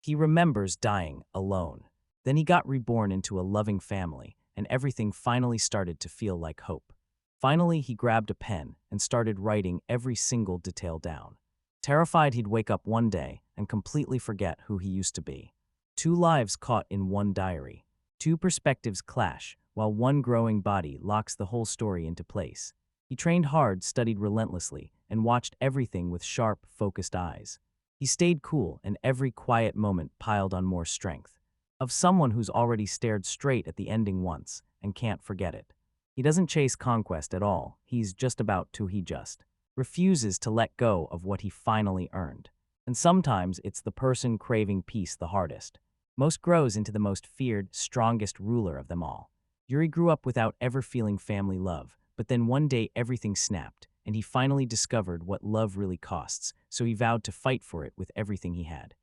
He remembers dying alone. Then he got reborn into a loving family, and everything finally started to feel like hope. Finally, he grabbed a pen and started writing every single detail down. Terrified he'd wake up one day and completely forget who he used to be. Two lives caught in one diary. Two perspectives clash, while one growing body locks the whole story into place. He trained hard, studied relentlessly, and watched everything with sharp, focused eyes. He stayed cool, and every quiet moment piled on more strength. Of someone who's already stared straight at the ending once and can't forget it. He doesn't chase conquest at all, he's just about to he just refuses to let go of what he finally earned. And sometimes it's the person craving peace the hardest. Most grows into the most feared, strongest ruler of them all. Yuri grew up without ever feeling family love, but then one day everything snapped, and he finally discovered what love really costs, so he vowed to fight for it with everything he had.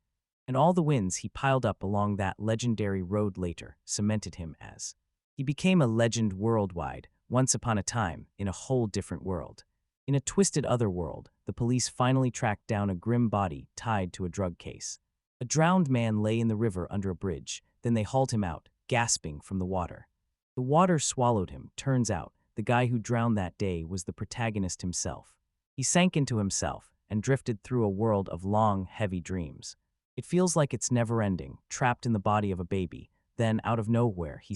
And all the wins he piled up along that legendary road later cemented him as. He became a legend worldwide, once upon a time, in a whole different world. In a twisted other world, the police finally tracked down a grim body tied to a drug case. A drowned man lay in the river under a bridge, then they hauled him out, gasping from the water. The water swallowed him. Turns out, the guy who drowned that day was the protagonist himself. He sank into himself and drifted through a world of long, heavy dreams. It feels like it's never ending, trapped in the body of a baby. Then, out of nowhere, he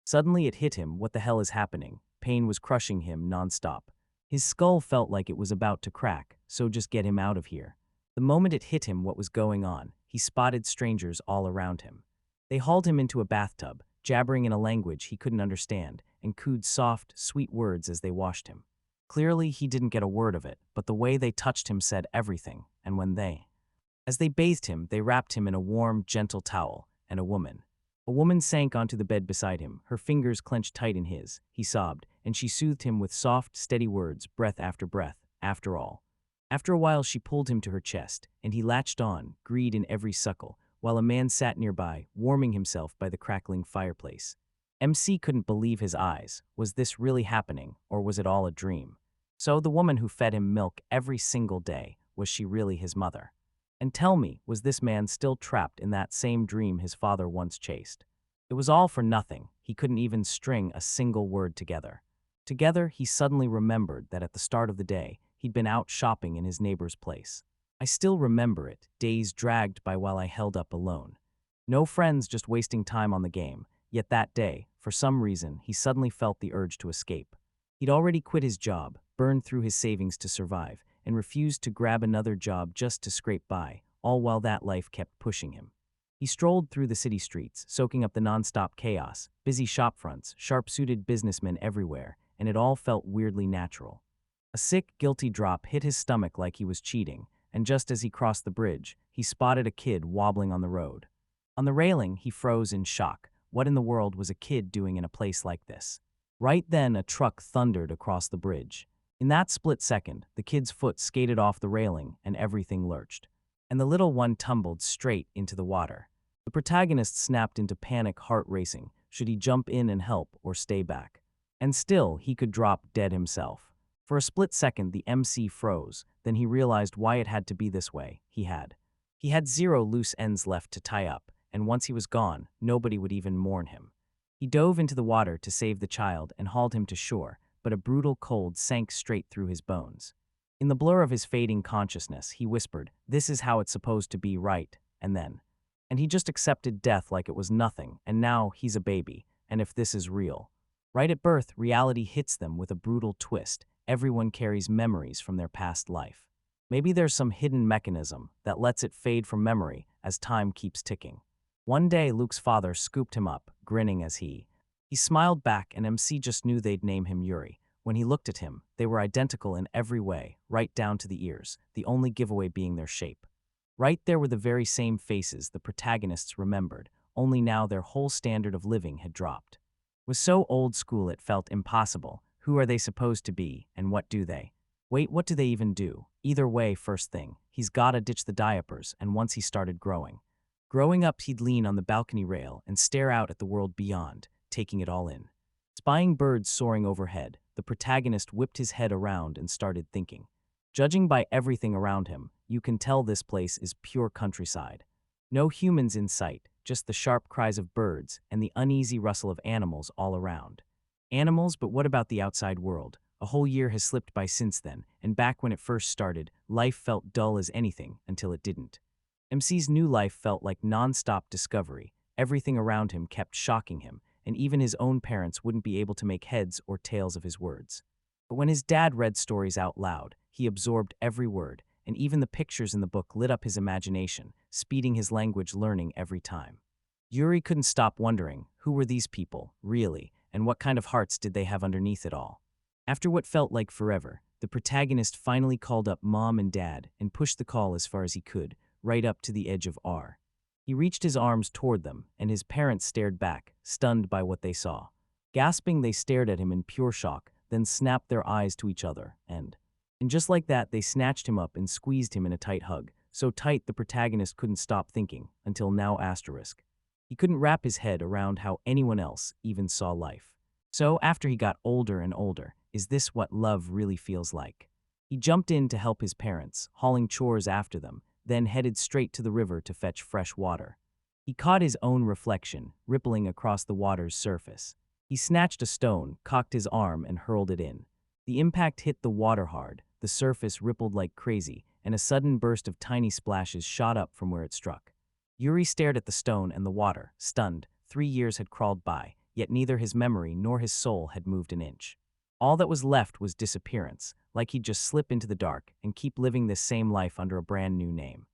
Suddenly it hit him, what the hell is happening? Pain was crushing him nonstop. His skull felt like it was about to crack, so just get him out of here. The moment it hit him what was going on, he spotted strangers all around him. They hauled him into a bathtub, jabbering in a language he couldn't understand, and cooed soft, sweet words as they washed him. Clearly, he didn't get a word of it, but the way they touched him said everything, and as they bathed him, they wrapped him in a warm, gentle towel, and a woman sank onto the bed beside him, her fingers clenched tight in his. He sobbed, and she soothed him with soft, steady words, breath after breath. After all. After a while, she pulled him to her chest, and he latched on, greed in every suckle, while a man sat nearby, warming himself by the crackling fireplace. MC couldn't believe his eyes. Was this really happening, or was it all a dream? So the woman who fed him milk every single day, was she really his mother? And tell me, was this man still trapped in that same dream his father once chased? It was all for nothing. He couldn't even string a single word together. Together, he suddenly remembered that at the start of the day, he'd been out shopping in his neighbor's place. I still remember it, days dragged by while I held up alone. No friends, just wasting time on the game. Yet that day, for some reason, he suddenly felt the urge to escape. He'd already quit his job, burned through his savings to survive, and refused to grab another job just to scrape by, all while that life kept pushing him. He strolled through the city streets, soaking up the nonstop chaos, busy shopfronts, sharp-suited businessmen everywhere, and it all felt weirdly natural. A sick, guilty drop hit his stomach like he was cheating, and just as he crossed the bridge, he spotted a kid wobbling on the road. On the railing, he froze in shock. What in the world was a kid doing in a place like this? Right then, a truck thundered across the bridge. In that split second, the kid's foot skated off the railing and everything lurched. And the little one tumbled straight into the water. The protagonist snapped into panic, heart racing. Should he jump in and help or stay back? And still, he could drop dead himself. For a split second, the MC froze. Then he realized why it had to be this way. He had zero loose ends left to tie up, and once he was gone, nobody would even mourn him. He dove into the water to save the child and hauled him to shore, but a brutal cold sank straight through his bones. In the blur of his fading consciousness, he whispered, "This is how it's supposed to be, right?" And he just accepted death like it was nothing, and now he's a baby, and if this is real. Right at birth, reality hits them with a brutal twist. Everyone carries memories from their past life. Maybe there's some hidden mechanism that lets it fade from memory as time keeps ticking. One day, Luke's father scooped him up, grinning as he smiled back, and MC just knew they'd name him Yuri. When he looked at him, they were identical in every way, right down to the ears, the only giveaway being their shape. Right there were the very same faces the protagonists remembered, only now their whole standard of living had dropped. It was so old school it felt impossible. Who are they supposed to be, and what do they? Wait, what do they even do? Either way, first thing, he's gotta ditch the diapers, and once he started growing up, he'd lean on the balcony rail and stare out at the world beyond, taking it all in. Spying birds soaring overhead, the protagonist whipped his head around and started thinking. Judging by everything around him, you can tell this place is pure countryside. No humans in sight, just the sharp cries of birds and the uneasy rustle of animals all around. Animals, but what about the outside world? A whole year has slipped by since then, and back when it first started, life felt dull as anything until it didn't. MC's new life felt like non-stop discovery. Everything around him kept shocking him, and even his own parents wouldn't be able to make heads or tails of his words. But when his dad read stories out loud, he absorbed every word, and even the pictures in the book lit up his imagination, speeding his language learning every time. Yuri couldn't stop wondering, who were these people, really, and what kind of hearts did they have underneath it all? After what felt like forever, the protagonist finally called up Mom and Dad and pushed the call as far as he could, right up to the edge of R. He reached his arms toward them, and his parents stared back, stunned by what they saw. Gasping, they stared at him in pure shock, then snapped their eyes to each other, and just like that, they snatched him up and squeezed him in a tight hug, so tight the protagonist couldn't stop thinking, until now asterisk. He couldn't wrap his head around how anyone else even saw life. So, after he got older and older, is this what love really feels like? He jumped in to help his parents, hauling chores after them, then headed straight to the river to fetch fresh water. He caught his own reflection, rippling across the water's surface. He snatched a stone, cocked his arm, and hurled it in. The impact hit the water hard, the surface rippled like crazy, and a sudden burst of tiny splashes shot up from where it struck. Yuri stared at the stone and the water, stunned. 3 years had crawled by, yet neither his memory nor his soul had moved an inch. All that was left was disappearance, like he'd just slip into the dark and keep living this same life under a brand new name.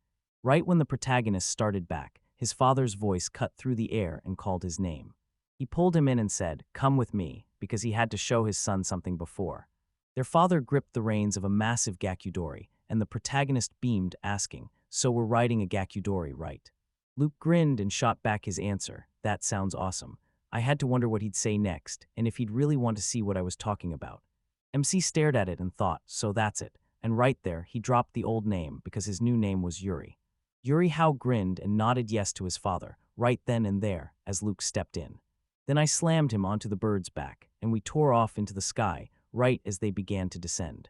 Right when the protagonist started back, his father's voice cut through the air and called his name. He pulled him in and said, "Come with me," because he had to show his son something before. Their father gripped the reins of a massive Gakudori, and the protagonist beamed, asking, "So we're riding a Gakudori, right?" Luke grinned and shot back his answer, "That sounds awesome." I had to wonder what he'd say next, and if he'd really want to see what I was talking about. MC stared at it and thought, so that's it, and right there, he dropped the old name because his new name was Yuri. Yuri Howe grinned and nodded yes to his father, right then and there, as Luke stepped in. Then I slammed him onto the bird's back, and we tore off into the sky, right as they began to descend.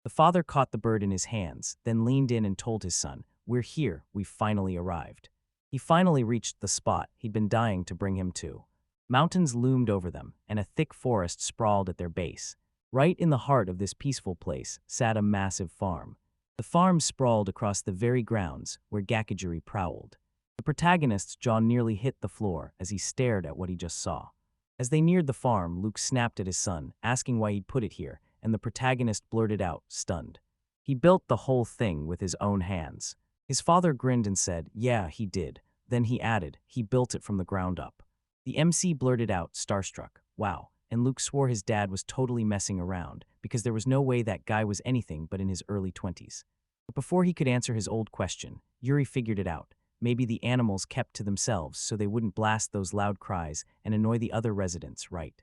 The father caught the bird in his hands, then leaned in and told his son, "We're here, we've finally arrived." He finally reached the spot he'd been dying to bring him to. Mountains loomed over them, and a thick forest sprawled at their base. Right in the heart of this peaceful place sat a massive farm. The farm sprawled across the very grounds where Gakujiri prowled. The protagonist's jaw nearly hit the floor as he stared at what he just saw. As they neared the farm, Luke snapped at his son, asking why he'd put it here, and the protagonist blurted out, stunned, "He built the whole thing with his own hands." His father grinned and said, "Yeah, he did." Then he added, "He built it from the ground up." The MC blurted out, starstruck, "Wow," and Luke swore his dad was totally messing around, because there was no way that guy was anything but in his early 20s. But before he could answer his old question, Yuri figured it out. Maybe the animals kept to themselves so they wouldn't blast those loud cries and annoy the other residents, right?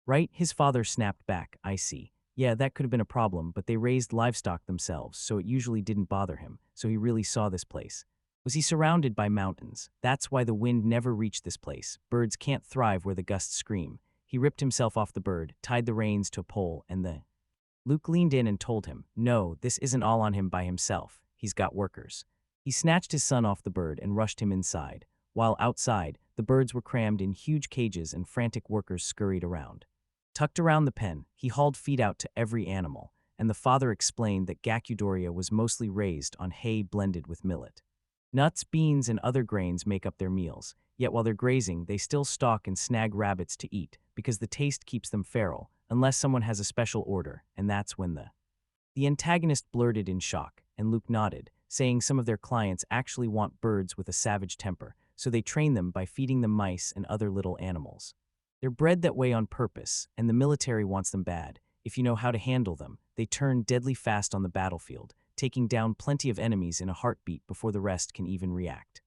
Right? His father snapped back, "I see. Yeah, that could have been a problem, but they raised livestock themselves, so it usually didn't bother him, so he really saw this place. Was he surrounded by mountains? That's why the wind never reached this place. Birds can't thrive where the gusts scream." He ripped himself off the bird, tied the reins to a pole, and Luke leaned in and told him, "No, this isn't all on him by himself. He's got workers." He snatched his son off the bird and rushed him inside. While outside, the birds were crammed in huge cages and frantic workers scurried around. Tucked around the pen, he hauled feed out to every animal, and the father explained that Gakudoria was mostly raised on hay blended with millet. Nuts, beans, and other grains make up their meals, yet while they're grazing, they still stalk and snag rabbits to eat, because the taste keeps them feral, unless someone has a special order, and that's when the antagonist blurted in shock, and Luke nodded, saying some of their clients actually want birds with a savage temper, so they train them by feeding them mice and other little animals. They're bred that way on purpose, and the military wants them bad. If you know how to handle them, they turn deadly fast on the battlefield, taking down plenty of enemies in a heartbeat before the rest can even react.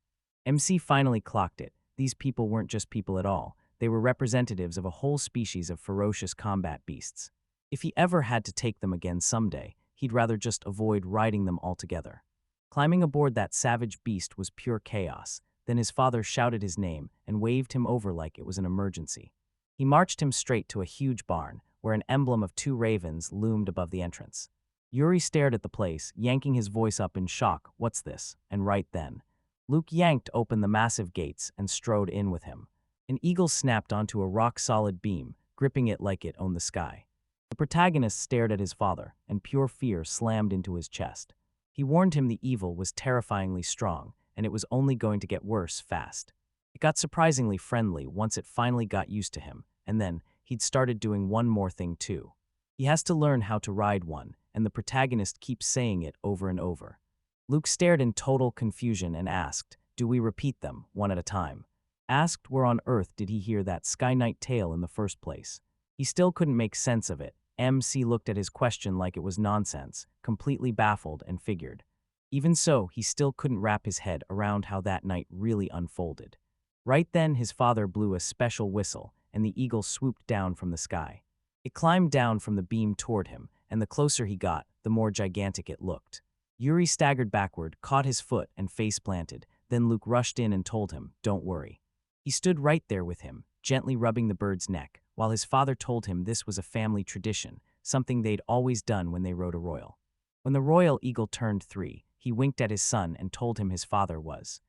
MC finally clocked it. These people weren't just people at all. They were representatives of a whole species of ferocious combat beasts. If he ever had to take them again someday, he'd rather just avoid riding them altogether. Climbing aboard that savage beast was pure chaos. Then his father shouted his name and waved him over like it was an emergency. He marched him straight to a huge barn, where an emblem of 2 ravens loomed above the entrance. Yuri stared at the place, yanking his voice up in shock, "What's this?" And right then, Luke yanked open the massive gates and strode in with him. An eagle snapped onto a rock-solid beam, gripping it like it owned the sky. The protagonist stared at his father, and pure fear slammed into his chest. He warned him the evil was terrifyingly strong, and it was only going to get worse fast. It got surprisingly friendly once it finally got used to him, and then he'd started doing one more thing too. He has to learn how to ride one, and the protagonist keeps saying it over and over. Luke stared in total confusion and asked, "Do we repeat them, one at a time?" Asked where on earth did he hear that Sky Knight tale in the first place. He still couldn't make sense of it. MC looked at his question like it was nonsense, completely baffled and figured. Even so, he still couldn't wrap his head around how that night really unfolded. Right then, his father blew a special whistle, and the eagle swooped down from the sky. It climbed down from the beam toward him, and the closer he got, the more gigantic it looked. Yuri staggered backward, caught his foot, and face planted. Then Luke rushed in and told him, "Don't worry." He stood right there with him, gently rubbing the bird's neck, while his father told him this was a family tradition, something they'd always done when they rode a royal. When the royal eagle turned 3, he winked at his son and told him his father was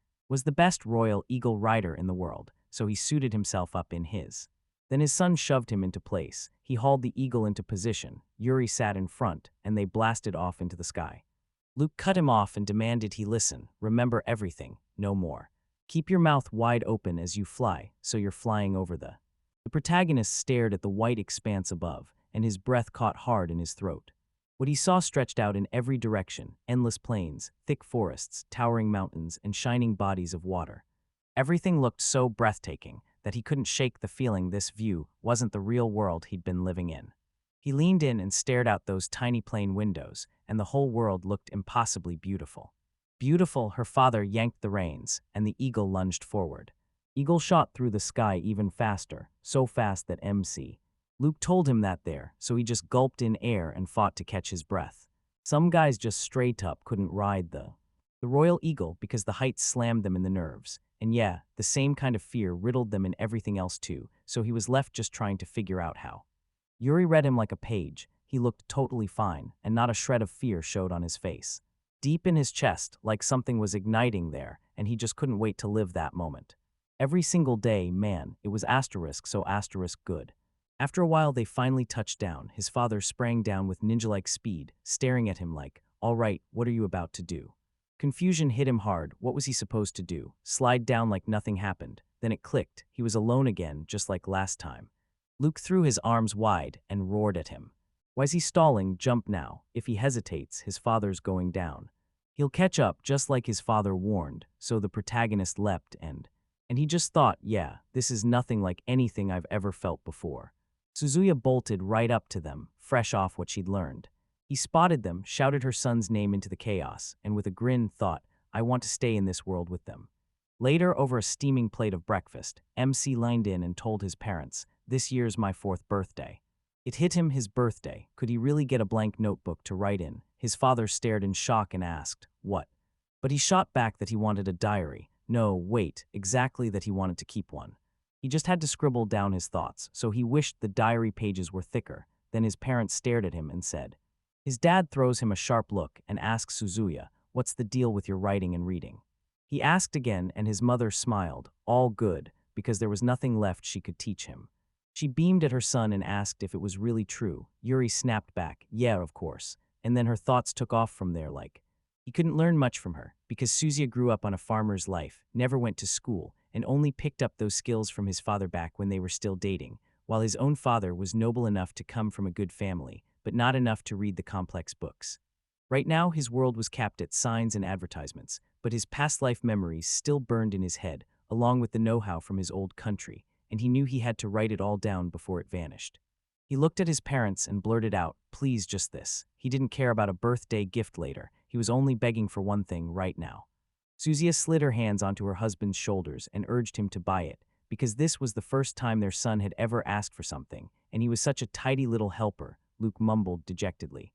the best royal eagle rider in the world, so he suited himself up in his. Then his son shoved him into place. He hauled the eagle into position. Yuri sat in front, and they blasted off into the sky. Luke cut him off and demanded he listen. "Remember everything, no more. Keep your mouth wide open as you fly, so you're flying over the." The protagonist stared at the white expanse above, and his breath caught hard in his throat. What he saw stretched out in every direction: endless plains, thick forests, towering mountains, and shining bodies of water. Everything looked so breathtaking that he couldn't shake the feeling this view wasn't the real world he'd been living in. He leaned in and stared out those tiny plane windows, and the whole world looked impossibly beautiful. Beautiful, her father yanked the reins, and the eagle lunged forward. Eagle shot through the sky even faster, so fast that MC. Luke told him that there, so he just gulped in air and fought to catch his breath. Some guys just straight up couldn't ride the royal eagle because the height slammed them in the nerves. And yeah, the same kind of fear riddled them in everything else too, so he was left just trying to figure out how. Yuri read him like a page. He looked totally fine, and not a shred of fear showed on his face. Deep in his chest, like something was igniting there, and he just couldn't wait to live that moment. Every single day, man, it was asterisk so asterisk good. After a while they finally touched down. His father sprang down with ninja-like speed, staring at him like, "All right, what are you about to do?" Confusion hit him hard. What was he supposed to do? Slide down like nothing happened. Then it clicked. He was alone again, just like last time. Luke threw his arms wide and roared at him. "Why's he stalling? Jump now. If he hesitates, his father's going down. He'll catch up just like his father warned." So the protagonist leapt and he just thought, yeah, this is nothing like anything I've ever felt before. Suzuya bolted right up to them, fresh off what she'd learned. He spotted them, shouted her son's name into the chaos, and with a grin thought, "I want to stay in this world with them." Later, over a steaming plate of breakfast, MC lined in and told his parents, "This year's my 4th birthday." It hit him, his birthday. Could he really get a blank notebook to write in? His father stared in shock and asked, "What?" But he shot back that he wanted a diary. No, wait, exactly that he wanted to keep one. He just had to scribble down his thoughts, so he wished the diary pages were thicker. Then his parents stared at him and said. His dad throws him a sharp look and asks Suzuya, "What's the deal with your writing and reading?" He asked again, and his mother smiled, all good, because there was nothing left she could teach him. She beamed at her son and asked if it was really true. Yuri snapped back, "Yeah, of course." And then her thoughts took off from there like. He couldn't learn much from her, because Suzuya grew up on a farmer's life, never went to school, and only picked up those skills from his father back when they were still dating, while his own father was noble enough to come from a good family, but not enough to read the complex books. Right now, his world was capped at signs and advertisements, but his past life memories still burned in his head, along with the know-how from his old country, and he knew he had to write it all down before it vanished. He looked at his parents and blurted out, "Please, just this." He didn't care about a birthday gift later. He was only begging for one thing right now. Suzuya slid her hands onto her husband's shoulders and urged him to buy it, because this was the first time their son had ever asked for something, and he was such a tidy little helper, Luke mumbled dejectedly.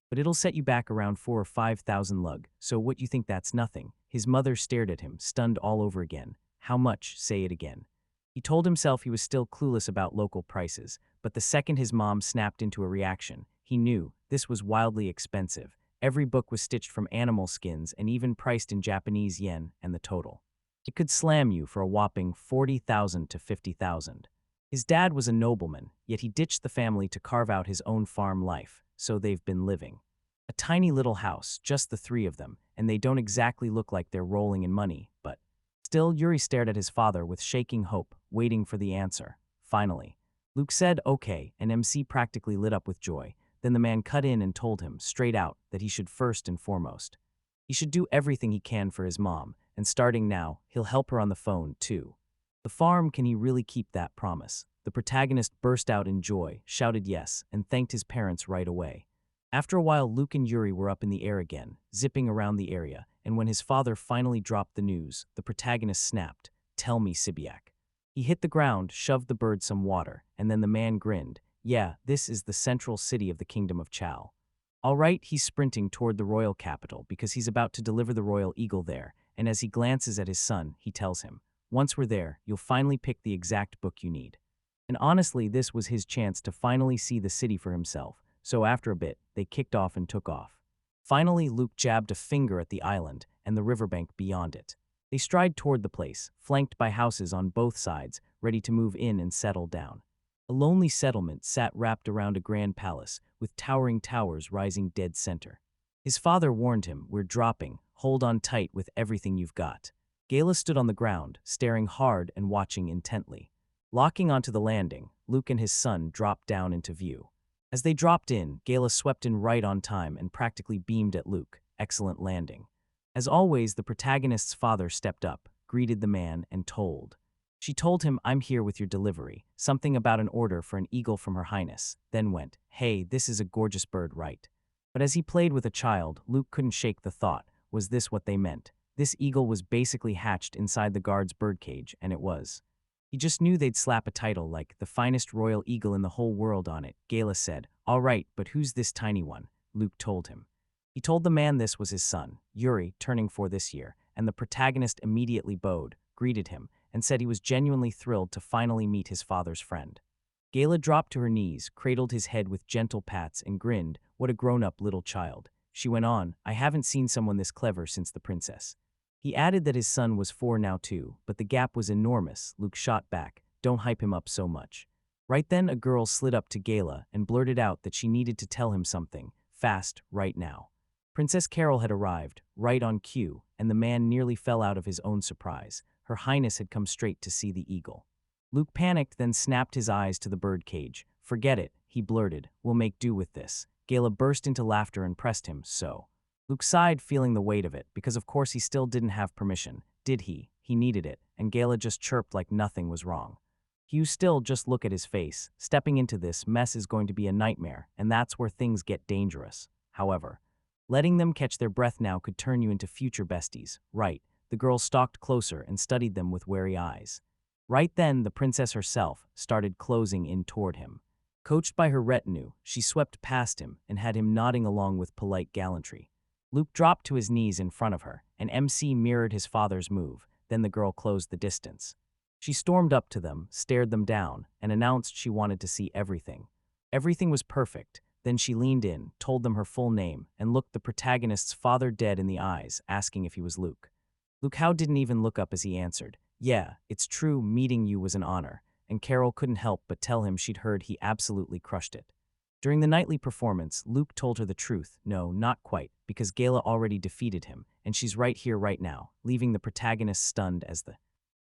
"But it'll set you back around 4,000 or 5,000 lug, so what you think that's nothing?" His mother stared at him, stunned all over again. "How much? Say it again." He told himself he was still clueless about local prices, but the second his mom snapped into a reaction, he knew this was wildly expensive. Every book was stitched from animal skins and even priced in Japanese yen and the total. It could slam you for a whopping 40,000 to 50,000. His dad was a nobleman, yet he ditched the family to carve out his own farm life, so they've been living. A tiny little house, just the three of them, and they don't exactly look like they're rolling in money, but… Still, Yuri stared at his father with shaking hope, waiting for the answer. Finally, Luke said, "Okay," and MC practically lit up with joy. Then the man cut in and told him, straight out, that he should first and foremost. He should do everything he can for his mom, and starting now, he'll help her on the phone, too. The farm, can he really keep that promise? The protagonist burst out in joy, shouted yes, and thanked his parents right away. After a while, Luke and Yuri were up in the air again, zipping around the area, and when his father finally dropped the news, the protagonist snapped, "Tell me, Sibiak." He hit the ground, shoved the bird some water, and then the man grinned. "Yeah, this is the central city of the Kingdom of Chao. All right," he's sprinting toward the royal capital because he's about to deliver the royal eagle there, and as he glances at his son, he tells him, "Once we're there, you'll finally pick the exact book you need." And honestly, this was his chance to finally see the city for himself, so after a bit, they kicked off and took off. Finally, Luke jabbed a finger at the island and the riverbank beyond it. They stride toward the place, flanked by houses on both sides, ready to move in and settle down. A lonely settlement sat wrapped around a grand palace, with towering towers rising dead center. His father warned him, "We're dropping, hold on tight with everything you've got." Gala stood on the ground, staring hard and watching intently. Locking onto the landing, Luke and his son dropped down into view. As they dropped in, Gala swept in right on time and practically beamed at Luke. "Excellent landing." As always, the protagonist's father stepped up, greeted the man, and told. She told him, "I'm here with your delivery," something about an order for an eagle from Her Highness, then went, "Hey, this is a gorgeous bird, right?" But as he played with a child, Luke couldn't shake the thought, was this what they meant? This eagle was basically hatched inside the guard's birdcage, and it was. He just knew they'd slap a title like "the finest royal eagle in the whole world" on it. Gala said, "All right, but who's this tiny one?" Luke told him. He told the man this was his son, Yuri, turning 4 this year, and the protagonist immediately bowed, greeted him, and said he was genuinely thrilled to finally meet his father's friend. Gala dropped to her knees, cradled his head with gentle pats, and grinned, "What a grown-up little child." She went on, "I haven't seen someone this clever since the princess." He added that his son was 4 now too, but the gap was enormous. Luke shot back, "Don't hype him up so much." Right then, a girl slid up to Gala and blurted out that she needed to tell him something, fast, right now. Princess Carol had arrived, right on cue, and the man nearly fell out of his own surprise. Her Highness had come straight to see the eagle. Luke panicked, then snapped his eyes to the bird cage. "Forget it," he blurted. "We'll make do with this." Gala burst into laughter and pressed him, so. Luke sighed, feeling the weight of it, because of course he still didn't have permission, did he? He needed it, and Gala just chirped like nothing was wrong. "You still just look at his face. Stepping into this mess is going to be a nightmare, and that's where things get dangerous." However, letting them catch their breath now could turn you into future besties, right? The girl stalked closer and studied them with wary eyes. Right then, the princess herself started closing in toward him. Coached by her retinue, she swept past him and had him nodding along with polite gallantry. Luke dropped to his knees in front of her, and MC mirrored his father's move. Then the girl closed the distance. She stormed up to them, stared them down, and announced she wanted to see everything. Everything was perfect. Then she leaned in, told them her full name, and looked the protagonist's father dead in the eyes, asking if he was Luke. Luke Howe didn't even look up as he answered, "Yeah, it's true, meeting you was an honor," and Carol couldn't help but tell him she'd heard he absolutely crushed it. During the nightly performance, Luke told her the truth. No, not quite, because Gala already defeated him, and she's right here right now, leaving the protagonist stunned as the…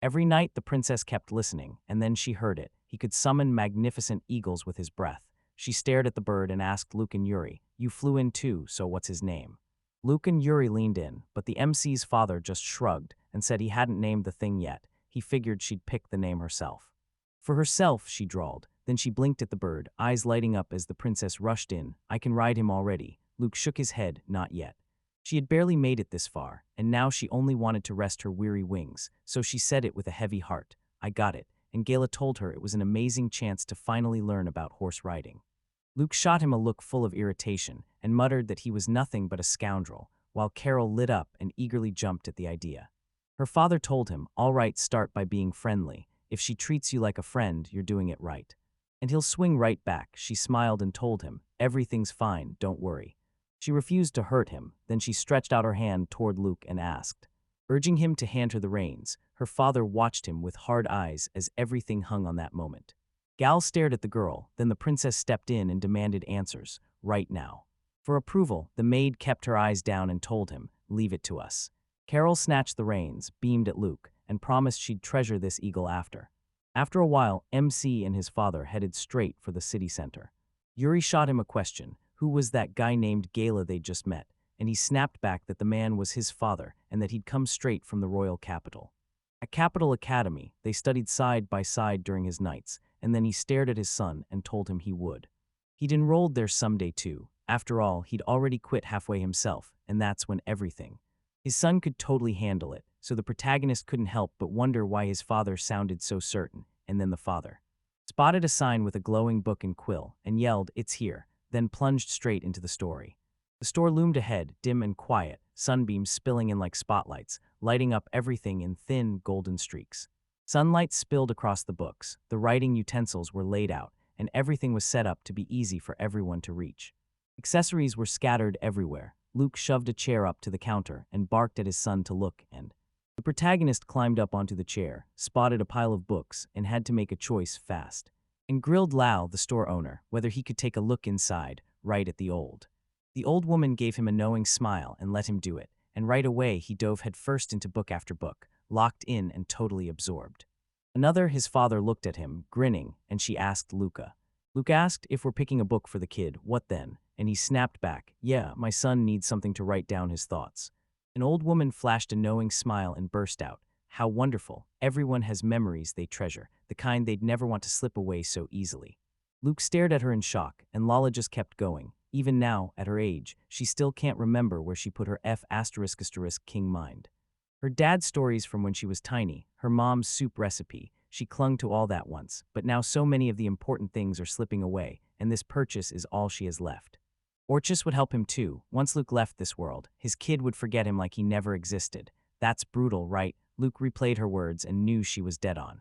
Every night the princess kept listening, and then she heard it. He could summon magnificent eagles with his breath. She stared at the bird and asked Luke and Yuri, "You flew in too, so what's his name?" Luke and Yuri leaned in, but the MC's father just shrugged and said he hadn't named the thing yet. He figured she'd pick the name herself. "For herself," she drawled. Then she blinked at the bird, eyes lighting up as the princess rushed in. "I can ride him already." Luke shook his head, "Not yet." She had barely made it this far, and now she only wanted to rest her weary wings, so she said it with a heavy heart, "I got it," and Gala told her it was an amazing chance to finally learn about horse riding. Luke shot him a look full of irritation and muttered that he was nothing but a scoundrel, while Carol lit up and eagerly jumped at the idea. Her father told him, "All right, start by being friendly. If she treats you like a friend, you're doing it right." And he'll swing right back. She smiled and told him, "Everything's fine, don't worry." She refused to hurt him, then she stretched out her hand toward Luke and asked, urging him to hand her the reins. Her father watched him with hard eyes as everything hung on that moment. Gal stared at the girl, then the princess stepped in and demanded answers, right now. For approval, the maid kept her eyes down and told him, leave it to us. Carol snatched the reins, beamed at Luke, and promised she'd treasure this eagle after. After a while, MC and his father headed straight for the city center. Yuri shot him a question, who was that guy named Gala they'd just met, and he snapped back that the man was his father and that he'd come straight from the royal capital. At Capital Academy, they studied side by side during his nights, and then he stared at his son and told him he would. He'd enrolled there someday too. After all, he'd already quit halfway himself, and that's when everything. His son could totally handle it, so the protagonist couldn't help but wonder why his father sounded so certain, and then the father spotted a sign with a glowing book and quill and yelled, "It's here," then plunged straight into the story. The store loomed ahead, dim and quiet, sunbeams spilling in like spotlights, lighting up everything in thin, golden streaks. Sunlight spilled across the books, the writing utensils were laid out, and everything was set up to be easy for everyone to reach. Accessories were scattered everywhere. Luke shoved a chair up to the counter and barked at his son to look, and the protagonist climbed up onto the chair, spotted a pile of books, and had to make a choice fast. And grilled Lau, the store owner, whether he could take a look inside, right at the old woman gave him a knowing smile and let him do it, and right away he dove headfirst into book after book, locked in and totally absorbed. His father looked at him, grinning, and she asked Luca. Luke asked, if we're picking a book for the kid, what then? And he snapped back, yeah, my son needs something to write down his thoughts. An old woman flashed a knowing smile and burst out, how wonderful, everyone has memories they treasure, the kind they'd never want to slip away so easily. Luke stared at her in shock, and Lala just kept going. Even now, at her age, she still can't remember where she put her ***king mind. Her dad's stories from when she was tiny, her mom's soup recipe, she clung to all that once, but now so many of the important things are slipping away, and this purchase is all she has left. Orchis would help him too. Once Luke left this world, his kid would forget him like he never existed. That's brutal, right? Luke replayed her words and knew she was dead on.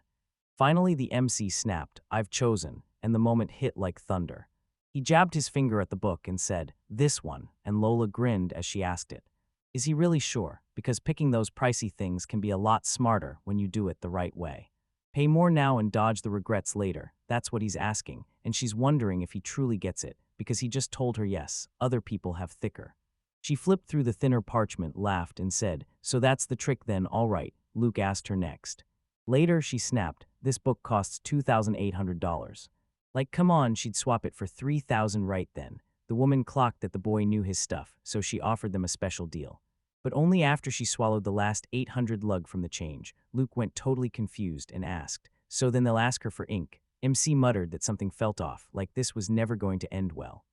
Finally, the MC snapped, I've chosen, and the moment hit like thunder. He jabbed his finger at the book and said, this one, and Lola grinned as she asked it. Is he really sure? Because picking those pricey things can be a lot smarter when you do it the right way. Pay more now and dodge the regrets later, that's what he's asking, and she's wondering if he truly gets it, because he just told her yes, other people have thicker. She flipped through the thinner parchment, laughed, and said, so that's the trick then, all right, Luke asked her next. Later, she snapped, this book costs $2,800. Like, come on, she'd swap it for $3,000 right then. The woman clocked that the boy knew his stuff, so she offered them a special deal. But only after she swallowed the last 800 lug from the change, Luke went totally confused and asked, so then they'll ask her for ink. MC muttered that something felt off, like this was never going to end well.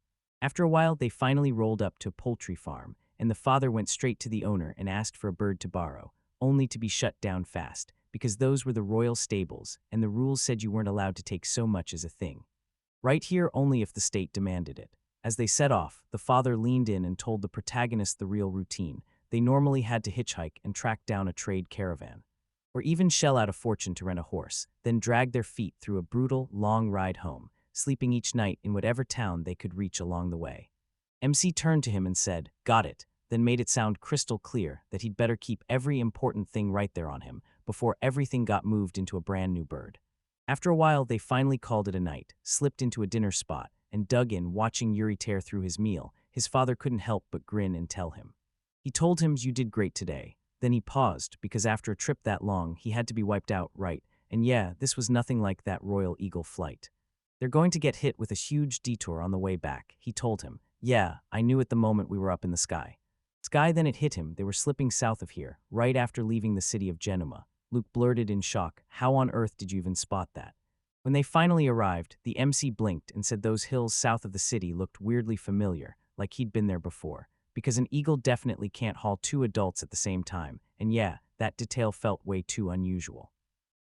After a while, they finally rolled up to a poultry farm, and the father went straight to the owner and asked for a bird to borrow, only to be shut down fast, because those were the royal stables, and the rules said you weren't allowed to take so much as a thing. Right here only if the state demanded it. As they set off, the father leaned in and told the protagonist the real routine. They normally had to hitchhike and track down a trade caravan, or even shell out a fortune to rent a horse, then drag their feet through a brutal, long ride home, sleeping each night in whatever town they could reach along the way. MC turned to him and said, got it, then made it sound crystal clear that he'd better keep every important thing right there on him before everything got moved into a brand new bird. After a while, they finally called it a night, slipped into a dinner spot, and dug in, watching Yuri tear through his meal. His father couldn't help but grin and tell him. He told him, you did great today. Then he paused, because after a trip that long, he had to be wiped out, right? And yeah, this was nothing like that Royal Eagle flight. They're going to get hit with a huge detour on the way back, he told him. Yeah, I knew it the moment we were up in the sky. Then it hit him, they were slipping south of here, right after leaving the city of Genuma. Luke blurted in shock, how on earth did you even spot that? When they finally arrived, the MC blinked and said those hills south of the city looked weirdly familiar, like he'd been there before, because an eagle definitely can't haul two adults at the same time, and yeah, that detail felt way too unusual.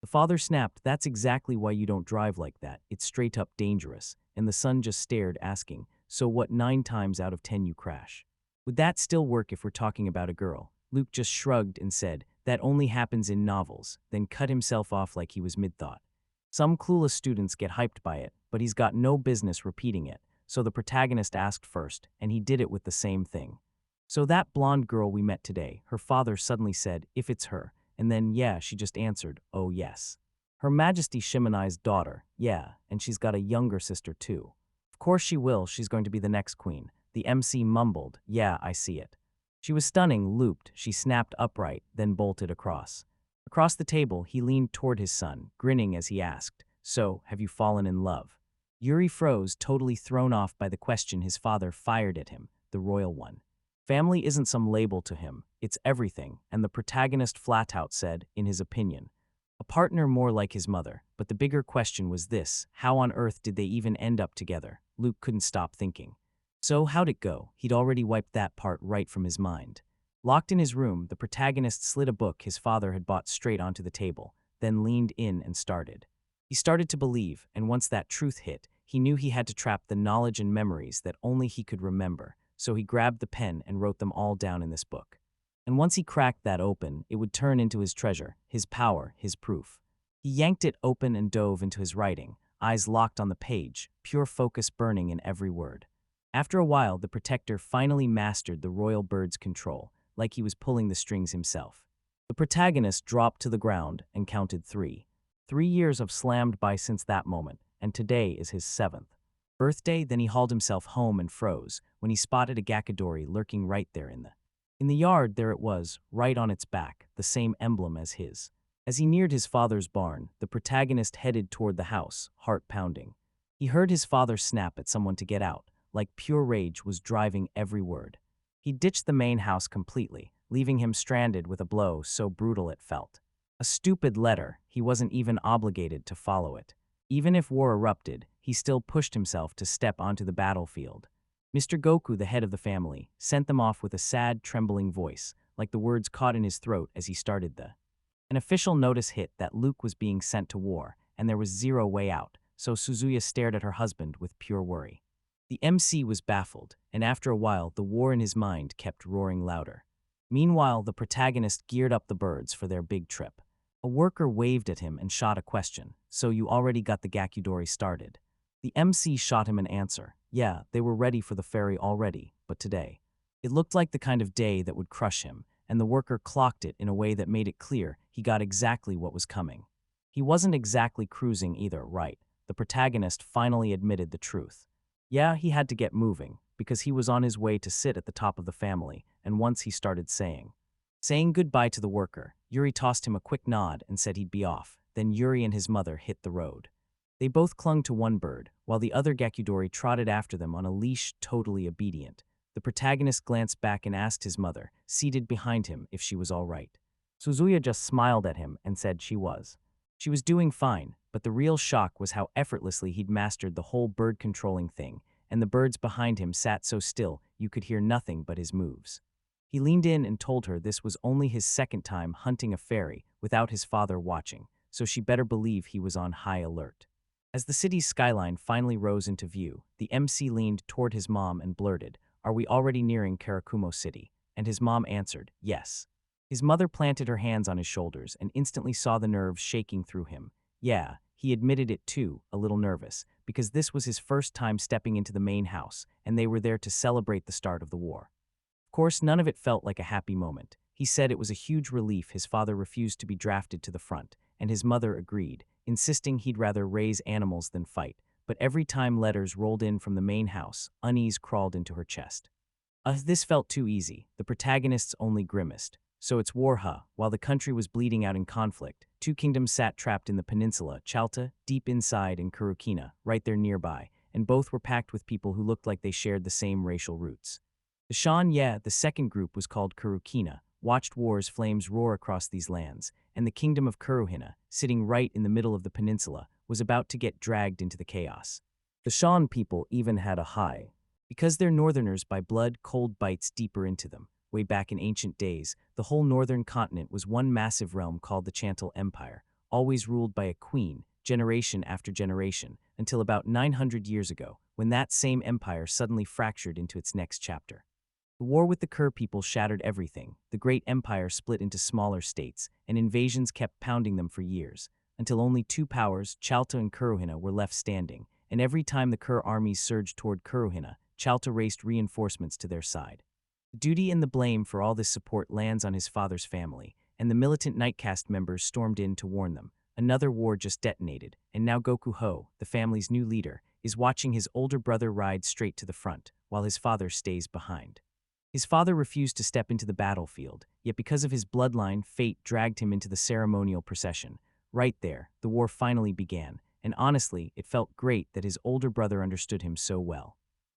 The father snapped, that's exactly why you don't drive like that, it's straight up dangerous, and the son just stared, asking, so what, 9 times out of 10 you crash? Would that still work if we're talking about a girl? Luke just shrugged and said, that only happens in novels, then cut himself off like he was mid-thought. Some clueless students get hyped by it, but he's got no business repeating it, so the protagonist asked first, and he did it with the same thing. "So that blonde girl we met today," her father suddenly said, "if it's her," and then, yeah, she just answered, "Oh yes. Her Majesty Shimonai's daughter, yeah, and she's got a younger sister too. Of course she will, she's going to be the next queen." The MC mumbled, "Yeah, I see it." She was stunning, looped, she snapped upright, then bolted across. Across the table, he leaned toward his son, grinning as he asked, "So, have you fallen in love?" Yuri froze, totally thrown off by the question his father fired at him, the royal one. Family isn't some label to him, it's everything, and the protagonist flat out said, in his opinion. A partner more like his mother, but the bigger question was this: how on earth did they even end up together? Luke couldn't stop thinking. So how'd it go? He'd already wiped that part right from his mind. Locked in his room, the protagonist slid a book his father had bought straight onto the table, then leaned in and started. He started to believe, and once that truth hit, he knew he had to trap the knowledge and memories that only he could remember, so he grabbed the pen and wrote them all down in this book. And once he cracked that open, it would turn into his treasure, his power, his proof. He yanked it open and dove into his writing, eyes locked on the page, pure focus burning in every word. After a while, the protector finally mastered the royal bird's control, like he was pulling the strings himself. The protagonist dropped to the ground and counted 3. 3 years have slammed by since that moment, and today is his 7th birthday. Then he hauled himself home and froze when he spotted a Gakadori lurking right there in the yard. There it was, right on its back, the same emblem as his. As he neared his father's barn, the protagonist headed toward the house, heart pounding. He heard his father snap at someone to get out, like pure rage was driving every word. He ditched the main house completely, leaving him stranded with a blow so brutal it felt. A stupid letter, he wasn't even obligated to follow it. Even if war erupted, he still pushed himself to step onto the battlefield. Mr. Goku, the head of the family, sent them off with a sad, trembling voice, like the words caught in his throat as he started An official notice hit that Luke was being sent to war, and there was zero way out, so Suzuya stared at her husband with pure worry. The MC was baffled, and after a while the war in his mind kept roaring louder. Meanwhile, the protagonist geared up the birds for their big trip. A worker waved at him and shot a question, "So you already got the Gakudori started?" The MC shot him an answer. Yeah, they were ready for the ferry already, but today. It looked like the kind of day that would crush him, and the worker clocked it in a way that made it clear he got exactly what was coming. He wasn't exactly cruising either, right? The protagonist finally admitted the truth. Yeah, he had to get moving, because he was on his way to sit at the top of the family, and once he started saying goodbye to the worker, Yuri tossed him a quick nod and said he'd be off. Then Yuri and his mother hit the road. They both clung to one bird, while the other Gakudori trotted after them on a leash, totally obedient. The protagonist glanced back and asked his mother, seated behind him, if she was all right. Suzuya just smiled at him and said she was. She was doing fine, but the real shock was how effortlessly he'd mastered the whole bird-controlling thing, and the birds behind him sat so still you could hear nothing but his moves. He leaned in and told her this was only his second time hunting a fairy without his father watching, so she better believe he was on high alert. As the city's skyline finally rose into view, the MC leaned toward his mom and blurted, "Are we already nearing Karakumo City?" And his mom answered, "Yes." His mother planted her hands on his shoulders and instantly saw the nerves shaking through him. Yeah, he admitted it too, a little nervous, because this was his first time stepping into the main house, and they were there to celebrate the start of the war. Of course, none of it felt like a happy moment. He said it was a huge relief his father refused to be drafted to the front, and his mother agreed, insisting he'd rather raise animals than fight. But every time letters rolled in from the main house, unease crawled into her chest. This felt too easy. The protagonists only grimaced. So it's war, huh? While the country was bleeding out in conflict, two kingdoms sat trapped in the peninsula, Chalta, deep inside, and Kurukina, right there nearby, and both were packed with people who looked like they shared the same racial roots. The Shan, the second group was called Kurukina, watched war's flames roar across these lands, and the kingdom of Kuruhina, sitting right in the middle of the peninsula, was about to get dragged into the chaos. The Shan people even had a high. Because they're northerners by blood, cold bites deeper into them. Way back in ancient days, the whole northern continent was one massive realm called the Chantal Empire, always ruled by a queen, generation after generation, until about 900 years ago, when that same empire suddenly fractured into its next chapter. The war with the Kur people shattered everything. The great empire split into smaller states, and invasions kept pounding them for years, until only two powers, Chalta and Kuruhina, were left standing, and every time the Kur armies surged toward Kuruhina, Chalta raced reinforcements to their side. The duty and the blame for all this support lands on his father's family, and the militant Nightcast members stormed in to warn them. Another war just detonated, and now Goku Ho, the family's new leader, is watching his older brother ride straight to the front, while his father stays behind. His father refused to step into the battlefield, yet because of his bloodline, fate dragged him into the ceremonial procession. Right there, the war finally began, and honestly, it felt great that his older brother understood him so well.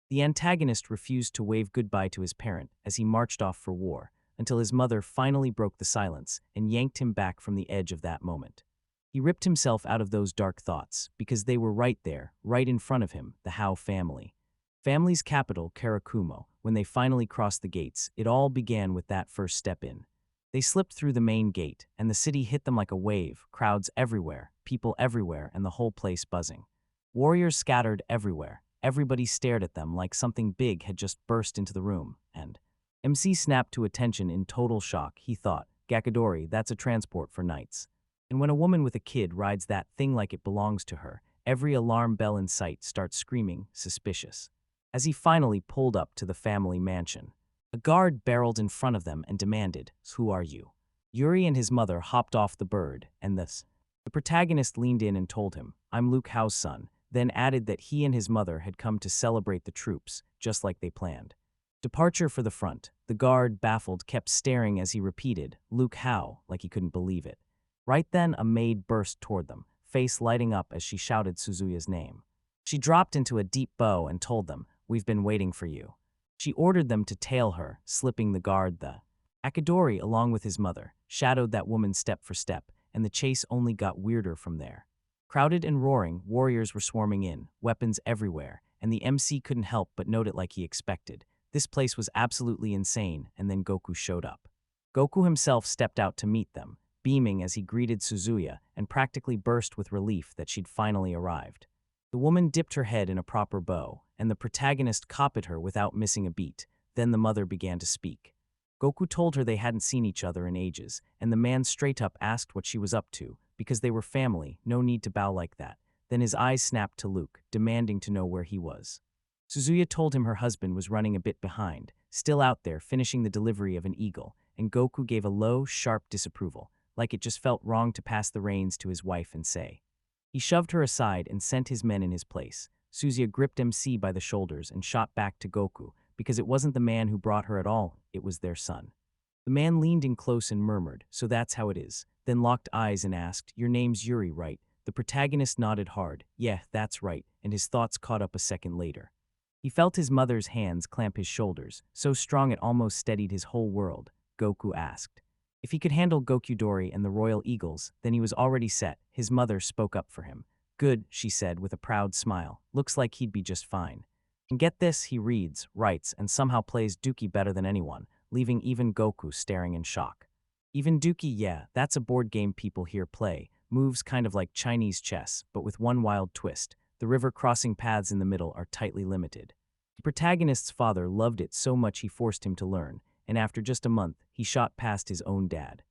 The antagonist refused to wave goodbye to his parent as he marched off for war, until his mother finally broke the silence and yanked him back from the edge of that moment. He ripped himself out of those dark thoughts because they were right there, right in front of him, the Hao family. Family's capital, Karakumo, when they finally crossed the gates, it all began with that first step in. They slipped through the main gate, and the city hit them like a wave, crowds everywhere, people everywhere, and the whole place buzzing. Warriors scattered everywhere. Everybody stared at them like something big had just burst into the room, and MC snapped to attention in total shock. He thought, Gakadori, that's a transport for knights. And when a woman with a kid rides that thing like it belongs to her, every alarm bell in sight starts screaming, suspicious. As he finally pulled up to the family mansion, a guard barreled in front of them and demanded, "Who are you?" Yuri and his mother hopped off the bird, and the protagonist leaned in and told him, "I'm Luke Hao's son," then added that he and his mother had come to celebrate the troops, just like they planned. Departure for the front. The guard, baffled, kept staring as he repeated, "Luke Hao," like he couldn't believe it. Right then, a maid burst toward them, face lighting up as she shouted Suzuya's name. She dropped into a deep bow and told them, "We've been waiting for you." She ordered them to tail her, slipping the guard the Akadori, along with his mother, shadowed that woman step for step, and the chase only got weirder from there. Crowded and roaring, warriors were swarming in, weapons everywhere, and the MC couldn't help but note it like he expected. This place was absolutely insane, and then Goku showed up. Goku himself stepped out to meet them, beaming as he greeted Suzuya and practically burst with relief that she'd finally arrived. The woman dipped her head in a proper bow, and the protagonist copied her without missing a beat. Then the mother began to speak. Goku told her they hadn't seen each other in ages, and the man straight up asked what she was up to, because they were family, no need to bow like that. Then his eyes snapped to Luke, demanding to know where he was. Suzuya told him her husband was running a bit behind, still out there finishing the delivery of an eagle, and Goku gave a low, sharp disapproval, like it just felt wrong to pass the reins to his wife and say. He shoved her aside and sent his men in his place. Suzuya gripped MC by the shoulders and shot back to Goku, because it wasn't the man who brought her at all, it was their son. The man leaned in close and murmured, "So that's how it is," then locked eyes and asked, "Your name's Yuri, right?" The protagonist nodded hard, "Yeah, that's right," and his thoughts caught up a second later. He felt his mother's hands clamp his shoulders, so strong it almost steadied his whole world. Goku asked. If he could handle Gokudori and the Royal Eagles, then he was already set. His mother spoke up for him. "Good," she said with a proud smile. "Looks like he'd be just fine." And get this, he reads, writes, and somehow plays Dookie better than anyone, leaving even Goku staring in shock. Even Dookie, yeah, that's a board game people here play, moves kind of like Chinese chess, but with one wild twist. The river crossing paths in the middle are tightly limited. The protagonist's father loved it so much he forced him to learn, and after just a month, he shot past his own dad.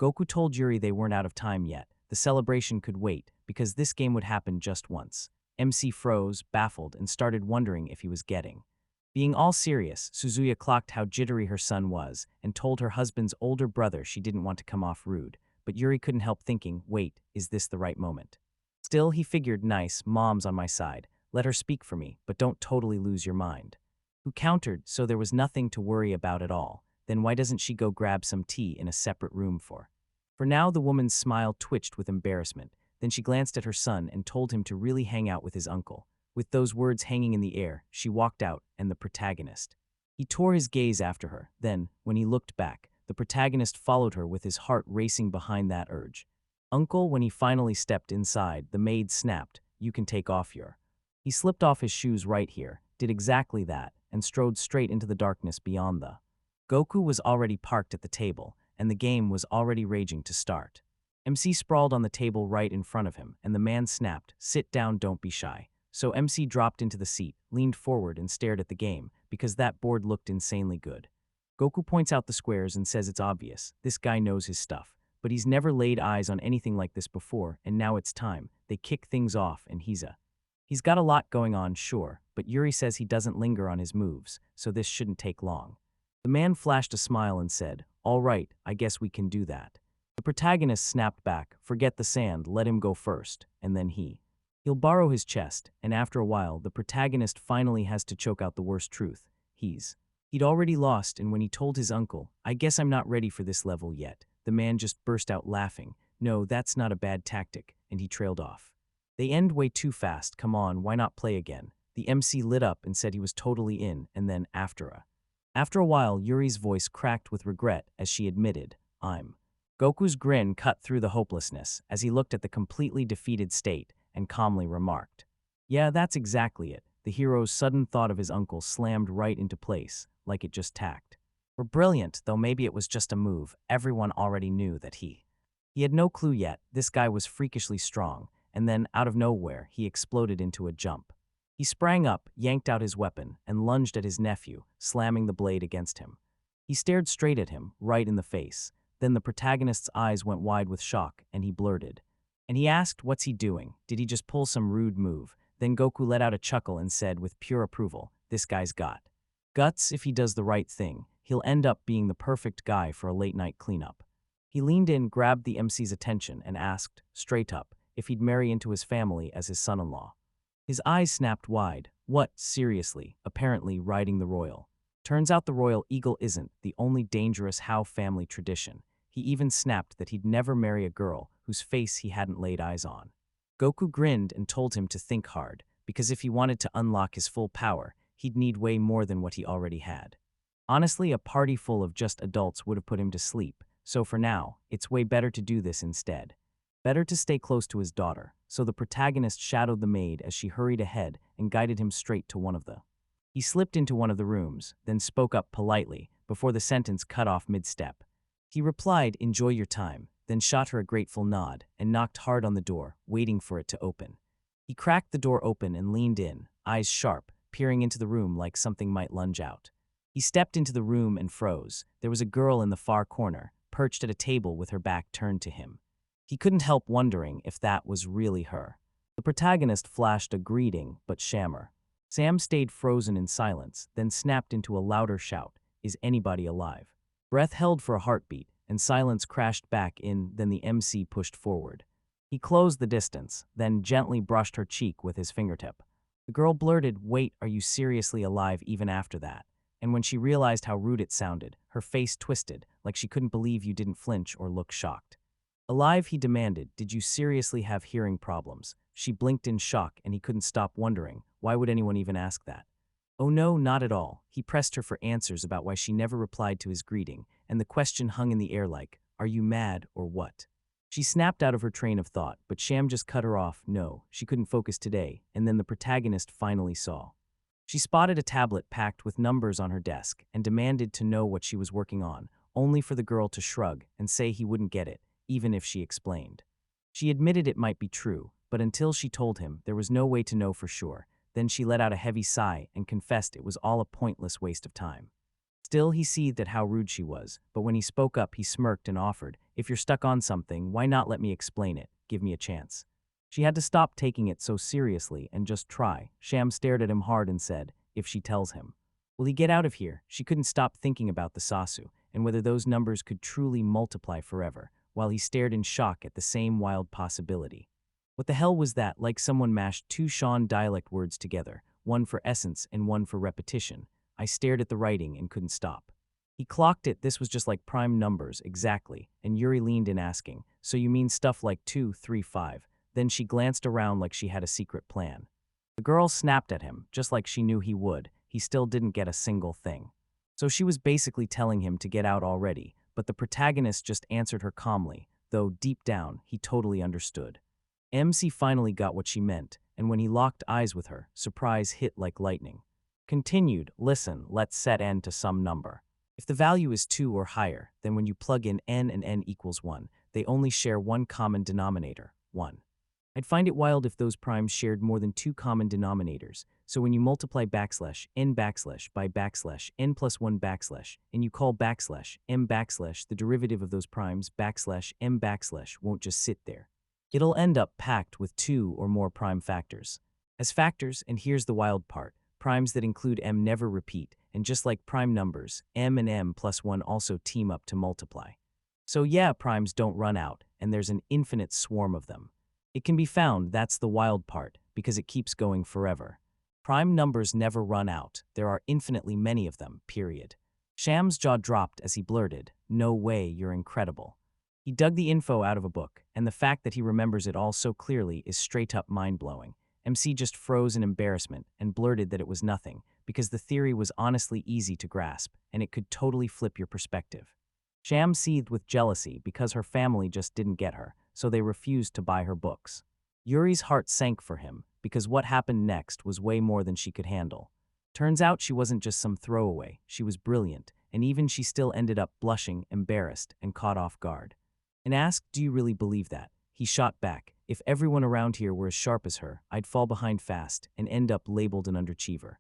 Goku told Yuri they weren't out of time yet. The celebration could wait, because this game would happen just once. MC froze, baffled, and started wondering if he was getting. Being all serious, Suzuya clocked how jittery her son was, and told her husband's older brother she didn't want to come off rude. But Yuri couldn't help thinking, wait, is this the right moment? Still, he figured, nice, mom's on my side. Let her speak for me, but don't totally lose your mind. Who countered, so there was nothing to worry about at all. Then why doesn't she go grab some tea in a separate room for? For now, the woman's smile twitched with embarrassment. Then she glanced at her son and told him to really hang out with his uncle. With those words hanging in the air, she walked out, and the protagonist. He tore his gaze after her. Then, when he looked back, the protagonist followed her with his heart racing behind that urge. Uncle, when he finally stepped inside, the maid snapped, "You can take off your." He slipped off his shoes right here, did exactly that, and strode straight into the darkness beyond the. Goku was already parked at the table, and the game was already raging to start. MC sprawled on the table right in front of him, and the man snapped, "Sit down, don't be shy." So MC dropped into the seat, leaned forward and stared at the game, because that board looked insanely good. Goku points out the squares and says it's obvious, this guy knows his stuff, but he's never laid eyes on anything like this before, and now it's time. They kick things off, and he's a He's got a lot going on, sure, but Yuri says he doesn't linger on his moves, so this shouldn't take long. The man flashed a smile and said, "All right, I guess we can do that." The protagonist snapped back, "Forget the sand, let him go first," and then he'll borrow his chest, and after a while, the protagonist finally has to choke out the worst truth. He'd already lost, and when he told his uncle, "I guess I'm not ready for this level yet," the man just burst out laughing. "No, that's not a bad tactic," and he trailed off. "They end way too fast, come on, why not play again?" The MC lit up and said he was totally in, and then after a while, Yuri's voice cracked with regret as she admitted, "I'm." Goku's grin cut through the hopelessness as he looked at the completely defeated state and calmly remarked, "Yeah, that's exactly it." The hero's sudden thought of his uncle slammed right into place, like it just tacked. We're brilliant, though maybe it was just a move. Everyone already knew that he had no clue yet. This guy was freakishly strong, and then, out of nowhere, he exploded into a jump. He sprang up, yanked out his weapon, and lunged at his nephew, slamming the blade against him. He stared straight at him, right in the face. Then the protagonist's eyes went wide with shock, and he blurted. And he asked, "What's he doing? Did he just pull some rude move?" Then Goku let out a chuckle and said with pure approval, "This guy's got guts. If he does the right thing, he'll end up being the perfect guy for a late-night cleanup." He leaned in, grabbed the MC's attention, and asked, straight up, if he'd marry into his family as his son-in-law. His eyes snapped wide. What, seriously, apparently riding the royal. Turns out the royal eagle isn't the only dangerous How family tradition. He even snapped that he'd never marry a girl whose face he hadn't laid eyes on. Goku grinned and told him to think hard, because if he wanted to unlock his full power, he'd need way more than what he already had. Honestly, a party full of just adults would have put him to sleep, so for now, it's way better to do this instead. Better to stay close to his daughter, so the protagonist shadowed the maid as she hurried ahead and guided him straight to one of the. He slipped into one of the rooms, then spoke up politely, before the sentence cut off mid-step. He replied, "Enjoy your time," then shot her a grateful nod and knocked hard on the door, waiting for it to open. He cracked the door open and leaned in, eyes sharp, peering into the room like something might lunge out. He stepped into the room and froze. There was a girl in the far corner, perched at a table with her back turned to him. He couldn't help wondering if that was really her. The protagonist flashed a greeting, but shammer. Sam stayed frozen in silence, then snapped into a louder shout, "Is anybody alive?" Breath held for a heartbeat, and silence crashed back in. Then the MC pushed forward. He closed the distance, then gently brushed her cheek with his fingertip. The girl blurted, "Wait, are you seriously alive even after that?" And when she realized how rude it sounded, her face twisted, like she couldn't believe you didn't flinch or look shocked. "Alive," he demanded. "Did you seriously have hearing problems?" She blinked in shock, and he couldn't stop wondering, why would anyone even ask that? "Oh no, not at all." He pressed her for answers about why she never replied to his greeting, and the question hung in the air like, "Are you mad or what?" She snapped out of her train of thought, but Sham just cut her off. No, she couldn't focus today, and then the protagonist finally saw. She spotted a tablet packed with numbers on her desk and demanded to know what she was working on, only for the girl to shrug and say he wouldn't get it, even if she explained. She admitted it might be true, but until she told him, there was no way to know for sure. Then she let out a heavy sigh and confessed it was all a pointless waste of time. Still, he seethed at how rude she was, but when he spoke up, he smirked and offered, "If you're stuck on something, why not let me explain it? Give me a chance." She had to stop taking it so seriously and just try. Sham stared at him hard and said, "If she tells him, will he get out of here?" She couldn't stop thinking about the Sasu and whether those numbers could truly multiply forever, while he stared in shock at the same wild possibility. What the hell was that? Like someone mashed two Shan dialect words together, one for essence and one for repetition. I stared at the writing and couldn't stop. He clocked it. This was just like prime numbers, exactly, and Yuri leaned in asking, "So you mean stuff like 2, 3, 5? Then she glanced around like she had a secret plan. The girl snapped at him, just like she knew he would. He still didn't get a single thing. So she was basically telling him to get out already, but the protagonist just answered her calmly, though deep down, he totally understood. MC finally got what she meant, and when he locked eyes with her, surprise hit like lightning. Continued, "Listen, let's set n to some number. If the value is 2 or higher, then when you plug in n and n equals 1, they only share one common denominator, 1. I'd find it wild if those primes shared more than 2 common denominators, so when you multiply \n by \n plus 1 and you call \m the derivative of those primes \m won't just sit there. It'll end up packed with 2 or more prime factors. as factors, and here's the wild part. Primes that include m never repeat, and just like prime numbers, m and m plus 1 also team up to multiply. So yeah, primes don't run out, and there's an infinite swarm of them. It can be found, that's the wild part, because it keeps going forever. Prime numbers never run out, there are infinitely many of them, period. Sham's jaw dropped as he blurted, "No way, you're incredible." He dug the info out of a book, and the fact that he remembers it all so clearly is straight up mind-blowing. MC just froze in embarrassment and blurted that it was nothing, because the theory was honestly easy to grasp, and it could totally flip your perspective. Sham seethed with jealousy because her family just didn't get her, so they refused to buy her books. Yuri's heart sank for him, because what happened next was way more than she could handle. Turns out she wasn't just some throwaway, she was brilliant, and even she still ended up blushing, embarrassed, and caught off guard. And asked, "Do you really believe that?" He shot back, "If everyone around here were as sharp as her, I'd fall behind fast and end up labeled an underachiever."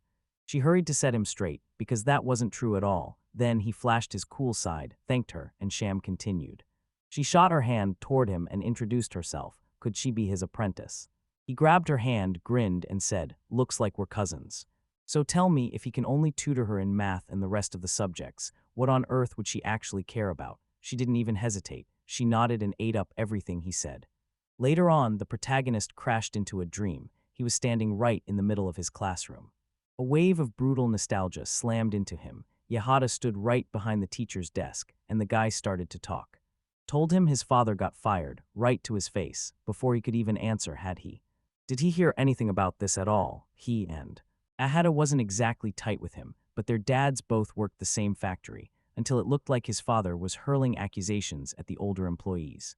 She hurried to set him straight, because that wasn't true at all. Then he flashed his cool side, thanked her, and Sham continued. She shot her hand toward him and introduced herself. Could she be his apprentice? He grabbed her hand, grinned, and said, "Looks like we're cousins. So tell me, if he can only tutor her in math and the rest of the subjects, what on earth would she actually care about?" She didn't even hesitate. She nodded and ate up everything he said. Later on, the protagonist crashed into a dream. He was standing right in the middle of his classroom. A wave of brutal nostalgia slammed into him. Yahata stood right behind the teacher's desk, and the guy started to talk. Told him his father got fired, right to his face, before he could even answer had he. Did he hear anything about this at all? He and Ahata wasn't exactly tight with him, but their dads both worked the same factory, until it looked like his father was hurling accusations at the older employees.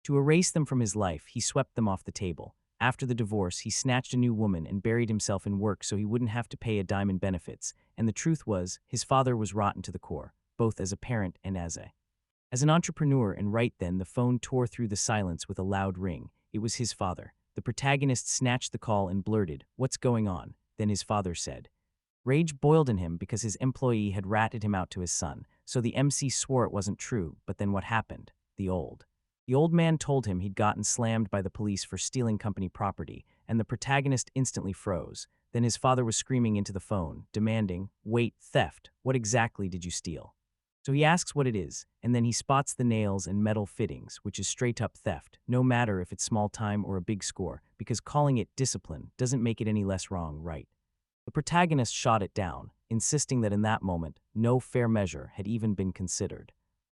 To erase them from his life, he swept them off the table. After the divorce, he snatched a new woman and buried himself in work so he wouldn't have to pay a dime in benefits, and the truth was, his father was rotten to the core, both as a parent and as an entrepreneur, and right then the phone tore through the silence with a loud ring. It was his father. The protagonist snatched the call and blurted, "What's going on?" Then his father said. Rage boiled in him because his employee had ratted him out to his son, so the MC swore it wasn't true, but then what happened? The old man told him he'd gotten slammed by the police for stealing company property, and the protagonist instantly froze. Then his father was screaming into the phone, demanding, "Wait, theft, what exactly did you steal?" So he asks what it is, and then he spots the nails and metal fittings, which is straight up theft, no matter if it's small time or a big score, because calling it discipline doesn't make it any less wrong, right? The protagonist shot it down, insisting that in that moment, no fair measure had even been considered.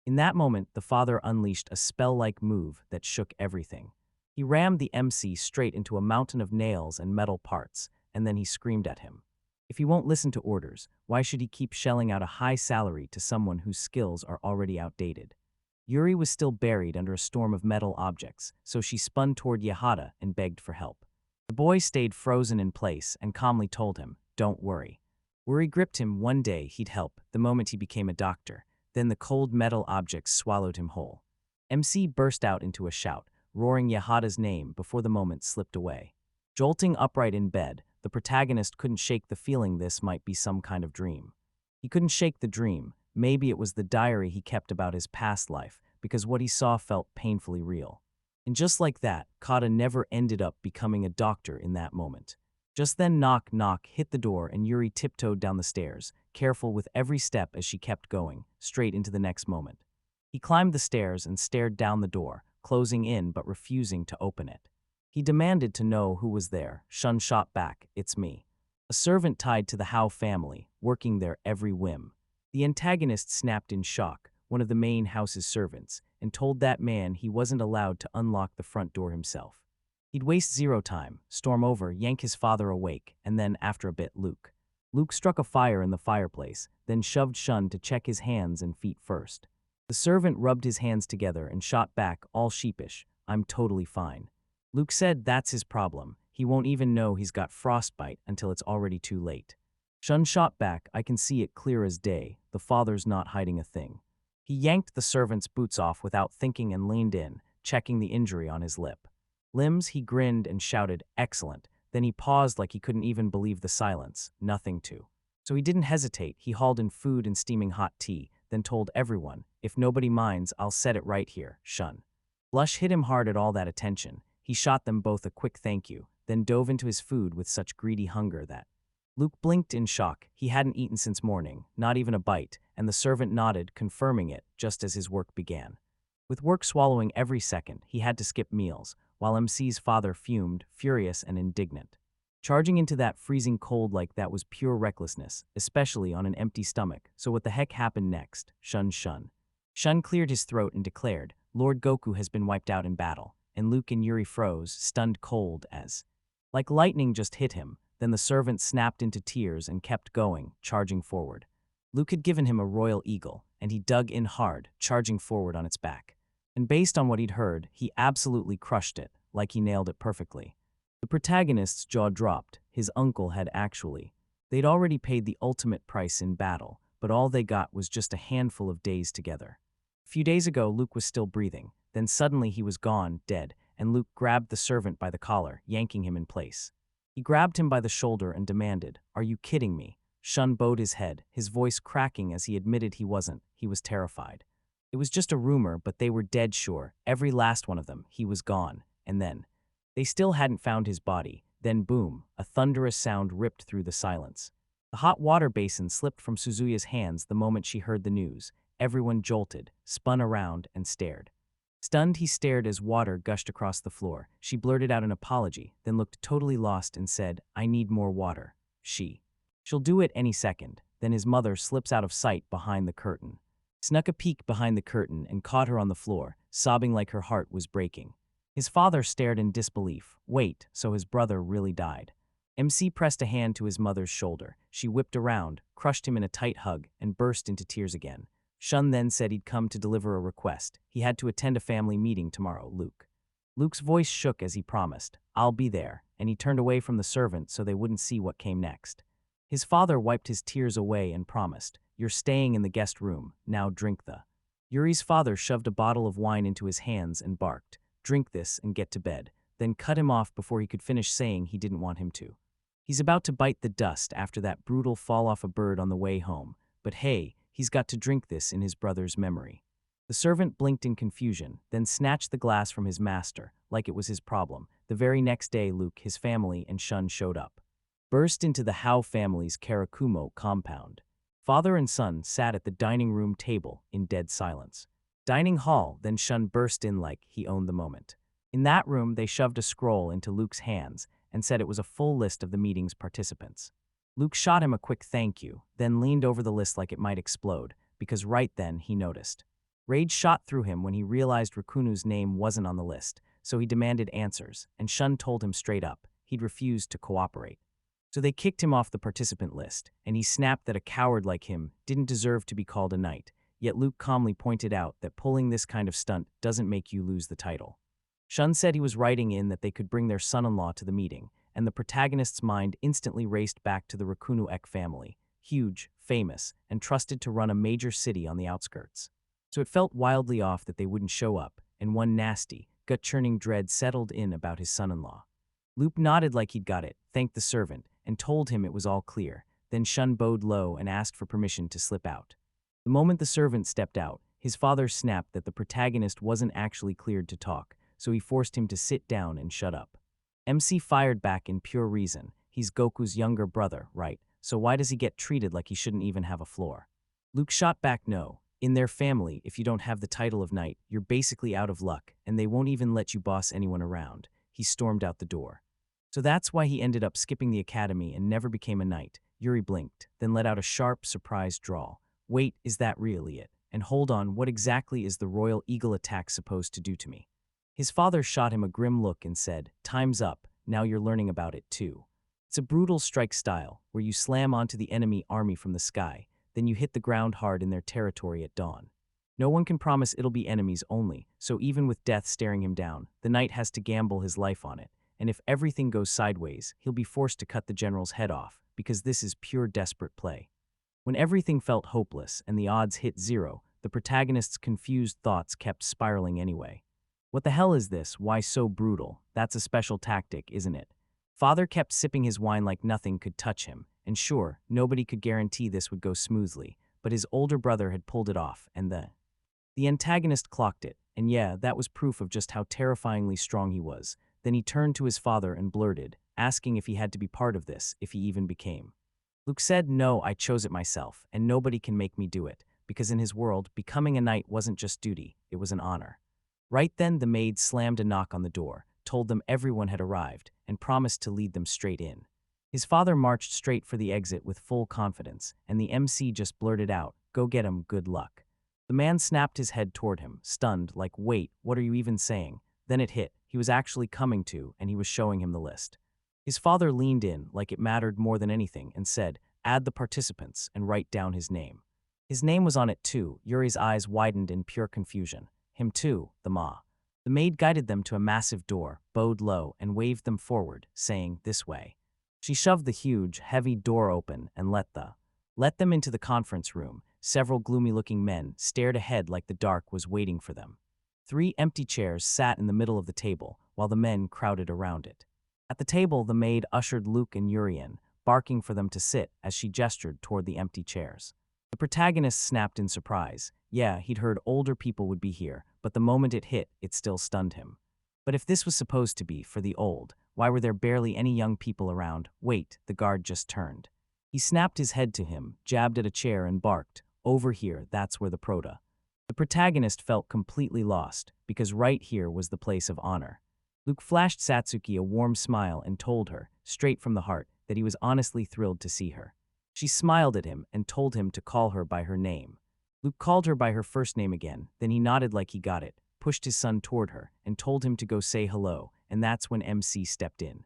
In that moment, the father unleashed a spell-like move that shook everything. He rammed the MC straight into a mountain of nails and metal parts, and then he screamed at him. If he won't listen to orders, why should he keep shelling out a high salary to someone whose skills are already outdated? Yuri was still buried under a storm of metal objects, so she spun toward Yahata and begged for help. The boy stayed frozen in place and calmly told him, "Don't worry." Worry gripped him. One day he'd help, the moment he became a doctor. Then the cold metal objects swallowed him whole. MC burst out into a shout, roaring Yahata's name before the moment slipped away. Jolting upright in bed, the protagonist couldn't shake the feeling this might be some kind of dream. He couldn't shake the dream. Maybe it was the diary he kept about his past life, because what he saw felt painfully real. And just like that, Kata never ended up becoming a doctor in that moment. Just then knock, knock hit the door and Yuri tiptoed down the stairs, careful with every step as she kept going, straight into the next moment. He climbed the stairs and stared down the door, closing in but refusing to open it. He demanded to know who was there. Shun shot back, "It's me." A servant tied to the Howe family, working their every whim. The antagonist snapped in shock, one of the main house's servants, and told that man he wasn't allowed to unlock the front door himself. He'd waste zero time, storm over, yank his father awake, and then, after a bit, Luke. Luke struck a fire in the fireplace, then shoved Shun to check his hands and feet first. The servant rubbed his hands together and shot back, all sheepish, "I'm totally fine." Luke said that's his problem. He won't even know he's got frostbite until it's already too late. Shun shot back, "I can see it clear as day. The father's not hiding a thing." He yanked the servant's boots off without thinking and leaned in, checking the injury on his lip. Limbs, he grinned and shouted, "Excellent." Then he paused like he couldn't even believe the silence. Nothing to. So he didn't hesitate. He hauled in food and steaming hot tea, then told everyone, "If nobody minds, I'll set it right here, Shun." Blush hit him hard at all that attention. He shot them both a quick thank you, then dove into his food with such greedy hunger that Luke blinked in shock. He hadn't eaten since morning, not even a bite, and the servant nodded, confirming it just as his work began. With work swallowing every second, he had to skip meals, while MC's father fumed, furious and indignant. Charging into that freezing cold like that was pure recklessness, especially on an empty stomach. So what the heck happened next? Shun Shun. Shun cleared his throat and declared, Lord Goku has been wiped out in battle, and Luke and Yuri froze, stunned cold as like lightning just hit him. Then the servant snapped into tears and kept going, charging forward. Luke had given him a royal eagle, and he dug in hard, charging forward on its back. And based on what he'd heard, he absolutely crushed it, like he nailed it perfectly. The protagonist's jaw dropped. His uncle had actually. They'd already paid the ultimate price in battle, but all they got was just a handful of days together. A few days ago, Luke was still breathing. Then suddenly he was gone, dead, and Luke grabbed the servant by the collar, yanking him in place. He grabbed him by the shoulder and demanded, "Are you kidding me?" Shun bowed his head, his voice cracking as he admitted he wasn't. He was terrified. It was just a rumor, but they were dead sure, every last one of them. He was gone. And then they still hadn't found his body. Then boom, a thunderous sound ripped through the silence. The hot water basin slipped from Suzuya's hands the moment she heard the news. Everyone jolted, spun around, and stared. Stunned, he stared as water gushed across the floor. She blurted out an apology, then looked totally lost and said, "I need more water." She'll do it any second. Then his mother slips out of sight behind the curtain. Snuck a peek behind the curtain and caught her on the floor, sobbing like her heart was breaking. His father stared in disbelief. Wait, so his brother really died. MC pressed a hand to his mother's shoulder. She whipped around, crushed him in a tight hug, and burst into tears again. Shun then said he'd come to deliver a request. He had to attend a family meeting tomorrow, Luke. Luke's voice shook as he promised, "I'll be there," and he turned away from the servant so they wouldn't see what came next. His father wiped his tears away and promised, "You're staying in the guest room, now drink the." Yuri's father shoved a bottle of wine into his hands and barked, "Drink this and get to bed," then cut him off before he could finish saying he didn't want him to. He's about to bite the dust after that brutal fall off a bird on the way home, but hey, he's got to drink this in his brother's memory. The servant blinked in confusion, then snatched the glass from his master, like it was his problem. The very next day, Luke, his family, and Shun showed up. Burst into the Hao family's Karakumo compound. Father and son sat at the dining room table in dead silence. Dining hall, then Shun burst in like he owned the moment. In that room, they shoved a scroll into Luke's hands and said it was a full list of the meeting's participants. Luke shot him a quick thank you, then leaned over the list like it might explode, because right then he noticed. Rage shot through him when he realized Rakunu's name wasn't on the list, so he demanded answers, and Shun told him straight up he'd refused to cooperate. So they kicked him off the participant list, and he snapped that a coward like him didn't deserve to be called a knight, yet Luke calmly pointed out that pulling this kind of stunt doesn't make you lose the title. Shun said he was writing in that they could bring their son-in-law to the meeting, and the protagonist's mind instantly raced back to the Rakunu Ek family, huge, famous, and trusted to run a major city on the outskirts. So it felt wildly off that they wouldn't show up, and one nasty, gut-churning dread settled in about his son-in-law. Luke nodded like he'd got it, thanked the servant, and told him it was all clear. Then Shun bowed low and asked for permission to slip out. The moment the servant stepped out, his father snapped that the protagonist wasn't actually cleared to talk, so he forced him to sit down and shut up. MC fired back in pure reason. He's Goku's younger brother, right? So why does he get treated like he shouldn't even have a floor? Luke shot back, "No. In their family, if you don't have the title of knight, you're basically out of luck, and they won't even let you boss anyone around." He stormed out the door. So that's why he ended up skipping the academy and never became a knight. Yuri blinked, then let out a sharp, surprised drawl. "Wait, is that really it? And hold on, what exactly is the royal eagle attack supposed to do to me?" His father shot him a grim look and said, "Time's up, now you're learning about it too. It's a brutal strike style, where you slam onto the enemy army from the sky, then you hit the ground hard in their territory at dawn. No one can promise it'll be enemies only, so even with death staring him down, the knight has to gamble his life on it, and if everything goes sideways, he'll be forced to cut the general's head off, because this is pure desperate play." When everything felt hopeless and the odds hit zero, the protagonist's confused thoughts kept spiraling anyway. What the hell is this? Why so brutal? That's a special tactic, isn't it? Father kept sipping his wine like nothing could touch him, and sure, nobody could guarantee this would go smoothly, but his older brother had pulled it off, and the antagonist clocked it, and yeah, that was proof of just how terrifyingly strong he was. Then he turned to his father and blurted, asking if he had to be part of this, if he even became. Luke said, "No, I chose it myself, and nobody can make me do it," because in his world, becoming a knight wasn't just duty, it was an honor. Right then, the maid slammed a knock on the door, told them everyone had arrived, and promised to lead them straight in. His father marched straight for the exit with full confidence, and the MC just blurted out, "Go get him, good luck." The man snapped his head toward him, stunned, like, "Wait, what are you even saying?" Then it hit. He was actually coming to, and he was showing him the list. His father leaned in, like it mattered more than anything, and said, "Add the participants and write down his name." His name was on it too. Yuri's eyes widened in pure confusion. Him too, the ma. The maid guided them to a massive door, bowed low, and waved them forward, saying, "This way." She shoved the huge, heavy door open and let them into the conference room. Several gloomy-looking men stared ahead like the dark was waiting for them. 3 empty chairs sat in the middle of the table, while the men crowded around it. At the table, the maid ushered Luke and Yuri in, barking for them to sit as she gestured toward the empty chairs. The protagonist snapped in surprise. Yeah, he'd heard older people would be here, but the moment it hit, it still stunned him. But if this was supposed to be for the old, why were there barely any young people around? Wait, the guard just turned. He snapped his head to him, jabbed at a chair, and barked, "Over here, that's where the prota." The protagonist felt completely lost, because right here was the place of honor. Luke flashed Satsuki a warm smile and told her, straight from the heart, that he was honestly thrilled to see her. She smiled at him and told him to call her by her name. Luke called her by her first name again, then he nodded like he got it, pushed his son toward her, and told him to go say hello, and that's when MC stepped in.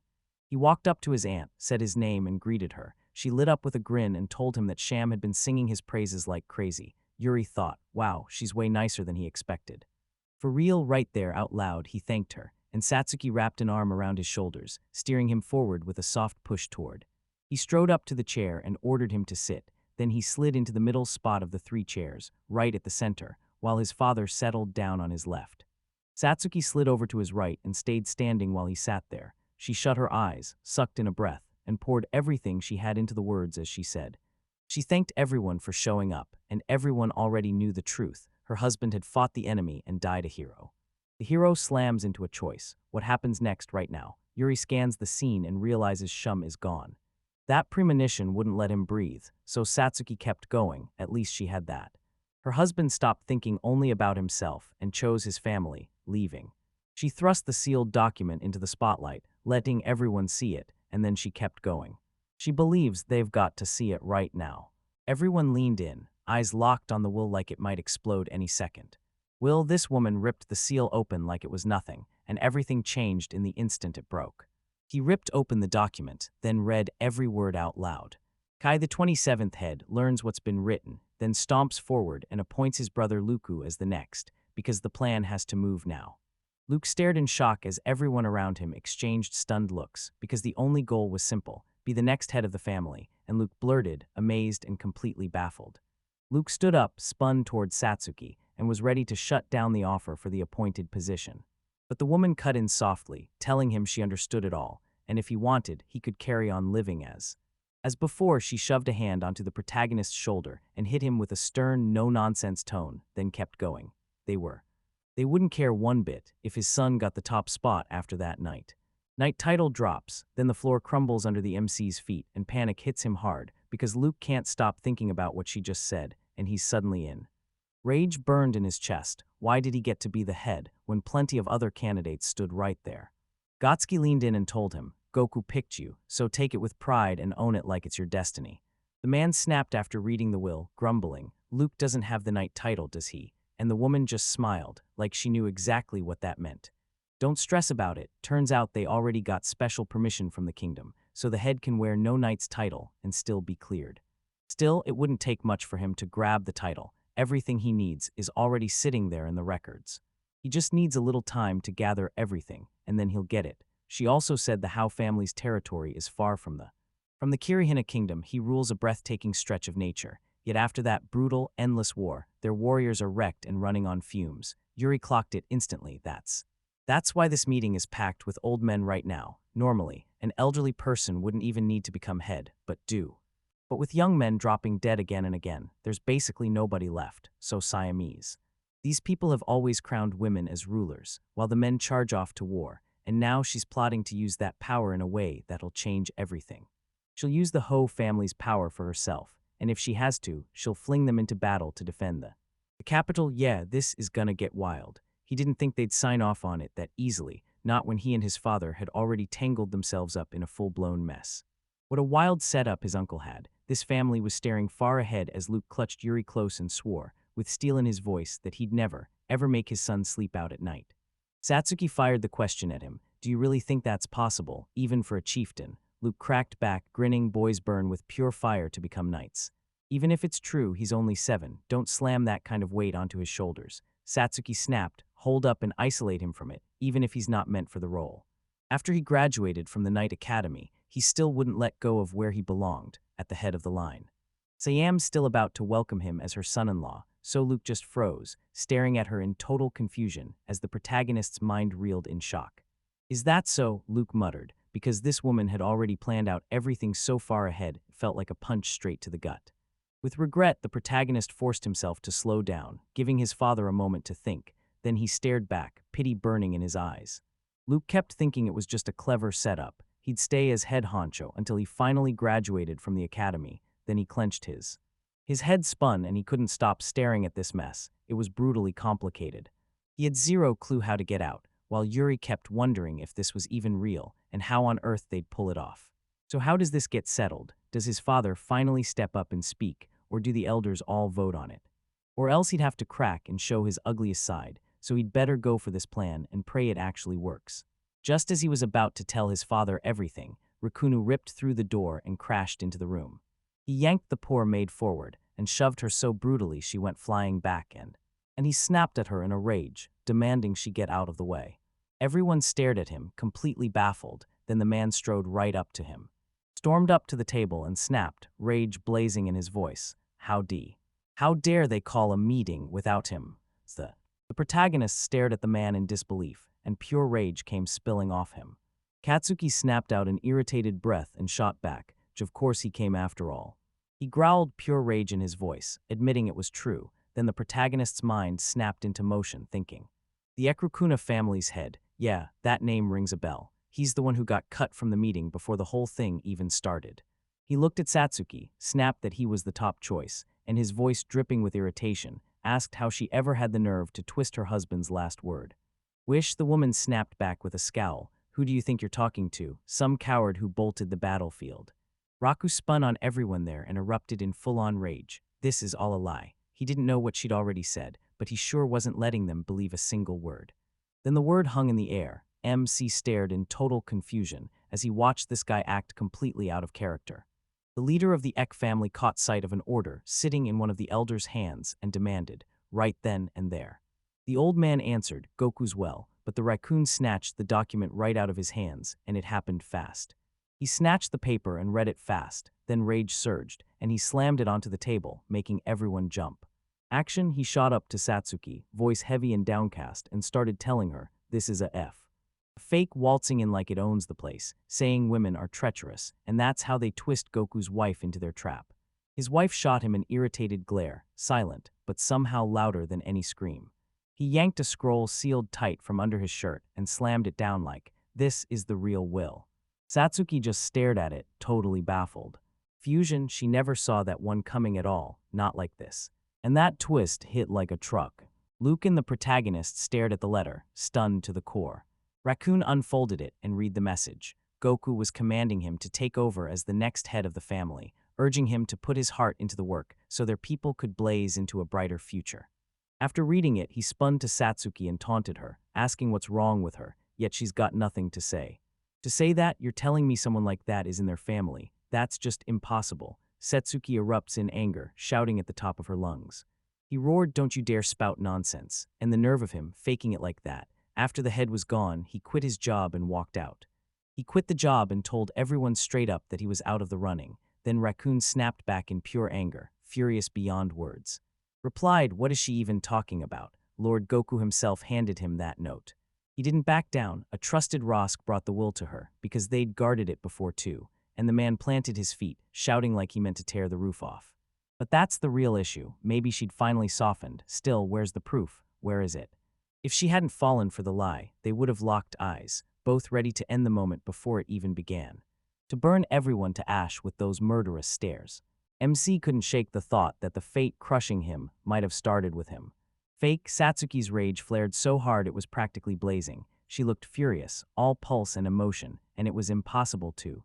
He walked up to his aunt, said his name, and greeted her. She lit up with a grin and told him that Sham had been singing his praises like crazy. Yuri thought, wow, she's way nicer than he expected. For real, right there out loud, he thanked her, and Satsuki wrapped an arm around his shoulders, steering him forward with a soft push toward. He strode up to the chair and ordered him to sit. Then he slid into the middle spot of the 3 chairs, right at the center, while his father settled down on his left. Satsuki slid over to his right and stayed standing while he sat there. She shut her eyes, sucked in a breath, and poured everything she had into the words as she said. She thanked everyone for showing up, and everyone already knew the truth. Her husband had fought the enemy and died a hero. The hero slams into a choice. What happens next right now? Yuri scans the scene and realizes Shum is gone. That premonition wouldn't let him breathe, so Satsuki kept going. At least she had that. Her husband stopped thinking only about himself and chose his family, leaving. She thrust the sealed document into the spotlight, letting everyone see it, and then she kept going. She believes they've got to see it right now. Everyone leaned in, eyes locked on the will like it might explode any second. This woman ripped the seal open like it was nothing, and everything changed in the instant it broke. He ripped open the document, then read every word out loud. Kai, the 27th head, learns what's been written, then stomps forward and appoints his brother Luku as the next, because the plan has to move now. Luke stared in shock as everyone around him exchanged stunned looks, because the only goal was simple, be the next head of the family, and Luke blurted, amazed and completely baffled. Luke stood up, spun toward Satsuki, and was ready to shut down the offer for the appointed position. But the woman cut in softly, telling him she understood it all, and if he wanted, he could carry on living as. As before, she shoved a hand onto the protagonist's shoulder and hit him with a stern, no-nonsense tone, then kept going. They wouldn't care one bit if his son got the top spot after that night. Night title drops, then the floor crumbles under the MC's feet and panic hits him hard because Luke can't stop thinking about what she just said, and he's suddenly in. Rage burned in his chest. Why did he get to be the head when plenty of other candidates stood right there? Gotsuki leaned in and told him, Goku picked you, so take it with pride and own it like it's your destiny. The man snapped after reading the will, grumbling, Luke doesn't have the knight title, does he? And the woman just smiled, like she knew exactly what that meant. Don't stress about it, turns out they already got special permission from the kingdom, so the head can wear no knight's title and still be cleared. Still, it wouldn't take much for him to grab the title. Everything he needs is already sitting there in the records. He just needs a little time to gather everything, and then he'll get it. She also said the Hao family's territory is far from the Kirihina kingdom. He rules a breathtaking stretch of nature. Yet after that brutal, endless war, their warriors are wrecked and running on fumes. Yuri clocked it instantly. That's why this meeting is packed with old men right now. Normally, an elderly person wouldn't even need to become head, but do. But with young men dropping dead again and again, there's basically nobody left, so Siamese. These people have always crowned women as rulers, while the men charge off to war, and now she's plotting to use that power in a way that'll change everything. She'll use the Ho family's power for herself, and if she has to, she'll fling them into battle to defend the capital. Yeah, this is gonna get wild. He didn't think they'd sign off on it that easily, not when he and his father had already tangled themselves up in a full-blown mess. What a wild setup his uncle had. This family was staring far ahead as Luke clutched Yuri close and swore, with steel in his voice, that he'd never, ever make his son sleep out at night. Satsuki fired the question at him. Do you really think that's possible, even for a chieftain? Luke cracked back, grinning. Boys burn with pure fire to become knights. Even if it's true he's only 7, don't slam that kind of weight onto his shoulders. Satsuki snapped. Hold up and isolate him from it, even if he's not meant for the role. After he graduated from the Knight Academy, he still wouldn't let go of where he belonged, at the head of the line. Siam's still about to welcome him as her son-in-law, so Luke just froze, staring at her in total confusion as the protagonist's mind reeled in shock. Is that so? Luke muttered, because this woman had already planned out everything so far ahead it felt like a punch straight to the gut. With regret, the protagonist forced himself to slow down, giving his father a moment to think. Then he stared back, pity burning in his eyes. Luke kept thinking it was just a clever setup. He'd stay as head honcho until he finally graduated from the academy. Then he clenched his head spun and he couldn't stop staring at this mess. It was brutally complicated. He had zero clue how to get out, while Yuri kept wondering if this was even real and how on earth they'd pull it off. So how does this get settled? Does his father finally step up and speak, or do the elders all vote on it? Or else he'd have to crack and show his ugliest side, so he'd better go for this plan and pray it actually works. Just as he was about to tell his father everything, Rikunu ripped through the door and crashed into the room. He yanked the poor maid forward and shoved her so brutally she went flying back and he snapped at her in a rage, demanding she get out of the way. Everyone stared at him, completely baffled. Then the man strode right up to him, stormed up to the table and snapped, rage blazing in his voice. How dare they call a meeting without him? The protagonist stared at the man in disbelief, and pure rage came spilling off him. Katsuki snapped out an irritated breath and shot back, which of course he came after all. He growled, pure rage in his voice, admitting it was true. Then the protagonist's mind snapped into motion, thinking. The Ekrukuna family's head, yeah, that name rings a bell. He's the one who got cut from the meeting before the whole thing even started. He looked at Satsuki, snapped that he was the top choice, and his voice dripping with irritation, asked how she ever had the nerve to twist her husband's last word. Wish. The woman snapped back with a scowl. Who do you think you're talking to? Some coward who bolted the battlefield. Raku spun on everyone there and erupted in full-on rage. This is all a lie. He didn't know what she'd already said, but he sure wasn't letting them believe a single word. Then the word hung in the air. MC stared in total confusion as he watched this guy act completely out of character. The leader of the Ek family caught sight of an order sitting in one of the elders' hands and demanded, right then and there. The old man answered, Goku's well, but the raccoon snatched the document right out of his hands, and it happened fast. He snatched the paper and read it fast, then rage surged, and he slammed it onto the table, making everyone jump. Action. He shot up to Satsuki, voice heavy and downcast, and started telling her, this is a F. Fake, waltzing in like it owns the place, saying women are treacherous, and that's how they twist Goku's wife into their trap. His wife shot him an irritated glare, silent, but somehow louder than any scream. He yanked a scroll sealed tight from under his shirt and slammed it down like, this is the real will. Satsuki just stared at it, totally baffled. Fusion, she never saw that one coming at all, not like this. And that twist hit like a truck. Luke and the protagonist stared at the letter, stunned to the core. Raccoon unfolded it and read the message. Goku was commanding him to take over as the next head of the family, urging him to put his heart into the work so their people could blaze into a brighter future. After reading it, he spun to Satsuki and taunted her, asking what's wrong with her, yet she's got nothing to say. To say that, you're telling me someone like that is in their family. That's just impossible. Satsuki erupts in anger, shouting at the top of her lungs. He roared, don't you dare spout nonsense, and the nerve of him, faking it like that. After the head was gone, he quit his job and walked out. He quit the job and told everyone straight up that he was out of the running. Then Raccoon snapped back in pure anger, furious beyond words. Replied, what is she even talking about? Lord Goku himself handed him that note. He didn't back down. A trusted Rosk brought the will to her, because they'd guarded it before too, and the man planted his feet, shouting like he meant to tear the roof off. But that's the real issue. Maybe she'd finally softened. Still, where's the proof? Where is it? If she hadn't fallen for the lie, they would have locked eyes. both ready to end the moment before it even began. To burn everyone to ash with those murderous stares. MC couldn't shake the thought that the fate crushing him might have started with him. Fake Satsuki's rage flared so hard it was practically blazing. She looked furious, all pulse and emotion, and it was impossible to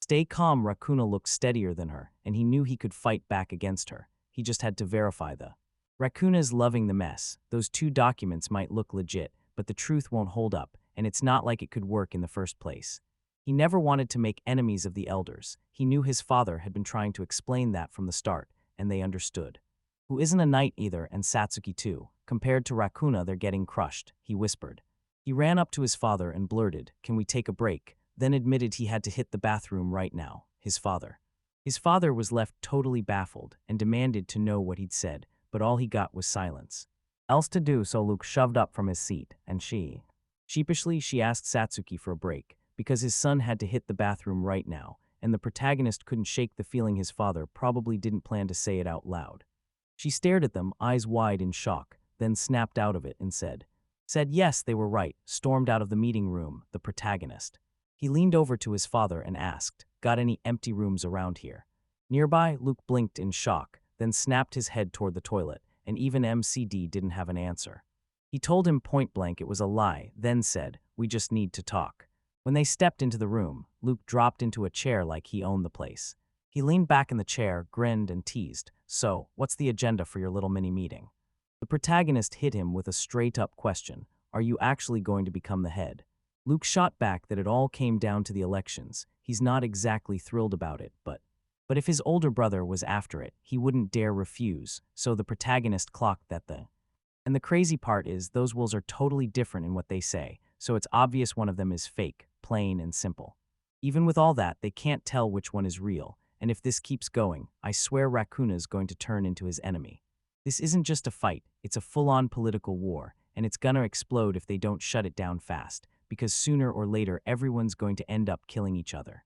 stay calm. Rakuna looked steadier than her, and he knew he could fight back against her. He just had to verify the Rakuna's loving the mess. Those two documents might look legit, but the truth won't hold up, and it's not like it could work in the first place. He never wanted to make enemies of the elders. He knew his father had been trying to explain that from the start, and they understood. Who isn't a knight either, and Satsuki too. Compared to Rakuna, they're getting crushed, he whispered. He ran up to his father and blurted, "Can we take a break?" Then admitted he had to hit the bathroom right now. His father was left totally baffled and demanded to know what he'd said, but all he got was silence. Else to do, so Luke shoved up from his seat, and sheepishly she asked Satsuki for a break, because his son had to hit the bathroom right now, and the protagonist couldn't shake the feeling his father probably didn't plan to say it out loud. She stared at them, eyes wide in shock, then snapped out of it and said yes, they were right, stormed out of the meeting room, the protagonist. He leaned over to his father and asked, "Got any empty rooms around here?" Nearby, Luke blinked in shock, then snapped his head toward the toilet, and even MCD didn't have an answer. He told him point blank it was a lie, then said, "We just need to talk." When they stepped into the room, Luke dropped into a chair like he owned the place. He leaned back in the chair, grinned, and teased, "So, what's the agenda for your little mini-meeting?" The protagonist hit him with a straight-up question, "Are you actually going to become the head?" Luke shot back that it all came down to the elections. He's not exactly thrilled about it, but if his older brother was after it, he wouldn't dare refuse, so the protagonist clocked that And the crazy part is, those wolves are totally different in what they say, so it's obvious one of them is fake, plain and simple. Even with all that, they can't tell which one is real, and if this keeps going, I swear Rakuna's going to turn into his enemy. This isn't just a fight, it's a full-on political war, and it's gonna explode if they don't shut it down fast, because sooner or later everyone's going to end up killing each other.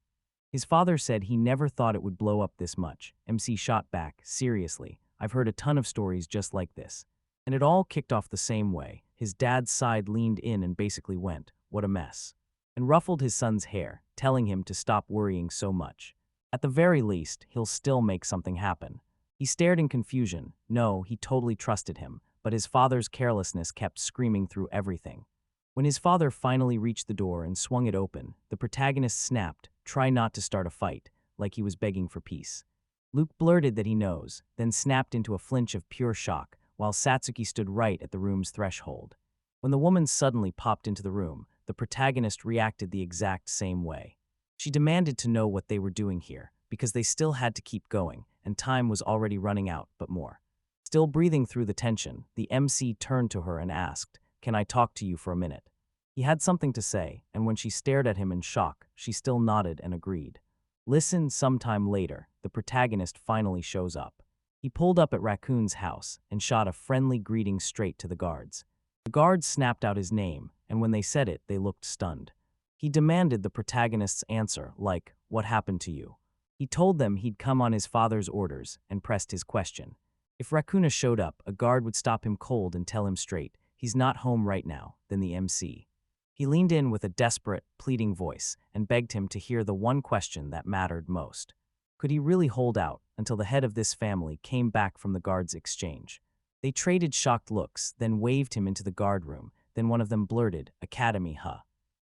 His father said he never thought it would blow up this much. MC shot back, "Seriously, I've heard a ton of stories just like this." And it all kicked off the same way. His dad's side leaned in and basically went, "What a mess," and ruffled his son's hair, telling him to stop worrying so much. At the very least, he'll still make something happen. He stared in confusion. No, he totally trusted him, but his father's carelessness kept screaming through everything. When his father finally reached the door and swung it open, the protagonist snapped, "Try not to start a fight," like he was begging for peace. Luke blurted that he knows, then snapped into a flinch of pure shock, while Satsuki stood right at the room's threshold. When the woman suddenly popped into the room, the protagonist reacted the exact same way. She demanded to know what they were doing here, because they still had to keep going, and time was already running out, but more. Still breathing through the tension, the MC turned to her and asked, "Can I talk to you for a minute?" He had something to say, and when she stared at him in shock, she still nodded and agreed. Listen, sometime later, the protagonist finally shows up. He pulled up at Raccoon's house and shot a friendly greeting straight to the guards. The guards snapped out his name, and when they said it, they looked stunned. He demanded the protagonist's answer, like, "What happened to you?" He told them he'd come on his father's orders and pressed his question. If Raccoon showed up, a guard would stop him cold and tell him straight, "He's not home right now," then the MC. He leaned in with a desperate, pleading voice and begged him to hear the one question that mattered most. Could he really hold out until the head of this family came back from the guards' exchange? They traded shocked looks, then waved him into the guard room, then one of them blurted, "Academy, huh?"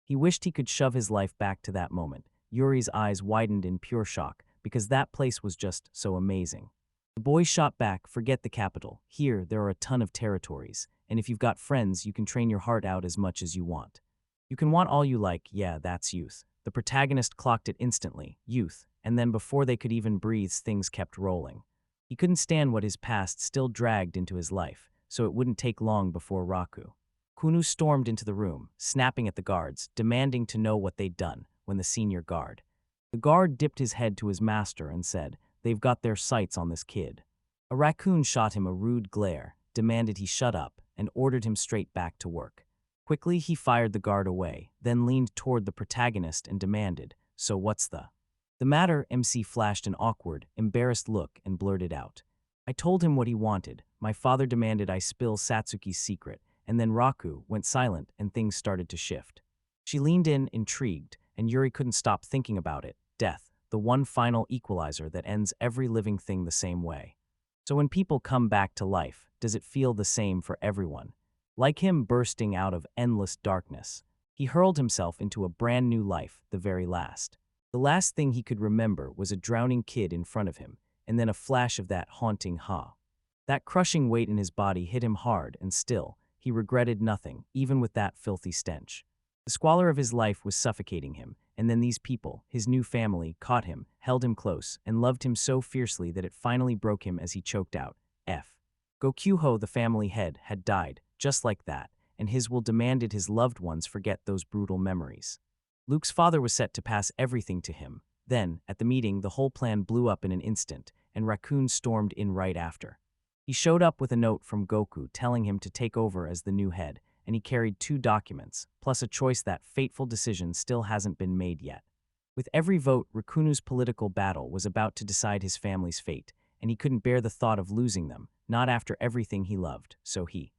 He wished he could shove his life back to that moment. Yuri's eyes widened in pure shock, because that place was just so amazing. The boy shot back, "Forget the capital. Here, there are a ton of territories, and if you've got friends, you can train your heart out as much as you want. You can want all you like, yeah, that's youth." The protagonist clocked it instantly, youth, and then before they could even breathe, things kept rolling. He couldn't stand what his past still dragged into his life, so it wouldn't take long before Kunu stormed into the room, snapping at the guards, demanding to know what they'd done, when the senior guard. The guard dipped his head to his master and said, "They've got their sights on this kid." A raccoon shot him a rude glare, demanded he shut up, and ordered him straight back to work. Quickly, he fired the guard away, then leaned toward the protagonist and demanded, "So what's the matter?" MC flashed an awkward, embarrassed look and blurted out, "I told him what he wanted. My father demanded I spill Satsuki's secret, and then Raku went silent and things started to shift." She leaned in, intrigued, and Yuri couldn't stop thinking about it. Death, the one final equalizer that ends every living thing the same way. So when people come back to life, does it feel the same for everyone? Like him bursting out of endless darkness, he hurled himself into a brand new life, the very last. The last thing he could remember was a drowning kid in front of him, and then a flash of that haunting ha. That crushing weight in his body hit him hard, and still, he regretted nothing, even with that filthy stench. The squalor of his life was suffocating him, and then these people, his new family, caught him, held him close, and loved him so fiercely that it finally broke him as he choked out, F. Gokyuho, the family head, had died, just like that, and his will demanded his loved ones forget those brutal memories. Luke's father was set to pass everything to him. Then, at the meeting, the whole plan blew up in an instant, and Raccoon stormed in right after. He showed up with a note from Goku telling him to take over as the new head, and he carried 2 documents, plus a choice that fateful decision still hasn't been made yet. With every vote, Rakunu's political battle was about to decide his family's fate, and he couldn't bear the thought of losing them, not after everything he loved, so he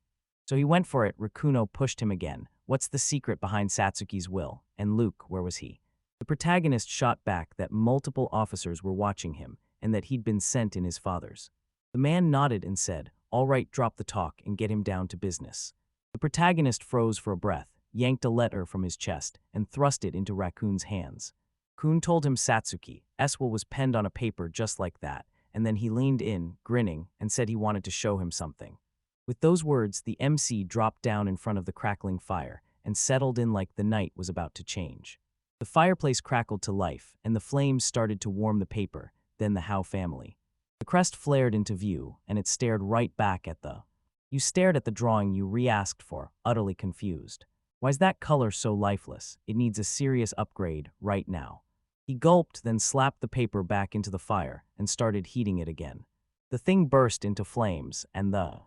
went for it. Rakuno pushed him again. What's the secret behind Satsuki's will? And Luke, where was he? The protagonist shot back that multiple officers were watching him, and that he'd been sent in his father's. The man nodded and said, "All right, drop the talk and get him down to business." The protagonist froze for a breath, yanked a letter from his chest, and thrust it into Raccoon's hands. Kun told him Satsuki's will was penned on a paper just like that, and then he leaned in, grinning, and said he wanted to show him something. With those words, the MC dropped down in front of the crackling fire and settled in like the night was about to change. The fireplace crackled to life, and the flames started to warm the paper, then the Howe family. The crest flared into view, and it stared right back at the. You stared at the drawing you re-asked for, utterly confused. Why's that color so lifeless? It needs a serious upgrade, right now. He gulped, then slapped the paper back into the fire and started heating it again. The thing burst into flames, and the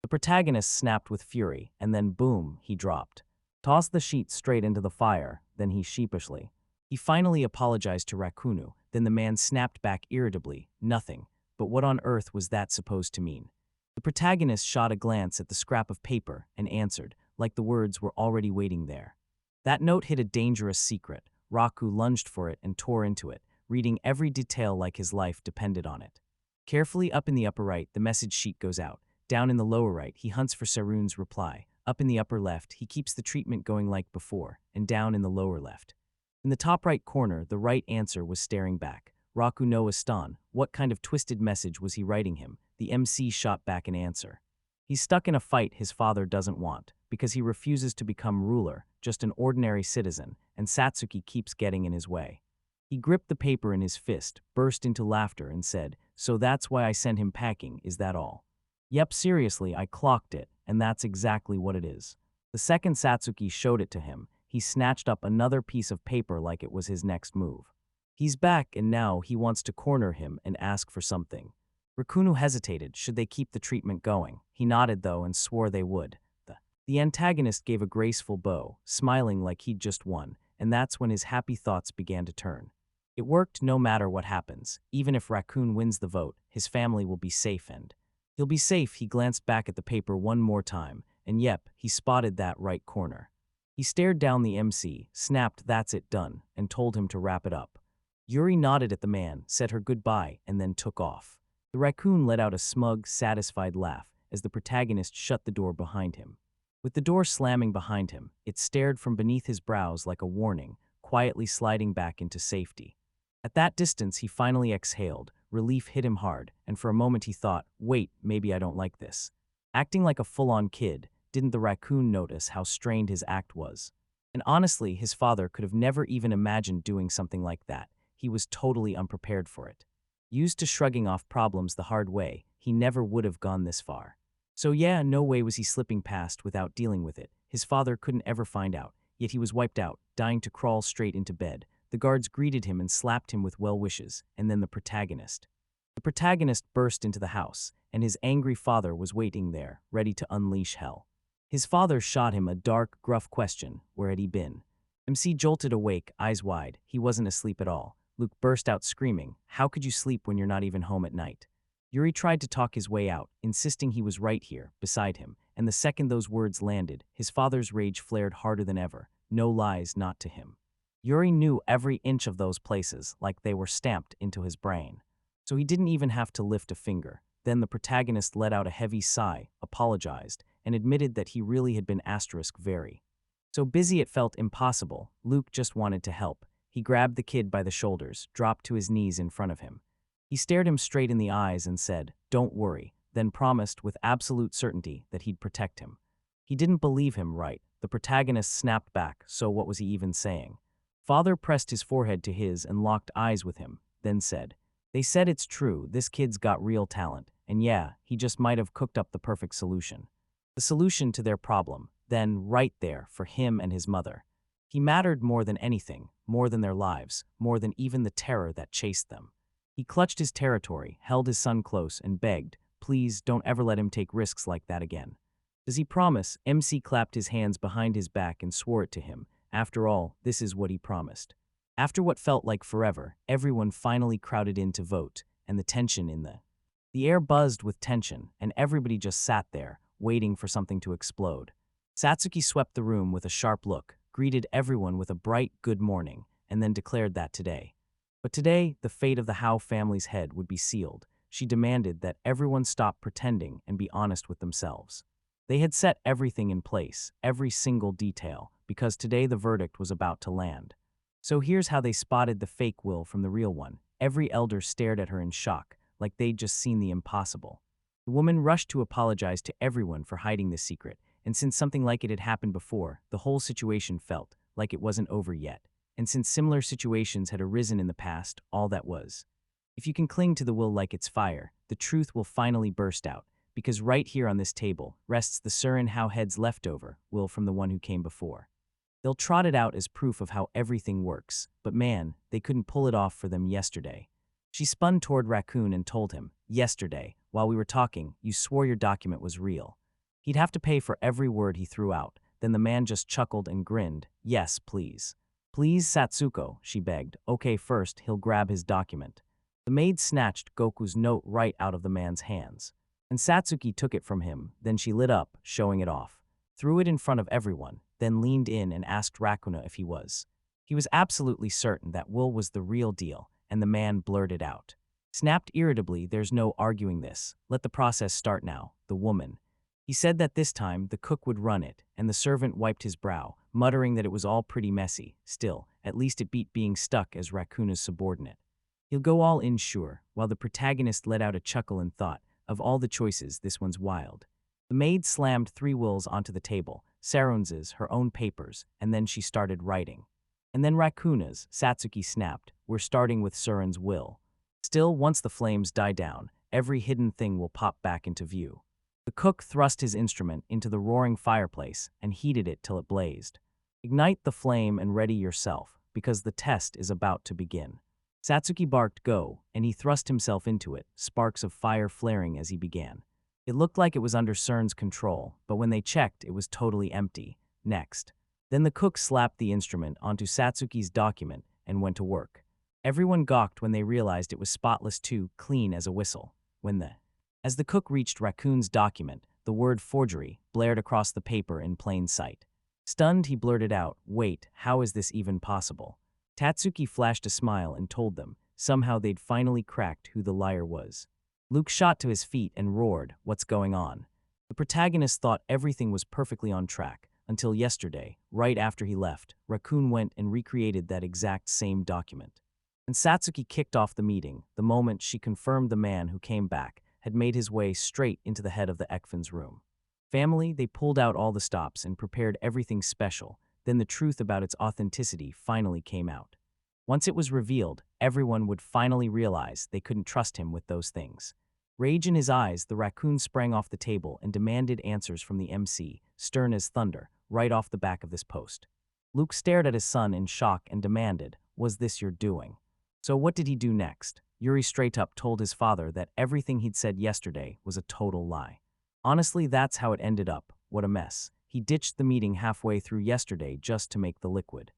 protagonist snapped with fury, and then boom, he dropped. Tossed the sheet straight into the fire, then he sheepishly. He finally apologized to Rakunu, then the man snapped back irritably, nothing. But what on earth was that supposed to mean? The protagonist shot a glance at the scrap of paper and answered, like the words were already waiting there. That note hid a dangerous secret. Raku lunged for it and tore into it, reading every detail like his life depended on it. Carefully up in the upper right, the message sheet goes out. Down in the lower right, he hunts for Sarun's reply. Up in the upper left, he keeps the treatment going like before, and down in the lower left. In the top right corner, the right answer was staring back. Raku no Aston, what kind of twisted message was he writing him? The MC shot back an answer. He's stuck in a fight his father doesn't want, because he refuses to become ruler, just an ordinary citizen, and Satsuki keeps getting in his way. He gripped the paper in his fist, burst into laughter, and said, "So that's why I sent him packing, is that all?" "Yep, seriously, I clocked it, and that's exactly what it is." The second Satsuki showed it to him, he snatched up another piece of paper like it was his next move. He's back, and now he wants to corner him and ask for something. Rakunu hesitated. Should they keep the treatment going? He nodded, though, and swore they would. The antagonist gave a graceful bow, smiling like he'd just won, and that's when his happy thoughts began to turn. It worked no matter what happens. Even if Raccoon wins the vote, his family will be safe, and he'll be safe. He glanced back at the paper one more time, and yep, he spotted that right corner. He stared down the MC, snapped, "That's it, done," and told him to wrap it up. Yuri nodded at the man, said her goodbye, and then took off. The raccoon let out a smug, satisfied laugh as the protagonist shut the door behind him. With the door slamming behind him, it stared from beneath his brows like a warning, quietly sliding back into safety. At that distance, he finally exhaled. Relief hit him hard, and for a moment he thought, wait, maybe I don't like this. Acting like a full-on kid, didn't the raccoon notice how strained his act was? And honestly, his father could have never even imagined doing something like that. He was totally unprepared for it. Used to shrugging off problems the hard way, he never would have gone this far. So yeah, no way was he slipping past without dealing with it. His father couldn't ever find out, yet he was wiped out, dying to crawl straight into bed. The guards greeted him and slapped him with well wishes, and then the protagonist. The protagonist burst into the house, and his angry father was waiting there, ready to unleash hell. His father shot him a dark, gruff question, where had he been? MC jolted awake, eyes wide. He wasn't asleep at all. Luke burst out screaming, "How could you sleep when you're not even home at night?" Yuri tried to talk his way out, insisting he was right here, beside him, and the second those words landed, his father's rage flared harder than ever. no lies, not to him. Yuri knew every inch of those places like they were stamped into his brain. So he didn't even have to lift a finger. Then the protagonist let out a heavy sigh, apologized, and admitted that he really had been very. So busy it felt impossible. Luke just wanted to help. He grabbed the kid by the shoulders, dropped to his knees in front of him. He stared him straight in the eyes and said, "Don't worry," then promised with absolute certainty that he'd protect him. He didn't believe him, right? The protagonist snapped back, so what was he even saying? Father pressed his forehead to his and locked eyes with him, then said, "They said it's true, this kid's got real talent, and yeah, he just might have cooked up the perfect solution. The solution to their problem, then right there for him and his mother. He mattered more than anything, more than their lives, more than even the terror that chased them." He clutched his territory, held his son close, and begged, "Please don't ever let him take risks like that again." "Does he promise?" MC clapped his hands behind his back and swore it to him. After all, this is what he promised. After what felt like forever, everyone finally crowded in to vote, and the tension in the air buzzed with tension, and everybody just sat there, waiting for something to explode. Satsuki swept the room with a sharp look, greeted everyone with a bright good morning, and then declared that today. But today, the fate of the Howe family's head would be sealed. She demanded that everyone stop pretending and be honest with themselves. They had set everything in place, every single detail, because today the verdict was about to land. So here's how they spotted the fake will from the real one. Every elder stared at her in shock, like they'd just seen the impossible. The woman rushed to apologize to everyone for hiding the secret, and since something like it had happened before, the whole situation felt like it wasn't over yet. And since similar situations had arisen in the past, all that was. If you can cling to the will like it's fire, the truth will finally burst out, because right here on this table rests the Surin Howe head's leftover will from the one who came before. They'll trot it out as proof of how everything works, but man, they couldn't pull it off for them yesterday. She spun toward Raccoon and told him, "Yesterday, while we were talking, you swore your document was real." He'd have to pay for every word he threw out. Then the man just chuckled and grinned. "Yes, please. Please, Satsuko," she begged. "Okay, first, he'll grab his document." The maid snatched Goku's note right out of the man's hands. And Satsuki took it from him, then she lit up, showing it off. Threw it in front of everyone, then leaned in and asked Rakuna if he was. He was absolutely certain that Will was the real deal, and the man blurted out. Snapped irritably, "There's no arguing this. Let the process start now." The woman. He said that this time the cook would run it, and the servant wiped his brow, muttering that it was all pretty messy. Still, at least it beat being stuck as Rakuna's subordinate. He'll go all in sure, while the protagonist let out a chuckle and thought, of all the choices, this one's wild. The maid slammed 3 wills onto the table, Sarun's, her own papers, and then she started writing. And then Rakuna's, Satsuki snapped, "We're starting with Surin's will. Still, once the flames die down, every hidden thing will pop back into view." The cook thrust his instrument into the roaring fireplace and heated it till it blazed. "Ignite the flame and ready yourself, because the test is about to begin." Satsuki barked go, and he thrust himself into it, sparks of fire flaring as he began. It looked like it was under Cern's control, but when they checked, it was totally empty. Next. Then the cook slapped the instrument onto Satsuki's document and went to work. Everyone gawked when they realized it was spotless too, clean as a whistle. As the cook reached Raccoon's document, the word forgery blared across the paper in plain sight. Stunned, he blurted out, "Wait, how is this even possible?" Tatsuki flashed a smile and told them, somehow they'd finally cracked who the liar was. Luke shot to his feet and roared, "What's going on?" The protagonist thought everything was perfectly on track, until yesterday, right after he left, Raccoon went and recreated that exact same document. And Satsuki kicked off the meeting the moment she confirmed the man who came back had made his way straight into the head of the Ekfin's room. Family, they pulled out all the stops and prepared everything special. Then the truth about its authenticity finally came out. Once it was revealed, everyone would finally realize they couldn't trust him with those things. Rage in his eyes, the Raccoon sprang off the table and demanded answers from the MC, stern as thunder, right off the back of this post. Luke stared at his son in shock and demanded, "Was this your doing?" So what did he do next? Yuri straight up told his father that everything he'd said yesterday was a total lie. Honestly, that's how it ended up. What a mess. He ditched the meeting halfway through yesterday just to make the liquid.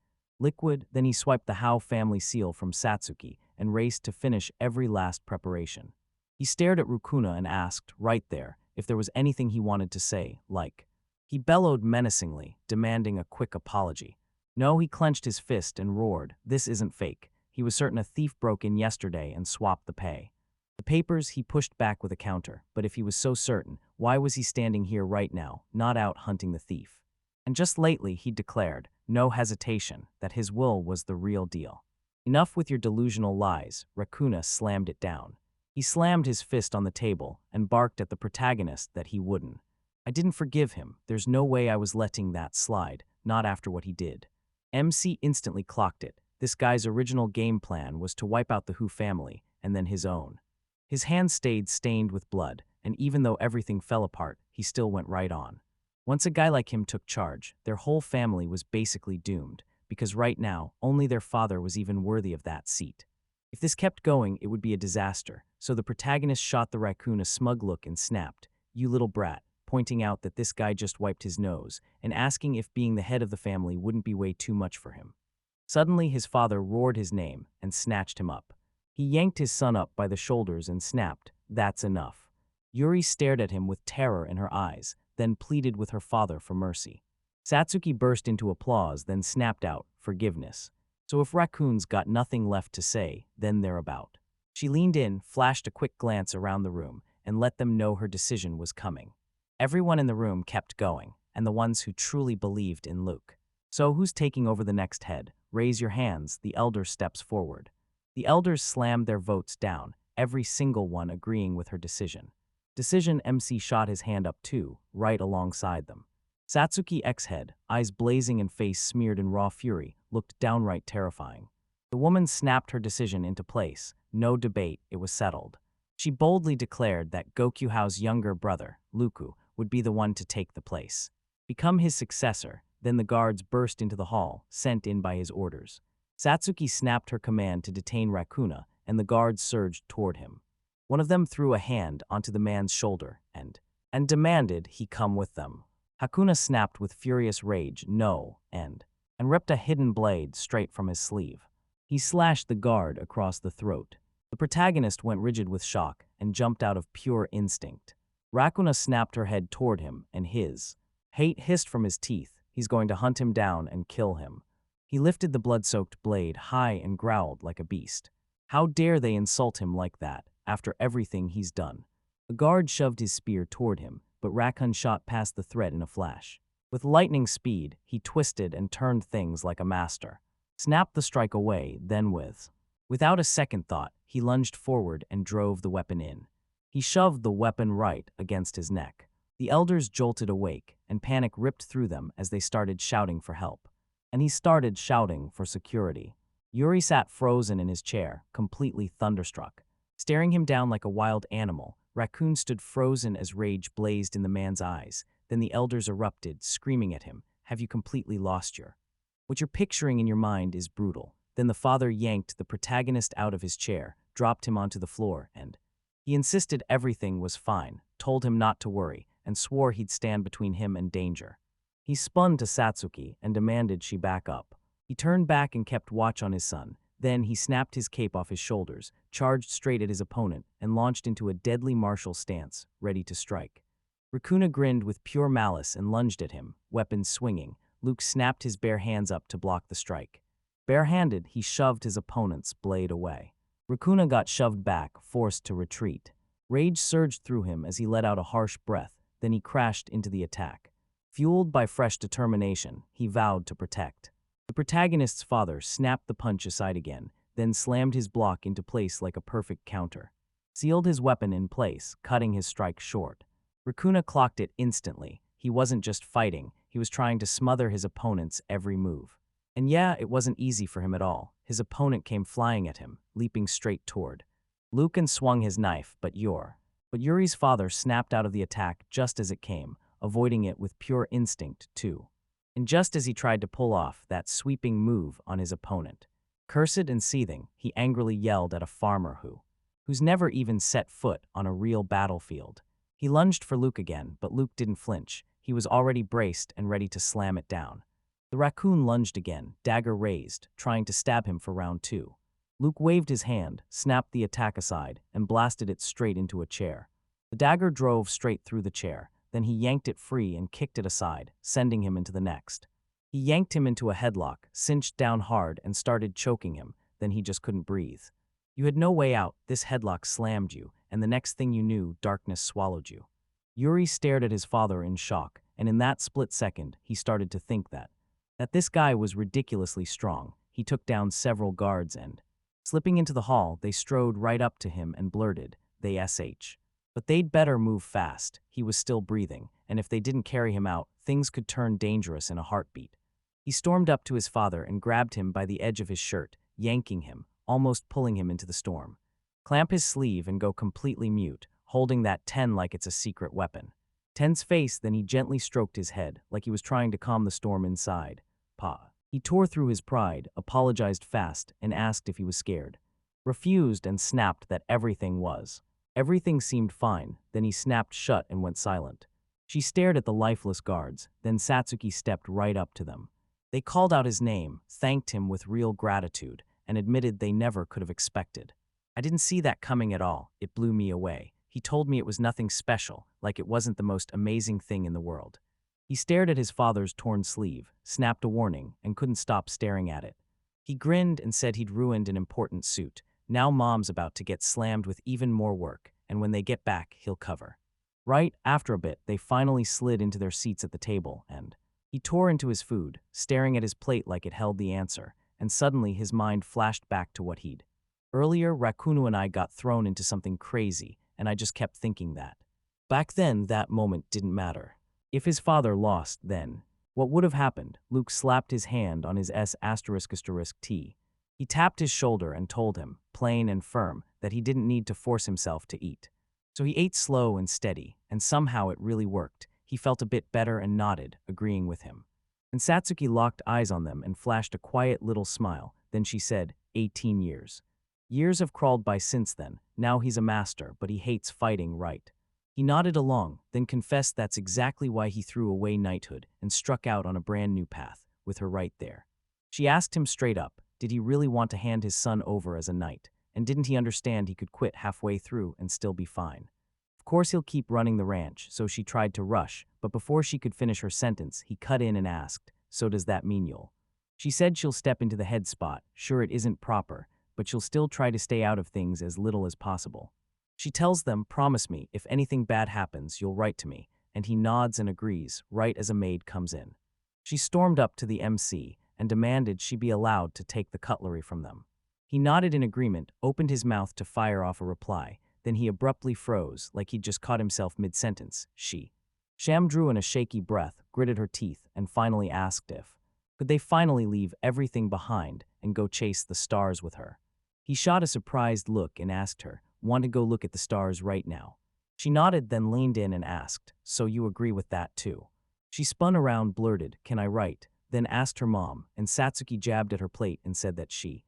Then he swiped the Howe family seal from Satsuki and raced to finish every last preparation. He stared at Rukuna and asked, right there, if there was anything he wanted to say, like. He bellowed menacingly, demanding a quick apology. No, he clenched his fist and roared, "This isn't fake." He was certain a thief broke in yesterday and swapped the pay. The papers he pushed back with a counter, but if he was so certain, why was he standing here right now, not out hunting the thief? And just lately he declared, no hesitation, that his will was the real deal. Enough with your delusional lies, Raccoona slammed it down. He slammed his fist on the table and barked at the protagonist that he wouldn't. I didn't forgive him. There's no way I was letting that slide, not after what he did. MC instantly clocked it. This guy's original game plan was to wipe out the Who family, and then his own. His hands stayed stained with blood, and even though everything fell apart, he still went right on. Once a guy like him took charge, their whole family was basically doomed, because right now, only their father was even worthy of that seat. If this kept going, it would be a disaster, so the protagonist shot the raccoon a smug look and snapped, "You little brat," pointing out that this guy just wiped his nose, and asking if being the head of the family wouldn't be way too much for him. Suddenly, his father roared his name and snatched him up. He yanked his son up by the shoulders and snapped, "That's enough." Yuri stared at him with terror in her eyes, then pleaded with her father for mercy. Satsuki burst into applause, then snapped out, "Forgiveness. So if raccoons got nothing left to say, then they're about." She leaned in, flashed a quick glance around the room, and let them know her decision was coming. Everyone in the room kept going, and the ones who truly believed in Luke. "So who's taking over the next head? Raise your hands," the elder steps forward. The elders slammed their votes down, every single one agreeing with her decision. MC shot his hand up too, right alongside them. Satsuki X-head, eyes blazing and face smeared in raw fury, looked downright terrifying. The woman snapped her decision into place. No debate, it was settled. She boldly declared that Gokuhao's younger brother, Luku, would be the one to take the place. Become his successor. Then the guards burst into the hall, sent in by his orders. Satsuki snapped her command to detain Raccoona, and the guards surged toward him. One of them threw a hand onto the man's shoulder and demanded he come with them. Hakuna snapped with furious rage, "No," and ripped a hidden blade straight from his sleeve. He slashed the guard across the throat. The protagonist went rigid with shock and jumped out of pure instinct. Raccoona snapped her head toward him, and his hate hissed from his teeth. He's going to hunt him down and kill him. He lifted the blood-soaked blade high and growled like a beast. How dare they insult him like that, after everything he's done? The guard shoved his spear toward him, but Raccoon shot past the threat in a flash. With lightning speed, he twisted and turned things like a master. Snapped the strike away, then without a second thought, he lunged forward and drove the weapon in. He shoved the weapon right against his neck. The elders jolted awake, and panic ripped through them as they started shouting for help. And he started shouting for security. Yuri sat frozen in his chair, completely thunderstruck. Staring him down like a wild animal, Raccoon stood frozen as rage blazed in the man's eyes. Then the elders erupted, screaming at him, "Have you completely lost your? What you're picturing in your mind is brutal." Then the father yanked the protagonist out of his chair, dropped him onto the floor, and he insisted everything was fine, told him not to worry, and swore he'd stand between him and danger. He spun to Satsuki and demanded she back up. He turned back and kept watch on his son. Then he snapped his cape off his shoulders, charged straight at his opponent, and launched into a deadly martial stance, ready to strike. Raccoona grinned with pure malice and lunged at him, weapons swinging. Luke snapped his bare hands up to block the strike. Barehanded, he shoved his opponent's blade away. Raccoona got shoved back, forced to retreat. Rage surged through him as he let out a harsh breath, then he crashed into the attack. Fueled by fresh determination, he vowed to protect. The protagonist's father snapped the punch aside again, then slammed his block into place like a perfect counter. Sealed his weapon in place, cutting his strike short. Raccoona clocked it instantly. He wasn't just fighting, he was trying to smother his opponent's every move. And yeah, it wasn't easy for him at all. His opponent came flying at him, leaping straight toward. Lucan swung his knife, but Yuri's father snapped out of the attack just as it came, avoiding it with pure instinct, too. And just as he tried to pull off that sweeping move on his opponent, cursed and seething, he angrily yelled at a farmer who's never even set foot on a real battlefield. He lunged for Luke again, but Luke didn't flinch. He was already braced and ready to slam it down. The raccoon lunged again, dagger raised, trying to stab him for round 2. Luke waved his hand, snapped the attack aside, and blasted it straight into a chair. The dagger drove straight through the chair, then he yanked it free and kicked it aside, sending him into the next. He yanked him into a headlock, cinched down hard, and started choking him. Then he just couldn't breathe. You had no way out. This headlock slammed you, and the next thing you knew, darkness swallowed you. Yuri stared at his father in shock, and in that split second, he started to think that this guy was ridiculously strong. He took down several guards and, slipping into the hall, they strode right up to him and blurted, "They SH." But they'd better move fast. He was still breathing, and if they didn't carry him out, things could turn dangerous in a heartbeat. He stormed up to his father and grabbed him by the edge of his shirt, yanking him, almost pulling him into the storm. Clamp his sleeve and go completely mute, holding that 10 like it's a secret weapon. 10's face, then he gently stroked his head, like he was trying to calm the storm inside. Pa. He tore through his pride, apologized fast, and asked if he was scared. Refused and snapped that everything was. Everything seemed fine, then he snapped shut and went silent. She stared at the lifeless guards, then Satsuki stepped right up to them. They called out his name, thanked him with real gratitude, and admitted they never could have expected. I didn't see that coming at all. It blew me away. He told me it was nothing special, like it wasn't the most amazing thing in the world. He stared at his father's torn sleeve, snapped a warning, and couldn't stop staring at it. He grinned and said he'd ruined an important suit. Now Mom's about to get slammed with even more work, and when they get back, he'll cover. Right after a bit, they finally slid into their seats at the table, and he tore into his food, staring at his plate like it held the answer, and suddenly his mind flashed back to what he'd. Earlier, Rakunu and I got thrown into something crazy, and I just kept thinking that. Back then, that moment didn't matter. If his father lost, then what would have happened? Luke slapped his hand on his S***T. He tapped his shoulder and told him, plain and firm, that he didn't need to force himself to eat. So he ate slow and steady, and somehow it really worked. He felt a bit better and nodded, agreeing with him. And Satsuki locked eyes on them and flashed a quiet little smile. Then she said, 18 years. Years have crawled by since then. Now he's a master, but he hates fighting, right? He nodded along, then confessed that's exactly why he threw away knighthood and struck out on a brand new path, with her right there. She asked him straight up, did he really want to hand his son over as a knight, and didn't he understand he could quit halfway through and still be fine? Of course he'll keep running the ranch, so she tried to rush, but before she could finish her sentence, he cut in and asked, so does that mean you'll? She said she'll step into the head spot, sure it isn't proper, but she'll still try to stay out of things as little as possible. She tells them, promise me, if anything bad happens, you'll write to me, and he nods and agrees, right as a maid comes in. She stormed up to the MC and demanded she be allowed to take the cutlery from them. He nodded in agreement, opened his mouth to fire off a reply, then he abruptly froze, like he'd just caught himself mid-sentence. Sham drew in a shaky breath, gritted her teeth, and finally asked if could they finally leave everything behind and go chase the stars with her. He shot a surprised look and asked her, want to go look at the stars right now? She nodded, then leaned in and asked, so you agree with that too? She spun around, blurted, can I write? Then asked her mom, and Satsuki jabbed at her plate and said that she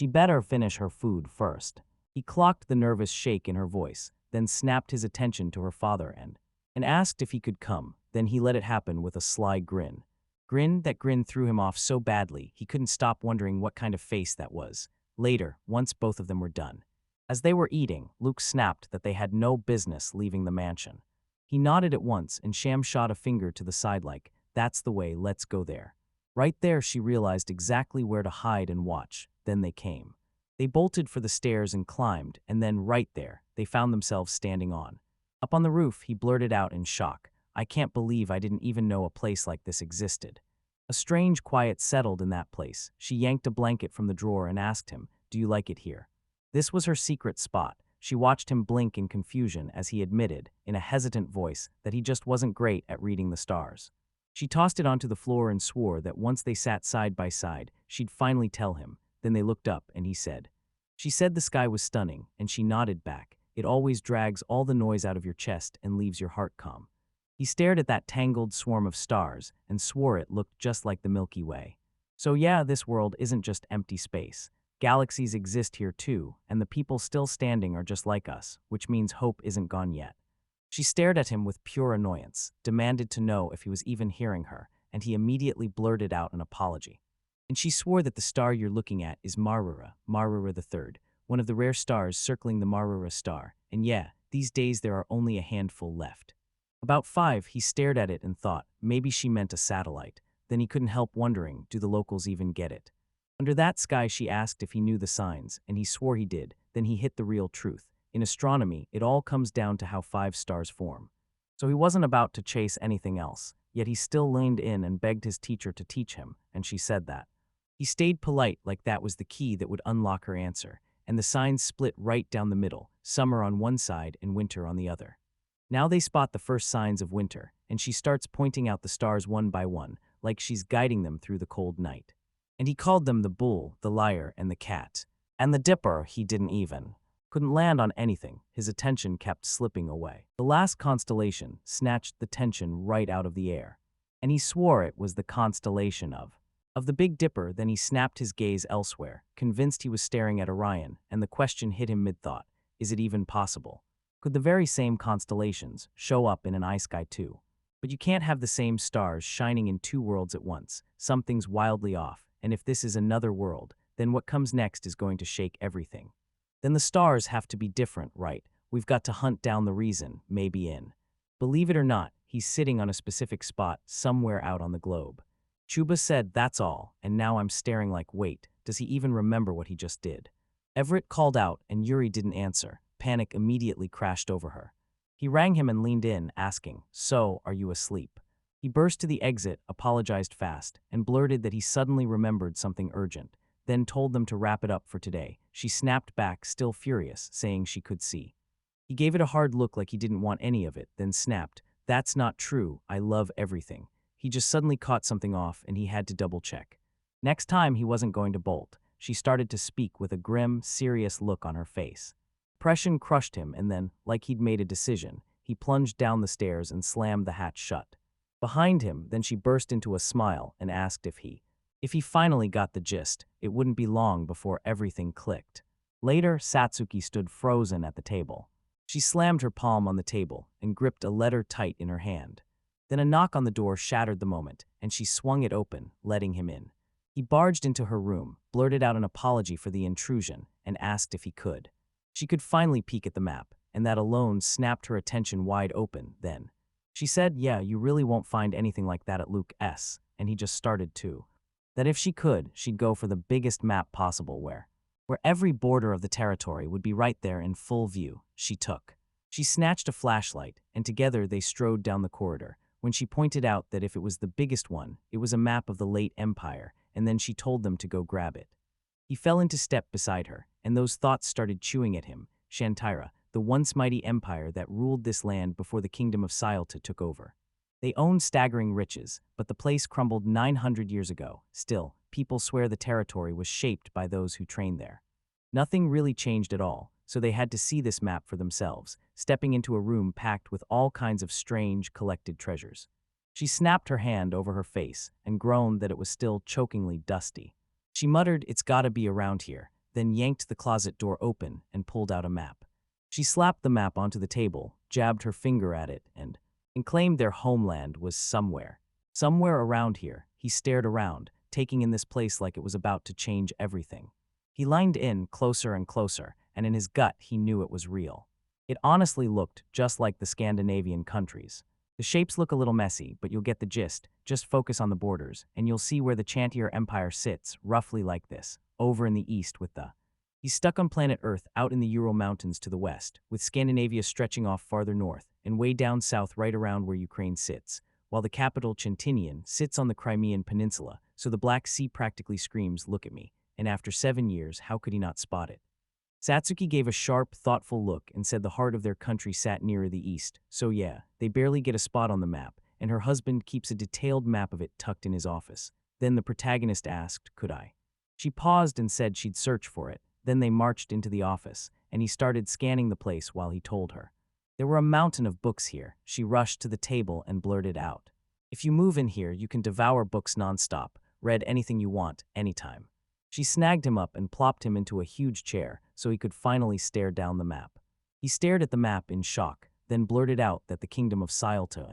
better finish her food first. He clocked the nervous shake in her voice, then snapped his attention to her father and asked if he could come. Then he let it happen with a sly grin. That grin threw him off so badly he couldn't stop wondering what kind of face that was. Later, once both of them were done. As they were eating, Luke snapped that they had no business leaving the mansion. He nodded at once and Sham shot a finger to the side like, that's the way, let's go there. Right there she realized exactly where to hide and watch. Then they came. They bolted for the stairs and climbed, and then right there, they found themselves standing on. Up on the roof, he blurted out in shock, I can't believe I didn't even know a place like this existed. A strange quiet settled in that place. She yanked a blanket from the drawer and asked him, do you like it here? This was her secret spot. She watched him blink in confusion as he admitted, in a hesitant voice, that he just wasn't great at reading the stars. She tossed it onto the floor and swore that once they sat side by side, she'd finally tell him. Then they looked up and he said, she said the sky was stunning, and she nodded back. It always drags all the noise out of your chest and leaves your heart calm. He stared at that tangled swarm of stars and swore it looked just like the Milky Way. So yeah, this world isn't just empty space. Galaxies exist here too, and the people still standing are just like us, which means hope isn't gone yet. She stared at him with pure annoyance, demanded to know if he was even hearing her, and he immediately blurted out an apology. And she swore that the star you're looking at is Marura the Third, one of the rare stars circling the Marura star, and yeah, these days there are only a handful left. About 5, he stared at it and thought, maybe she meant a satellite. Then he couldn't help wondering, do the locals even get it? Under that sky, she asked if he knew the signs, and he swore he did. Then he hit the real truth. In astronomy, it all comes down to how 5 stars form. So he wasn't about to chase anything else, yet he still leaned in and begged his teacher to teach him, and she said that. He stayed polite like that was the key that would unlock her answer, and the signs split right down the middle, summer on one side and winter on the other. Now they spot the first signs of winter, and she starts pointing out the stars one by one, like she's guiding them through the cold night. And he called them the bull, the liar, and the cat. And the dipper he didn't even. Couldn't land on anything, his attention kept slipping away. The last constellation snatched the tension right out of the air. And he swore it was the constellation of the Big Dipper. Then he snapped his gaze elsewhere, convinced he was staring at Orion, and the question hit him mid-thought. Is it even possible? Could the very same constellations show up in an eye sky too? But you can't have the same stars shining in 2 worlds at once. Something's wildly off, and if this is another world, then what comes next is going to shake everything. Then the stars have to be different, right? We've got to hunt down the reason, maybe in. Believe it or not, he's sitting on a specific spot somewhere out on the globe. Chuba said, that's all, and now I'm staring like, wait, does he even remember what he just did? Everett called out, and Yuri didn't answer. Panic immediately crashed over her. He rang him and leaned in, asking, so, are you asleep? He burst to the exit, apologized fast, and blurted that he suddenly remembered something urgent, then told them to wrap it up for today. She snapped back, still furious, saying she could see. He gave it a hard look like he didn't want any of it, then snapped, that's not true, I love everything. He just suddenly caught something off, and he had to double-check. Next time, he wasn't going to bolt. She started to speak with a grim, serious look on her face. Depression crushed him, and then, like he'd made a decision, he plunged down the stairs and slammed the hatch shut. Behind him, then she burst into a smile and asked if he finally got the gist. It wouldn't be long before everything clicked. Later, Satsuki stood frozen at the table. She slammed her palm on the table and gripped a letter tight in her hand. Then a knock on the door shattered the moment, and she swung it open, letting him in. He barged into her room, blurted out an apology for the intrusion, and asked if he could. She could finally peek at the map, and that alone snapped her attention wide open. Then she said, yeah, you really won't find anything like that at Luke S., and he just started to. That if she could, she'd go for the biggest map possible where every border of the territory would be right there in full view. She snatched a flashlight, and together they strode down the corridor, when she pointed out that if it was the biggest one, it was a map of the late Empire, and then she told them to go grab it. He fell into step beside her, and those thoughts started chewing at him. Shantira, the once mighty empire that ruled this land before the kingdom of Sialta took over. They owned staggering riches, but the place crumbled 900 years ago. Still, people swear the territory was shaped by those who trained there. Nothing really changed at all, so they had to see this map for themselves, stepping into a room packed with all kinds of strange, collected treasures. She snapped her hand over her face and groaned that it was still chokingly dusty. She muttered, it's gotta be around here, then yanked the closet door open and pulled out a map. She slapped the map onto the table, jabbed her finger at it, and claimed their homeland was somewhere around here. He stared around, taking in this place like it was about to change everything. He leaned in closer and closer, and in his gut he knew it was real. It honestly looked just like the Scandinavian countries. The shapes look a little messy, but you'll get the gist. Just focus on the borders, and you'll see where the Chantier Empire sits, roughly like this, over in the east with the... He's stuck on planet Earth out in the Ural Mountains to the west, with Scandinavia stretching off farther north, and way down south right around where Ukraine sits, while the capital Chintinian sits on the Crimean Peninsula, so the Black Sea practically screams, look at me, and after 7 years, how could he not spot it? Satsuki gave a sharp, thoughtful look and said the heart of their country sat nearer the east, so yeah, they barely get a spot on the map, and her husband keeps a detailed map of it tucked in his office. Then the protagonist asked, could I? She paused and said she'd search for it. Then they marched into the office, and he started scanning the place while he told her. There were a mountain of books here. She rushed to the table and blurted out. If you move in here, you can devour books nonstop, read anything you want, anytime. She snagged him up and plopped him into a huge chair so he could finally stare down the map. He stared at the map in shock, then blurted out that the kingdom of Sialta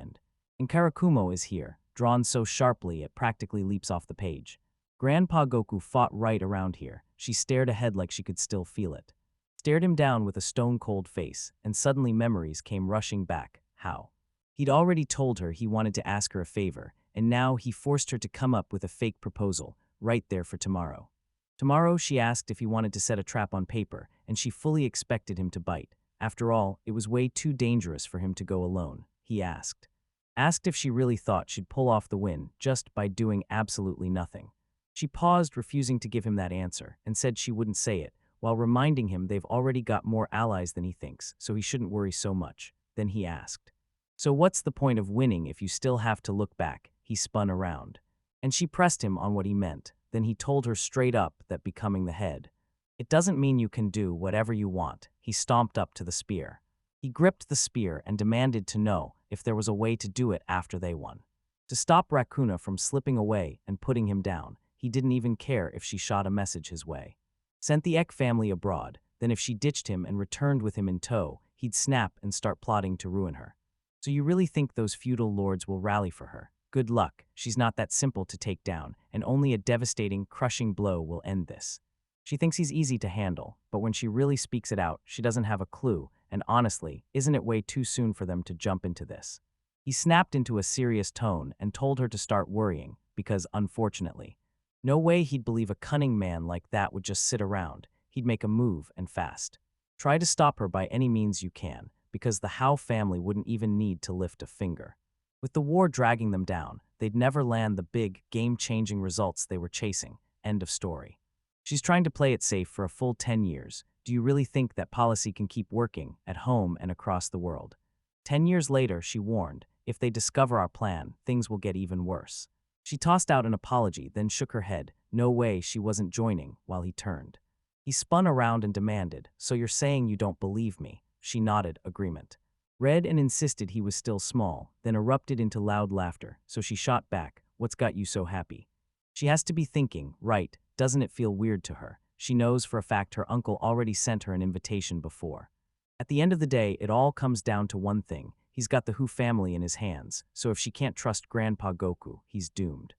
and Karakumo is here, drawn so sharply it practically leaps off the page. Grandpa Goku fought right around here. She stared ahead like she could still feel it. Stared him down with a stone-cold face, and suddenly memories came rushing back. How? He'd already told her he wanted to ask her a favor, and now he forced her to come up with a fake proposal, right there for tomorrow. Tomorrow, she asked if he wanted to set a trap on paper, and she fully expected him to bite. After all, it was way too dangerous for him to go alone, he asked. Asked if she really thought she'd pull off the win just by doing absolutely nothing. She paused, refusing to give him that answer, and said she wouldn't say it, while reminding him they've already got more allies than he thinks, so he shouldn't worry so much. Then he asked, "So what's the point of winning if you still have to look back?" He spun around. And she pressed him on what he meant. Then he told her straight up that becoming the head, "It doesn't mean you can do whatever you want." He stomped up to the spear. He gripped the spear and demanded to know if there was a way to do it after they won. To stop Raccoona from slipping away and putting him down, he didn't even care if she shot a message his way. Sent the Ek family abroad, then if she ditched him and returned with him in tow, he'd snap and start plotting to ruin her. So you really think those feudal lords will rally for her? Good luck, she's not that simple to take down, and only a devastating, crushing blow will end this. She thinks he's easy to handle, but when she really speaks it out, she doesn't have a clue, and honestly, isn't it way too soon for them to jump into this? He snapped into a serious tone and told her to start worrying, because, unfortunately, no way he'd believe a cunning man like that would just sit around. He'd make a move, and fast. Try to stop her by any means you can, because the Howe family wouldn't even need to lift a finger. With the war dragging them down, they'd never land the big, game-changing results they were chasing. End of story. She's trying to play it safe for a full 10 years. Do you really think that policy can keep working, at home and across the world? 10 years later, she warned, if they discover our plan, things will get even worse. She tossed out an apology, then shook her head. No way, she wasn't joining, while he turned. He spun around and demanded, "So you're saying you don't believe me?" She nodded agreement. Read and insisted he was still small, then erupted into loud laughter, so she shot back, "What's got you so happy?" She has to be thinking, right, doesn't it feel weird to her? She knows for a fact her uncle already sent her an invitation before. At the end of the day, it all comes down to one thing. He's got the Hu family in his hands, so if she can't trust Grandpa Goku, he's doomed.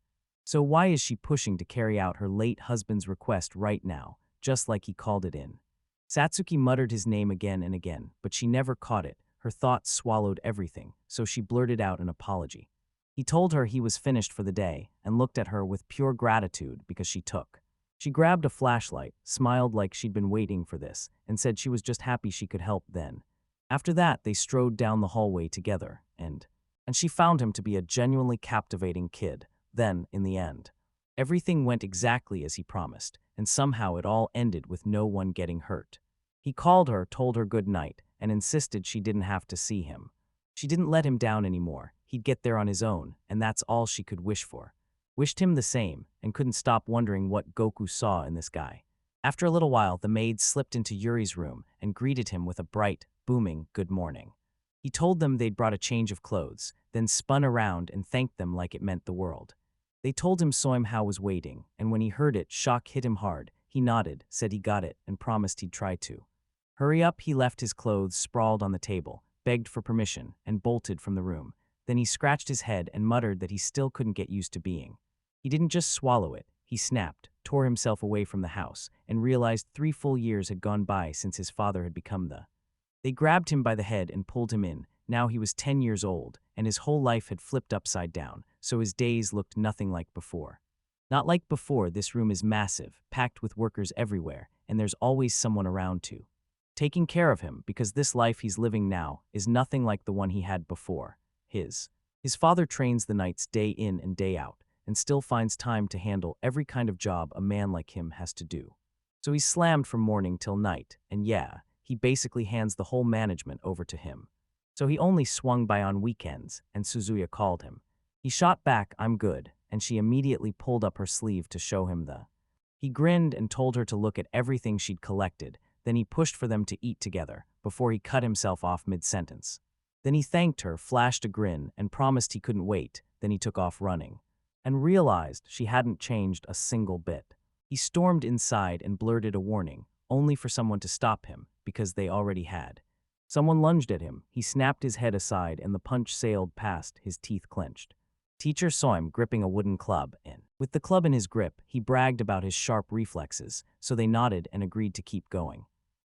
So why is she pushing to carry out her late husband's request right now, just like he called it in? Satsuki muttered his name again and again, but she never caught it. Her thoughts swallowed everything, so she blurted out an apology. He told her he was finished for the day and looked at her with pure gratitude because she took. She grabbed a flashlight, smiled like she'd been waiting for this, and said she was just happy she could help then. After that, they strode down the hallway together, and she found him to be a genuinely captivating kid. Then, in the end, everything went exactly as he promised, and somehow it all ended with no one getting hurt. He called her, told her good night, and insisted she didn't have to see him. She didn't let him down anymore. He'd get there on his own, and that's all she could wish for. Wished him the same, and couldn't stop wondering what Goku saw in this guy. After a little while, the maid slipped into Yuri's room and greeted him with a bright, booming good morning. He told them they'd brought a change of clothes, then spun around and thanked them like it meant the world. They told him Soim Hao was waiting, and when he heard it, shock hit him hard. He nodded, said he got it, and promised he'd try to. Hurry up, he left his clothes sprawled on the table, begged for permission, and bolted from the room. Then he scratched his head and muttered that he still couldn't get used to being. He didn't just swallow it, he snapped, tore himself away from the house, and realized 3 full years had gone by since his father had become the. They grabbed him by the head and pulled him in. Now he was 10 years old, and his whole life had flipped upside down, so his days looked nothing like before. Not like before, this room is massive, packed with workers everywhere, and there's always someone around to taking care of him, because this life he's living now is nothing like the one he had before. His father trains the nights day in and day out, and still finds time to handle every kind of job a man like him has to do. So he's slammed from morning till night, and yeah, he basically hands the whole management over to him. So he only swung by on weekends, and Suzuya called him. He shot back, "I'm good," and she immediately pulled up her sleeve to show him the. He grinned and told her to look at everything she'd collected. Then he pushed for them to eat together, before he cut himself off mid-sentence. Then he thanked her, flashed a grin, and promised he couldn't wait. Then he took off running. And realized she hadn't changed a single bit. He stormed inside and blurted a warning, only for someone to stop him, because they already had. Someone lunged at him, he snapped his head aside and the punch sailed past, his teeth clenched. Teacher saw him gripping a wooden club, and with the club in his grip, he bragged about his sharp reflexes, so they nodded and agreed to keep going.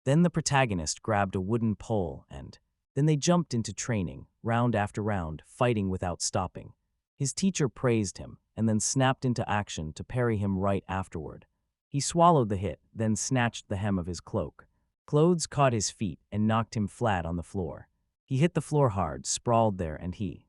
Then the protagonist grabbed a wooden pole and then they jumped into training, round after round, fighting without stopping. His teacher praised him and then snapped into action to parry him right afterward. He swallowed the hit, then snatched the hem of his cloak. Clothes caught his feet and knocked him flat on the floor. He hit the floor hard, sprawled there, and he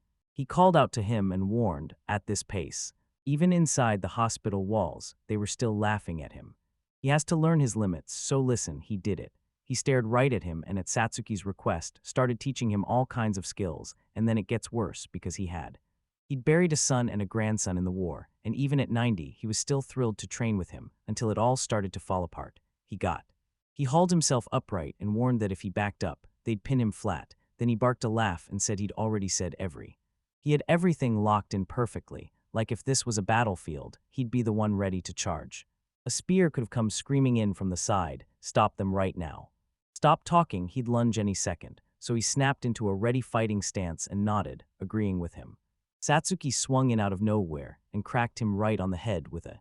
called out to him and warned, at this pace. Even inside the hospital walls, they were still laughing at him. He has to learn his limits, so listen, he did it. He stared right at him and at Satsuki's request, started teaching him all kinds of skills, and then it gets worse because he'd buried a son and a grandson in the war, and even at 90, he was still thrilled to train with him, until it all started to fall apart. He hauled himself upright and warned that if he backed up, they'd pin him flat. Then he barked a laugh and said he'd already said he had everything locked in perfectly, like if this was a battlefield, he'd be the one ready to charge. A spear could have come screaming in from the side, stop them right now. Stop talking, he'd lunge any second, so he snapped into a ready fighting stance and nodded, agreeing with him. Satsuki swung in out of nowhere and cracked him right on the head with a.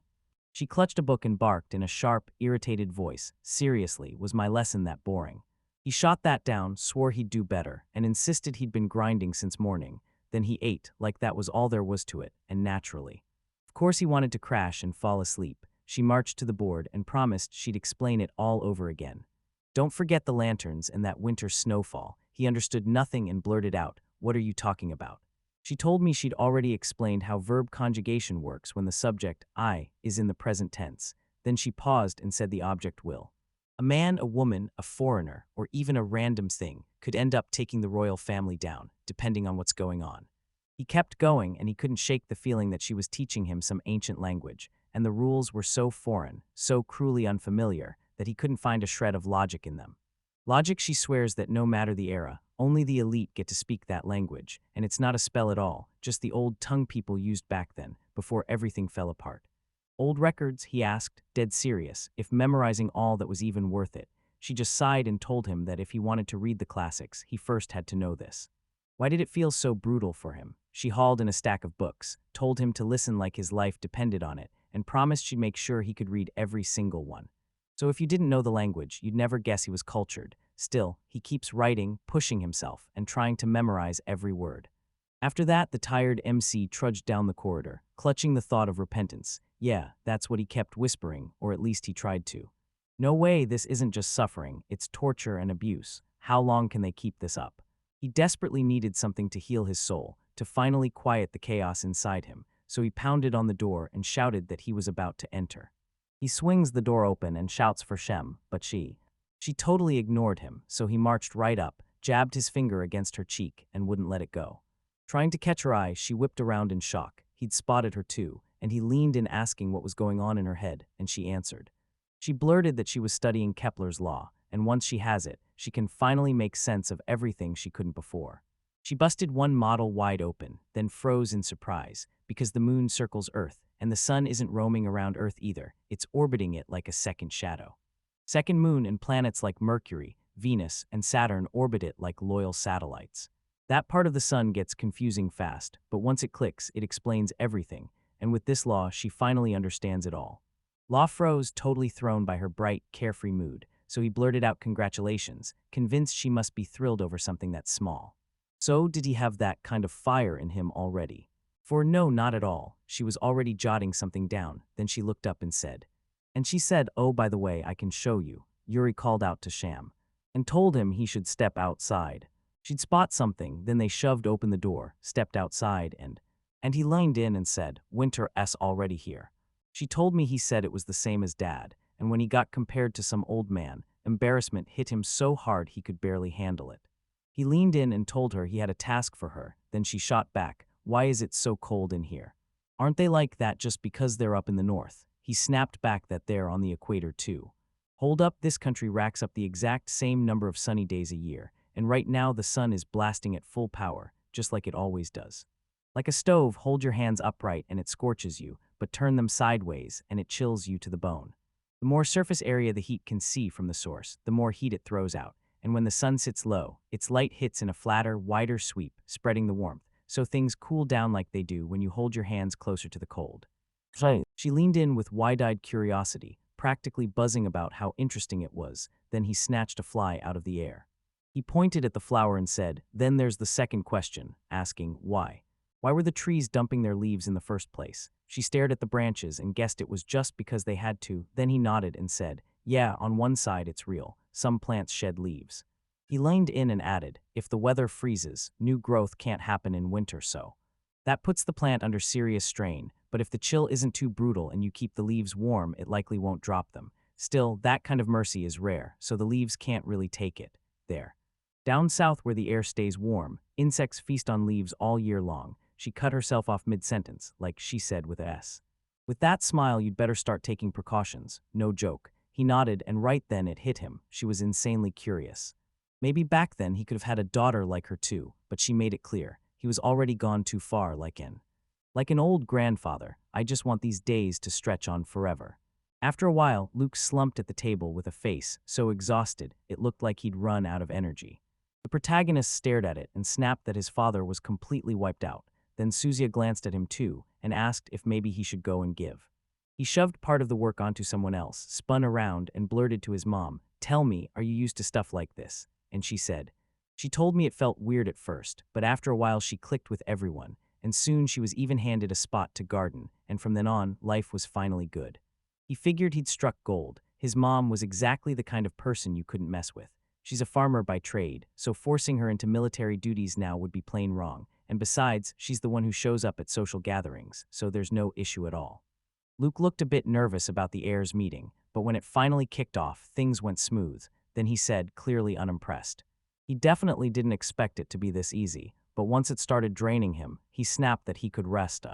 She clutched a book and barked in a sharp, irritated voice, seriously, was my lesson that boring? He shot that down, swore he'd do better, and insisted he'd been grinding since morning. Then he ate, like that was all there was to it, and naturally. Of course he wanted to crash and fall asleep. She marched to the board and promised she'd explain it all over again. Don't forget the lanterns and that winter snowfall. He understood nothing and blurted out, what are you talking about? She told me she'd already explained how verb conjugation works when the subject, I, is in the present tense. Then she paused and said the object will. A man, a woman, a foreigner, or even a random thing could end up taking the royal family down, depending on what's going on. He kept going and he couldn't shake the feeling that she was teaching him some ancient language, and the rules were so foreign, so cruelly unfamiliar, that he couldn't find a shred of logic in them. Logic, she swears that no matter the era, only the elite get to speak that language, and it's not a spell at all, just the old tongue people used back then, before everything fell apart. Old records, he asked, dead serious, if memorizing all that was even worth it. She just sighed and told him that if he wanted to read the classics, he first had to know this. Why did it feel so brutal for him? She hauled in a stack of books, told him to listen like his life depended on it, and promised she'd make sure he could read every single one. So if you didn't know the language, you'd never guess he was cultured. Still, he keeps writing, pushing himself, and trying to memorize every word. After that, the tired MC trudged down the corridor, clutching the thought of repentance. Yeah, that's what he kept whispering, or at least he tried to. No way, this isn't just suffering, it's torture and abuse. How long can they keep this up? He desperately needed something to heal his soul, to finally quiet the chaos inside him, so he pounded on the door and shouted that he was about to enter. He swings the door open and shouts for Shem, but she totally ignored him, so he marched right up, jabbed his finger against her cheek, and wouldn't let it go. Trying to catch her eye, she whipped around in shock. He'd spotted her too, and he leaned in asking what was going on in her head, and she answered. She blurted that she was studying Kepler's law, and once she has it, she can finally make sense of everything she couldn't before. She busted one model wide open, then froze in surprise, because the moon circles Earth, and the sun isn't roaming around Earth either, it's orbiting it like a second shadow. Second moon and planets like Mercury, Venus, and Saturn orbit it like loyal satellites. That part of the sun gets confusing fast, but once it clicks, it explains everything, and with this law, she finally understands it all. Law froze, totally thrown by her bright, carefree mood, so he blurted out congratulations, convinced she must be thrilled over something that small. So did he have that kind of fire in him already? For no, not at all. She was already jotting something down, then she looked up and said, oh, by the way, I can show you. Yuri called out to Sham, and told him he should step outside. She'd spot something, then they shoved open the door, stepped outside, and he leaned in and said, Winter's already here. She told me he said it was the same as Dad, and when he got compared to some old man, embarrassment hit him so hard he could barely handle it. He leaned in and told her he had a task for her, then she shot back, why is it so cold in here? Aren't they like that just because they're up in the north? He snapped back that they're on the equator too. Hold up, this country racks up the exact same number of sunny days a year, and right now the sun is blasting at full power, just like it always does. Like a stove, hold your hands upright and it scorches you, but turn them sideways and it chills you to the bone. The more surface area the heat can see from the source, the more heat it throws out, and when the sun sits low, its light hits in a flatter, wider sweep, spreading the warmth, so things cool down like they do when you hold your hands closer to the cold. She leaned in with wide-eyed curiosity, practically buzzing about how interesting it was, then he snatched a fly out of the air. He pointed at the flower and said, then there's the second question, asking, why? Why were the trees dumping their leaves in the first place? She stared at the branches and guessed it was just because they had to. Then he nodded and said, "Yeah, on one side it's real. Some plants shed leaves." He leaned in and added, "If the weather freezes, new growth can't happen in winter, so that puts the plant under serious strain, but if the chill isn't too brutal and you keep the leaves warm, it likely won't drop them. Still, that kind of mercy is rare, so the leaves can't really take it. There. Down south where the air stays warm, insects feast on leaves all year long." She cut herself off mid-sentence, like she said with a S. "With that smile, you'd better start taking precautions. No joke." He nodded, and right then it hit him. She was insanely curious. Maybe back then he could have had a daughter like her too, but she made it clear. He was already gone too far, like an old grandfather. "I just want these days to stretch on forever." After a while, Luke slumped at the table with a face so exhausted it looked like he'd run out of energy. The protagonist stared at it and snapped that his father was completely wiped out. Then Suzia glanced at him too and asked if maybe he should go and give. He shoved part of the work onto someone else, spun around, and blurted to his mom, "Tell me, are you used to stuff like this?" And she said, "She told me it felt weird at first, but after a while she clicked with everyone, and soon she was even handed a spot to garden, and from then on, life was finally good." He figured he'd struck gold. His mom was exactly the kind of person you couldn't mess with. She's a farmer by trade, so forcing her into military duties now would be plain wrong. And besides, she's the one who shows up at social gatherings, so there's no issue at all. Luke looked a bit nervous about the heirs meeting, but when it finally kicked off, things went smooth. Then he said, clearly unimpressed. He definitely didn't expect it to be this easy, but once it started draining him, he snapped that he could rest.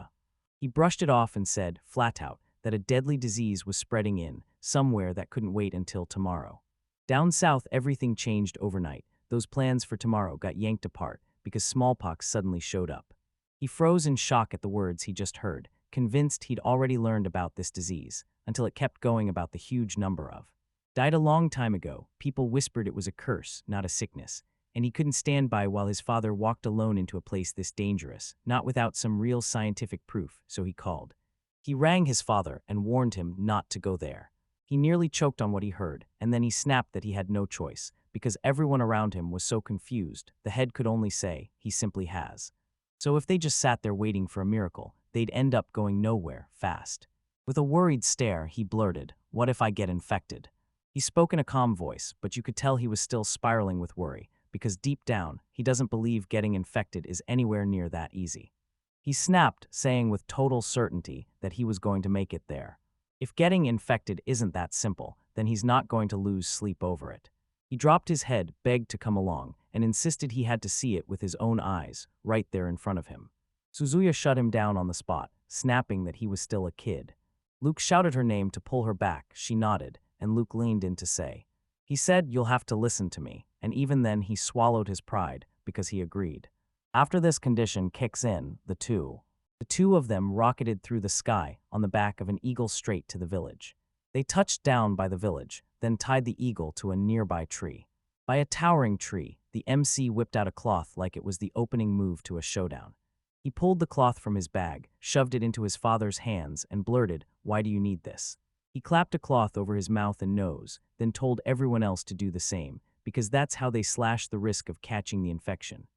He brushed it off and said, flat out, that a deadly disease was spreading in, somewhere that couldn't wait until tomorrow. Down south, everything changed overnight. Those plans for tomorrow got yanked apart because smallpox suddenly showed up. He froze in shock at the words he just heard, convinced he'd already learned about this disease, until it kept going about the huge number of. Died a long time ago. People whispered it was a curse, not a sickness, and he couldn't stand by while his father walked alone into a place this dangerous, not without some real scientific proof, so he called. He rang his father and warned him not to go there. He nearly choked on what he heard, and then he snapped that he had no choice, because everyone around him was so confused, the head could only say, he simply has. So if they just sat there waiting for a miracle, they'd end up going nowhere, fast. With a worried stare, he blurted, "What if I get infected?" He spoke in a calm voice, but you could tell he was still spiraling with worry, because deep down, he doesn't believe getting infected is anywhere near that easy. He snapped, saying with total certainty that he was going to make it there. If getting infected isn't that simple, then he's not going to lose sleep over it. He dropped his head, begged to come along, and insisted he had to see it with his own eyes, right there in front of him. Suzuya shut him down on the spot, snapping that he was still a kid. Luke shouted her name to pull her back. She nodded, and Luke leaned in to say, "He said you'll have to listen to me," and even then he swallowed his pride, because he agreed. After this condition kicks in, the two of them rocketed through the sky on the back of an eagle straight to the village. They touched down by the village, then tied the eagle to a nearby tree. By a towering tree, the MC whipped out a cloth like it was the opening move to a showdown. He pulled the cloth from his bag, shoved it into his father's hands, and blurted, "Why do you need this?" He clapped a cloth over his mouth and nose, then told everyone else to do the same, because that's how they slash the risk of catching the infection.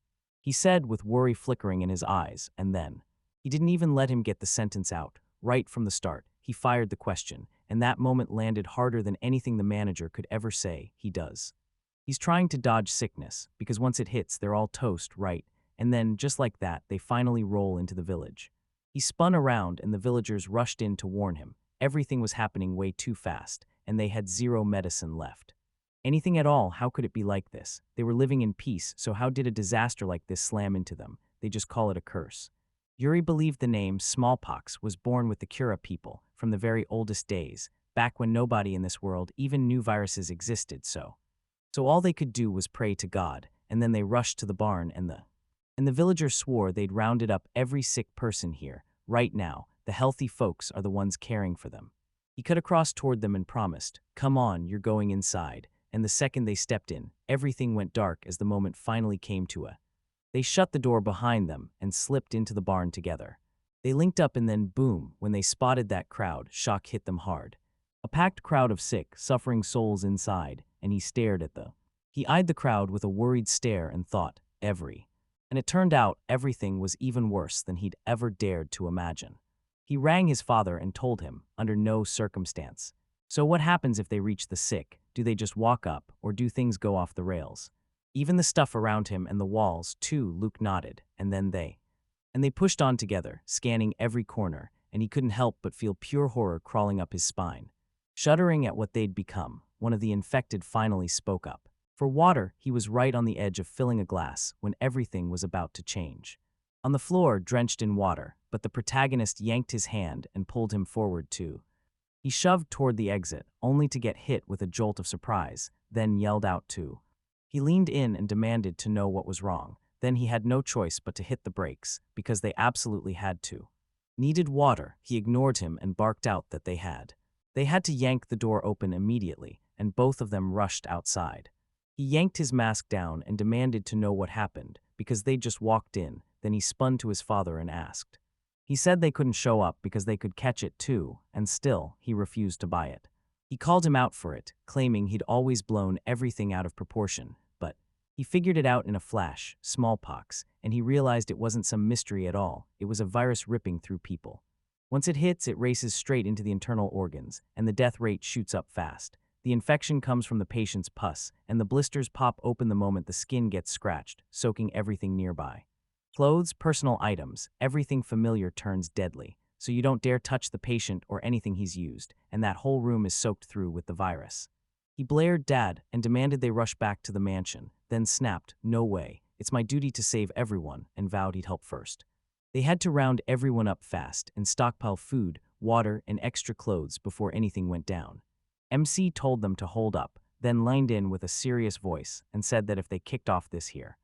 He said with worry flickering in his eyes, and then. He didn't even let him get the sentence out. Right from the start, he fired the question, and that moment landed harder than anything the manager could ever say. He does. He's trying to dodge sickness, because once it hits, they're all toast, right? And then, just like that, they finally roll into the village. He spun around, and the villagers rushed in to warn him. Everything was happening way too fast, and they had zero medicine left. Anything at all, how could it be like this? They were living in peace, so how did a disaster like this slam into them? They just call it a curse. Yuri believed the name smallpox was born with the Kura people from the very oldest days, back when nobody in this world even knew viruses existed, so all they could do was pray to God, and then they rushed to the barn and the villagers swore they'd rounded up every sick person here. Right now, the healthy folks are the ones caring for them. He cut across toward them and promised, "Come on, you're going inside." And the second they stepped in, everything went dark as the moment finally came to a. They shut the door behind them and slipped into the barn together. They linked up and then boom, when they spotted that crowd, shock hit them hard. A packed crowd of sick, suffering souls inside, and he eyed the crowd with a worried stare and thought, every And it turned out everything was even worse than he'd ever dared to imagine. He rang his father and told him, under no circumstance. So what happens if they reach the sick? Do they just walk up, or do things go off the rails? Even the stuff around him and the walls, too, Luke nodded, and then they pushed on together, scanning every corner, and he couldn't help but feel pure horror crawling up his spine. Shuddering at what they'd become, one of the infected finally spoke up. For water, he was right on the edge of filling a glass when everything was about to change. On the floor, drenched in water, but the protagonist yanked his hand and pulled him forward too. He shoved toward the exit, only to get hit with a jolt of surprise, then yelled out too. He leaned in and demanded to know what was wrong. Then he had no choice but to hit the brakes, because they absolutely had to. Needed water, he ignored him and barked out that they had. They had to yank the door open immediately, and both of them rushed outside. He yanked his mask down and demanded to know what happened, because they'd just walked in. Then he spun to his father and asked. He said they couldn't show up because they could catch it too, and still, he refused to buy it. He called him out for it, claiming he'd always blown everything out of proportion, but he figured it out in a flash, smallpox, and he realized it wasn't some mystery at all. It was a virus ripping through people. Once it hits, it races straight into the internal organs, and the death rate shoots up fast. The infection comes from the patient's pus, and the blisters pop open the moment the skin gets scratched, soaking everything nearby. Clothes, personal items, everything familiar turns deadly, so you don't dare touch the patient or anything he's used, and that whole room is soaked through with the virus. He blared "Dad" and demanded they rush back to the mansion, then snapped, "No way, it's my duty to save everyone," and vowed he'd help first. They had to round everyone up fast and stockpile food, water, and extra clothes before anything went down. MC told them to hold up, then lined in with a serious voice and said that if they kicked off this here.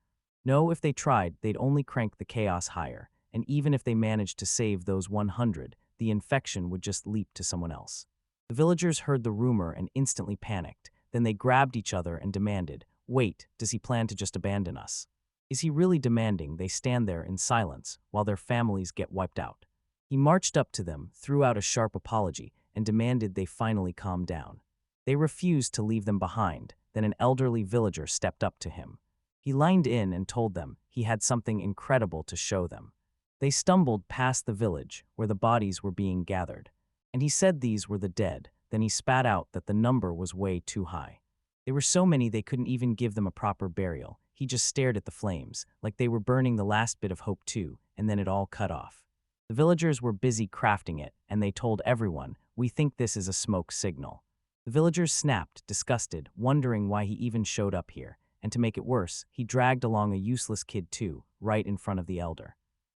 No, if they tried, they'd only crank the chaos higher, and even if they managed to save those 100, the infection would just leap to someone else. The villagers heard the rumor and instantly panicked. Then they grabbed each other and demanded, "Wait, does he plan to just abandon us? Is he really demanding they stand there in silence while their families get wiped out?" He marched up to them, threw out a sharp apology, and demanded they finally calm down. They refused to leave them behind. Then an elderly villager stepped up to him. He lined in and told them he had something incredible to show them. They stumbled past the village where the bodies were being gathered, and he said these were the dead. Then he spat out that the number was way too high. There were so many they couldn't even give them a proper burial. He just stared at the flames, like they were burning the last bit of hope too, and then it all cut off. The villagers were busy crafting it, and they told everyone, "We think this is a smoke signal." The villagers snapped, disgusted, wondering why he even showed up here. And to make it worse, he dragged along a useless kid too, right in front of the elder.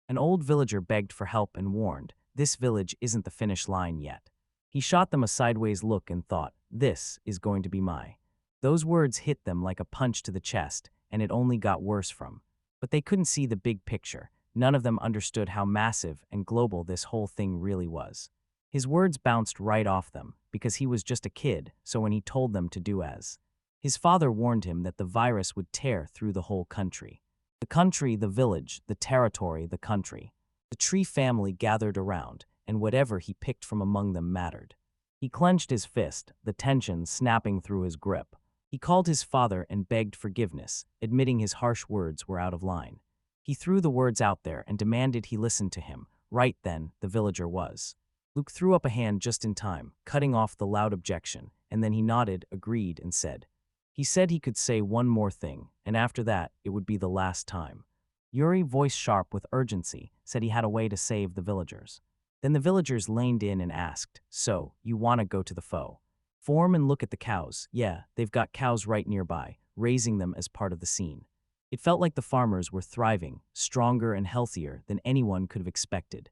An old villager begged for help and warned, "This village isn't the finish line yet." He shot them a sideways look and thought, "This is going to be my." Those words hit them like a punch to the chest, and it only got worse from. But they couldn't see the big picture. None of them understood how massive and global this whole thing really was. His words bounced right off them, because he was just a kid, so when he told them to do as his father warned him that the virus would tear through the whole country. The country, the village, the territory, the country. The tree family gathered around, and whatever he picked from among them mattered. He clenched his fist, the tension snapping through his grip. He called his father and begged forgiveness, admitting his harsh words were out of line. He threw the words out there and demanded he listen to him. Right then, the villager was. Luke threw up a hand just in time, cutting off the loud objection, and then he nodded, agreed, and said, he said he could say one more thing, and after that, it would be the last time. Yuri, voice sharp with urgency, said he had a way to save the villagers. Then the villagers leaned in and asked, "So, you want to go to the foe? Form and look at the cows. Yeah, they've got cows right nearby, raising them as part of the scene." It felt like the farmers were thriving, stronger and healthier than anyone could have expected.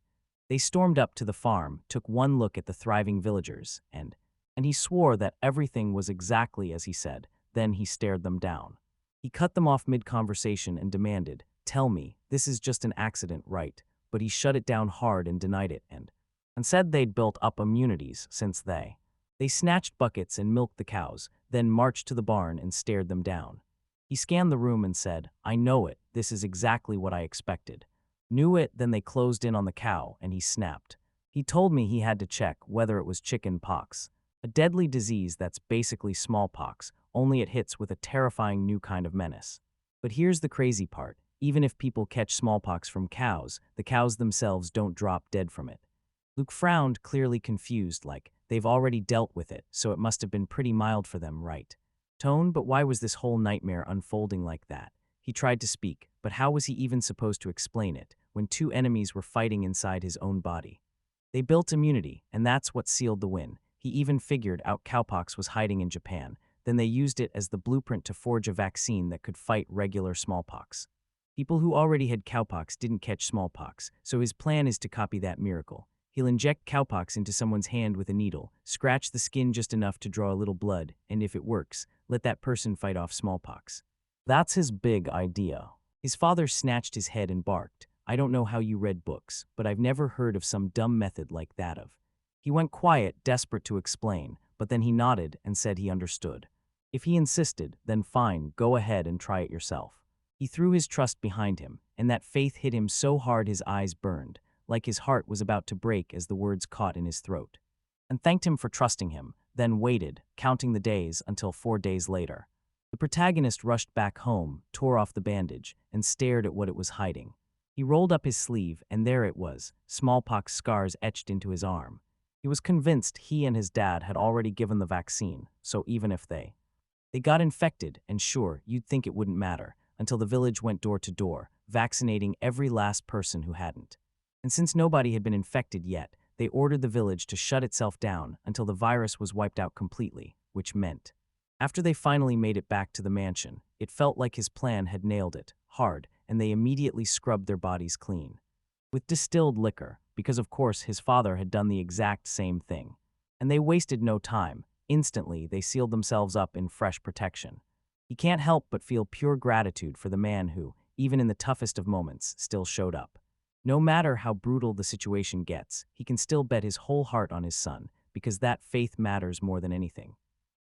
They stormed up to the farm, took one look at the thriving villagers, and he swore that everything was exactly as he said. Then he stared them down. He cut them off mid-conversation and demanded, "Tell me, this is just an accident, right?" But he shut it down hard and denied it and said they'd built up immunities since they snatched buckets and milked the cows, then marched to the barn and stared them down. He scanned the room and said, "I know it, this is exactly what I expected." Knew it, then they closed in on the cow and he snapped. He told me he had to check whether it was chicken pox, a deadly disease that's basically smallpox, only it hits with a terrifying new kind of menace. But here's the crazy part. Even if people catch smallpox from cows, the cows themselves don't drop dead from it. Luke frowned, clearly confused, like, they've already dealt with it, so it must have been pretty mild for them, right? Tone, but why was this whole nightmare unfolding like that? He tried to speak, but how was he even supposed to explain it, when two enemies were fighting inside his own body? They built immunity, and that's what sealed the win. He even figured out cowpox was hiding in Japan. Then they used it as the blueprint to forge a vaccine that could fight regular smallpox. People who already had cowpox didn't catch smallpox, so his plan is to copy that miracle. He'll inject cowpox into someone's hand with a needle, scratch the skin just enough to draw a little blood, and if it works, let that person fight off smallpox. That's his big idea. His father snatched his head and barked, I don't know how you read books, but I've never heard of some dumb method like that of. He went quiet, desperate to explain, but then he nodded and said he understood. If he insisted, then fine, go ahead and try it yourself. He threw his trust behind him, and that faith hit him so hard his eyes burned, like his heart was about to break as the words caught in his throat. And thanked him for trusting him, then waited, counting the days until 4 days later. The protagonist rushed back home, tore off the bandage, and stared at what it was hiding. He rolled up his sleeve, and there it was, smallpox scars etched into his arm. He was convinced he and his dad had already given the vaccine, so even if they got infected, and sure, you'd think it wouldn't matter, until the village went door to door, vaccinating every last person who hadn't. And since nobody had been infected yet, they ordered the village to shut itself down until the virus was wiped out completely, which meant. After they finally made it back to the mansion, it felt like his plan had nailed it, hard, and they immediately scrubbed their bodies clean. With distilled liquor, because of course his father had done the exact same thing. And they wasted no time. Instantly, they sealed themselves up in fresh protection. He can't help but feel pure gratitude for the man who, even in the toughest of moments, still showed up. No matter how brutal the situation gets, he can still bet his whole heart on his son, because that faith matters more than anything.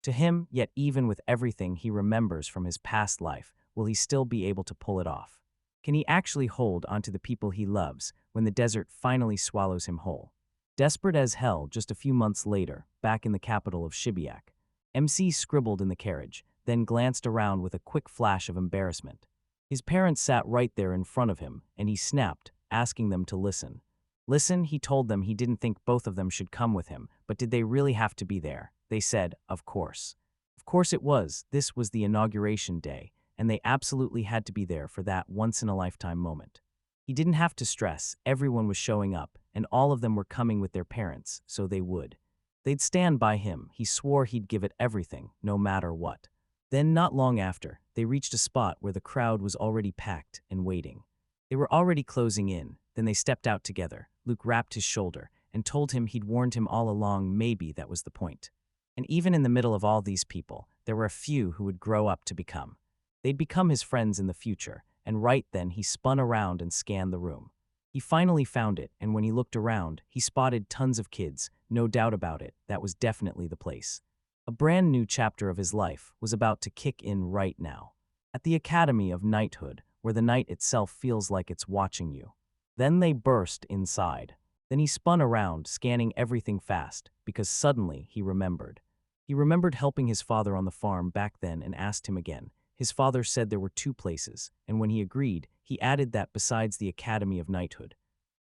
To him, yet even with everything he remembers from his past life, will he still be able to pull it off? Can he actually hold onto the people he loves when the desert finally swallows him whole? Desperate as hell, just a few months later, back in the capital of Shibuyak, MC scribbled in the carriage, then glanced around with a quick flash of embarrassment. His parents sat right there in front of him, and he snapped, asking them to listen. Listen, he told them he didn't think both of them should come with him, but did they really have to be there? They said, of course. Of course it was, this was the inauguration day, and they absolutely had to be there for that once-in-a-lifetime moment. He didn't have to stress, everyone was showing up, and all of them were coming with their parents, so they would. They'd stand by him, he swore he'd give it everything, no matter what. Then, not long after, they reached a spot where the crowd was already packed and waiting. They were already closing in, then they stepped out together. Luke rapped his shoulder and told him he'd warned him all along, maybe that was the point. And even in the middle of all these people, there were a few who would grow up to become. They'd become his friends in the future, and right then he spun around and scanned the room. He finally found it, and when he looked around, he spotted tons of kids, no doubt about it, that was definitely the place. A brand new chapter of his life was about to kick in right now. At the Academy of Knighthood, where the night itself feels like it's watching you. Then they burst inside. Then he spun around, scanning everything fast, because suddenly he remembered. He remembered helping his father on the farm back then and asked him again. His father said there were 2 places, and when he agreed, he added that besides the Academy of Knighthood.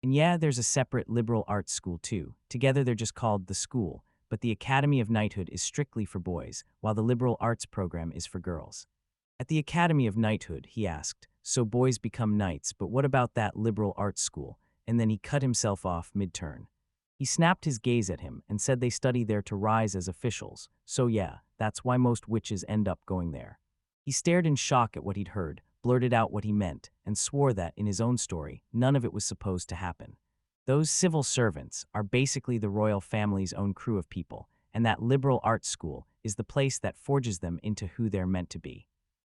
And yeah, there's a separate liberal arts school too. Together they're just called the school, but the Academy of Knighthood is strictly for boys, while the liberal arts program is for girls. At the Academy of Knighthood, he asked, so boys become knights, but what about that liberal arts school? And then he cut himself off mid-turn. He snapped his gaze at him and said they study there to rise as officials, so yeah, that's why most witches end up going there. He stared in shock at what he'd heard, blurted out what he meant, and swore that, in his own story, none of it was supposed to happen. Those civil servants are basically the royal family's own crew of people, and that liberal arts school is the place that forges them into who they're meant to be.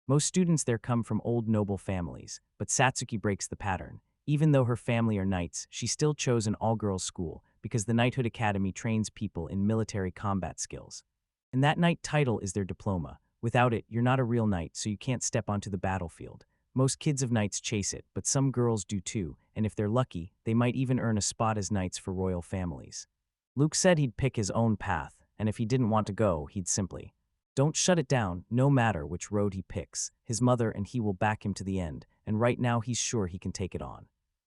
Most students there come from old noble families, but Satsuki breaks the pattern. Even though her family are knights, she still chose an all-girls school because the Knighthood Academy trains people in military combat skills. And that knight title is their diploma. Without it, you're not a real knight, so you can't step onto the battlefield. Most kids of knights chase it, but some girls do too, and if they're lucky, they might even earn a spot as knights for royal families. Luke said he'd pick his own path, and if he didn't want to go, he'd simply don't shut it down, no matter which road he picks. His mother and he will back him to the end, and right now he's sure he can take it on.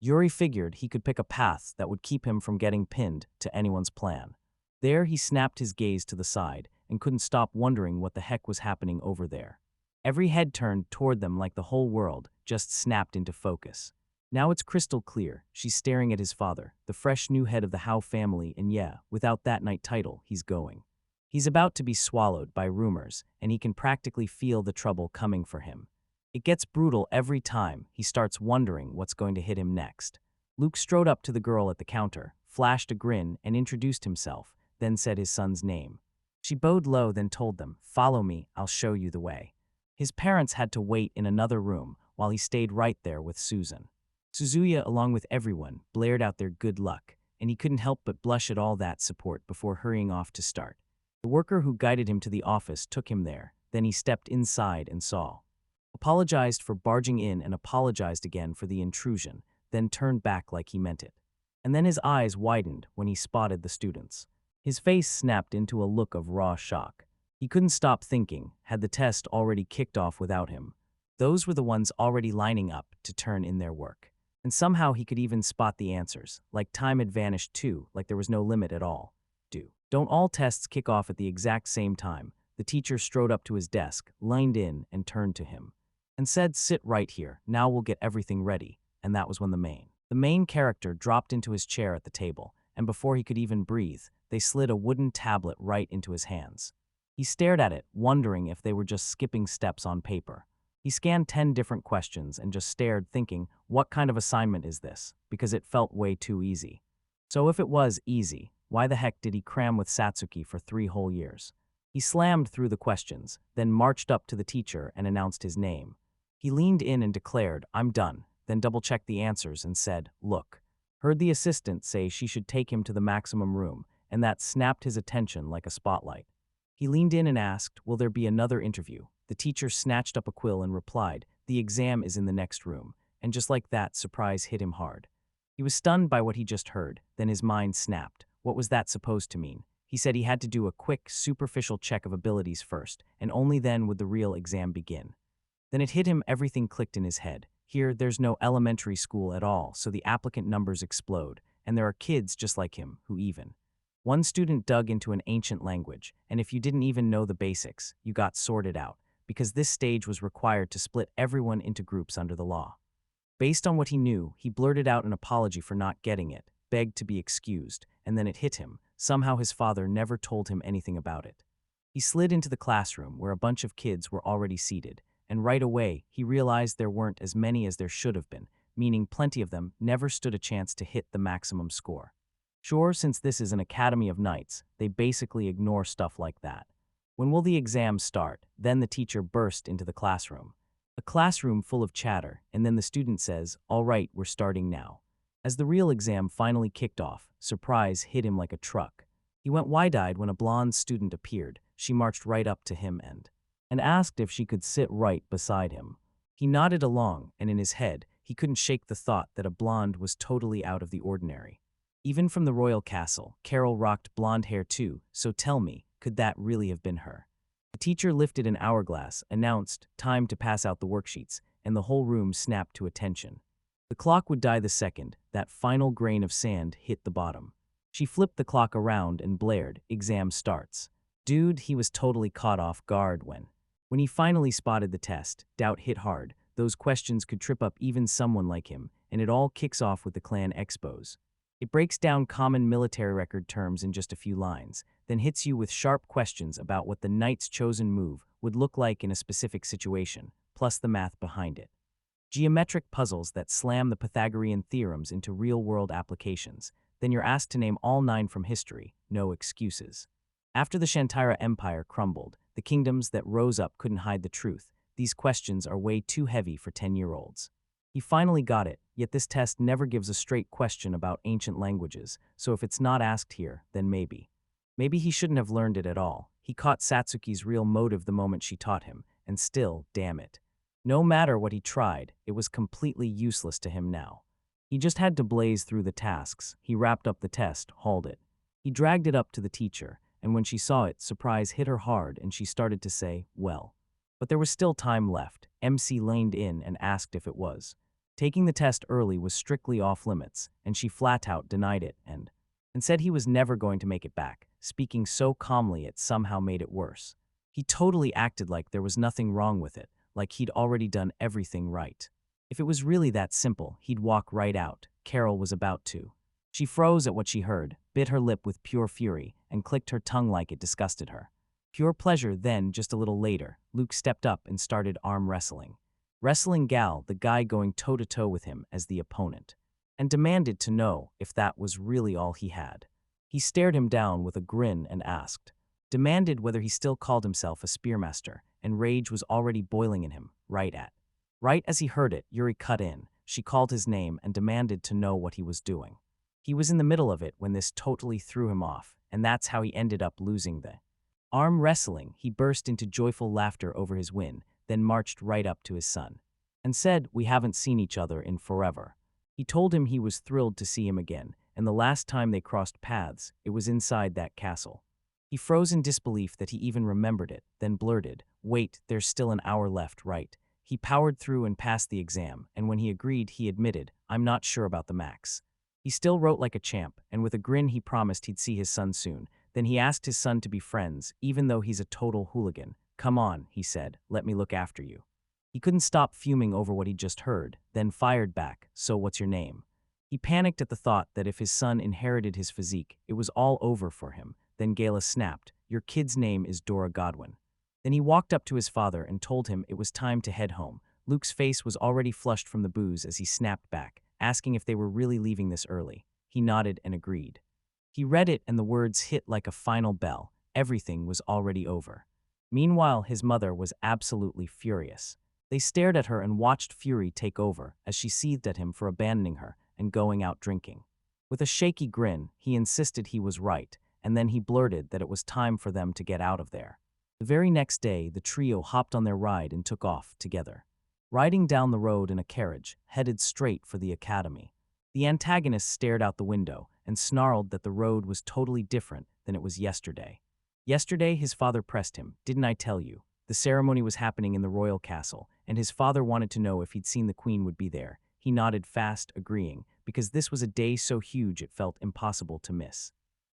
Yuri figured he could pick a path that would keep him from getting pinned to anyone's plan. There, he snapped his gaze to the side and couldn't stop wondering what the heck was happening over there. Every head turned toward them like the whole world just snapped into focus. Now it's crystal clear. She's staring at his father, the fresh new head of the Howe family, and yeah, without that knight title, he's going. He's about to be swallowed by rumors, and he can practically feel the trouble coming for him. It gets brutal every time he starts wondering what's going to hit him next. Luke strode up to the girl at the counter, flashed a grin, and introduced himself, then said his son's name. She bowed low, then told them, "Follow me, I'll show you the way." His parents had to wait in another room while he stayed right there with Susan. Suzuya, along with everyone, blared out their good luck, and he couldn't help but blush at all that support before hurrying off to start. The worker who guided him to the office took him there, then he stepped inside and saw. Apologized for barging in and apologized again for the intrusion, then turned back like he meant it. And then his eyes widened when he spotted the students. His face snapped into a look of raw shock. He couldn't stop thinking, had the test already kicked off without him? Those were the ones already lining up to turn in their work. And somehow he could even spot the answers, like time had vanished too, like there was no limit at all. Don't all tests kick off at the exact same time? The teacher strode up to his desk, leaned in, and turned to him. And said, "Sit right here, now we'll get everything ready." And that was when the main character dropped into his chair at the table, and before he could even breathe, they slid a wooden tablet right into his hands. He stared at it, wondering if they were just skipping steps on paper. He scanned 10 different questions and just stared, thinking, what kind of assignment is this? Because it felt way too easy. So if it was easy, why the heck did he cram with Satsuki for 3 whole years? He slammed through the questions, then marched up to the teacher and announced his name. He leaned in and declared, "I'm done," then double-checked the answers and said, "Look." Heard the assistant say she should take him to the maximum room, and that snapped his attention like a spotlight. He leaned in and asked, "Will there be another interview?" The teacher snatched up a quill and replied, "The exam is in the next room." And just like that, surprise hit him hard. He was stunned by what he just heard, then his mind snapped. What was that supposed to mean? He said he had to do a quick, superficial check of abilities first, and only then would the real exam begin. Then it hit him, everything clicked in his head. Here, there's no elementary school at all, so the applicant numbers explode, and there are kids just like him, who even. One student dug into an ancient language, and if you didn't even know the basics, you got sorted out, because this stage was required to split everyone into groups under the law. Based on what he knew, he blurted out an apology for not getting it, begged to be excused, and then it hit him. Somehow his father never told him anything about it. He slid into the classroom where a bunch of kids were already seated, and right away he realized there weren't as many as there should have been, meaning plenty of them never stood a chance to hit the maximum score. Sure, since this is an academy of knights, they basically ignore stuff like that. When will the exam start? Then the teacher burst into the classroom. A classroom full of chatter, and then the student says, "All right, we're starting now." As the real exam finally kicked off, surprise hit him like a truck. He went wide-eyed when a blonde student appeared. She marched right up to him and asked if she could sit right beside him. He nodded along, and in his head, he couldn't shake the thought that a blonde was totally out of the ordinary. Even from the royal castle, Carol rocked blonde hair too, so tell me, could that really have been her? The teacher lifted an hourglass, announced, "Time to pass out the worksheets," and the whole room snapped to attention. The clock would die the second that final grain of sand hit the bottom. She flipped the clock around and blared, "Exam starts." Dude, he was totally caught off guard when he finally spotted the test. Doubt hit hard. Those questions could trip up even someone like him, and it all kicks off with the clan expos. It breaks down common military record terms in just a few lines, then hits you with sharp questions about what the knight's chosen move would look like in a specific situation, plus the math behind it. Geometric puzzles that slam the Pythagorean theorems into real-world applications. Then you're asked to name all 9 from history, no excuses. After the Shantira Empire crumbled, the kingdoms that rose up couldn't hide the truth. These questions are way too heavy for 10-year-olds. He finally got it, yet this test never gives a straight question about ancient languages, so if it's not asked here, then maybe. Maybe he shouldn't have learned it at all. He caught Satsuki's real motive the moment she taught him, and still, damn it. No matter what he tried, it was completely useless to him now. He just had to blaze through the tasks. He wrapped up the test, hauled it. He dragged it up to the teacher, and when she saw it, surprise hit her hard and she started to say, well. But there was still time left. MC leaned in and asked if it was. Taking the test early was strictly off limits, and she flat out denied it and said he was never going to make it back, speaking so calmly it somehow made it worse. He totally acted like there was nothing wrong with it, like he'd already done everything right. If it was really that simple, he'd walk right out. Carol was about to. She froze at what she heard, bit her lip with pure fury, and clicked her tongue like it disgusted her. Pure pleasure. Then, just a little later, Luke stepped up and started arm wrestling. Wrestling Gal, the guy going toe-to-toe with him as the opponent, and demanded to know if that was really all he had. He stared him down with a grin and asked, demanded whether he still called himself a spearmaster, and rage was already boiling in him, Right as he heard it, Yuri cut in. She called his name and demanded to know what he was doing. He was in the middle of it when this totally threw him off, and that's how he ended up losing the arm wrestling. He burst into joyful laughter over his win, then marched right up to his son and said, "We haven't seen each other in forever." He told him he was thrilled to see him again, and the last time they crossed paths, it was inside that castle. He froze in disbelief that he even remembered it, then blurted, "Wait, there's still an hour left, right?" He powered through and passed the exam, and when he agreed, he admitted, "I'm not sure about the max." He still wrote like a champ, and with a grin he promised he'd see his son soon. Then he asked his son to be friends, even though he's a total hooligan. "Come on," he said, "let me look after you." He couldn't stop fuming over what he'd just heard, then fired back, "So what's your name?" He panicked at the thought that if his son inherited his physique, it was all over for him. Then Gala snapped, "Your kid's name is Dora Godwin." Then he walked up to his father and told him it was time to head home. Luke's face was already flushed from the booze as he snapped back, asking if they were really leaving this early. He nodded and agreed. He read it and the words hit like a final bell. Everything was already over. Meanwhile, his mother was absolutely furious. They stared at her and watched fury take over as she seethed at him for abandoning her and going out drinking. With a shaky grin, he insisted he was right, and then he blurted that it was time for them to get out of there. The very next day, the trio hopped on their ride and took off together, riding down the road in a carriage, headed straight for the academy. The antagonist stared out the window and snarled that the road was totally different than it was yesterday. Yesterday, his father pressed him, "Didn't I tell you?" The ceremony was happening in the royal castle, and his father wanted to know if he'd seen the queen would be there. He nodded fast, agreeing, because this was a day so huge it felt impossible to miss.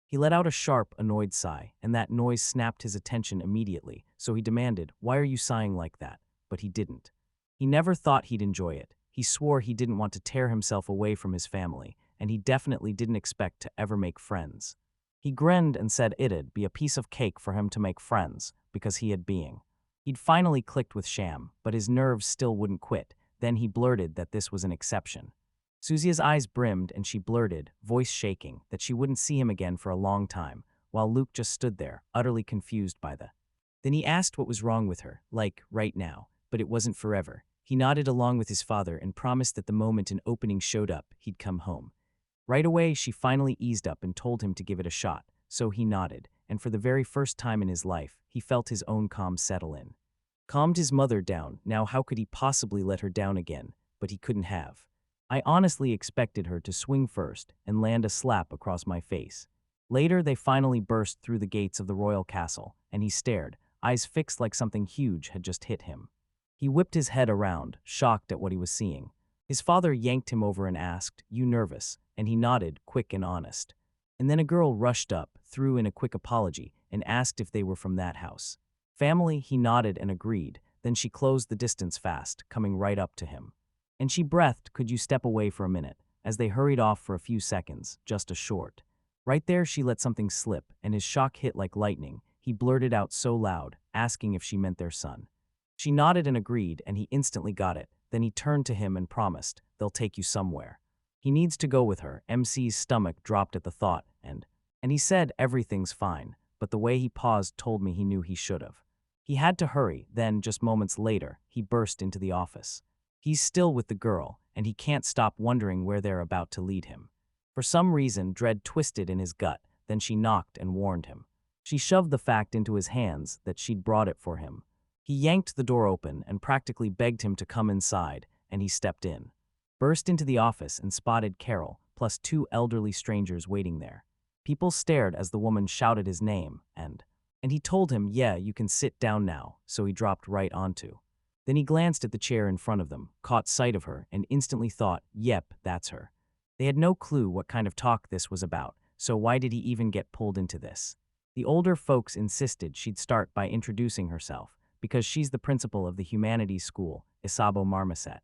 He let out a sharp, annoyed sigh, and that noise snapped his attention immediately, so he demanded, "Why are you sighing like that?" But he didn't. He never thought he'd enjoy it. He swore he didn't want to tear himself away from his family, and he definitely didn't expect to ever make friends. He grinned and said it'd be a piece of cake for him to make friends, because he had being. He'd finally clicked with Sham, but his nerves still wouldn't quit. Then he blurted that this was an exception. Suzia's eyes brimmed and she blurted, voice shaking, that she wouldn't see him again for a long time, while Luke just stood there, utterly confused by the. Then he asked what was wrong with her, like, right now, but it wasn't forever. He nodded along with his father and promised that the moment an opening showed up, he'd come home. Right away, she finally eased up and told him to give it a shot, so he nodded, and for the very first time in his life, he felt his own calm settle in. Calmed his mother down. Now how could he possibly let her down again? But he couldn't have. "I honestly expected her to swing first and land a slap across my face." Later, they finally burst through the gates of the royal castle, and he stared, eyes fixed like something huge had just hit him. He whipped his head around, shocked at what he was seeing. His father yanked him over and asked, "You nervous?" And he nodded, quick and honest. And then a girl rushed up, threw in a quick apology, and asked if they were from that house. Family, he nodded and agreed. Then she closed the distance fast, coming right up to him. And she breathed, "Could you step away for a minute?" As they hurried off for a few seconds, just a short. Right there she let something slip, and his shock hit like lightning. He blurted out so loud, asking if she meant their son. She nodded and agreed, and he instantly got it. Then he turned to him and promised, "They'll take you somewhere." He needs to go with her. MC's stomach dropped at the thought, and he said, "Everything's fine," but the way he paused told me he knew he should have. He had to hurry. Then, just moments later, he burst into the office. He's still with the girl, and he can't stop wondering where they're about to lead him. For some reason, dread twisted in his gut. Then she knocked and warned him. She shoved the fact into his hands that she'd brought it for him. He yanked the door open and practically begged him to come inside, and he stepped in. Burst into the office and spotted Carol, plus two elderly strangers waiting there. People stared as the woman shouted his name, and he told him, "Yeah, you can sit down now," so he dropped right onto. Then he glanced at the chair in front of them, caught sight of her, and instantly thought, yep, that's her. They had no clue what kind of talk this was about, so why did he even get pulled into this? The older folks insisted she'd start by introducing herself, because she's the principal of the humanities school, Isabo Marmoset.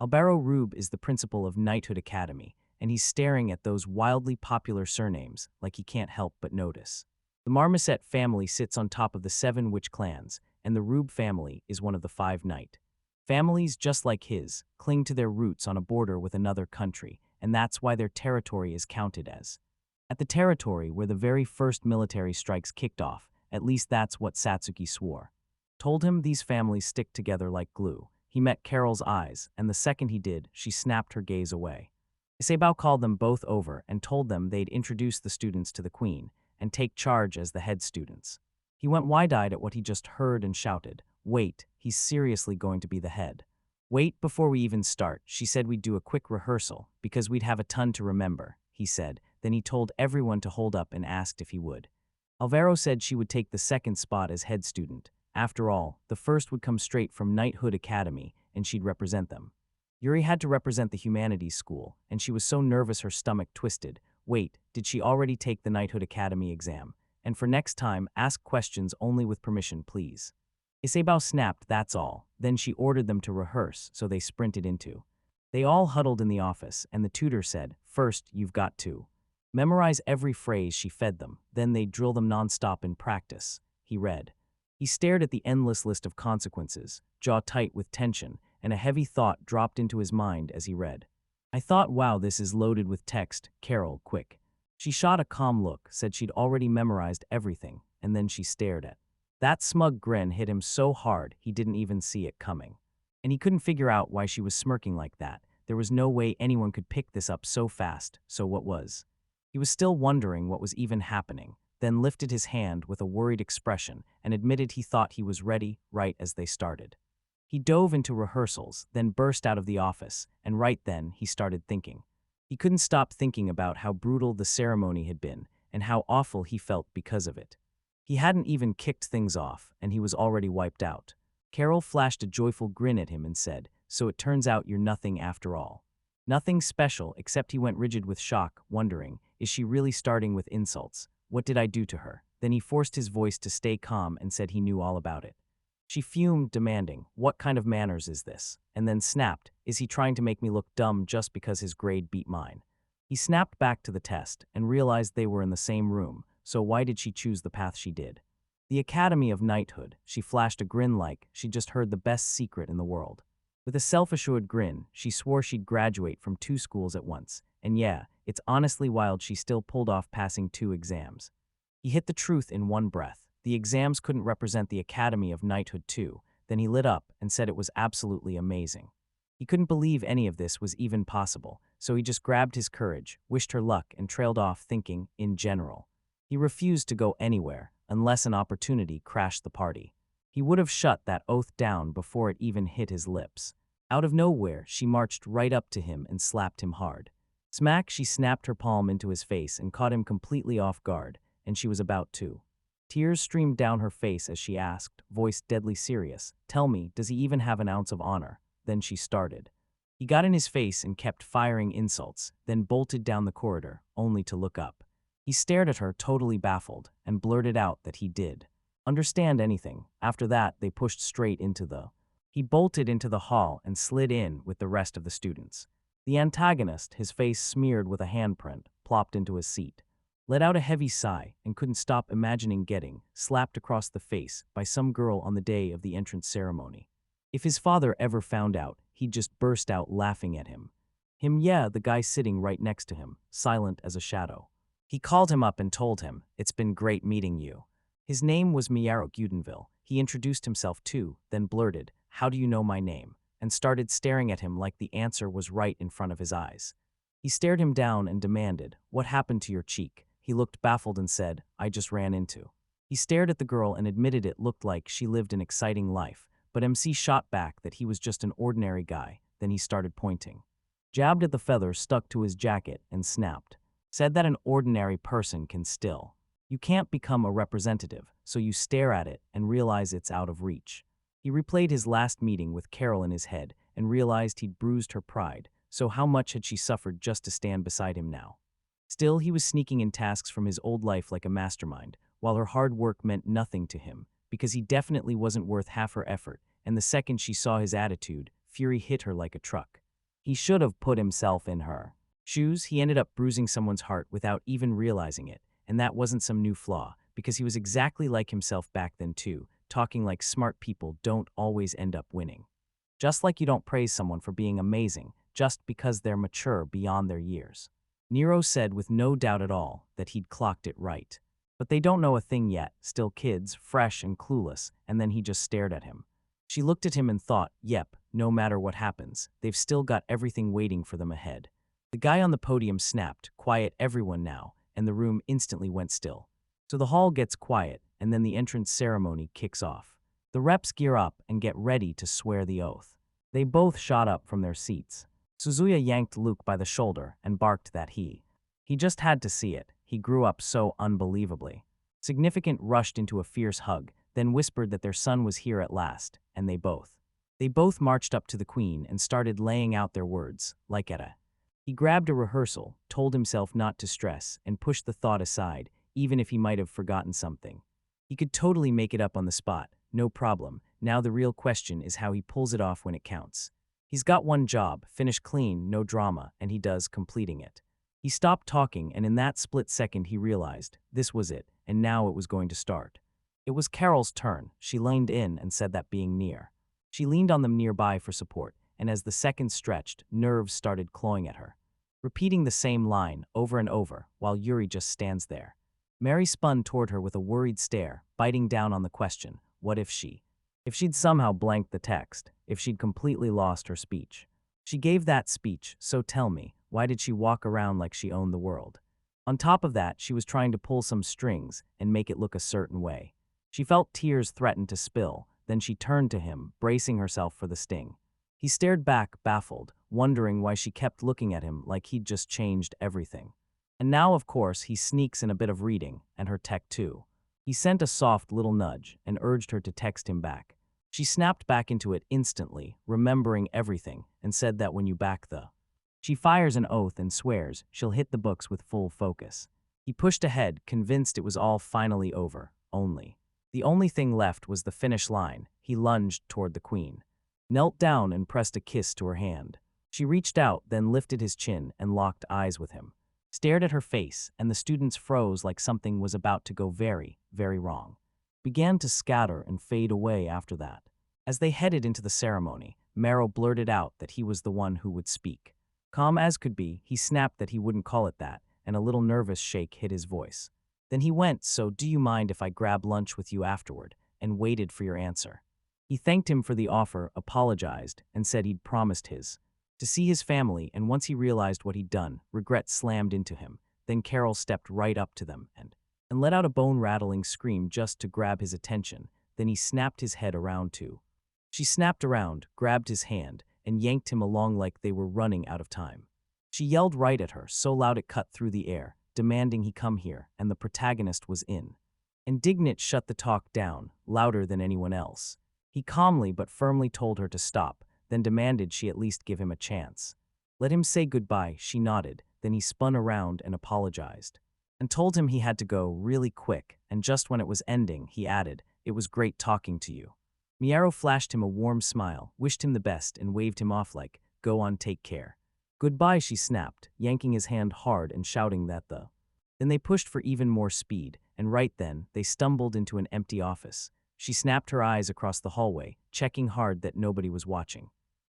Alvaro Rube is the principal of Knighthood Academy, and he's staring at those wildly popular surnames like he can't help but notice. The Marmoset family sits on top of the 7 witch clans, and the Rube family is one of the 5 knight. Families just like his cling to their roots on a border with another country, and that's why their territory is counted as. At the territory where the very first military strikes kicked off, at least that's what Satsuki swore. Told him these families stick together like glue. He met Carol's eyes, and the second he did, she snapped her gaze away. Isabao called them both over and told them they'd introduce the students to the queen and take charge as the head students. He went wide-eyed at what he just heard and shouted, "Wait, he's seriously going to be the head. Wait before we even start. She said we'd do a quick rehearsal because we'd have a ton to remember," he said. Then he told everyone to hold up and asked if he would. Alvaro said she would take the second spot as head student. After all, the first would come straight from Knighthood Academy, and she'd represent them. Yuri had to represent the humanities school, and she was so nervous her stomach twisted. Wait, did she already take the Knighthood Academy exam? And for next time, ask questions only with permission, please. Isabao snapped, that's all. Then she ordered them to rehearse, so they sprinted into. They all huddled in the office, and the tutor said, first, you've got to memorize every phrase she fed them, then they'd drill them nonstop in practice. He read. He stared at the endless list of consequences, jaw tight with tension, and a heavy thought dropped into his mind as he read. I thought, wow, this is loaded with text. Carol, quick. She shot a calm look, said she'd already memorized everything, and then she stared at. That smug grin hit him so hard he didn't even see it coming. And he couldn't figure out why she was smirking like that. There was no way anyone could pick this up so fast, so what was? He was still wondering what was even happening, then lifted his hand with a worried expression and admitted he thought he was ready right as they started. He dove into rehearsals, then burst out of the office, and right then he started thinking. He couldn't stop thinking about how brutal the ceremony had been and how awful he felt because of it. He hadn't even kicked things off, and he was already wiped out. Carol flashed a joyful grin at him and said, so it turns out you're nothing after all. Nothing special, except he went rigid with shock, wondering, is she really starting with insults? What did I do to her? Then he forced his voice to stay calm and said he knew all about it. She fumed, demanding, what kind of manners is this? And then snapped, is he trying to make me look dumb just because his grade beat mine? He snapped back to the test and realized they were in the same room, so why did she choose the path she did? The Academy of Knighthood, she flashed a grin like she'd just heard the best secret in the world. With a self-assured grin, she swore she'd graduate from 2 schools at once, and yeah, it's honestly wild she still pulled off passing 2 exams. He hit the truth in one breath. The exams couldn't represent the Academy of Knighthood too. Then he lit up and said it was absolutely amazing. He couldn't believe any of this was even possible, so he just grabbed his courage, wished her luck, and trailed off thinking, in general. He refused to go anywhere, unless an opportunity crashed the party. He would have shut that oath down before it even hit his lips. Out of nowhere, she marched right up to him and slapped him hard. Smack, she snapped her palm into his face and caught him completely off guard, and she was about to. Tears streamed down her face as she asked, voice deadly serious, tell me, does he even have an ounce of honor? Then she started. He got in his face and kept firing insults, then bolted down the corridor, only to look up. He stared at her totally baffled and blurted out that he did understand anything. After that, they pushed straight into the. He bolted into the hall and slid in with the rest of the students. The antagonist, his face smeared with a handprint, plopped into his seat, let out a heavy sigh, and couldn't stop imagining getting slapped across the face by some girl on the day of the entrance ceremony. If his father ever found out, he'd just burst out laughing at him. Yeah, the guy sitting right next to him, silent as a shadow. He called him up and told him, it's been great meeting you. His name was Miyaro Gudenville. He introduced himself too, then blurted, how do you know my name? And started staring at him like the answer was right in front of his eyes. He stared him down and demanded, what happened to your cheek? He looked baffled and said, I just ran into. He stared at the girl and admitted it looked like she lived an exciting life, but MC shot back that he was just an ordinary guy. Then he started pointing. Jabbed at the feather stuck to his jacket and snapped. Said that an ordinary person can still. You can't become a representative, so you stare at it and realize it's out of reach. He replayed his last meeting with Carol in his head and realized he'd bruised her pride, so how much had she suffered just to stand beside him now? Still, he was sneaking in tasks from his old life like a mastermind, while her hard work meant nothing to him, because he definitely wasn't worth half her effort, and the second she saw his attitude, fury hit her like a truck. He should have put himself in her shoes. He ended up bruising someone's heart without even realizing it, and that wasn't some new flaw, because he was exactly like himself back then too, talking like smart people don't always end up winning. Just like you don't praise someone for being amazing just because they're mature beyond their years. Nero said with no doubt at all that he'd clocked it right. But they don't know a thing yet, still kids, fresh and clueless, and then he just stared at him. She looked at him and thought, yep, no matter what happens, they've still got everything waiting for them ahead. The guy on the podium snapped, quiet everyone now, and the room instantly went still. So the hall gets quiet, and then the entrance ceremony kicks off. The reps gear up and get ready to swear the oath. They both shot up from their seats. Suzuya yanked Luke by the shoulder and barked that he just had to see it. He grew up so unbelievably. Significant rushed into a fierce hug, then whispered that their son was here at last, and they both marched up to the queen and started laying out their words, like at a. He grabbed a rehearsal, told himself not to stress, and pushed the thought aside, even if he might have forgotten something. He could totally make it up on the spot, no problem. Now the real question is how he pulls it off when it counts. He's got one job, finish clean, no drama, and he does, completing it. He stopped talking, and in that split second he realized this was it, and now it was going to start. It was Carol's turn. She leaned in and said that being near. She leaned on them nearby for support, and as the seconds stretched, nerves started clawing at her. Repeating the same line over and over, while Yuri just stands there. Mary spun toward her with a worried stare, biting down on the question, what if she'd somehow blanked the text, if she'd completely lost her speech. She gave that speech, so tell me, why did she walk around like she owned the world? On top of that, she was trying to pull some strings and make it look a certain way. She felt tears threaten to spill, then she turned to him, bracing herself for the sting. He stared back, baffled, wondering why she kept looking at him like he'd just changed everything. And now, of course, he sneaks in a bit of reading, and her tech too. He sent a soft little nudge and urged her to text him back. She snapped back into it instantly, remembering everything, and said that when you back the. She fires an oath and swears she'll hit the books with full focus. He pushed ahead, convinced it was all finally over, only. The only thing left was the finish line. He lunged toward the queen. Knelt down and pressed a kiss to her hand. She reached out, then lifted his chin and locked eyes with him. Stared at her face, and the students froze like something was about to go very, very wrong. Began to scatter and fade away after that. As they headed into the ceremony, Marrow blurted out that he was the one who would speak. Calm as could be, he snapped that he wouldn't call it that, and a little nervous shake hit his voice. Then he went, so do you mind if I grab lunch with you afterward, and waited for your answer. He thanked him for the offer, apologized, and said he'd promised to see his family, and once he realized what he'd done, regret slammed into him. Then Carol stepped right up to them and let out a bone-rattling scream just to grab his attention. Then he snapped his head around too. She snapped around, grabbed his hand, and yanked him along like they were running out of time. She yelled right at her, so loud it cut through the air, demanding he come here, and the protagonist was in. Indignant shut the talk down, louder than anyone else. He calmly but firmly told her to stop, then demanded she at least give him a chance. Let him say goodbye, she nodded, then he spun around and apologized. And told him he had to go really quick, and just when it was ending, he added, it was great talking to you. Miaro flashed him a warm smile, wished him the best, and waved him off like, go on, take care. Goodbye, she snapped, yanking his hand hard and shouting that the. Then they pushed for even more speed, and right then, they stumbled into an empty office. She snapped her eyes across the hallway, checking hard that nobody was watching.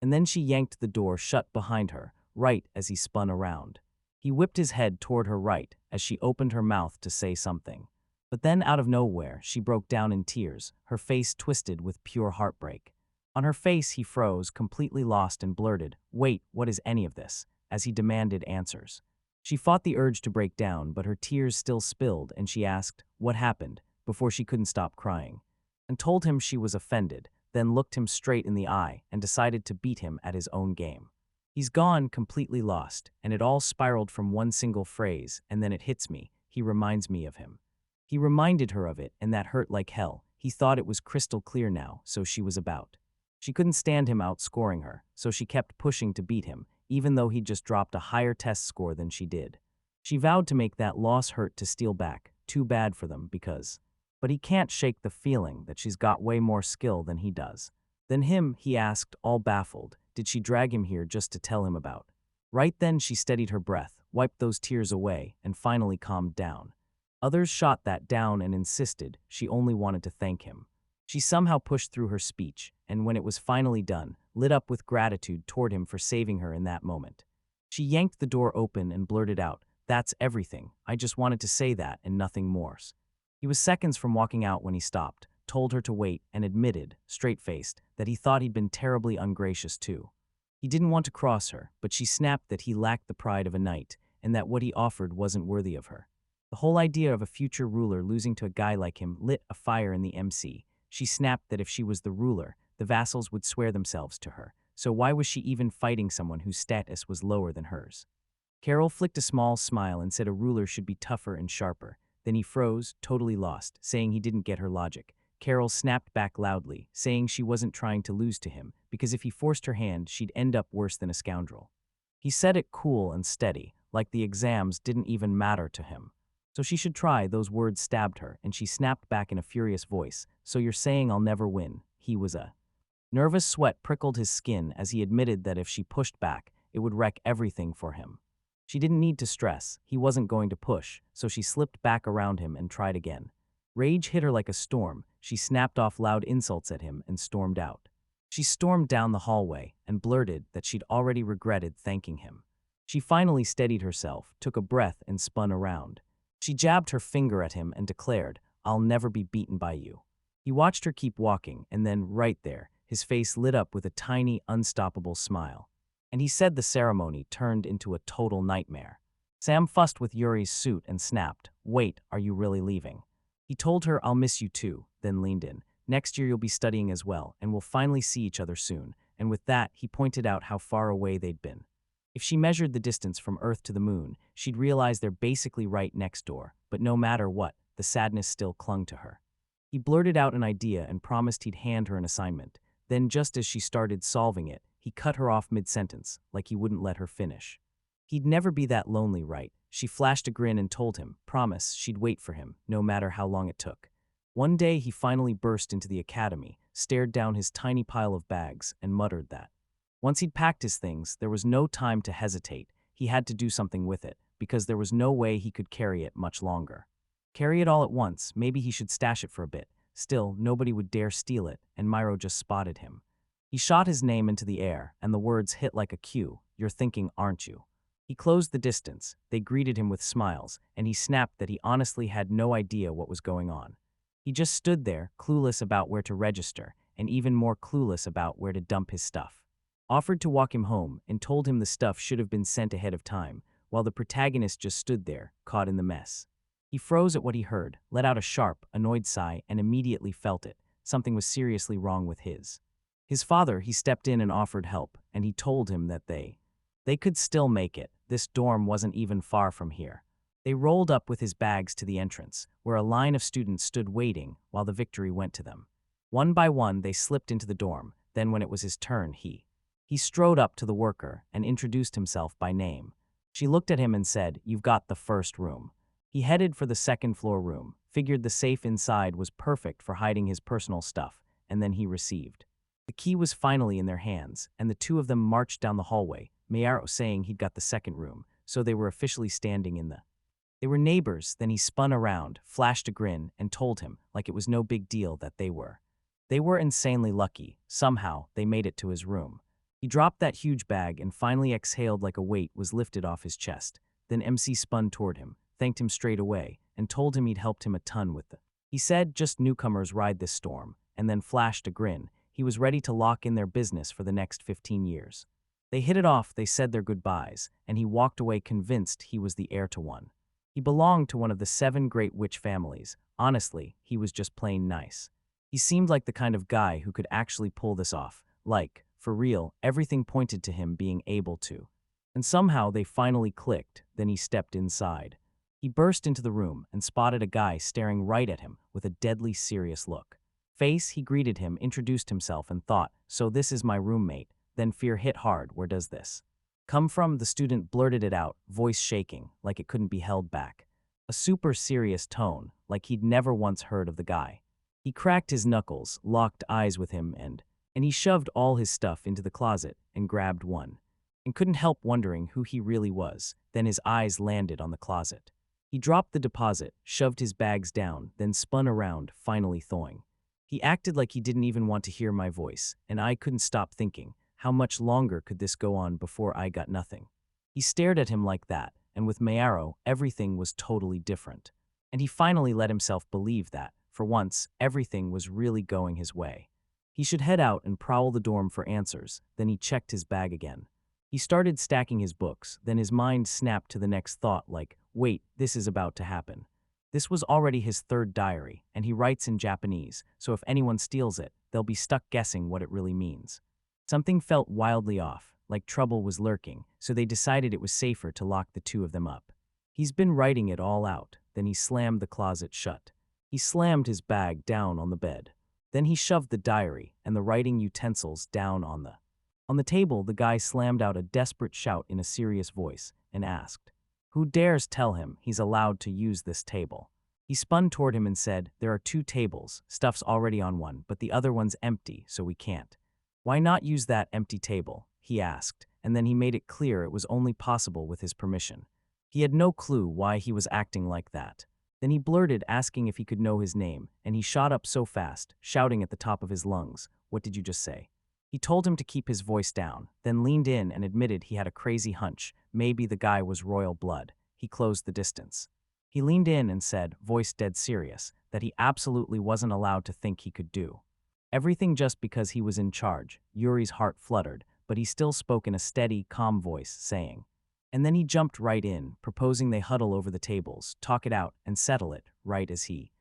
And then she yanked the door shut behind her, right as he spun around. He whipped his head toward her right as she opened her mouth to say something. But then out of nowhere, she broke down in tears, her face twisted with pure heartbreak. On her face, he froze, completely lost, and blurted, wait, what is any of this? As he demanded answers. She fought the urge to break down, but her tears still spilled, and she asked, what happened, before she couldn't stop crying. And told him she was offended, then looked him straight in the eye and decided to beat him at his own game. He's gone, completely lost, and it all spiraled from one single phrase, and then it hits me, he reminds me of him. He reminded her of it, and that hurt like hell. He thought it was crystal clear now, so she was about. She couldn't stand him outscoring her, so she kept pushing to beat him, even though he'd just dropped a higher test score than she did. She vowed to make that loss hurt to steal back. Too bad for them because. But he can't shake the feeling that she's got way more skill than he does. Then him, he asked, all baffled, did she drag him here just to tell him about? Right then she steadied her breath, wiped those tears away, and finally calmed down. Others shot that down and insisted she only wanted to thank him. She somehow pushed through her speech, and when it was finally done, lit up with gratitude toward him for saving her in that moment. She yanked the door open and blurted out, "That's everything. I just wanted to say that and nothing more." He was seconds from walking out when he stopped, told her to wait, and admitted, straight-faced, that he thought he'd been terribly ungracious too. He didn't want to cross her, but she snapped that he lacked the pride of a knight, and that what he offered wasn't worthy of her. The whole idea of a future ruler losing to a guy like him lit a fire in the MC. She snapped that if she was the ruler, the vassals would swear themselves to her, so why was she even fighting someone whose status was lower than hers? Carol flicked a small smile and said a ruler should be tougher and sharper. Then he froze, totally lost, saying he didn't get her logic. Carol snapped back loudly, saying she wasn't trying to lose to him, because if he forced her hand, she'd end up worse than a scoundrel. He said it cool and steady, like the exams didn't even matter to him. So she should try. Those words stabbed her, and she snapped back in a furious voice, "So you're saying I'll never win?" He was a nervous sweat prickled his skin as he admitted that if she pushed back, it would wreck everything for him. She didn't need to stress, he wasn't going to push, so she slipped back around him and tried again. Rage hit her like a storm. She snapped off loud insults at him and stormed out. She stormed down the hallway and blurted that she'd already regretted thanking him. She finally steadied herself, took a breath, and spun around. She jabbed her finger at him and declared, "I'll never be beaten by you." He watched her keep walking, and then, right there, his face lit up with a tiny, unstoppable smile. And he said the ceremony turned into a total nightmare. Sam fussed with Yuri's suit and snapped, "Wait, are you really leaving?" He told her, "I'll miss you too," then leaned in. "Next year you'll be studying as well, and we'll finally see each other soon." And with that, he pointed out how far away they'd been. If she measured the distance from Earth to the moon, she'd realize they're basically right next door, but no matter what, the sadness still clung to her. He blurted out an idea and promised he'd hand her an assignment. Then, just as she started solving it, he cut her off mid-sentence, like he wouldn't let her finish. He'd never be that lonely, right? She flashed a grin and told him, promise, she'd wait for him, no matter how long it took. One day he finally burst into the academy, stared down his tiny pile of bags, and muttered that. Once he'd packed his things, there was no time to hesitate. He had to do something with it, because there was no way he could carry it much longer. Carry it all at once, maybe he should stash it for a bit. Still, nobody would dare steal it, and Myro just spotted him. He shot his name into the air, and the words hit like a cue, "You're thinking, aren't you?" He closed the distance, they greeted him with smiles, and he snapped that he honestly had no idea what was going on. He just stood there, clueless about where to register, and even more clueless about where to dump his stuff. Offered to walk him home, and told him the stuff should have been sent ahead of time, while the protagonist just stood there, caught in the mess. He froze at what he heard, let out a sharp, annoyed sigh, and immediately felt it. Something was seriously wrong with his father. He stepped in and offered help, and he told him that they could still make it. This dorm wasn't even far from here. They rolled up with his bags to the entrance, where a line of students stood waiting while the victory went to them. One by one, they slipped into the dorm. Then when it was his turn, he strode up to the worker and introduced himself by name. She looked at him and said, "You've got the first room." He headed for the second-floor room, figured the safe inside was perfect for hiding his personal stuff, and then he received. The key was finally in their hands, and the two of them marched down the hallway, Mayaro saying he'd got the second room, so they were officially standing in the. They were neighbors. Then he spun around, flashed a grin, and told him, like it was no big deal, that they were. They were insanely lucky. Somehow, they made it to his room. He dropped that huge bag and finally exhaled like a weight was lifted off his chest. Then MC spun toward him, thanked him straight away, and told him he'd helped him a ton with the. He said just newcomers ride this storm, and then flashed a grin. He was ready to lock in their business for the next 15 years. They hit it off, they said their goodbyes, and he walked away convinced he was the heir to one. He belonged to one of the 7 great witch families. Honestly, he was just plain nice. He seemed like the kind of guy who could actually pull this off. Like, for real, everything pointed to him being able to. And somehow they finally clicked. Then he stepped inside. He burst into the room and spotted a guy staring right at him with a deadly serious look. face, he greeted him, introduced himself, and thought, so this is my roommate. Then fear hit hard. Where does this come from? The student blurted it out, voice shaking, like it couldn't be held back. A super serious tone, like he'd never once heard of the guy. He cracked his knuckles, locked eyes with him, and he shoved all his stuff into the closet and grabbed one. And couldn't help wondering who he really was. Then his eyes landed on the closet. He dropped the deposit, shoved his bags down, then spun around, finally thawing. He acted like he didn't even want to hear my voice, and I couldn't stop thinking, how much longer could this go on before I got nothing? He stared at him like that, and with Mayaro, everything was totally different. And he finally let himself believe that, for once, everything was really going his way. He should head out and prowl the dorm for answers. Then he checked his bag again. He started stacking his books, then his mind snapped to the next thought like, wait, this is about to happen. This was already his third diary, and he writes in Japanese, so if anyone steals it, they'll be stuck guessing what it really means. Something felt wildly off, like trouble was lurking, so they decided it was safer to lock the two of them up. He's been writing it all out, then he slammed the closet shut. He slammed his bag down on the bed. Then he shoved the diary and the writing utensils down on the table. The guy slammed out a desperate shout in a serious voice and asked, who dares tell him he's allowed to use this table? He spun toward him and said, there are two tables, stuff's already on one, but the other one's empty, so we can't. Why not use that empty table? He asked, and then he made it clear it was only possible with his permission. He had no clue why he was acting like that. Then he blurted, asking if he could know his name, and he shot up so fast, shouting at the top of his lungs, what did you just say? He told him to keep his voice down, then leaned in and admitted he had a crazy hunch. Maybe the guy was royal blood. He closed the distance. He leaned in and said, voice dead serious, that he absolutely wasn't allowed to think he could do everything just because he was in charge. Yuri's heart fluttered, but he still spoke in a steady, calm voice, saying. And then he jumped right in, proposing they huddle over the tables, talk it out, and settle it, right as he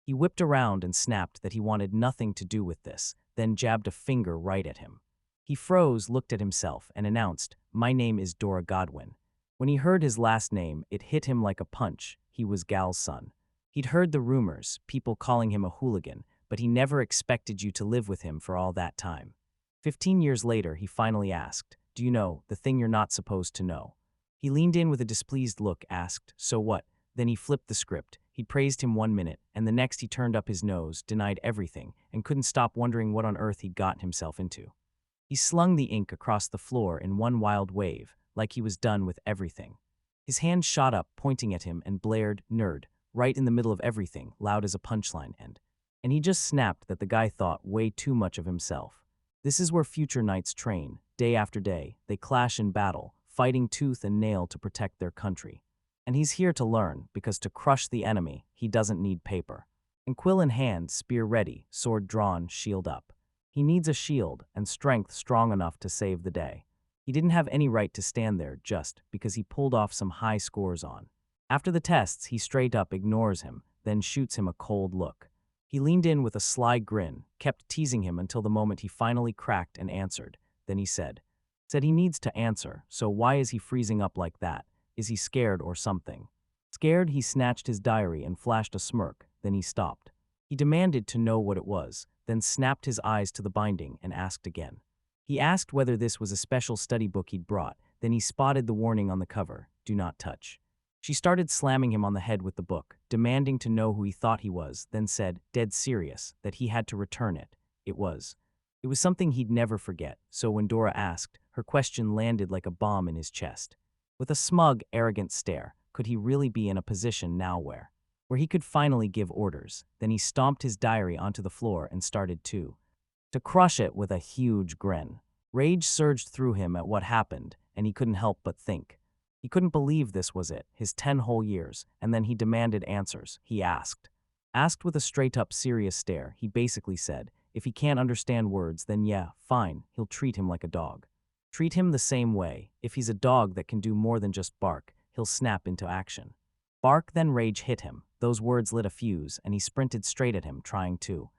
whipped around and snapped that he wanted nothing to do with this, then jabbed a finger right at him. He froze, looked at himself, and announced, my name is Dora Godwin. When he heard his last name, it hit him like a punch. He was Gal's son. He'd heard the rumors, people calling him a hooligan, but he never expected you to live with him for all that time. 15 years later, he finally asked, do you know, the thing you're not supposed to know? He leaned in with a displeased look, asked, so what? Then he flipped the script. He praised him 1 minute, and the next he turned up his nose, denied everything, and couldn't stop wondering what on earth he'd gotten himself into. He slung the ink across the floor in one wild wave, like he was done with everything. His hand shot up, pointing at him, and blared, nerd, right in the middle of everything, loud as a punchline, and he just snapped that the guy thought way too much of himself. This is where future knights train. Day after day, they clash in battle, fighting tooth and nail to protect their country. And he's here to learn, because to crush the enemy, he doesn't need paper. And quill in hand, spear ready, sword drawn, shield up. He needs a shield and strength strong enough to save the day. He didn't have any right to stand there just because he pulled off some high scores on. After the tests, he straight up ignores him, then shoots him a cold look. He leaned in with a sly grin, kept teasing him until the moment he finally cracked and answered. Then he said he needs to answer, so why is he freezing up like that? Is he scared or something? Scared, he snatched his diary and flashed a smirk, then he stopped. He demanded to know what it was, then snapped his eyes to the binding and asked again. He asked whether this was a special study book he'd brought, then he spotted the warning on the cover, do not touch. She started slamming him on the head with the book, demanding to know who he thought he was, then said, dead serious, that he had to return it. It was something he'd never forget, so when Dora asked, her question landed like a bomb in his chest. With a smug, arrogant stare, could he really be in a position now where he could finally give orders? Then he stomped his diary onto the floor and started to crush it with a huge grin. Rage surged through him at what happened, and he couldn't help but think. He couldn't believe this was it, his 10 whole years, and then he demanded answers. He asked with a straight-up serious stare. He basically said, if he can't understand words, then yeah, fine, he'll treat him like a dog. Treat him the same way. If he's a dog that can do more than just bark, he'll snap into action. Bark, then rage hit him. Those words lit a fuse, and he sprinted straight at him, trying to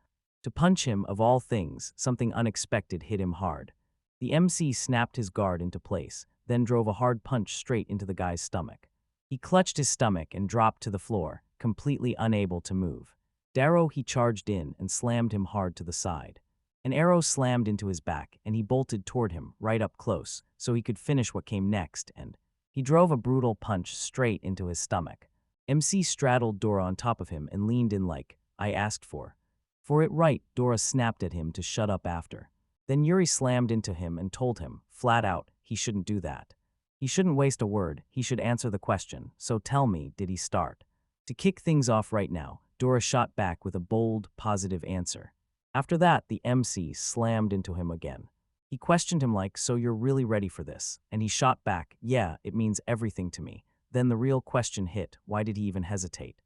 punch him. Of all things, something unexpected hit him hard. The MC snapped his guard into place, then drove a hard punch straight into the guy's stomach. He clutched his stomach and dropped to the floor, completely unable to move. Darrow, he charged in and slammed him hard to the side. An arrow slammed into his back, and he bolted toward him, right up close, so he could finish what came next, and he drove a brutal punch straight into his stomach. MC straddled Dora on top of him and leaned in like, I asked for. For it right, Dora snapped at him to shut up after. Then Yuri slammed into him and told him, flat out, he shouldn't do that. He shouldn't waste a word, he should answer the question, so tell me, did he start? To kick things off right now, Dora shot back with a bold, positive answer. After that, the MC slammed into him again. He questioned him like, so you're really ready for this? And he shot back, yeah, it means everything to me. Then the real question hit, why did he even hesitate?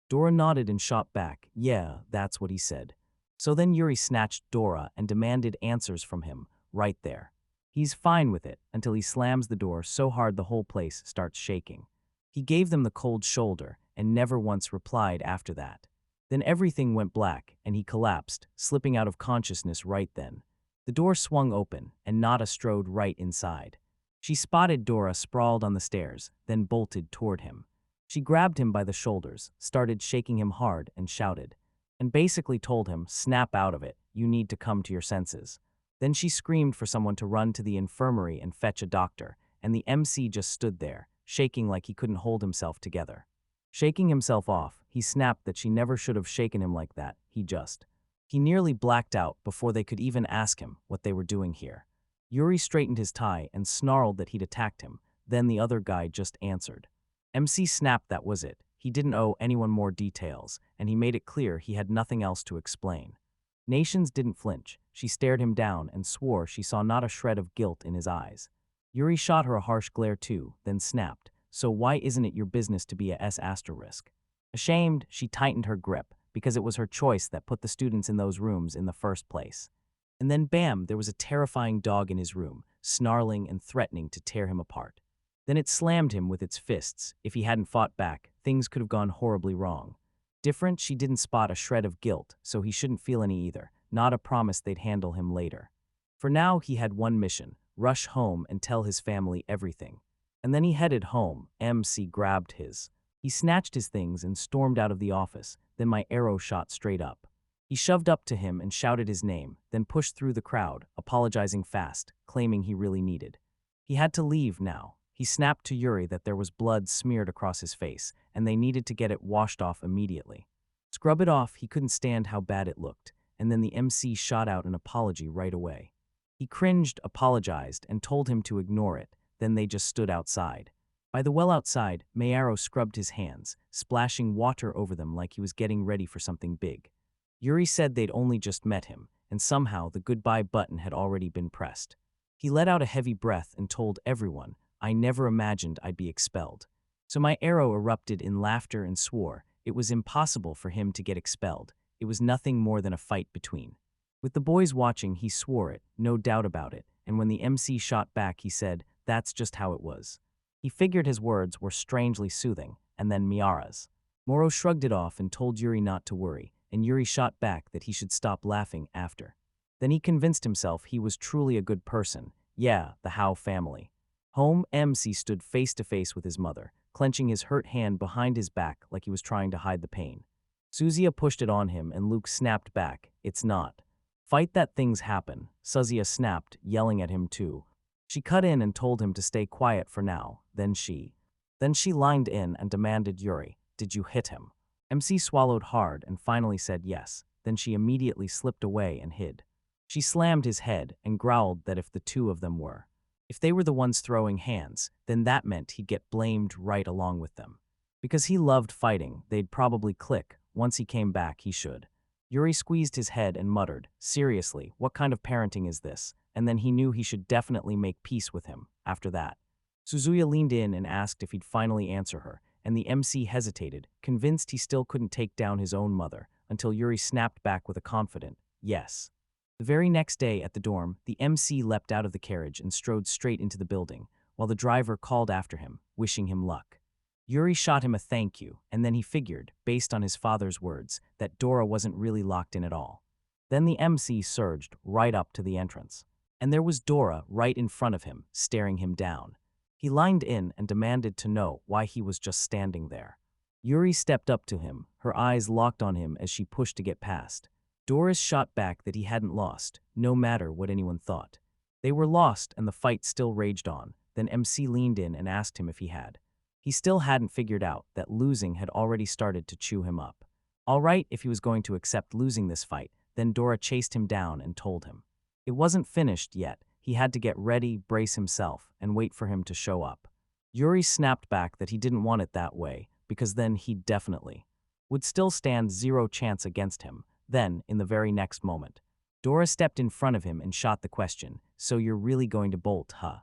Dora nodded and shot back, yeah, that's what he said. So then Yuri snatched Dora and demanded answers from him, right there. He's fine with it until he slams the door so hard the whole place starts shaking. He gave them the cold shoulder and never once replied after that. Then everything went black and he collapsed, slipping out of consciousness right then. The door swung open and Nada strode right inside. She spotted Dora sprawled on the stairs, then bolted toward him. She grabbed him by the shoulders, started shaking him hard and shouted, and basically told him, snap out of it, you need to come to your senses. Then she screamed for someone to run to the infirmary and fetch a doctor, and the MC just stood there, shaking like he couldn't hold himself together. Shaking himself off, he snapped that she never should have shaken him like that, He nearly blacked out before they could even ask him what they were doing here. Yuri straightened his tie and snarled that he'd attacked him, then the other guy just answered. MC snapped that was it, he didn't owe anyone more details, and he made it clear he had nothing else to explain. Nations didn't flinch, she stared him down and swore she saw not a shred of guilt in his eyes. Yuri shot her a harsh glare too, then snapped, so why isn't it your business to be a S***? Ashamed, she tightened her grip, because it was her choice that put the students in those rooms in the first place. And then bam, there was a terrifying dog in his room, snarling and threatening to tear him apart. Then it slammed him with its fists. If he hadn't fought back, things could have gone horribly wrong. Different, she didn't spot a shred of guilt, so he shouldn't feel any either. Not a promise they'd handle him later. For now, he had one mission, rush home and tell his family everything. And then he headed home. MC grabbed his. He snatched his things and stormed out of the office, then my arrow shot straight up. He shoved up to him and shouted his name, then pushed through the crowd, apologizing fast, claiming he really needed. He had to leave now. He snapped to Yuri that there was blood smeared across his face, and they needed to get it washed off immediately. Scrub it off, he couldn't stand how bad it looked, and then the MC shot out an apology right away. He cringed, apologized, and told him to ignore it, then they just stood outside. By the well outside, Mayaro scrubbed his hands, splashing water over them like he was getting ready for something big. Yuri said they'd only just met him, and somehow the goodbye button had already been pressed. He let out a heavy breath and told everyone, I never imagined I'd be expelled. So my arrow erupted in laughter and swore it was impossible for him to get expelled. It was nothing more than a fight between. With the boys watching, he swore it, no doubt about it, and when the MC shot back, he said, that's just how it was. He figured his words were strangely soothing, and then Miara's. Moro shrugged it off and told Yuri not to worry, and Yuri shot back that he should stop laughing after. Then he convinced himself he was truly a good person. Yeah, the Howe family. Home, MC stood face to face with his mother, clenching his hurt hand behind his back like he was trying to hide the pain. Suzia pushed it on him and Luke snapped back, it's not. Fight that things happen, Suzia snapped, yelling at him too. She cut in and told him to stay quiet for now, then she lined in and demanded Yuri, did you hit him? MC swallowed hard and finally said yes, then she immediately slipped away and hid. She slammed his head and growled that if the two of them were. If they were the ones throwing hands, then that meant he'd get blamed right along with them. Because he loved fighting, they'd probably click. Once he came back, he should. Yuri squeezed his head and muttered, seriously, what kind of parenting is this? And then he knew he should definitely make peace with him after that. Suzuya leaned in and asked if he'd finally answer her, and the MC hesitated, convinced he still couldn't take down his own mother, until Yuri snapped back with a confident, yes. The very next day at the dorm, the MC leapt out of the carriage and strode straight into the building, while the driver called after him, wishing him luck. Yuri shot him a thank you, and then he figured, based on his father's words, that Dora wasn't really locked in at all. Then the MC surged right up to the entrance. And there was Dora right in front of him, staring him down. He lined in and demanded to know why he was just standing there. Yuri stepped up to him, her eyes locked on him as she pushed to get past. Doris shot back that he hadn't lost, no matter what anyone thought. They were lost and the fight still raged on. Then MC leaned in and asked him if he had. He still hadn't figured out that losing had already started to chew him up. All right, if he was going to accept losing this fight, then Dora chased him down and told him. It wasn't finished yet. He had to get ready, brace himself, and wait for him to show up. Yuri snapped back that he didn't want it that way, because then he definitely would still stand zero chance against him. Then, in the very next moment, Dora stepped in front of him and shot the question, "So you're really going to bolt, huh?"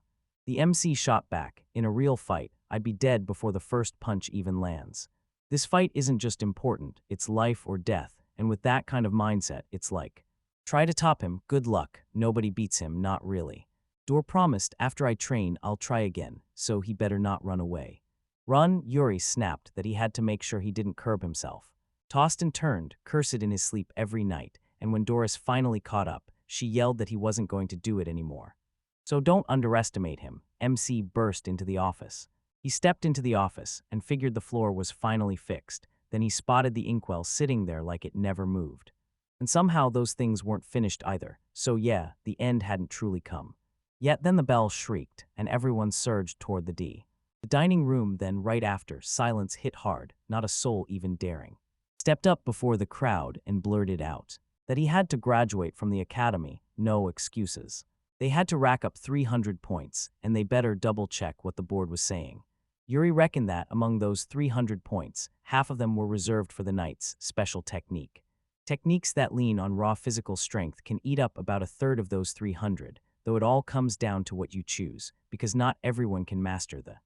The MC shot back, "In a real fight, I'd be dead before the first punch even lands. This fight isn't just important, it's life or death, and with that kind of mindset, it's like, try to top him, good luck, nobody beats him, not really. Dora promised after I train I'll try again, so he better not run away." Run, Yuri snapped that he had to make sure he didn't curb himself. Tossed and turned, cursed in his sleep every night, and when Doris finally caught up, she yelled that he wasn't going to do it anymore. "So don't underestimate him," MC burst into the office. He stepped into the office and figured the floor was finally fixed. Then he spotted the inkwell sitting there like it never moved. And somehow those things weren't finished either, so yeah, the end hadn't truly come. Yet then the bell shrieked, and everyone surged toward the dining room. Then right after, silence hit hard, not a soul even daring. Stepped up before the crowd and blurted out that he had to graduate from the academy, no excuses. They had to rack up 300 points, and they better double-check what the board was saying. Yuri reckoned that among those 300 points, half of them were reserved for the knight's special technique. Techniques that lean on raw physical strength can eat up about a third of those 300, though it all comes down to what you choose, because not everyone can master the.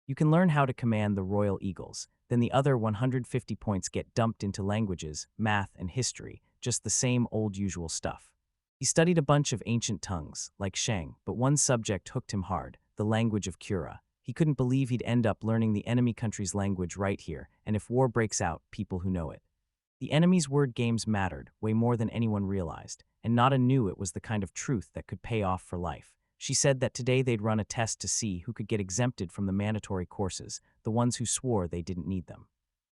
You can learn how to command the Royal Eagles, then the other 150 points get dumped into languages, math, and history, just the same old usual stuff. He studied a bunch of ancient tongues, like Shang, but one subject hooked him hard, the language of Kura. He couldn't believe he'd end up learning the enemy country's language right here, and if war breaks out, people who know it. The enemy's word games mattered, way more than anyone realized, and Nada knew it was the kind of truth that could pay off for life. She said that today they'd run a test to see who could get exempted from the mandatory courses, the ones who swore they didn't need them.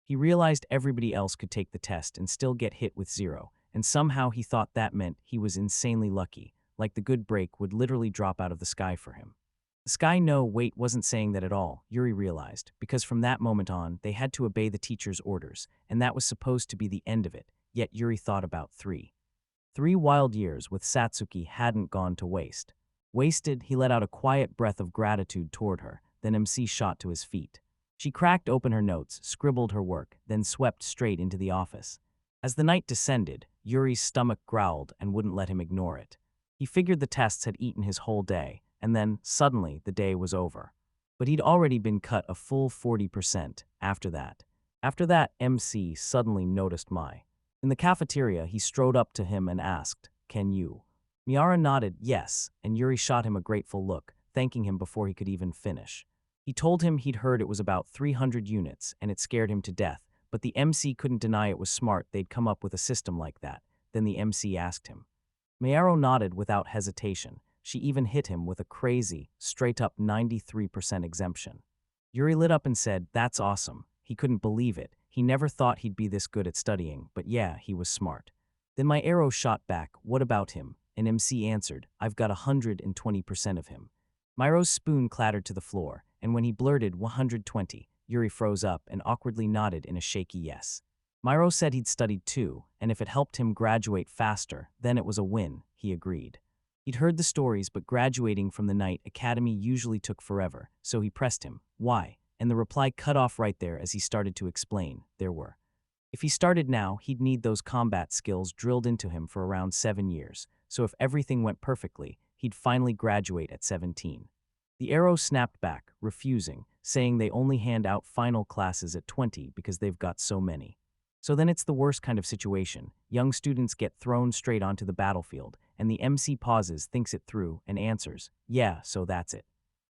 He realized everybody else could take the test and still get hit with 0, and somehow he thought that meant he was insanely lucky, like the good break would literally drop out of the sky for him. The sky wait wasn't saying that at all, Yuri realized, because from that moment on, they had to obey the teacher's orders, and that was supposed to be the end of it, yet Yuri thought about 3 wild years with Satsuki hadn't gone to waste. Wasted, he let out a quiet breath of gratitude toward her, then MC shot to his feet. She cracked open her notes, scribbled her work, then swept straight into the office. As the night descended, Yuri's stomach growled and wouldn't let him ignore it. He figured the tests had eaten his whole day, and then, suddenly, the day was over. But he'd already been cut a full 40% after that. After that, MC suddenly noticed Mai. In the cafeteria, he strode up to him and asked, "Can you?" Miara nodded yes, and Yuri shot him a grateful look, thanking him before he could even finish. He told him he'd heard it was about 300 units, and it scared him to death, but the MC couldn't deny it was smart they'd come up with a system like that. Then the MC asked him. Miaro nodded without hesitation. She even hit him with a crazy, straight-up 93% exemption. Yuri lit up and said, "That's awesome." He couldn't believe it. He never thought he'd be this good at studying, but yeah, he was smart. Then my arrow shot back, "What about him?" And MC answered, "I've got 120% of him." Myro's spoon clattered to the floor, and when he blurted 120, Yuri froze up and awkwardly nodded in a shaky yes. Myro said he'd studied too, and if it helped him graduate faster, then it was a win, he agreed. He'd heard the stories, but graduating from the Knight Academy usually took forever, so he pressed him, "Why?" And the reply cut off right there as he started to explain, there were. If he started now, he'd need those combat skills drilled into him for around 7 years, so if everything went perfectly, he'd finally graduate at 17. The arrow snapped back, refusing, saying they only hand out final classes at 20 because they've got so many. So then it's the worst kind of situation. Young students get thrown straight onto the battlefield, and the MC pauses, thinks it through, and answers, "Yeah, so that's it."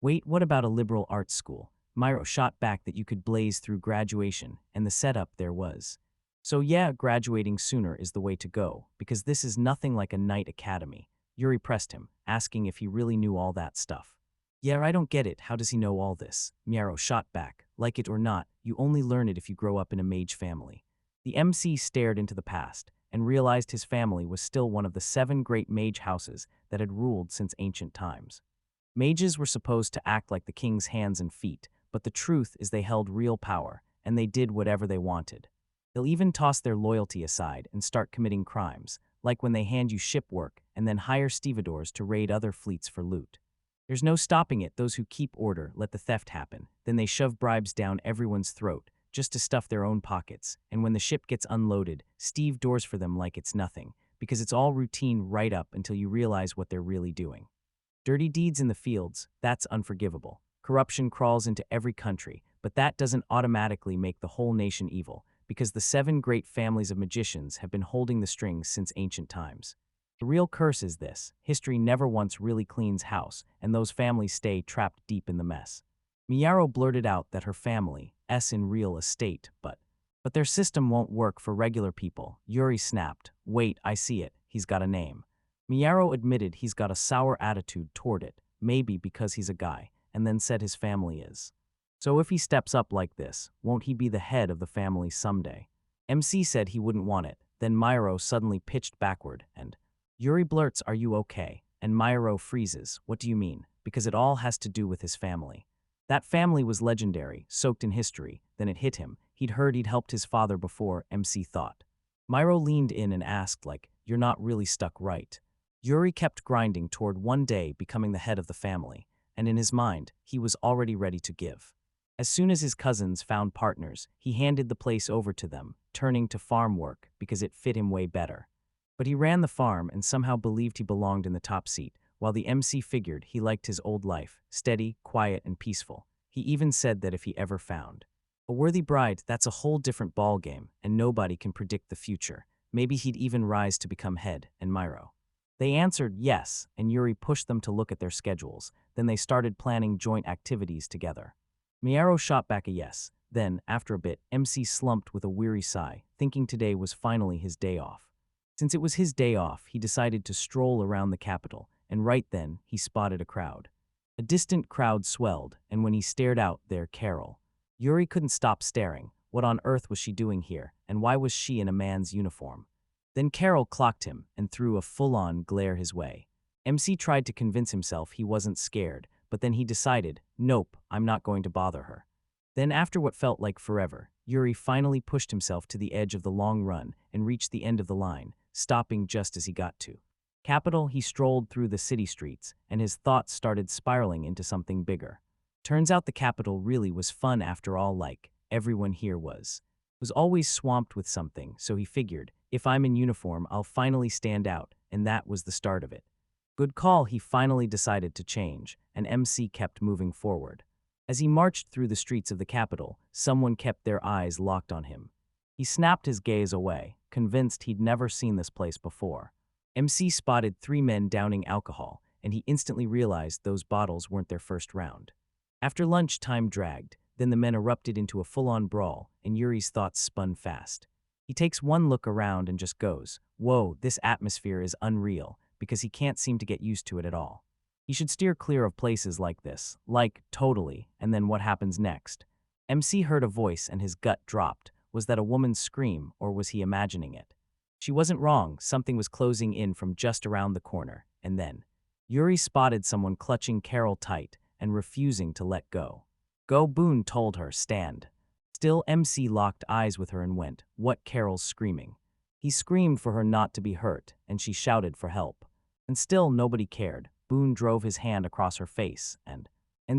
"Wait, what about a liberal arts school?" Myro shot back that you could blaze through graduation, and the setup there was. So yeah, graduating sooner is the way to go, because this is nothing like a Knight Academy. Yuri pressed him, asking if he really knew all that stuff. "Yeah, I don't get it, how does he know all this?" Miaro shot back, "Like it or not, You only learn it if you grow up in a mage family. The MC stared into the past and realized his family was still one of the 7 great mage houses that had ruled since ancient times. Mages were supposed to act like the king's hands and feet, but the truth is they held real power, and they did whatever they wanted. They'll even toss their loyalty aside and start committing crimes, like when they hand you ship work and then hire stevedores to raid other fleets for loot. There's no stopping it. Those who keep order let the theft happen. Then they shove bribes down everyone's throat just to stuff their own pockets. And when the ship gets unloaded, Steve doors for them like it's nothing, because it's all routine right up until you realize what they're really doing. Dirty deeds in the fields, that's unforgivable. Corruption crawls into every country, but that doesn't automatically make the whole nation evil, because the 7 great families of magicians have been holding the strings since ancient times. The real curse is this: history never once really cleans house, and those families stay trapped deep in the mess. Miyaro blurted out that her family's in real estate, but their system won't work for regular people. Yuri snapped, "Wait, I see it, he's got a name." Miyaro admitted he's got a sour attitude toward it, maybe because he's a guy, and then said his family is. So if he steps up like this, won't he be the head of the family someday? MC said he wouldn't want it, then Miyaro suddenly pitched backward, and Yuri blurts, "Are you okay?" And Miyaro freezes, "What do you mean?" Because it all has to do with his family. That family was legendary, soaked in history. Then it hit him. He'd heard he'd helped his father before, MC thought. Miyaro leaned in and asked, like, "You're not really stuck, right?" Yuri kept grinding toward one day becoming the head of the family, and in his mind, he was already ready to give. As soon as his cousins found partners, he handed the place over to them, turning to farm work because it fit him way better. But he ran the farm and somehow believed he belonged in the top seat, while the MC figured he liked his old life, steady, quiet, and peaceful. He even said that if he ever found a worthy bride, that's a whole different ballgame, and nobody can predict the future. Maybe he'd even rise to become head, and Miyaro. They answered yes, and Yuri pushed them to look at their schedules. Then they started planning joint activities together. Miyaro shot back a yes. Then, after a bit, MC slumped with a weary sigh, thinking today was finally his day off. Since it was his day off, he decided to stroll around the capital, and right then, he spotted a crowd. A distant crowd swelled, and when he stared out there, Carol. Yuri couldn't stop staring. What on earth was she doing here, and why was she in a man's uniform? Then Carol clocked him and threw a full-on glare his way. MC tried to convince himself he wasn't scared, but then he decided, nope, I'm not going to bother her. Then after what felt like forever, Yuri finally pushed himself to the edge of the long run and reached the end of the line, stopping just as he got to Capital. He strolled through the city streets, and his thoughts started spiraling into something bigger. Turns out the capital really was fun after all, like everyone here was always swamped with something, so he figured, if I'm in uniform, I'll finally stand out, and that was the start of it. Good call. He finally decided to change, and MC kept moving forward. As he marched through the streets of the capital, someone kept their eyes locked on him. He snapped his gaze away, convinced he'd never seen this place before. MC spotted 3 men downing alcohol, and he instantly realized those bottles weren't their first round. After lunch, time dragged, then the men erupted into a full-on brawl, and Yuri's thoughts spun fast. He takes one look around and just goes, "Whoa, this atmosphere is unreal," because he can't seem to get used to it at all. He should steer clear of places like this, like, totally, and then what happens next? MC heard a voice and his gut dropped. Was that a woman's scream, or was he imagining it? She wasn't wrong. Something was closing in from just around the corner, and then Yuri spotted someone clutching Carol tight and refusing to let go. "Go," Boone told her, "stand." Still, MC locked eyes with her and went, "What?" Carol's screaming. He screamed for her not to be hurt, and she shouted for help. And still nobody cared. Boone drove his hand across her face and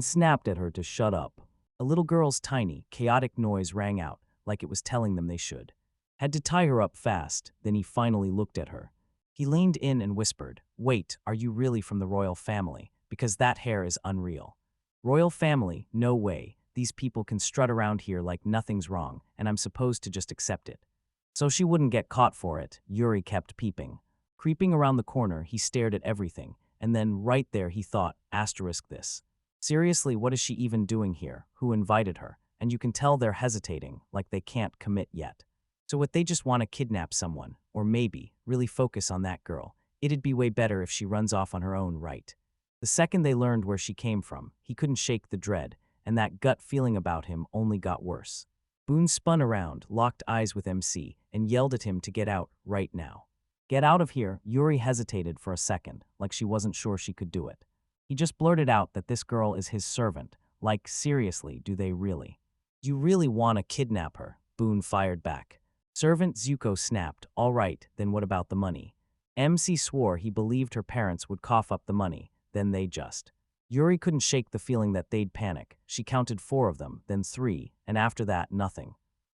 snapped at her to shut up. A little girl's tiny, chaotic noise rang out, like it was telling them they should. Had to tie her up fast. Then he finally looked at her. He leaned in and whispered, "Wait, are you really from the royal family? Because that hair is unreal." "Royal family? No way. These people can strut around here like nothing's wrong, and I'm supposed to just accept it." So she wouldn't get caught for it, Yuri kept peeping. Creeping around the corner, he stared at everything, and then right there he thought, this. Seriously, what is she even doing here? Who invited her? And you can tell they're hesitating, like they can't commit yet. So what, they just want to kidnap someone, or maybe really focus on that girl. It'd be way better if she runs off on her own, right? The second they learned where she came from, he couldn't shake the dread, and that gut feeling about him only got worse. Boone spun around, locked eyes with MC, and yelled at him to get out right now. Get out of here. Yuri hesitated for a second, like she wasn't sure she could do it. He just blurted out that this girl is his servant. Like, seriously, do they really? You really want to kidnap her? Boone fired back. Servant Zuko snapped. All right, then what about the money? MC swore he believed her parents would cough up the money, then they just. Yuri couldn't shake the feeling that they'd panic. She counted 4 of them, then 3, and after that, nothing.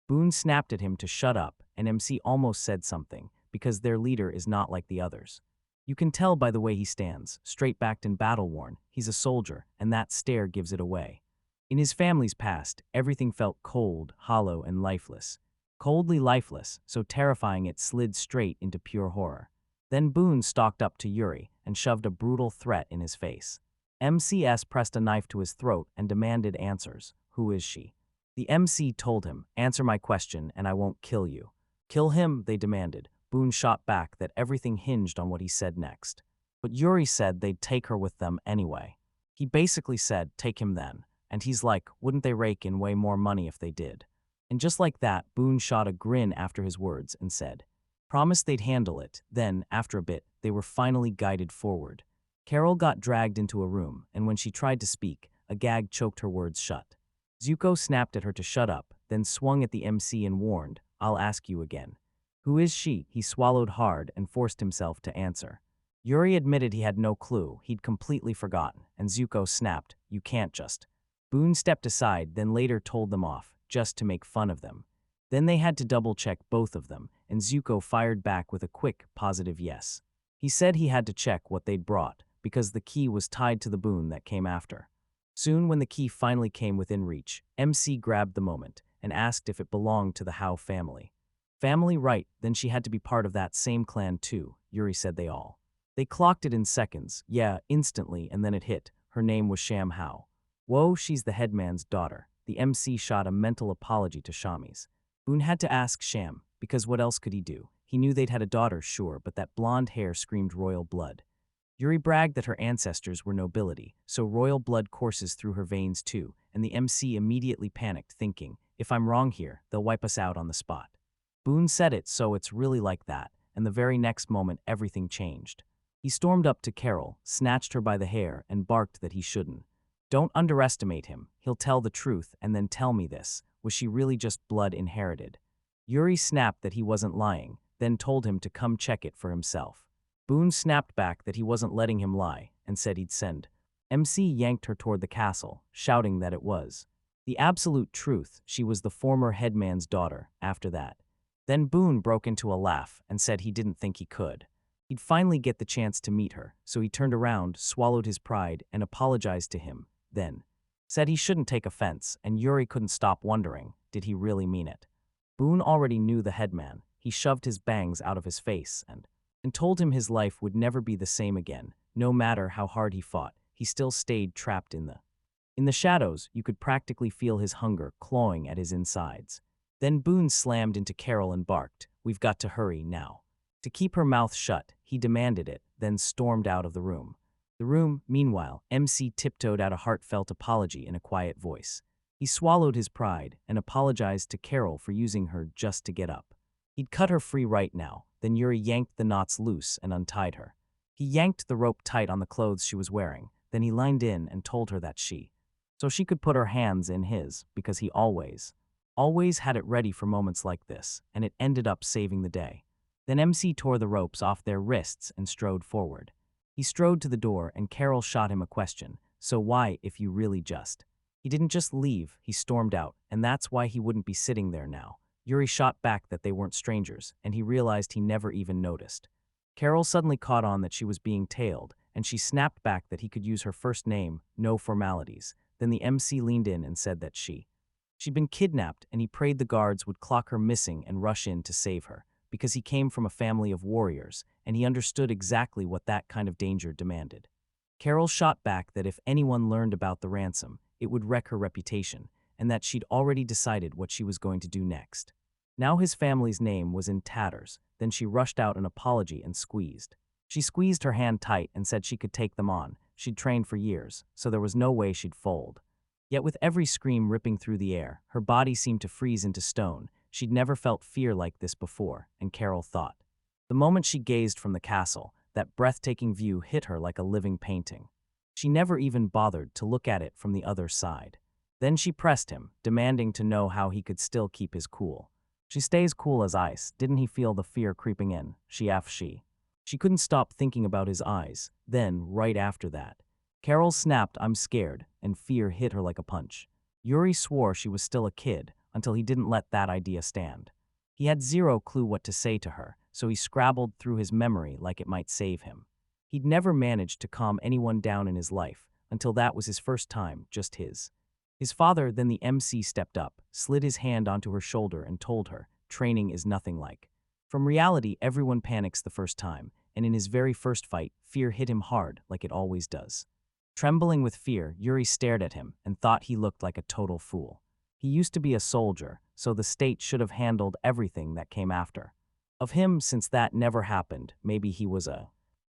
Boone snapped at him to shut up, and MC almost said something, because their leader is not like the others. You can tell by the way he stands, straight-backed and battle-worn. He's a soldier, and that stare gives it away. In his family's past, everything felt cold, hollow, and lifeless. Coldly lifeless, so terrifying it slid straight into pure horror. Then Boone stalked up to Yuri and shoved a brutal threat in his face. MCS pressed a knife to his throat and demanded answers. Who is she? The MC told him, answer my question and I won't kill you. Kill him, they demanded. Boone shot back that everything hinged on what he said next. But Yuri said they'd take her with them anyway. He basically said, take him then. And he's like, wouldn't they rake in way more money if they did? And just like that, Boone shot a grin after his words and said, promised they'd handle it. Then, after a bit, they were finally guided forward. Carol got dragged into a room, and when she tried to speak, a gag choked her words shut. Zuko snapped at her to shut up, then swung at the MC and warned, I'll ask you again. Who is she? He swallowed hard and forced himself to answer. Yuri admitted he had no clue, he'd completely forgotten, and Zuko snapped, you can't just. Boone stepped aside, then later told them off, just to make fun of them. Then they had to double-check both of them, and Zuko fired back with a quick, positive yes. He said he had to check what they'd brought, because the key was tied to the boon that came after. Soon, when the key finally came within reach, MC grabbed the moment and asked if it belonged to the Howe family. Family, right, then she had to be part of that same clan too, Yuri said they all. They clocked it in seconds, yeah, instantly, and then it hit. Her name was Sham Howe. Whoa, she's the headman's daughter. The MC shot a mental apology to Shami's. Boone had to ask Sham, because what else could he do? He knew they'd had a daughter, sure, but that blonde hair screamed royal blood. Yuri bragged that her ancestors were nobility, so royal blood courses through her veins too, and the MC immediately panicked, thinking, if I'm wrong here, they'll wipe us out on the spot. Boone said it, so it's really like that, and the very next moment everything changed. He stormed up to Carol, snatched her by the hair, and barked that he shouldn't. Don't underestimate him, he'll tell the truth and then tell me this. Was she really just blood inherited? Yuri snapped that he wasn't lying, then told him to come check it for himself. Boone snapped back that he wasn't letting him lie, and said he'd send. MC yanked her toward the castle, shouting that it was the absolute truth. She was the former headman's daughter, after that. Then Boone broke into a laugh and said he didn't think he could. He'd finally get the chance to meet her, so he turned around, swallowed his pride, and apologized to him, then said he shouldn't take offense, and Yuri couldn't stop wondering, did he really mean it? Boone already knew the headman. He shoved his bangs out of his face and told him his life would never be the same again. No matter how hard he fought, he still stayed trapped in the shadows. You could practically feel his hunger clawing at his insides. Then Boone slammed into Carol and barked, we've got to hurry now. To keep her mouth shut, he demanded it, then stormed out of the room. The room, meanwhile, MC tiptoed out a heartfelt apology in a quiet voice. He swallowed his pride and apologized to Carol for using her just to get up. He'd cut her free right now, then Yuri yanked the knots loose and untied her. He yanked the rope tight on the clothes she was wearing, then he leaned in and told her that so she could put her hands in his, because he always had it ready for moments like this, and it ended up saving the day. Then MC tore the ropes off their wrists and strode forward. He strode to the door and Carol shot him a question, so why if you really just? He didn't just leave, he stormed out, and that's why he wouldn't be sitting there now. Yuri shot back that they weren't strangers, and he realized he never even noticed. Carol suddenly caught on that she was being tailed, and she snapped back that he could use her first name, no formalities. Then the MC leaned in and said that she'd been kidnapped, and he prayed the guards would clock her missing and rush in to save her, because he came from a family of warriors, and he understood exactly what that kind of danger demanded. Carol shot back that if anyone learned about the ransom, it would wreck her reputation, and that she'd already decided what she was going to do next. Now his family's name was in tatters. Then she rushed out an apology and squeezed. She squeezed her hand tight and said she could take them on. She'd trained for years, so there was no way she'd fold. Yet with every scream ripping through the air, her body seemed to freeze into stone. She'd never felt fear like this before, and Carol thought. The moment she gazed from the castle, that breathtaking view hit her like a living painting. She never even bothered to look at it from the other side. Then she pressed him, demanding to know how he could still keep his cool. She stays cool as ice. Didn't he feel the fear creeping in? She asked. She couldn't stop thinking about his eyes. Then, right after that, Carol snapped, "I'm scared," and fear hit her like a punch. Yuri swore she was still a kid until he didn't let that idea stand. He had zero clue what to say to her, so he scrabbled through his memory like it might save him. He'd never managed to calm anyone down in his life until that was his first time, just his. His father, then the MC, stepped up, slid his hand onto her shoulder and told her, "Training is nothing like." From reality, everyone panics the first time, and in his very first fight, fear hit him hard like it always does. Trembling with fear, Yuri stared at him and thought he looked like a total fool. He used to be a soldier, so the state should have handled everything that came after. Of him, since that never happened, maybe he was a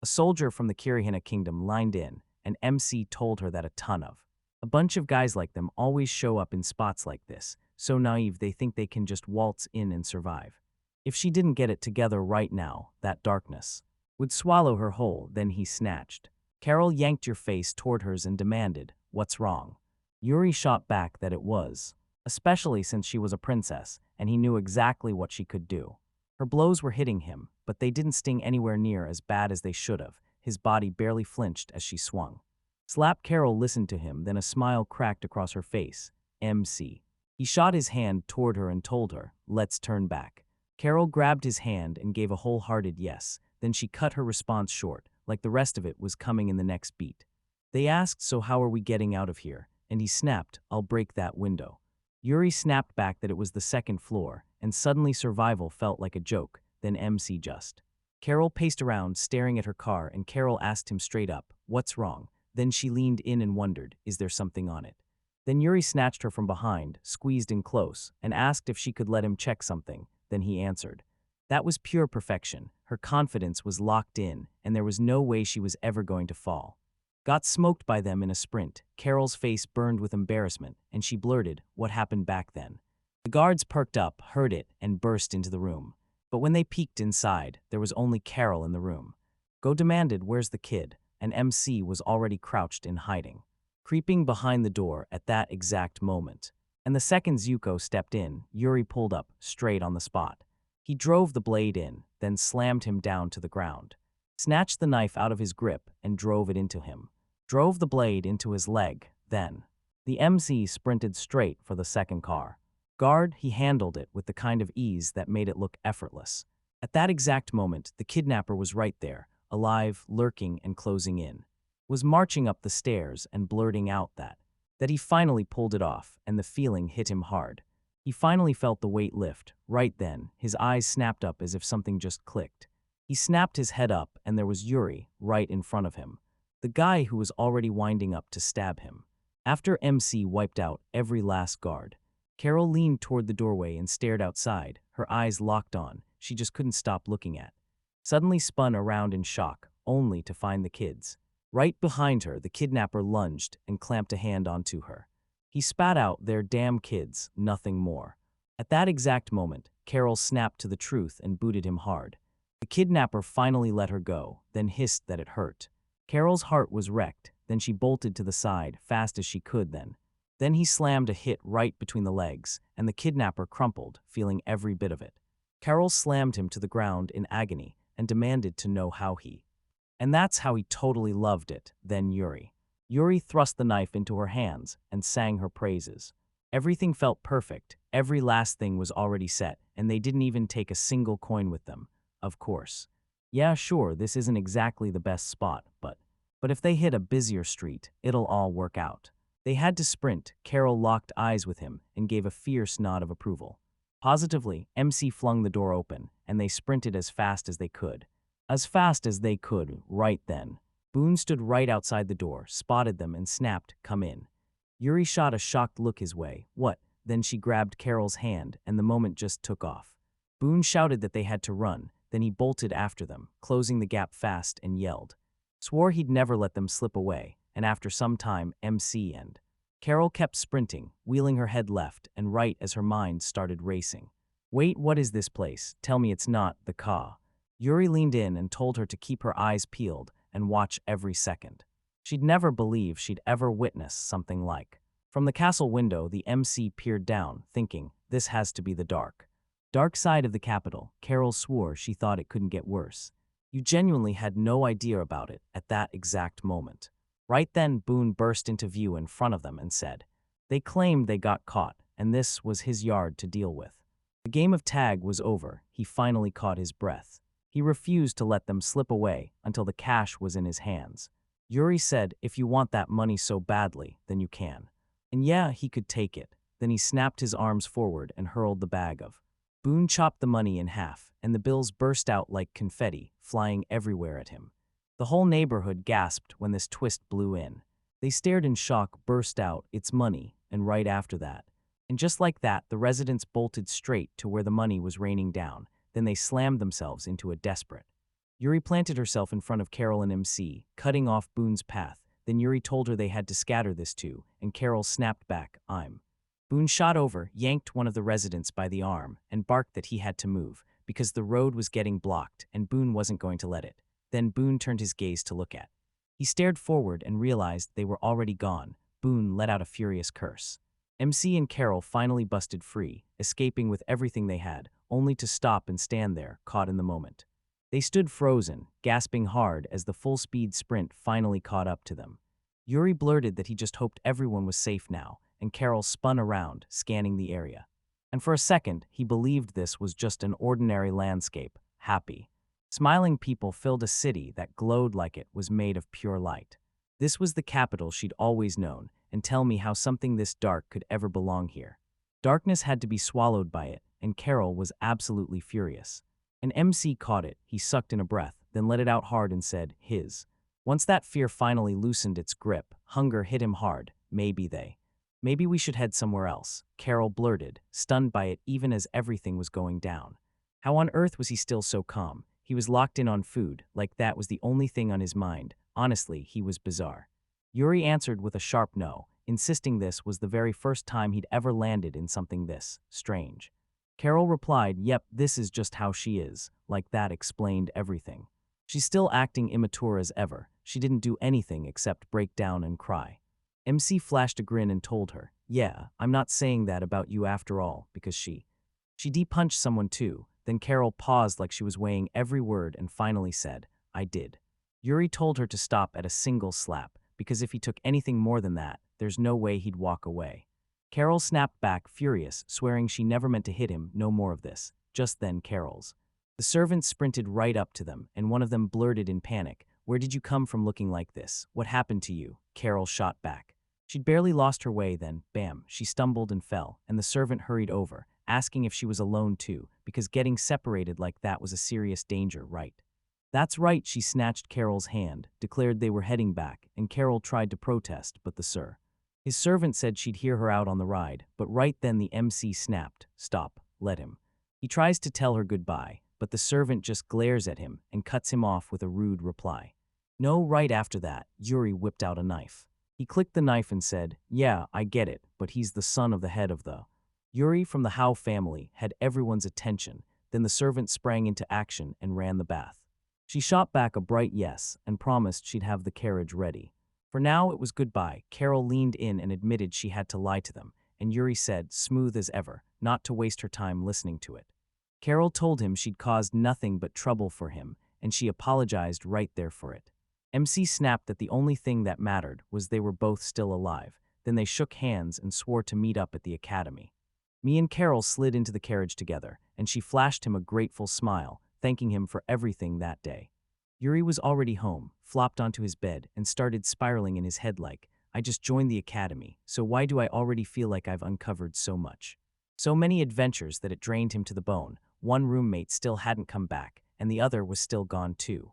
soldier from the Kirihina kingdom lined in, and MC told her that a bunch of guys like them always show up in spots like this, so naive they think they can just waltz in and survive. If she didn't get it together right now, that darkness would swallow her whole. Then he snatched. Carol yanked your face toward hers and demanded, "What's wrong?" Yuri shot back that it was, especially since she was a princess, and he knew exactly what she could do. Her blows were hitting him, but they didn't sting anywhere near as bad as they should have. His body barely flinched as she swung. Slap. Carol listened to him, then a smile cracked across her face. "MC." He shot his hand toward her and told her, "Let's turn back." Carol grabbed his hand and gave a wholehearted yes. Then she cut her response short, like the rest of it was coming in the next beat. They asked, "So how are we getting out of here?" And he snapped, "I'll break that window." Yuri snapped back that it was the second floor, and suddenly survival felt like a joke. Then MC just. Carol paced around, staring at her car, and Carol asked him straight up, "What's wrong?" Then she leaned in and wondered, "Is there something on it?" Then Yuri snatched her from behind, squeezed in close, and asked if she could let him check something. Then he answered. That was pure perfection. Her confidence was locked in, and there was no way she was ever going to fall. Got smoked by them in a sprint. Carol's face burned with embarrassment, and she blurted, "What happened back then?" The guards perked up, heard it, and burst into the room. But when they peeked inside, there was only Carol in the room. Go demanded, "Where's the kid?" And MC was already crouched in hiding, creeping behind the door at that exact moment. And the second Zuko stepped in, Yuri pulled up, straight on the spot. He drove the blade in, then slammed him down to the ground. Snatched the knife out of his grip and drove it into him. Drove the blade into his leg, then. The MC sprinted straight for the second car. Guard, he handled it with the kind of ease that made it look effortless. At that exact moment, the kidnapper was right there, alive, lurking, and closing in. Was marching up the stairs and blurting out that he finally pulled it off, and the feeling hit him hard. He finally felt the weight lift. Right then, his eyes snapped up as if something just clicked. He snapped his head up, and there was Yuri, right in front of him. The guy who was already winding up to stab him. After MC wiped out every last guard, Carol leaned toward the doorway and stared outside, her eyes locked on. She just couldn't stop looking at. Suddenly spun around in shock, only to find the kids. Right behind her, the kidnapper lunged and clamped a hand onto her. He spat out, "They're damn kids, nothing more." At that exact moment, Carol snapped to the truth and booted him hard. The kidnapper finally let her go, then hissed that it hurt. Carol's heart was wrecked, then she bolted to the side, fast as she could Then he slammed a hit right between the legs, and the kidnapper crumpled, feeling every bit of it. Carol slammed him to the ground in agony and demanded to know how he. And that's how he totally loved it, then Yuri. Yuri thrust the knife into her hands and sang her praises. Everything felt perfect, every last thing was already set, and they didn't even take a single coin with them, of course. Yeah, sure, this isn't exactly the best spot, but if they hit a busier street, it'll all work out. They had to sprint. Carol locked eyes with him and gave a fierce nod of approval. Positively, MC flung the door open, and they sprinted as fast as they could. As fast as they could, right then. Boone stood right outside the door, spotted them, and snapped, "Come in." Yuri shot a shocked look his way. "What?" Then she grabbed Carol's hand, and the moment just took off. Boone shouted that they had to run, then he bolted after them, closing the gap fast, and yelled. Swore he'd never let them slip away, and after some time, MC and Carol kept sprinting, wheeling her head left and right as her mind started racing. Wait, what is this place? Tell me it's not the Ka. Yuri leaned in and told her to keep her eyes peeled and watch every second. She'd never believe she'd ever witness something like. From the castle window, the MC peered down, thinking, this has to be the dark side of the capital. Carol swore she thought it couldn't get worse. You genuinely had no idea about it at that exact moment. Right then, Boone burst into view in front of them and said, they claimed they got caught, and this was his yard to deal with. The game of tag was over. He finally caught his breath. He refused to let them slip away until the cash was in his hands. Yuri said, if you want that money so badly, then you can. And yeah, he could take it. Then he snapped his arms forward and hurled the bag of. Boone chopped the money in half, and the bills burst out like confetti, flying everywhere at him. The whole neighborhood gasped when this twist blew in. They stared in shock, burst out, it's money, and right after that. And just like that, the residents bolted straight to where the money was raining down. Then they slammed themselves into a desperate. Yuri planted herself in front of Carol and MC, cutting off Boone's path. Then Yuri told her they had to scatter this too, and Carol snapped back, I'm. Boone shot over, yanked one of the residents by the arm, and barked that he had to move, because the road was getting blocked and Boone wasn't going to let it. Then Boone turned his gaze to look at. He stared forward and realized they were already gone. Boone let out a furious curse. MC and Carol finally busted free, escaping with everything they had, only to stop and stand there, caught in the moment. They stood frozen, gasping hard as the full-speed sprint finally caught up to them. Yuri blurted that he just hoped everyone was safe now, and Carol spun around, scanning the area. And for a second, he believed this was just an ordinary landscape, happy. Smiling people filled a city that glowed like it was made of pure light. This was the capital she'd always known, and tell me how something this dark could ever belong here. Darkness had to be swallowed by it, and Carol was absolutely furious. An MC caught it, he sucked in a breath, then let it out hard and said, his. Once that fear finally loosened its grip, hunger hit him hard. Maybe we should head somewhere else, Carol blurted, stunned by it even as everything was going down. How on earth was he still so calm? He was locked in on food, like that was the only thing on his mind. Honestly, he was bizarre. Yuri answered with a sharp no, insisting this was the very first time he'd ever landed in something this strange. Carol replied, yep, this is just how she is, like that explained everything. She's still acting immature as ever. She didn't do anything except break down and cry. MC flashed a grin and told her, yeah, I'm not saying that about you after all, because she de-punched someone too. Then Carol paused like she was weighing every word and finally said, I did. Yuri told her to stop at a single slap, because if he took anything more than that, there's no way he'd walk away. Carol snapped back, furious, swearing she never meant to hit him, no more of this. Just then, Carol's. The servants sprinted right up to them, and one of them blurted in panic, where did you come from looking like this? What happened to you? Carol shot back. She'd barely lost her way then, bam, she stumbled and fell, and the servant hurried over, asking if she was alone too, because getting separated like that was a serious danger, right? That's right, she snatched Carol's hand, declared they were heading back, and Carol tried to protest, but his servant said she'd hear her out on the ride, but right then the MC snapped, stop, let him. He tries to tell her goodbye, but the servant just glares at him and cuts him off with a rude reply. No, right after that, Yuri whipped out a knife. He clicked the knife and said, yeah, I get it, but he's the son of the head of the. Yuri from the Howe family had everyone's attention, then the servant sprang into action and ran the bath. She shot back a bright yes and promised she'd have the carriage ready. For now, it was goodbye. Carol leaned in and admitted she had to lie to them, and Yuri said, smooth as ever, not to waste her time listening to it. Carol told him she'd caused nothing but trouble for him, and she apologized right there for it. MC snapped that the only thing that mattered was they were both still alive. Then they shook hands and swore to meet up at the academy. Me and Carol slid into the carriage together, and she flashed him a grateful smile, thanking him for everything that day. Yuri was already home, flopped onto his bed, and started spiraling in his head like, I just joined the academy, so why do I already feel like I've uncovered so much? So many adventures that it drained him to the bone. One roommate still hadn't come back, and the other was still gone too.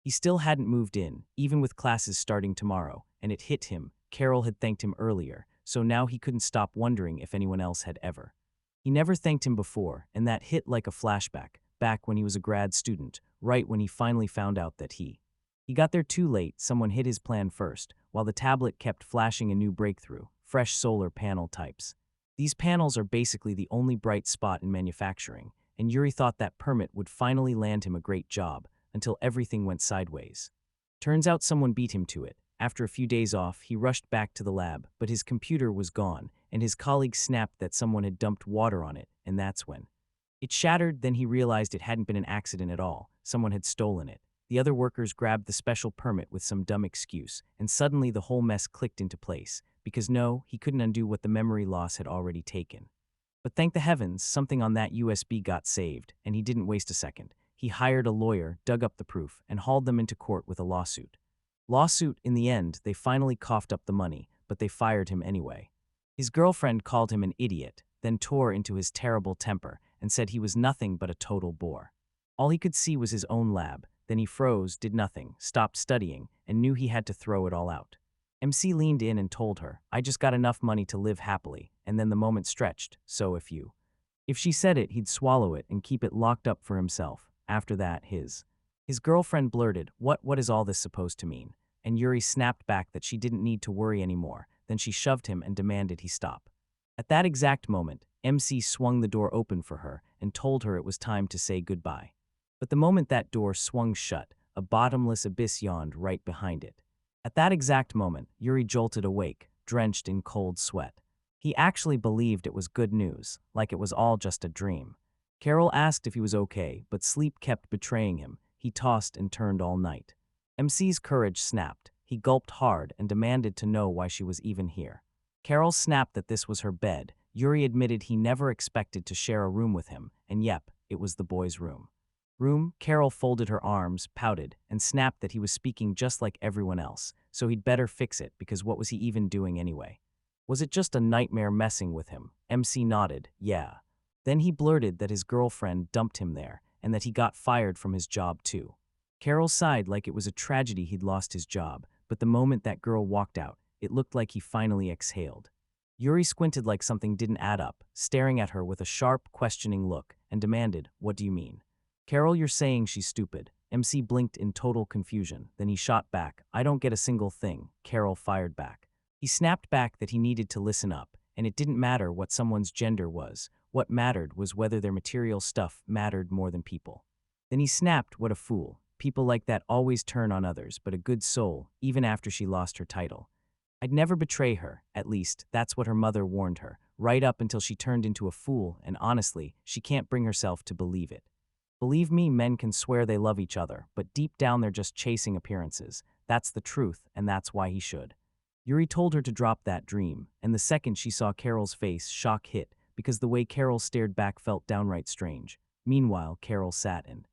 He still hadn't moved in, even with classes starting tomorrow, and it hit him. Carol had thanked him earlier, so now he couldn't stop wondering if anyone else had ever. He never thanked him before, and that hit like a flashback, back when he was a grad student, right when he finally found out that he got there too late. Someone hit his plan first, while the tablet kept flashing a new breakthrough. fresh solar panel types. These panels are basically the only bright spot in manufacturing, and Yuri thought that permit would finally land him a great job until everything went sideways. Turns out someone beat him to it. After a few days off, he rushed back to the lab, but his computer was gone, and his colleague snapped that someone had dumped water on it, and that's when it shattered. Then he realized it hadn't been an accident at all. Someone had stolen it. The other workers grabbed the special permit with some dumb excuse, and suddenly the whole mess clicked into place, because no, he couldn't undo what the memory loss had already taken. But thank the heavens, something on that USB got saved, and he didn't waste a second. He hired a lawyer, dug up the proof, and hauled them into court with a lawsuit. In the end, they finally coughed up the money, but they fired him anyway. His girlfriend called him an idiot, then tore into his terrible temper and said he was nothing but a total bore. All he could see was his own lab. Then he froze, did nothing, stopped studying, and knew he had to throw it all out. MC leaned in and told her, "I just got enough money to live happily," and then the moment stretched, so if she said it, he'd swallow it and keep it locked up for himself. After that, his girlfriend blurted, what is all this supposed to mean?" And Yuri snapped back that she didn't need to worry anymore. Then she shoved him and demanded he stop. At that exact moment, MC swung the door open for her and told her it was time to say goodbye. But the moment that door swung shut, a bottomless abyss yawned right behind it. At that exact moment, Yuri jolted awake, drenched in cold sweat. He actually believed it was good news, like it was all just a dream. Carol asked if he was okay, but sleep kept betraying him. He tossed and turned all night. MC's courage snapped. He gulped hard and demanded to know why she was even here. Carol snapped that this was her bed. Yuri admitted he never expected to share a room with him, and yep, it was the boy's room. Carol folded her arms, pouted, and snapped that he was speaking just like everyone else, so he'd better fix it because what was he even doing anyway? Was it just a nightmare messing with him? MC nodded, yeah. Then he blurted that his girlfriend dumped him there, and that he got fired from his job too. Carol sighed like it was a tragedy he'd lost his job, but the moment that girl walked out, it looked like he finally exhaled. Yuri squinted like something didn't add up, staring at her with a sharp, questioning look, and demanded, "What do you mean?" "Carol, you're saying she's stupid." MC blinked in total confusion. Then he shot back, "I don't get a single thing." Carol fired back. He snapped back that he needed to listen up, and it didn't matter what someone's gender was. What mattered was whether their material stuff mattered more than people. Then he snapped, "What a fool. People like that always turn on others, but a good soul, even after she lost her title. I'd never betray her, at least, that's what her mother warned her, right up until she turned into a fool, and honestly, she can't bring herself to believe it. Believe me, men can swear they love each other, but deep down they're just chasing appearances. That's the truth, and that's why he should." Yuri told her to drop that dream, and the second she saw Carol's face, shock hit, because the way Carol stared back felt downright strange. Meanwhile, Carol sat in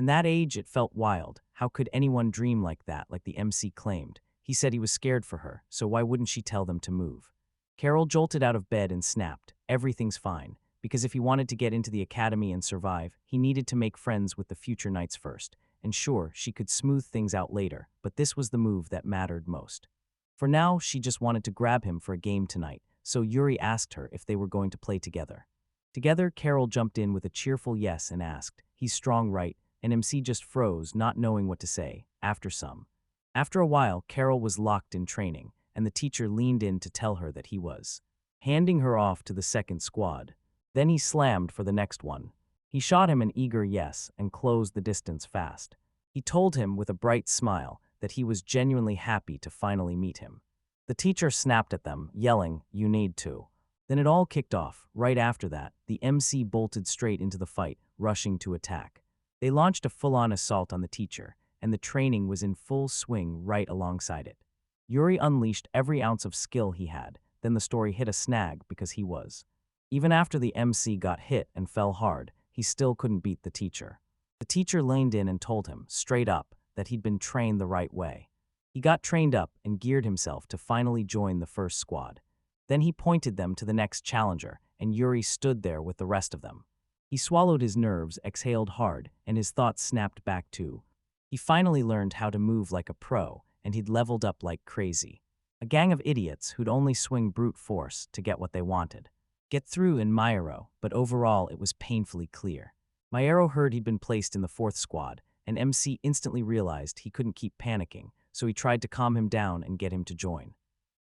that age, it felt wild. How could anyone dream like that, like the MC claimed? He said he was scared for her, so why wouldn't she tell them to move? Carol jolted out of bed and snapped, "Everything's fine," because if he wanted to get into the academy and survive, he needed to make friends with the future knights first. And sure, she could smooth things out later, but this was the move that mattered most. For now, she just wanted to grab him for a game tonight, so Yuri asked her if they were going to play together. Together, Carol jumped in with a cheerful yes and asked, "He's strong, right?" And MC just froze, not knowing what to say. After a while, Carol was locked in training, and the teacher leaned in to tell her that he was handing her off to the second squad. Then he slammed for the next one. He shot him an eager yes and closed the distance fast. He told him with a bright smile that he was genuinely happy to finally meet him. The teacher snapped at them, yelling, "You need to." Then it all kicked off. Right after that, the MC bolted straight into the fight, rushing to attack. They launched a full-on assault on the teacher, and the training was in full swing right alongside it. Yuri unleashed every ounce of skill he had, then the story hit a snag because he was. Even after the MC got hit and fell hard, he still couldn't beat the teacher. The teacher leaned in and told him, straight up, that he'd been trained the right way. He got trained up and geared himself to finally join the first squad. Then he pointed them to the next challenger, and Yuri stood there with the rest of them. He swallowed his nerves, exhaled hard, and his thoughts snapped back too. He finally learned how to move like a pro, and he'd leveled up like crazy. A gang of idiots who'd only swing brute force to get what they wanted. Get through in Mairo, but overall it was painfully clear. Mairo heard he'd been placed in the fourth squad, and MC instantly realized he couldn't keep panicking, so he tried to calm him down and get him to join.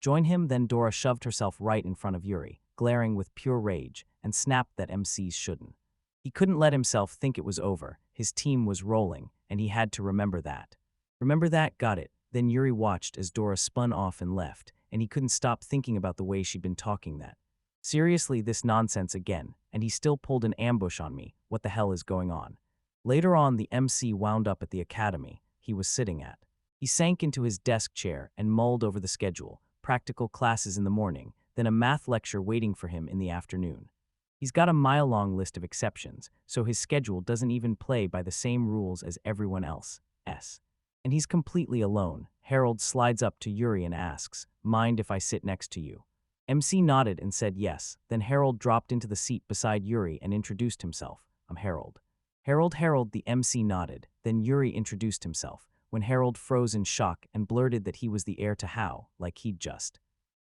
Join him, then Dora shoved herself right in front of Yuri, glaring with pure rage, and snapped that MCs shouldn't. He couldn't let himself think it was over. His team was rolling, and he had to remember that. Remember that? Got it. Then Yuri watched as Dora spun off and left, and he couldn't stop thinking about the way she'd been talking that. Seriously, this nonsense again, and he still pulled an ambush on me. What the hell is going on? Later on, the MC wound up at the academy he was sitting at. He sank into his desk chair and mulled over the schedule, practical classes in the morning, then a math lecture waiting for him in the afternoon. He's got a mile-long list of exceptions, so his schedule doesn't even play by the same rules as everyone else. And he's completely alone. Harold slides up to Yuri and asks, "Mind if I sit next to you?" MC nodded and said yes. Then Harold dropped into the seat beside Yuri and introduced himself. "I'm Harold." Harold, the MC nodded. Then Yuri introduced himself, when Harold froze in shock and blurted that he was the heir to How, like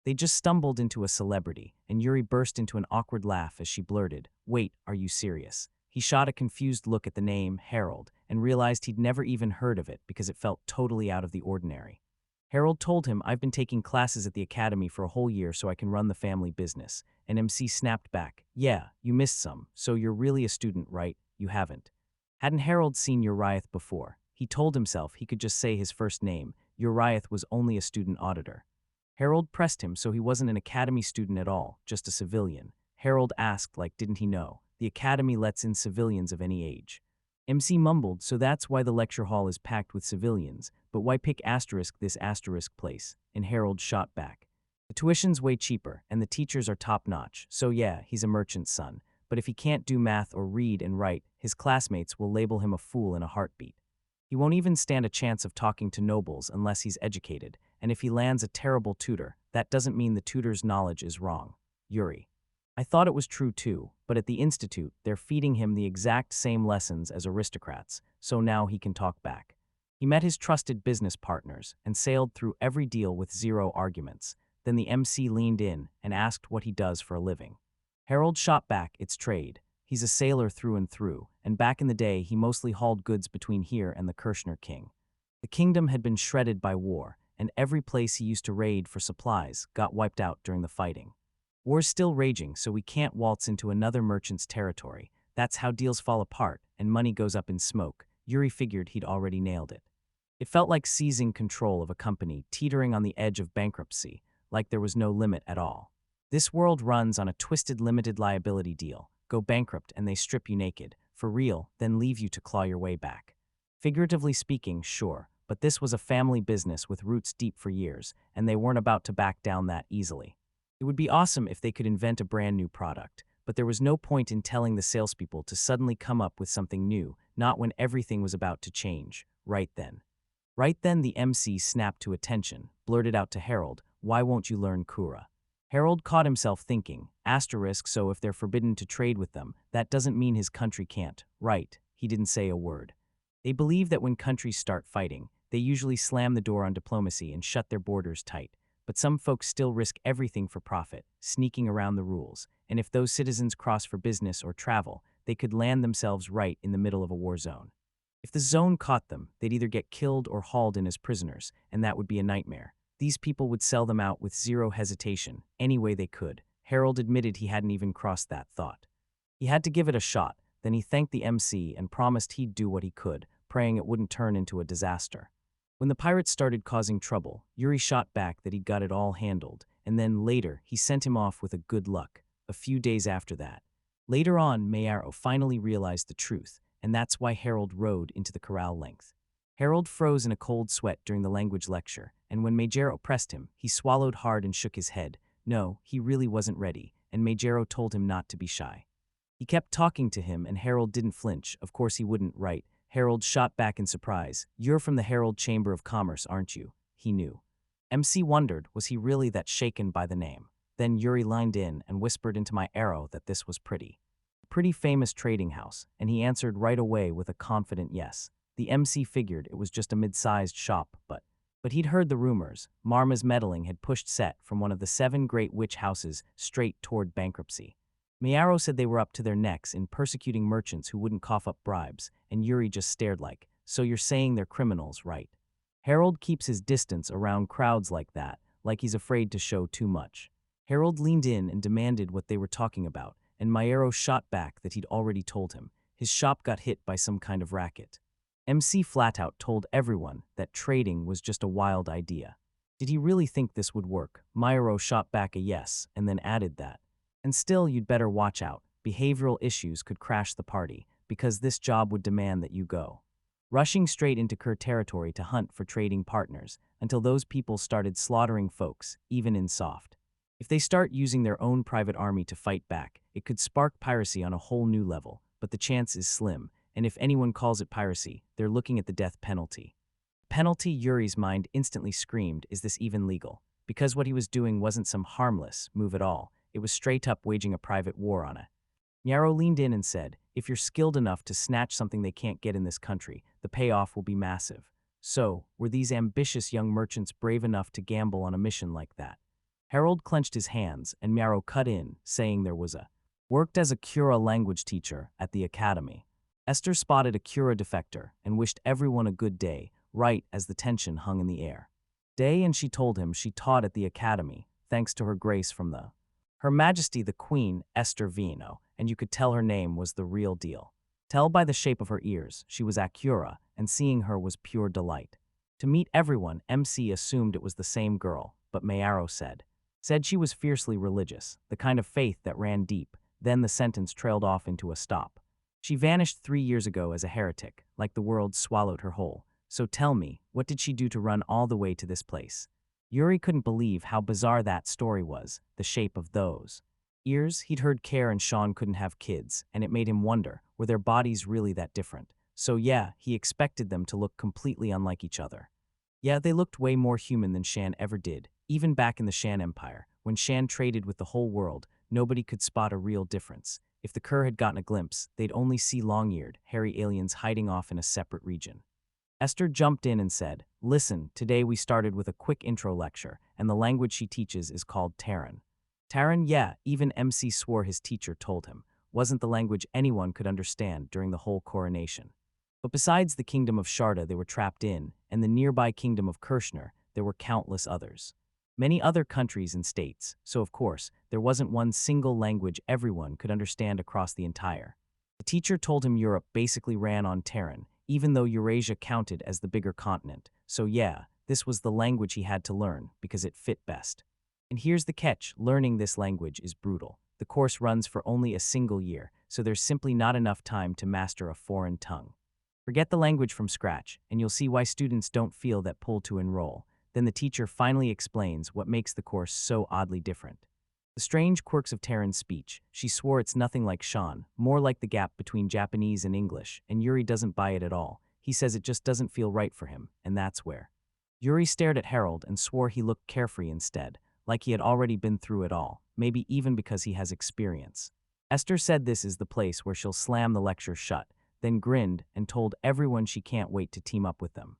They just stumbled into a celebrity, and Yuri burst into an awkward laugh as she blurted, "Wait, are you serious?" He shot a confused look at the name, Harold, and realized he'd never even heard of it because it felt totally out of the ordinary. Harold told him, "I've been taking classes at the academy for a whole year so I can run the family business." And MC snapped back, "Yeah, you missed some, so you're really a student, right? You haven't." Hadn't Harold seen Uriath before? He told himself he could just say his first name. Uriath was only a student auditor. Harold pressed him, so he wasn't an academy student at all, just a civilian. Harold asked, like, didn't he know? The academy lets in civilians of any age. MC mumbled, "So that's why the lecture hall is packed with civilians, but why pick this asterisk place?" And Harold shot back, "The tuition's way cheaper, and the teachers are top-notch, so yeah, he's a merchant's son. But if he can't do math or read and write, his classmates will label him a fool in a heartbeat. He won't even stand a chance of talking to nobles unless he's educated, and if he lands a terrible tutor, that doesn't mean the tutor's knowledge is wrong." Yuri: "I thought it was true too, but at the institute, they're feeding him the exact same lessons as aristocrats, so now he can talk back. He met his trusted business partners and sailed through every deal with zero arguments." Then the MC leaned in and asked what he does for a living. Harold shot back, "It's trade. He's a sailor through and through, and back in the day he mostly hauled goods between here and the Kirshner king. The kingdom had been shredded by war, and every place he used to raid for supplies got wiped out during the fighting. War's still raging, so we can't waltz into another merchant's territory. That's how deals fall apart, and money goes up in smoke." Yuri figured he'd already nailed it. It felt like seizing control of a company teetering on the edge of bankruptcy, like there was no limit at all. This world runs on a twisted limited liability deal. Go bankrupt and they strip you naked, for real, then leave you to claw your way back. Figuratively speaking, sure, but this was a family business with roots deep for years, and they weren't about to back down that easily. It would be awesome if they could invent a brand new product, but there was no point in telling the salespeople to suddenly come up with something new, not when everything was about to change. Right then, the MC snapped to attention, blurted out to Harold, "Why won't you learn Kura?" Harold caught himself thinking, so if they're forbidden to trade with them, that doesn't mean his country can't. Right, he didn't say a word. They believe that when countries start fighting, they usually slam the door on diplomacy and shut their borders tight. But some folks still risk everything for profit, sneaking around the rules, and if those citizens cross for business or travel, they could land themselves right in the middle of a war zone. If the zone caught them, they'd either get killed or hauled in as prisoners, and that would be a nightmare. These people would sell them out with zero hesitation, any way they could. Harold admitted he hadn't even crossed that thought. He had to give it a shot, then he thanked the MC and promised he'd do what he could, praying it wouldn't turn into a disaster. When the pirates started causing trouble, Yuri shot back that he'd got it all handled, and then later he sent him off with a good luck, a few days after that. Later on, Mayaro finally realized the truth, and that's why Harold rode into the corral length. Harold froze in a cold sweat during the language lecture, and when Majero pressed him, he swallowed hard and shook his head. No, he really wasn't ready, and Majero told him not to be shy. He kept talking to him, and Harold didn't flinch. Of course he wouldn't, right? Harold shot back in surprise. "You're from the Herald Chamber of Commerce, aren't you?" He knew. MC wondered, was he really that shaken by the name? Then Yuri lined in and whispered into my arrow that this was pretty famous trading house, and he answered right away with a confident yes. The MC figured it was just a mid-sized shop, but he'd heard the rumors. Marma's meddling had pushed Set from one of the 7 great witch houses straight toward bankruptcy. Mayaro said they were up to their necks in persecuting merchants who wouldn't cough up bribes, and Yuri just stared like, "So you're saying they're criminals, right?" Harold keeps his distance around crowds like that, like he's afraid to show too much. Harold leaned in and demanded what they were talking about, and Maero shot back that he'd already told him. His shop got hit by some kind of racket. MC flat-out told everyone that trading was just a wild idea. Did he really think this would work? Maero shot back a yes, and then added that. And still, you'd better watch out. Behavioral issues could crash the party, because this job would demand that you go. Rushing straight into Kerr territory to hunt for trading partners, until those people started slaughtering folks, even in soft. If they start using their own private army to fight back, it could spark piracy on a whole new level, but the chance is slim, and if anyone calls it piracy, they're looking at the death penalty. Penalty, Yuri's mind instantly screamed, is this even legal? Because what he was doing wasn't some harmless move at all, it was straight up waging a private war on it. Nyaro leaned in and said, if you're skilled enough to snatch something they can't get in this country, the payoff will be massive. So, were these ambitious young merchants brave enough to gamble on a mission like that? Harold clenched his hands, and Nyaro cut in, saying there was a worked as a Kura language teacher at the academy. Esther spotted a Kura defector and wished everyone a good day, right as the tension hung in the air. Day, and she told him she taught at the academy, thanks to her grace from Her Majesty the Queen, Esther Vino, and you could tell her name was the real deal. Tell by the shape of her ears, she was Acura, and seeing her was pure delight. To meet everyone, MC assumed it was the same girl, but Mayaro said she was fiercely religious, the kind of faith that ran deep. Then the sentence trailed off into a stop. She vanished 3 years ago as a heretic, like the world swallowed her whole. So tell me, what did she do to run all the way to this place? Yuri couldn't believe how bizarre that story was, the shape of those ears. He'd heard Care and Sean couldn't have kids, and it made him wonder, were their bodies really that different? So yeah, he expected them to look completely unlike each other. Yeah, they looked way more human than Shan ever did, even back in the Shan Empire. When Shan traded with the whole world, nobody could spot a real difference. If the Kerr had gotten a glimpse, they'd only see long-eared, hairy aliens hiding off in a separate region. Esther jumped in and said, listen, today we started with a quick intro lecture, and the language she teaches is called Terran. Terran, yeah, even MC swore his teacher told him, wasn't the language anyone could understand during the whole coronation. But besides the kingdom of Sharda they were trapped in, and the nearby kingdom of Kirshner, there were countless others. Many other countries and states, so of course, there wasn't one single language everyone could understand across the entire. The teacher told him Europe basically ran on Terran, even though Eurasia counted as the bigger continent. So yeah, this was the language he had to learn, because it fit best. And here's the catch, learning this language is brutal. The course runs for only a single year, so there's simply not enough time to master a foreign tongue. Forget the language from scratch, and you'll see why students don't feel that pull to enroll. Then the teacher finally explains what makes the course so oddly different. The strange quirks of Terran's speech, she swore it's nothing like Shan, more like the gap between Japanese and English, and Yuri doesn't buy it at all. He says it just doesn't feel right for him, and that's where. Yuri stared at Harold and swore he looked carefree instead, like he had already been through it all, maybe even because he has experience. Esther said this is the place where she'll slam the lecture shut, then grinned and told everyone she can't wait to team up with them.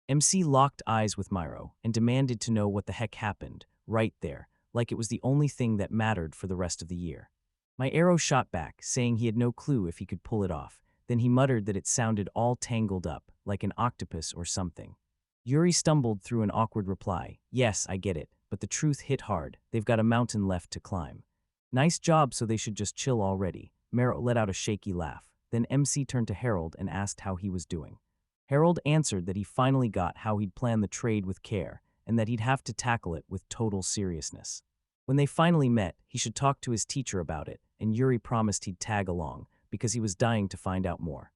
MC locked eyes with Myro and demanded to know what the heck happened, right there, like it was the only thing that mattered for the rest of the year. My arrow shot back, saying he had no clue if he could pull it off. Then he muttered that it sounded all tangled up, like an octopus or something. Yuri stumbled through an awkward reply. Yes, I get it, but the truth hit hard. They've got a mountain left to climb. Nice job, so they should just chill already. Mero let out a shaky laugh. Then MC turned to Harold and asked how he was doing. Harold answered that he finally got how he'd planned the trade with care, and that he'd have to tackle it with total seriousness. When they finally met, he should talk to his teacher about it, and Yuri promised he'd tag along, because he was dying to find out more.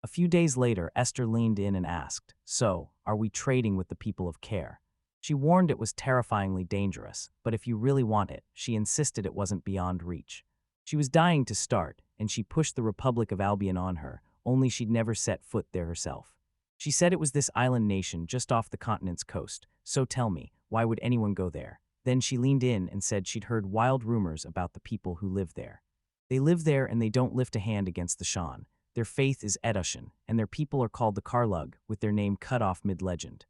A few days later, Esther leaned in and asked, so, are we trading with the people of care? She warned it was terrifyingly dangerous, but if you really want it, she insisted it wasn't beyond reach. She was dying to start, and she pushed the Republic of Albion on her, only she'd never set foot there herself. She said it was this island nation just off the continent's coast, so tell me, why would anyone go there? Then she leaned in and said she'd heard wild rumors about the people who live there. They live there and they don't lift a hand against the Shan. Their faith is Edushan, and their people are called the Karlug, with their name cut off mid-legend.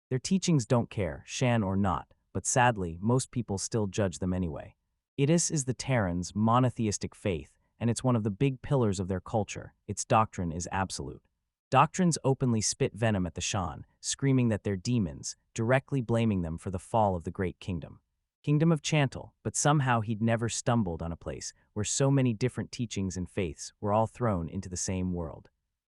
Their teachings don't care, Shan or not, but sadly, most people still judge them anyway. Idis is the Terrans' monotheistic faith, and it's one of the big pillars of their culture. Its doctrine is absolute. Doctrines openly spit venom at the Shan, screaming that they're demons, directly blaming them for the fall of the great kingdom. Kingdom of Chantal, but somehow he'd never stumbled on a place where so many different teachings and faiths were all thrown into the same world.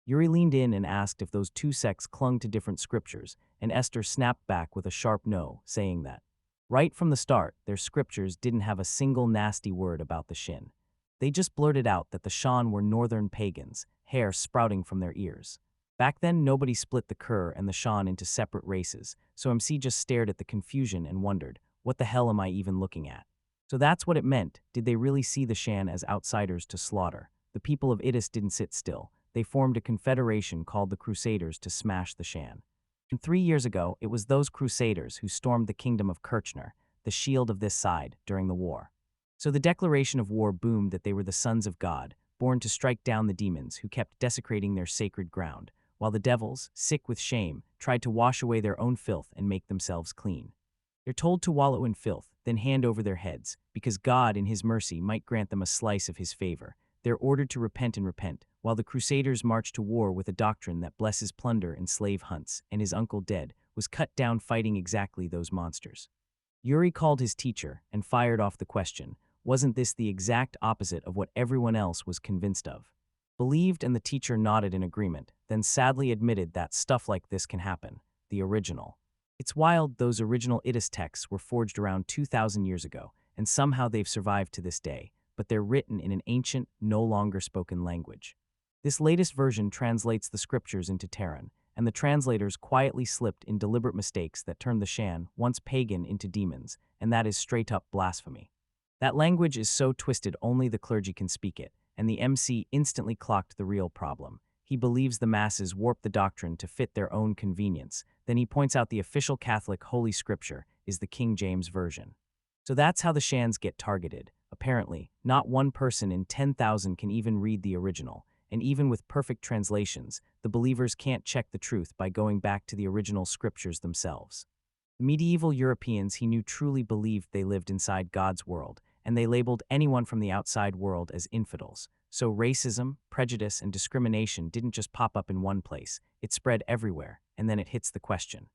Yuri leaned in and asked if those two sects clung to different scriptures, and Esther snapped back with a sharp no, saying that, right from the start, their scriptures didn't have a single nasty word about the Shin. They just blurted out that the Shan were northern pagans, hair sprouting from their ears. Back then, nobody split the Kur and the Shan into separate races, so MC just stared at the confusion and wondered, what the hell am I even looking at? So that's what it meant. Did they really see the Shan as outsiders to slaughter? The people of Idis didn't sit still. They formed a confederation called the Crusaders to smash the Shan. And 3 years ago, it was those Crusaders who stormed the kingdom of Kirchner, the shield of this side, during the war. So the declaration of war boomed that they were the sons of God, born to strike down the demons who kept desecrating their sacred ground, while the devils, sick with shame, tried to wash away their own filth and make themselves clean. They're told to wallow in filth, then hand over their heads, because God in his mercy might grant them a slice of his favor. They're ordered to repent and repent, while the Crusaders march to war with a doctrine that blesses plunder and slave hunts, and his uncle dead was cut down fighting exactly those monsters. Yuri called his teacher and fired off the question, wasn't this the exact opposite of what everyone else was convinced of? Believed, and the teacher nodded in agreement, then sadly admitted that stuff like this can happen, the original. It's wild those original Idis texts were forged around 2,000 years ago, and somehow they've survived to this day, but they're written in an ancient, no longer spoken language. This latest version translates the scriptures into Terran, and the translators quietly slipped in deliberate mistakes that turned the Shan, once pagan, into demons, and that is straight-up blasphemy. That language is so twisted only the clergy can speak it, and the MC instantly clocked the real problem. He believes the masses warp the doctrine to fit their own convenience. Then he points out the official Catholic Holy Scripture is the King James Version. So that's how the Shans get targeted. Apparently, not one person in 10,000 can even read the original, and even with perfect translations, the believers can't check the truth by going back to the original scriptures themselves. The medieval Europeans he knew truly believed they lived inside God's world, and they labeled anyone from the outside world as infidels. So racism, prejudice, and discrimination didn't just pop up in one place, it spread everywhere, and then it hits the question.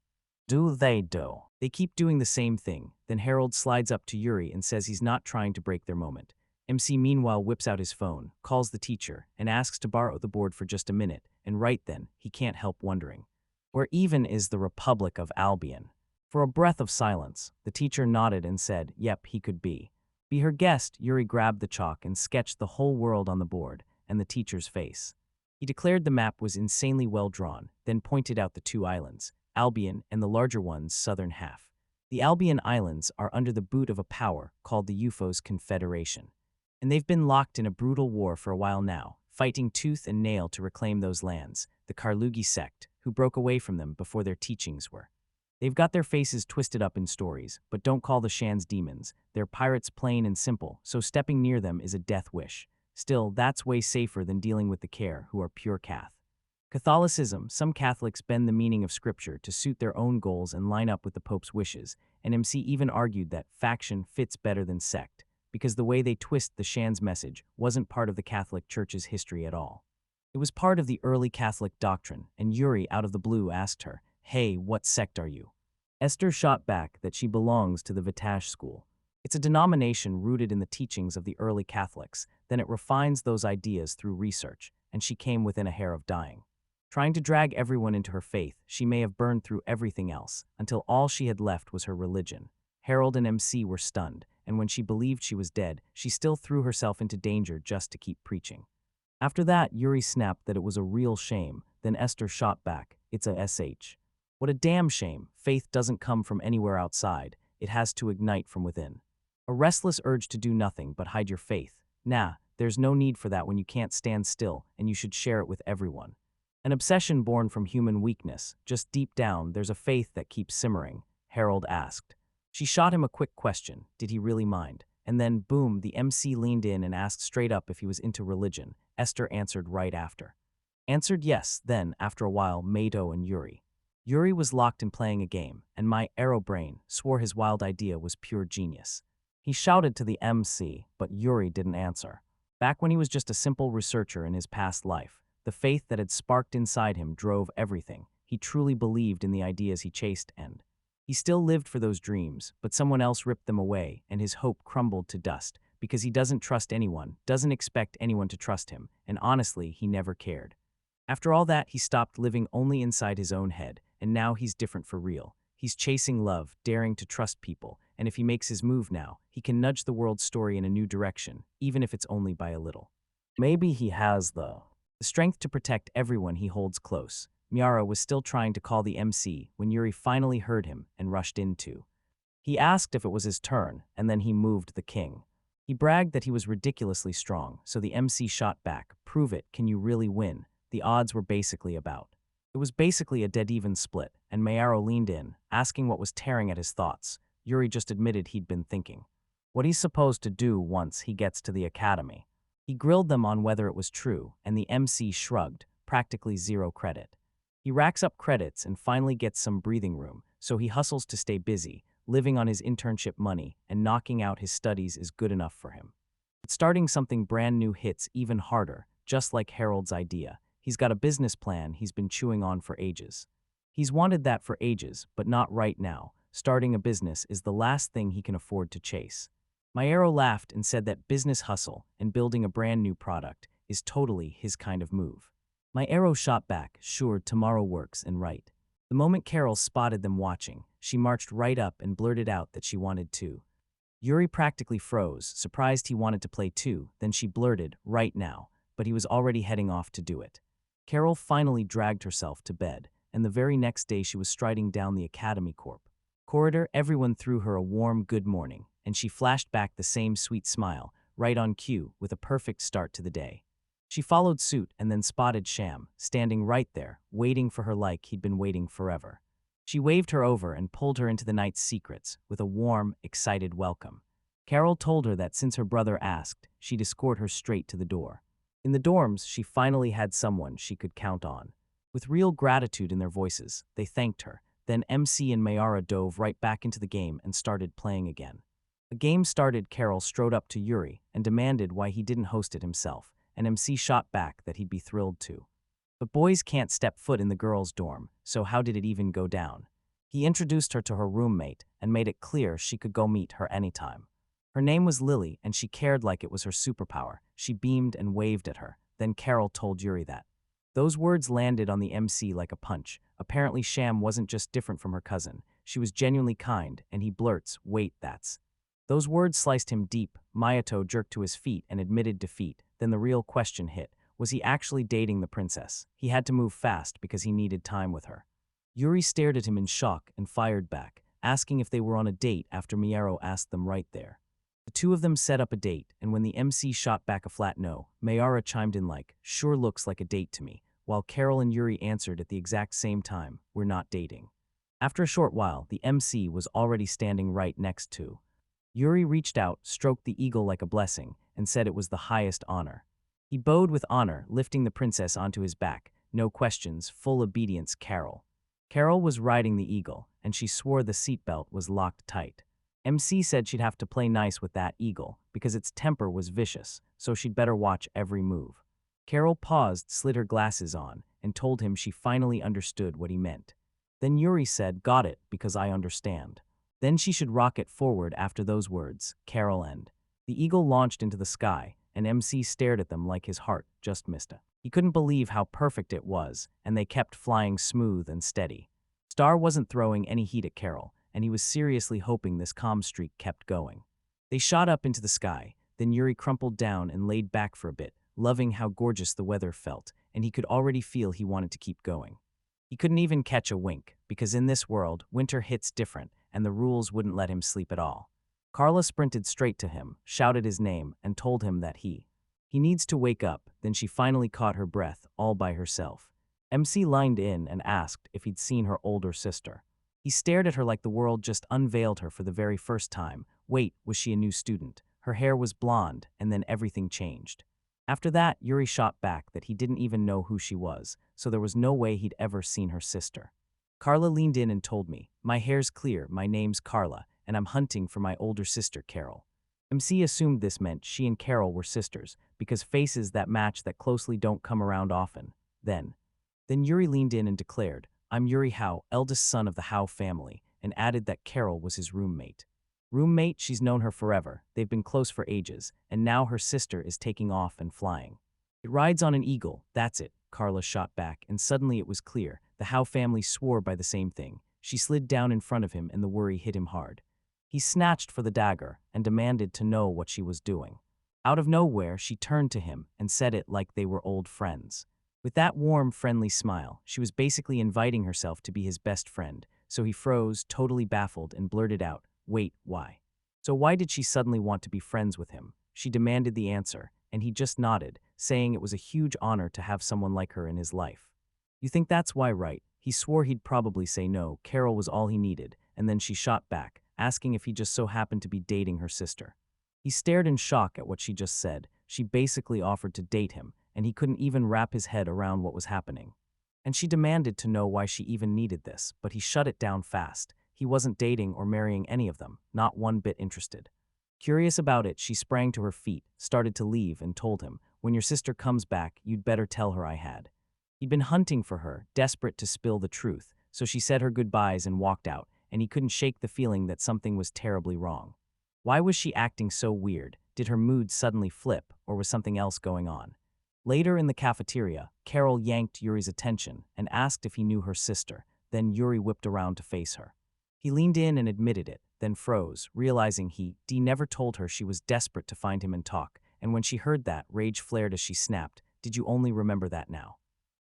Do they do? They keep doing the same thing, then Harold slides up to Yuri and says he's not trying to break their moment. MC meanwhile whips out his phone, calls the teacher, and asks to borrow the board for just a minute, and right then, he can't help wondering. Where even is the Republic of Albion? For a breath of silence, the teacher nodded and said, yep, he could be. Be her guest, Yuri grabbed the chalk and sketched the whole world on the board, and the teacher's face. He declared the map was insanely well drawn, then pointed out the two islands, Albion and the larger one's southern half. The Albion Islands are under the boot of a power called the UFO's Confederation. And they've been locked in a brutal war for a while now, fighting tooth and nail to reclaim those lands, the Karlugi sect, who broke away from them before their teachings were. They've got their faces twisted up in stories, but don't call the Shans demons. They're pirates plain and simple, so stepping near them is a death wish. Still, that's way safer than dealing with the Care, who are pure Cath. Catholicism, some Catholics bend the meaning of Scripture to suit their own goals and line up with the Pope's wishes, and MC even argued that faction fits better than sect, because the way they twist the Shan's message wasn't part of the Catholic Church's history at all. It was part of the early Catholic doctrine, and Yuri, out of the blue, asked her, hey, what sect are you? Esther shot back that she belongs to the Vitash school. It's a denomination rooted in the teachings of the early Catholics, then it refines those ideas through research, and she came within a hair of dying. Trying to drag everyone into her faith, she may have burned through everything else, until all she had left was her religion. Harold and MC were stunned, and when she believed she was dead, she still threw herself into danger just to keep preaching. After that, Yuri snapped that it was a real shame, then Esther shot back, it's a SH. What a damn shame, faith doesn't come from anywhere outside, it has to ignite from within. A restless urge to do nothing but hide your faith. Nah, there's no need for that when you can't stand still, and you should share it with everyone. An obsession born from human weakness, just deep down there's a faith that keeps simmering, Harold asked. She shot him a quick question, did he really mind? And then, boom, the MC leaned in and asked straight up if he was into religion. Esther answered right after. Answered yes, then, after a while, Mato and Yuri. Yuri was locked in playing a game, and my arrow brain swore his wild idea was pure genius. He shouted to the MC, but Yuri didn't answer. Back when he was just a simple researcher in his past life, The faith that had sparked inside him drove everything. He truly believed in the ideas he chased, and he still lived for those dreams, but someone else ripped them away, and his hope crumbled to dust because he doesn't trust anyone, doesn't expect anyone to trust him, and honestly, he never cared. After all that, he stopped living only inside his own head, and now he's different for real. He's chasing love, daring to trust people, and if he makes his move now, he can nudge the world's story in a new direction, even if it's only by a little. Maybe he has the strength to protect everyone he holds close. Miara was still trying to call the MC when Yuri finally heard him and rushed in too. He asked if it was his turn, and then he moved the king. He bragged that he was ridiculously strong, so the MC shot back, "Prove it, can you really win?" The odds were basically about. It was basically a dead-even split, and Mayaro leaned in, asking what was tearing at his thoughts. Yuri just admitted he'd been thinking what he's supposed to do once he gets to the academy. He grilled them on whether it was true, and the MC shrugged, practically zero credit. He racks up credits and finally gets some breathing room, so he hustles to stay busy, living on his internship money, and knocking out his studies is good enough for him. But starting something brand new hits even harder, just like Harold's idea. He's got a business plan he's been chewing on for ages. He's wanted that for ages, but not right now. Starting a business is the last thing he can afford to chase. Mayaro laughed and said that business hustle and building a brand new product is totally his kind of move. Mayaro shot back, "Sure, tomorrow works, and right." The moment Carol spotted them watching, she marched right up and blurted out that she wanted to. Yuri practically froze, surprised he wanted to play too, then she blurted, "Right now," but he was already heading off to do it. Carol finally dragged herself to bed, and the very next day she was striding down the Academy corridor. Everyone threw her a warm good morning, and she flashed back the same sweet smile, right on cue, with a perfect start to the day. She followed suit and then spotted Sham, standing right there, waiting for her like he'd been waiting forever. She waved her over and pulled her into the night's secrets with a warm, excited welcome. Carol told her that since her brother asked, she'd escort her straight to the door. In the dorms, she finally had someone she could count on. With real gratitude in their voices, they thanked her. Then MC and Mayara dove right back into the game and started playing again. The game started. Carol strode up to Yuri and demanded why he didn't host it himself, and MC shot back that he'd be thrilled to. But boys can't step foot in the girls' dorm, so how did it even go down? He introduced her to her roommate and made it clear she could go meet her anytime. Her name was Lily, and she cared like it was her superpower. She beamed and waved at her. Then Carol told Yuri that. Those words landed on the MC like a punch. Apparently Sham wasn't just different from her cousin. She was genuinely kind, and he blurts, "Wait, that's..." Those words sliced him deep. Mayato jerked to his feet and admitted defeat. Then the real question hit. Was he actually dating the princess? He had to move fast because he needed time with her. Yuri stared at him in shock and fired back, asking if they were on a date after Mayaro asked them right there. The two of them set up a date, and when the MC shot back a flat no, Mayara chimed in like, "Sure looks like a date to me," while Carol and Yuri answered at the exact same time, "We're not dating." After a short while, the MC was already standing right next to. Yuri reached out, stroked the eagle like a blessing, and said it was the highest honor. He bowed with honor, lifting the princess onto his back. No questions, full obedience, Carol. Carol was riding the eagle, and she swore the seatbelt was locked tight. MC said she'd have to play nice with that eagle, because its temper was vicious, so she'd better watch every move. Carol paused, slid her glasses on, and told him she finally understood what he meant. Then Yuri said, "Got it, because I understand." Then she should rocket forward after those words, Carol and. The eagle launched into the sky, and MC stared at them like his heart just missed it. He couldn't believe how perfect it was, and they kept flying smooth and steady. Star wasn't throwing any heat at Carol, and he was seriously hoping this calm streak kept going. They shot up into the sky, then Yuri crumpled down and laid back for a bit, loving how gorgeous the weather felt, and he could already feel he wanted to keep going. He couldn't even catch a wink, because in this world, winter hits different, and the rules wouldn't let him sleep at all. Carla sprinted straight to him, shouted his name, and told him that he needs to wake up. Then she finally caught her breath, all by herself. MC lined in and asked if he'd seen her older sister. He stared at her like the world just unveiled her for the very first time. Wait, was she a new student? Her hair was blonde, and then everything changed. After that, Yuri shot back that he didn't even know who she was, so there was no way he'd ever seen her sister. Carla leaned in and told me, "My hair's clear, my name's Carla, and I'm hunting for my older sister, Carol." MC assumed this meant she and Carol were sisters, because faces that match that closely don't come around often. Then Yuri leaned in and declared, "I'm Yuri Howe, eldest son of the Howe family," and added that Carol was his roommate. Roommate, she's known her forever, they've been close for ages, and now her sister is taking off and flying. "It rides on an eagle, that's it," Carla shot back, and suddenly it was clear. The Howe family swore by the same thing. She slid down in front of him and the worry hit him hard. He snatched for the dagger and demanded to know what she was doing. Out of nowhere, she turned to him and said it like they were old friends. With that warm, friendly smile, she was basically inviting herself to be his best friend, so he froze, totally baffled, and blurted out, "Wait, why?" So why did she suddenly want to be friends with him? She demanded the answer, and he just nodded, saying it was a huge honor to have someone like her in his life. "You think that's why, right?" He swore he'd probably say no, Carol was all he needed, and then she shot back, asking if he just so happened to be dating her sister. He stared in shock at what she just said. She basically offered to date him, and he couldn't even wrap his head around what was happening. And she demanded to know why she even needed this, but he shut it down fast. He wasn't dating or marrying any of them, not one bit interested. Curious about it, she sprang to her feet, started to leave, and told him, "When your sister comes back, you'd better tell her I had." He'd been hunting for her, desperate to spill the truth, so she said her goodbyes and walked out, and he couldn't shake the feeling that something was terribly wrong. Why was she acting so weird? Did her mood suddenly flip, or was something else going on? Later in the cafeteria, Carol yanked Yuri's attention and asked if he knew her sister. Then Yuri whipped around to face her. He leaned in and admitted it, then froze, realizing he never told her she was desperate to find him and talk, and when she heard that, rage flared as she snapped, "Did you only remember that now?"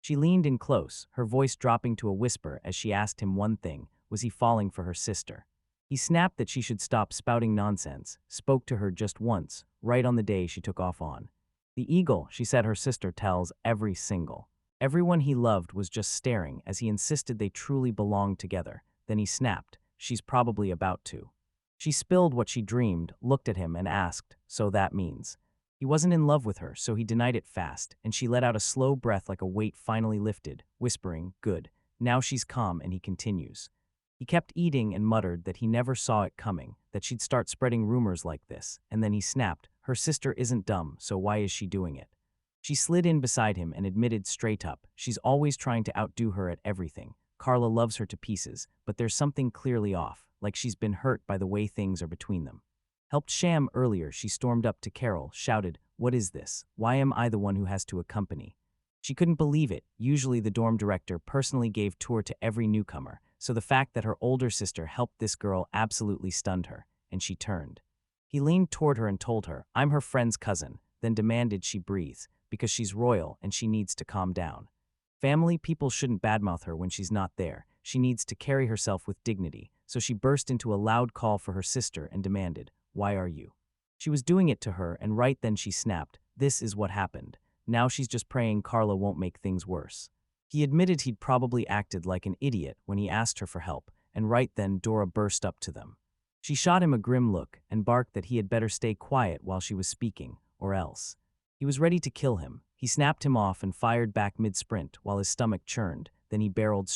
She leaned in close, her voice dropping to a whisper as she asked him one thing, was he falling for her sister? He snapped that she should stop spouting nonsense, spoke to her just once, right on the day she took off on. "The eagle," she said her sister tells every single. Everyone he loved was just staring as he insisted they truly belonged together. Then he snapped, "She's probably about to." She spilled what she dreamed, looked at him and asked, "So that means?" He wasn't in love with her, so he denied it fast, and she let out a slow breath like a weight finally lifted, whispering, "Good. Now she's calm," and he continues. He kept eating and muttered that he never saw it coming, that she'd start spreading rumors like this, and then he snapped, "Her sister isn't dumb, so why is she doing it?" She slid in beside him and admitted straight up, she's always trying to outdo her at everything. Carla loves her to pieces, but there's something clearly off, like she's been hurt by the way things are between them. Helped sham earlier, she stormed up to Carol, shouted, "What is this? Why am I the one who has to accompany?" She couldn't believe it. Usually the dorm director personally gave tour to every newcomer, so the fact that her older sister helped this girl absolutely stunned her, and she turned. He leaned toward her and told her, "I'm her friend's cousin," then demanded she breathe, because she's royal and she needs to calm down. Family people shouldn't badmouth her when she's not there. She needs to carry herself with dignity, so she burst into a loud call for her sister and demanded, "Why are you?" She was doing it to her, and right then she snapped, "This is what happened. Now she's just praying Carla won't make things worse." He admitted he'd probably acted like an idiot when he asked her for help, and right then Dora burst up to them. She shot him a grim look and barked that he had better stay quiet while she was speaking, or else. He was ready to kill him. He snapped him off and fired back mid-sprint while his stomach churned, then he barreled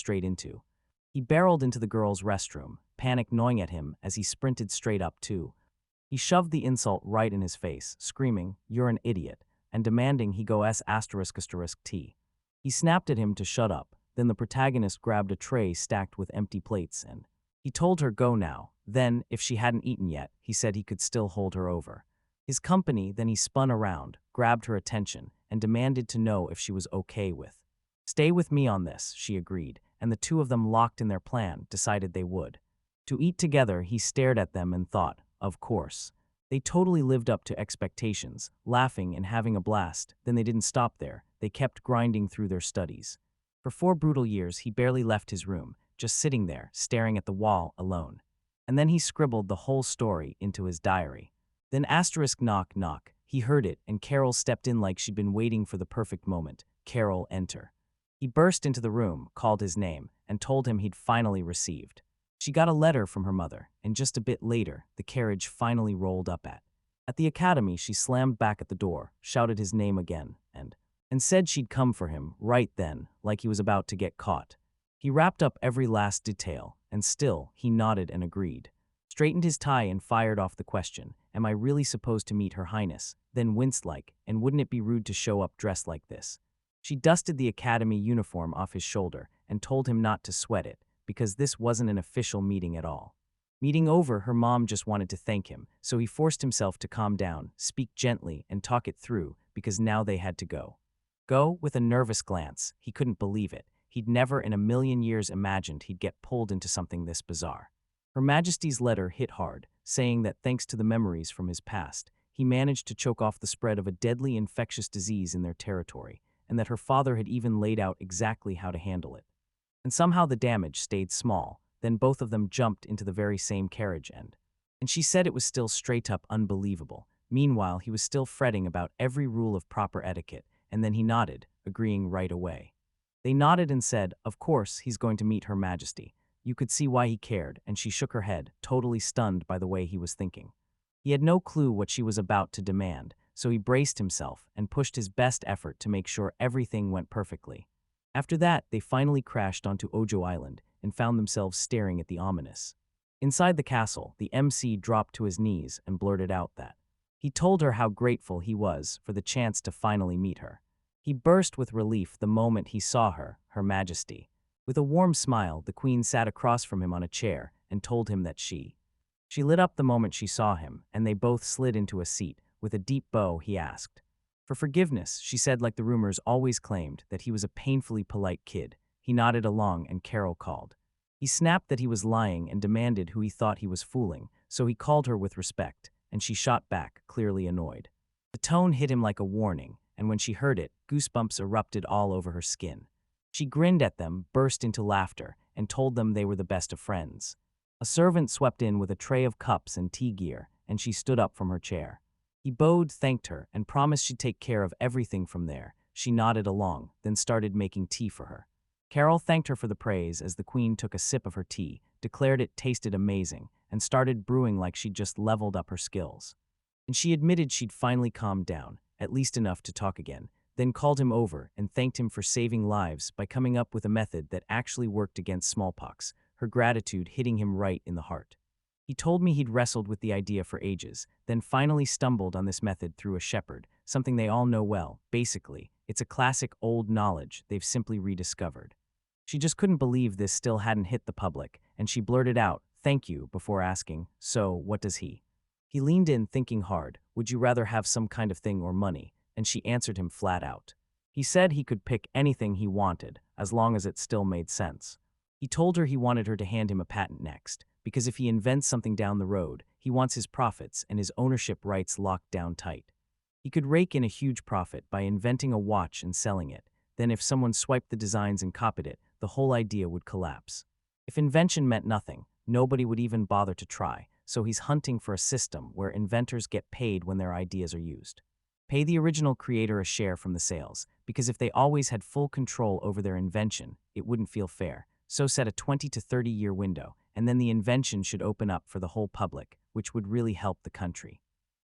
into the girl's restroom, panic gnawing at him as he sprinted straight up too. He shoved the insult right in his face, screaming, "You're an idiot," and demanding he go S***T. He snapped at him to shut up, then the protagonist grabbed a tray stacked with empty plates and he told her go now. Then, if she hadn't eaten yet, he said he could still hold her over. His company, then he spun around, grabbed her attention, and demanded to know if she was okay with. "Stay with me on this," she agreed, and the two of them, locked in their plan, decided they would. To eat together, he stared at them and thought, of course. They totally lived up to expectations, laughing and having a blast. Then they didn't stop there. They kept grinding through their studies. For 4 brutal years, he barely left his room, just sitting there, staring at the wall, alone. And then he scribbled the whole story into his diary. Then knock knock. He heard it, and Carol stepped in like she'd been waiting for the perfect moment. Carol, enter. He burst into the room, called his name, and told him he'd finally received. She got a letter from her mother, and just a bit later, the carriage finally rolled up at the academy. She slammed back at the door, shouted his name again, and said she'd come for him right then, like he was about to get caught. He wrapped up every last detail, and still, he nodded and agreed. Straightened his tie and fired off the question, am I really supposed to meet Her Highness? Then winced like, and wouldn't it be rude to show up dressed like this? She dusted the academy uniform off his shoulder and told him not to sweat it, because this wasn't an official meeting at all. Meeting over, her mom just wanted to thank him, so he forced himself to calm down, speak gently, and talk it through, because now they had to go. Go, with a nervous glance. He couldn't believe it. He'd never in a million years imagined he'd get pulled into something this bizarre. Her Majesty's letter hit hard, saying that thanks to the memories from his past, he managed to choke off the spread of a deadly infectious disease in their territory, and that her father had even laid out exactly how to handle it. And somehow the damage stayed small. Then both of them jumped into the very same carriage and she said it was still straight up unbelievable. Meanwhile, he was still fretting about every rule of proper etiquette, and then he nodded, agreeing right away. They nodded and said, of course, he's going to meet Her Majesty. You could see why he cared, and she shook her head, totally stunned by the way he was thinking. He had no clue what she was about to demand, so he braced himself and pushed his best effort to make sure everything went perfectly. After that, they finally crashed onto Ojo Island and found themselves staring at the ominous. Inside the castle, the MC dropped to his knees and blurted out that he told her how grateful he was for the chance to finally meet her. He burst with relief the moment he saw her, Her Majesty. With a warm smile, the queen sat across from him on a chair and told him that she lit up the moment she saw him, and they both slid into a seat. With a deep bow, he asked for forgiveness. She said, like the rumors always claimed, that he was a painfully polite kid. He nodded along and Carol called. He snapped that he was lying and demanded who he thought he was fooling, so he called her with respect, and she shot back, clearly annoyed. The tone hit him like a warning, and when she heard it, goosebumps erupted all over her skin. She grinned at them, burst into laughter, and told them they were the best of friends. A servant swept in with a tray of cups and tea gear, and she stood up from her chair. He bowed, thanked her, and promised she'd take care of everything from there. She nodded along, then started making tea for her. Carol thanked her for the praise as the queen took a sip of her tea, declared it tasted amazing, and started brewing like she'd just leveled up her skills. And she admitted she'd finally calmed down, at least enough to talk again, then called him over and thanked him for saving lives by coming up with a method that actually worked against smallpox, her gratitude hitting him right in the heart. He told me he'd wrestled with the idea for ages, then finally stumbled on this method through a shepherd, something they all know well. Basically, it's a classic old knowledge they've simply rediscovered. She just couldn't believe this still hadn't hit the public, and she blurted out, "Thank you," before asking, "So, what does he?" He leaned in, thinking hard. Would you rather have some kind of thing or money? And she answered him flat out. He said he could pick anything he wanted, as long as it still made sense. He told her he wanted her to hand him a patent next, because if he invents something down the road, he wants his profits and his ownership rights locked down tight. He could rake in a huge profit by inventing a watch and selling it. Then if someone swiped the designs and copied it, the whole idea would collapse. If invention meant nothing, nobody would even bother to try, so he's hunting for a system where inventors get paid when their ideas are used. Pay the original creator a share from the sales, because if they always had full control over their invention, it wouldn't feel fair. So set a 20 to 30-year window, and then the invention should open up for the whole public, which would really help the country.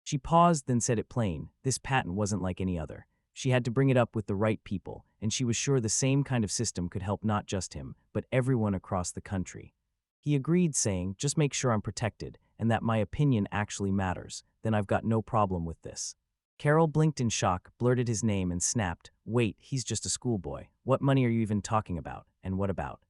She paused, then said it plain. This patent wasn't like any other. She had to bring it up with the right people, and she was sure the same kind of system could help not just him, but everyone across the country. He agreed, saying, just make sure I'm protected, and that my opinion actually matters, then I've got no problem with this. Carol blinked in shock, blurted his name, and snapped, wait, he's just a schoolboy. What money are you even talking about, and what about?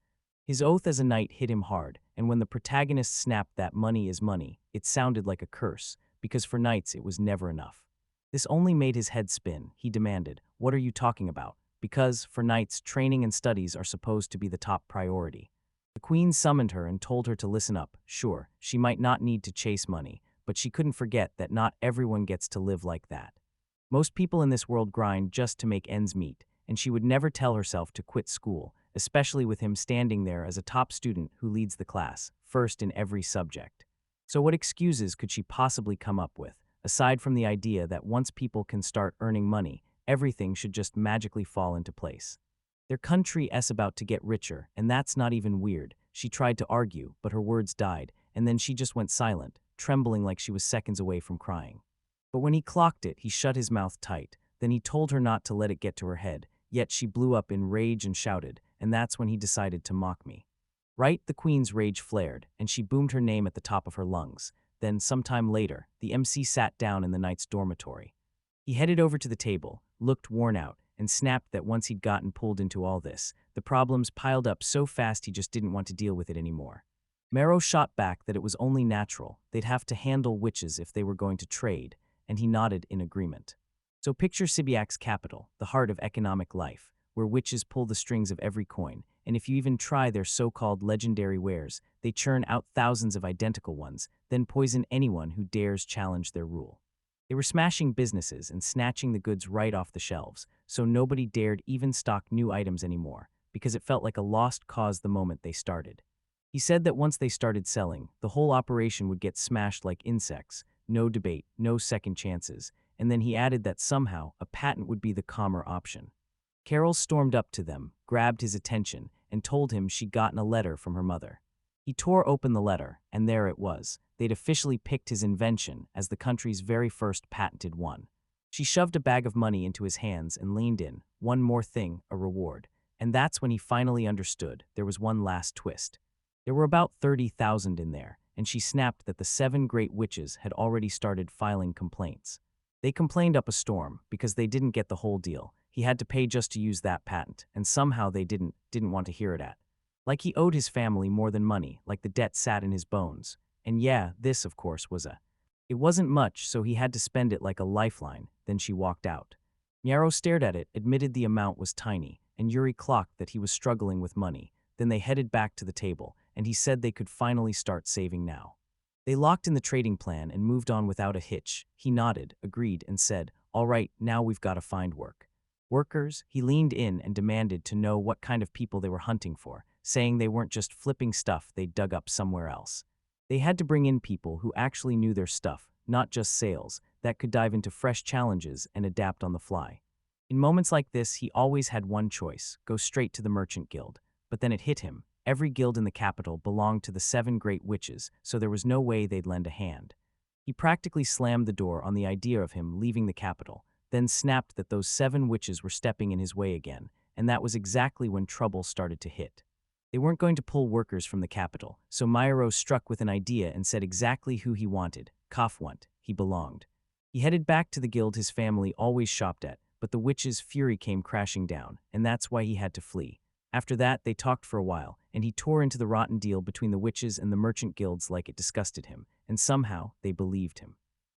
His oath as a knight hit him hard, and when the protagonist snapped that money is money, it sounded like a curse, because for knights it was never enough. This only made his head spin. He demanded, what are you talking about? Because, for knights, training and studies are supposed to be the top priority. The queen summoned her and told her to listen up. Sure, she might not need to chase money, but she couldn't forget that not everyone gets to live like that. Most people in this world grind just to make ends meet, and she would never tell herself to quit school, especially with him standing there as a top student who leads the class, first in every subject. So what excuses could she possibly come up with, aside from the idea that once people can start earning money, everything should just magically fall into place? Their country is about to get richer, and that's not even weird. She tried to argue, but her words died, and then she just went silent, trembling like she was seconds away from crying. But when he clocked it, he shut his mouth tight. Then he told her not to let it get to her head, yet she blew up in rage and shouted, and that's when he decided to mock me. Right, the queen's rage flared, and she boomed her name at the top of her lungs. Then, sometime later, the MC sat down in the knight's dormitory. He headed over to the table, looked worn out, and snapped that once he'd gotten pulled into all this, the problems piled up so fast he just didn't want to deal with it anymore. Marrow shot back that it was only natural, they'd have to handle witches if they were going to trade, and he nodded in agreement. So picture Sibiak's capital, the heart of economic life, where witches pull the strings of every coin, and if you even try their so-called legendary wares, they churn out thousands of identical ones, then poison anyone who dares challenge their rule. They were smashing businesses and snatching the goods right off the shelves, so nobody dared even stock new items anymore, because it felt like a lost cause the moment they started. He said that once they started selling, the whole operation would get smashed like insects, no debate, no second chances, and then he added that somehow a patent would be the calmer option. Carol stormed up to them, grabbed his attention, and told him she'd gotten a letter from her mother. He tore open the letter, and there it was. They'd officially picked his invention as the country's very first patented one. She shoved a bag of money into his hands and leaned in. One more thing, a reward. And that's when he finally understood there was one last twist. There were about 30,000 in there, and she snapped that the 7 great witches had already started filing complaints. They complained up a storm because they didn't get the whole deal. He had to pay just to use that patent, and somehow they didn't want to hear it at. Like he owed his family more than money, like the debt sat in his bones. And yeah, this, of course, it wasn't much, so he had to spend it like a lifeline. Then she walked out. Yarrow stared at it, admitted the amount was tiny, and Yuri clocked that he was struggling with money. Then they headed back to the table, and he said they could finally start saving now. They locked in the trading plan and moved on without a hitch. He nodded, agreed, and said, "All right, now we've got to find work." Workers? He leaned in and demanded to know what kind of people they were hunting for, saying they weren't just flipping stuff they'd dug up somewhere else. They had to bring in people who actually knew their stuff, not just sales, that could dive into fresh challenges and adapt on the fly. In moments like this, he always had one choice: go straight to the Merchant Guild. But then it hit him. Every guild in the capital belonged to the 7 great witches, so there was no way they'd lend a hand. He practically slammed the door on the idea of him leaving the capital, then snapped that those 7 witches were stepping in his way again, and that was exactly when trouble started to hit. They weren't going to pull workers from the capital, so Myro struck with an idea and said exactly who he wanted. Kafwant, he belonged. He headed back to the guild his family always shopped at, but the witches' fury came crashing down, and that's why he had to flee. After that, they talked for a while, and he tore into the rotten deal between the witches and the merchant guilds like it disgusted him, and somehow they believed him.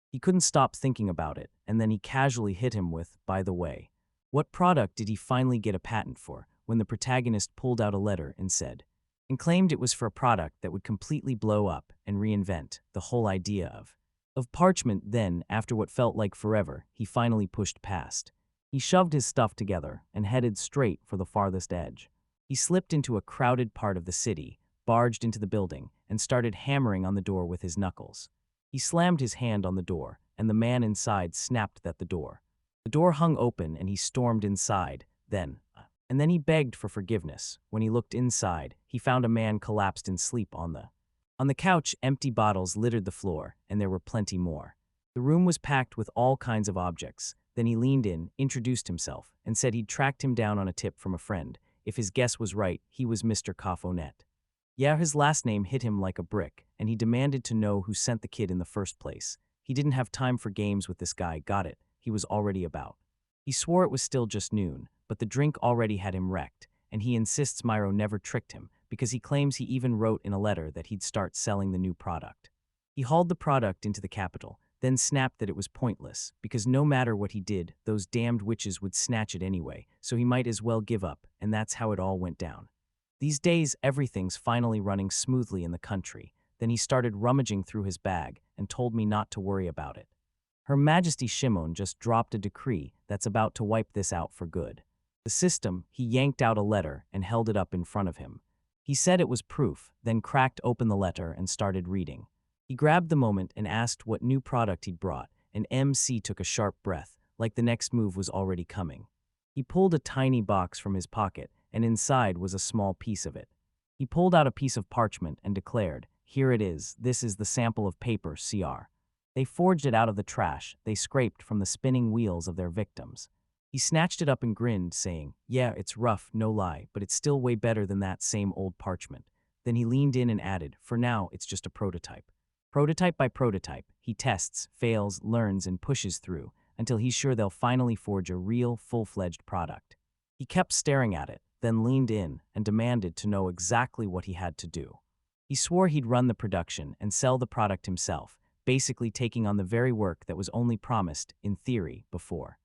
He couldn't stop thinking about it, and then he casually hit him with, "By the way." What product did he finally get a patent for when the protagonist pulled out a letter and said, and claimed it was for a product that would completely blow up and reinvent the whole idea of parchment? Then, after what felt like forever, he finally pushed past. He shoved his stuff together and headed straight for the farthest edge. He slipped into a crowded part of the city, barged into the building, and started hammering on the door with his knuckles. He slammed his hand on the door, and the man inside snapped at the door. The door hung open and he stormed inside, and then he begged for forgiveness. When he looked inside, he found a man collapsed in sleep on the couch. Empty bottles littered the floor, and there were plenty more. The room was packed with all kinds of objects. Then he leaned in, introduced himself, and said he'd tracked him down on a tip from a friend. If his guess was right, he was Mr. Kaffonet. Yeah, his last name hit him like a brick, and he demanded to know who sent the kid in the first place. He didn't have time for games with this guy, got it. He was already about. He swore it was still just noon, but the drink already had him wrecked, and he insists Myro never tricked him, because he claims he even wrote in a letter that he'd start selling the new product. He hauled the product into the capital, then snapped that it was pointless, because no matter what he did, those damned witches would snatch it anyway, so he might as well give up, and that's how it all went down. These days, everything's finally running smoothly in the country. Then he started rummaging through his bag and told me not to worry about it. Her Majesty Shimon just dropped a decree that's about to wipe this out for good. The system, he yanked out a letter and held it up in front of him. He said it was proof, then cracked open the letter and started reading. He grabbed the moment and asked what new product he'd brought, and MC took a sharp breath, like the next move was already coming. He pulled a tiny box from his pocket, and inside was a small piece of it. He pulled out a piece of parchment and declared, "Here it is, this is the sample of paper, CR." They forged it out of the trash they scraped from the spinning wheels of their victims. He snatched it up and grinned, saying, "Yeah, it's rough, no lie, but it's still way better than that same old parchment." Then he leaned in and added, "For now, it's just a prototype." Prototype by prototype, he tests, fails, learns, and pushes through until he's sure they'll finally forge a real, full-fledged product. He kept staring at it, then leaned in and demanded to know exactly what he had to do. He swore he'd run the production and sell the product himself, basically taking on the very work that was only promised, in theory, before.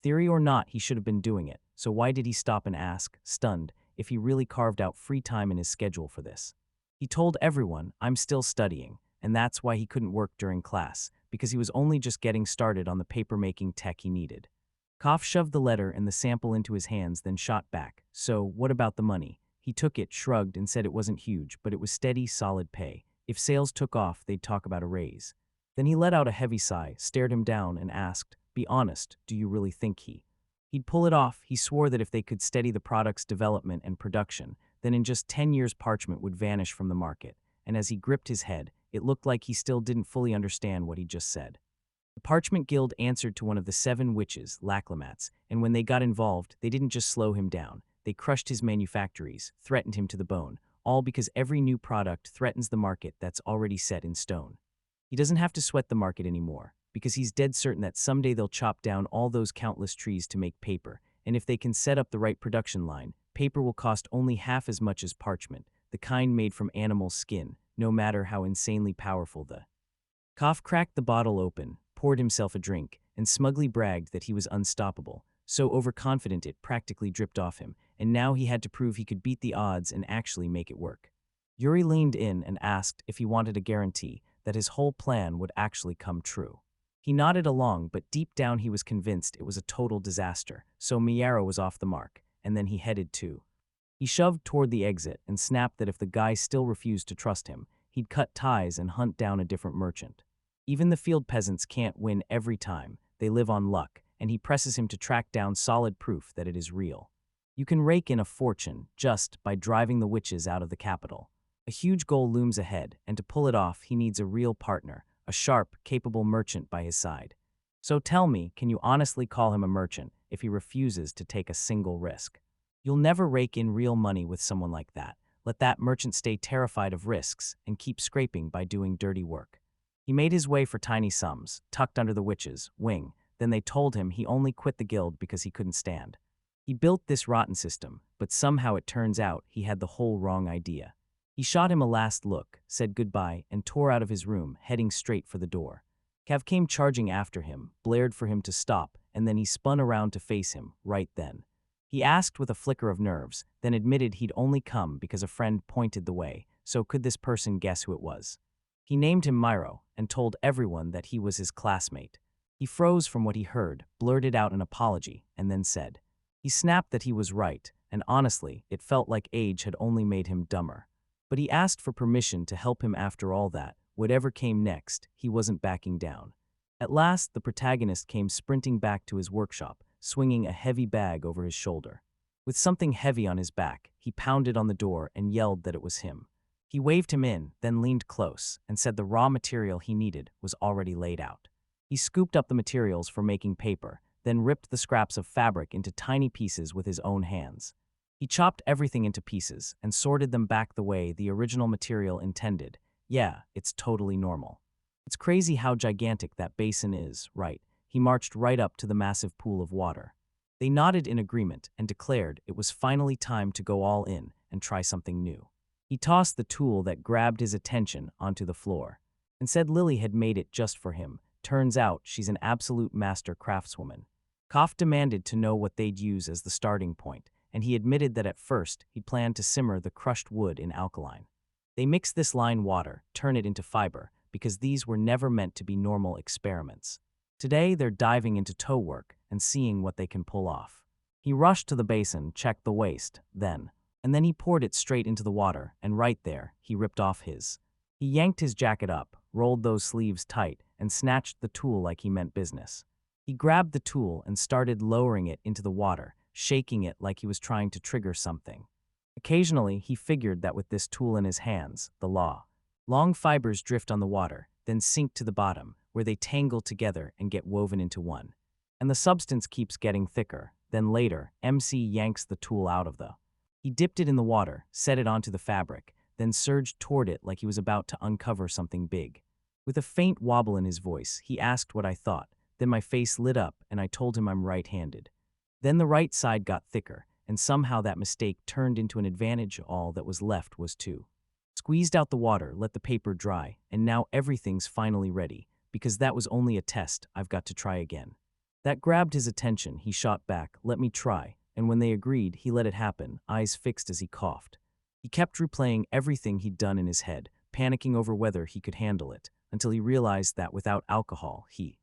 Theory or not, he should have been doing it, so why did he stop and ask, stunned, if he really carved out free time in his schedule for this? He told everyone, "I'm still studying," and that's why he couldn't work during class, because he was only just getting started on the paper-making tech he needed. Koff shoved the letter and the sample into his hands, then shot back. "So, what about the money?" He took it, shrugged, and said it wasn't huge, but it was steady, solid pay. If sales took off, they'd talk about a raise. Then he let out a heavy sigh, stared him down, and asked, "Be honest, do you really think he'd pull it off?" He swore that if they could steady the product's development and production, then in just 10 years Parchment would vanish from the market. And as he gripped his head, it looked like he still didn't fully understand what he just said. The Parchment Guild answered to one of the 7 witches, Laclamats, and when they got involved, they didn't just slow him down. They crushed his manufactories, threatened him to the bone, all because every new product threatens the market that's already set in stone. He doesn't have to sweat the market anymore, because he's dead certain that someday they'll chop down all those countless trees to make paper, and if they can set up the right production line, paper will cost only half as much as parchment, the kind made from animal skin, no matter how insanely powerful the. Koff cracked the bottle open, poured himself a drink, and smugly bragged that he was unstoppable, so overconfident it practically dripped off him, and now he had to prove he could beat the odds and actually make it work. Yuri leaned in and asked if he wanted a guarantee that his whole plan would actually come true. He nodded along, but deep down he was convinced it was a total disaster, so Miara was off the mark, and then he headed to. He shoved toward the exit and snapped that if the guy still refused to trust him, he'd cut ties and hunt down a different merchant. Even the field peasants can't win every time, they live on luck, and he presses him to track down solid proof that it is real. You can rake in a fortune just by driving the witches out of the capital. A huge goal looms ahead, and to pull it off, he needs a real partner, a sharp, capable merchant by his side. So tell me, can you honestly call him a merchant if he refuses to take a single risk? You'll never rake in real money with someone like that. Let that merchant stay terrified of risks and keep scraping by doing dirty work. He made his way for tiny sums, tucked under the witch's wing. Then they told him he only quit the guild because he couldn't stand. He built this rotten system, but somehow it turns out he had the whole wrong idea. He shot him a last look, said goodbye, and tore out of his room, heading straight for the door. Cav came charging after him, blared for him to stop, and then he spun around to face him, right then. He asked with a flicker of nerves, then admitted he'd only come because a friend pointed the way, so could this person guess who it was? He named him Myro, and told everyone that he was his classmate. He froze from what he heard, blurted out an apology, and then said. He snapped that he was right, and honestly, it felt like age had only made him dumber. But he asked for permission to help him after all that. Whatever came next, he wasn't backing down. At last, the protagonist came sprinting back to his workshop, swinging a heavy bag over his shoulder. With something heavy on his back, he pounded on the door and yelled that it was him. He waved him in, then leaned close, and said the raw material he needed was already laid out. He scooped up the materials for making paper, then ripped the scraps of fabric into tiny pieces with his own hands. He chopped everything into pieces and sorted them back the way the original material intended. Yeah, it's totally normal. It's crazy how gigantic that basin is, right? He marched right up to the massive pool of water. They nodded in agreement and declared it was finally time to go all in and try something new. He tossed the tool that grabbed his attention onto the floor and said Lily had made it just for him. Turns out she's an absolute master craftswoman. Koff demanded to know what they'd use as the starting point, and he admitted that at first he'd planned to simmer the crushed wood in alkaline. They mixed this lime water, turn it into fiber, because these were never meant to be normal experiments. Today they're diving into toe work and seeing what they can pull off. He rushed to the basin, checked the waste, and then he poured it straight into the water, and right there, he ripped off his. He yanked his jacket up, rolled those sleeves tight, and snatched the tool like he meant business. He grabbed the tool and started lowering it into the water, shaking it like he was trying to trigger something. Occasionally, he figured that with this tool in his hands, the long fibers drift on the water, then sink to the bottom, where they tangle together and get woven into one. And the substance keeps getting thicker. Then later, MC yanks the tool out of the. He dipped it in the water, set it onto the fabric, then surged toward it like he was about to uncover something big. With a faint wobble in his voice, he asked what I thought. Then my face lit up and I told him I'm right-handed. Then the right side got thicker, and somehow that mistake turned into an advantage. All that was left was to squeezed out the water, let the paper dry, and now everything's finally ready, because that was only a test. I've got to try again. That grabbed his attention. He shot back, let me try, and when they agreed, he let it happen, eyes fixed as he coughed. He kept replaying everything he'd done in his head, panicking over whether he could handle it, until he realized that without alcohol, he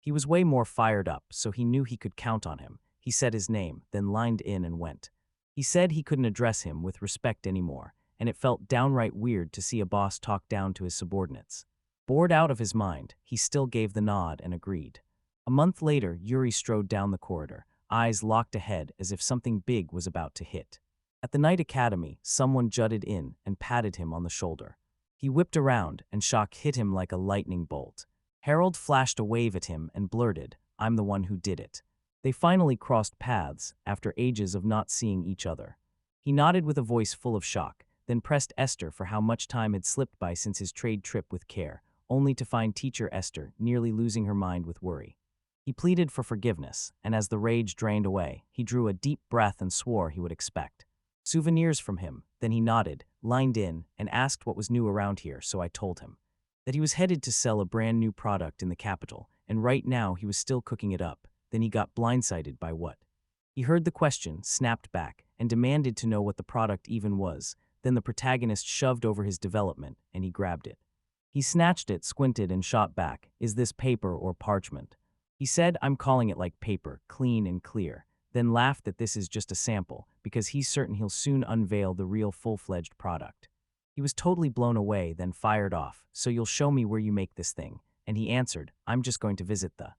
was way more fired up, so he knew he could count on him. He said his name, then lined in and went. He said he couldn't address him with respect anymore, and it felt downright weird to see a boss talk down to his subordinates. Bored out of his mind, he still gave the nod and agreed. A month later, Yuri strode down the corridor, eyes locked ahead as if something big was about to hit. At the night academy, someone jutted in and patted him on the shoulder. He whipped around, and shock hit him like a lightning bolt. Harold flashed a wave at him and blurted, "I'm the one who did it." They finally crossed paths after ages of not seeing each other. He nodded with a voice full of shock, then pressed Esther for how much time had slipped by since his trade trip with Care, only to find teacher Esther nearly losing her mind with worry. He pleaded for forgiveness, and as the rage drained away, he drew a deep breath and swore he would expect souvenirs from him. Then he nodded, lined in, and asked what was new around here, so I told him that he was headed to sell a brand new product in the capital, and right now he was still cooking it up. Then he got blindsided by what he heard. The question, snapped back, and demanded to know what the product even was. Then the protagonist shoved over his development, and he grabbed it. He snatched it, squinted, and shot back, "Is this paper or parchment?" He said, "I'm calling it like paper, clean and clear," then laughed that this is just a sample, because he's certain he'll soon unveil the real full-fledged product. He was totally blown away, then fired off, "So you'll show me where you make this thing?" And he answered, "I'm just going to visit the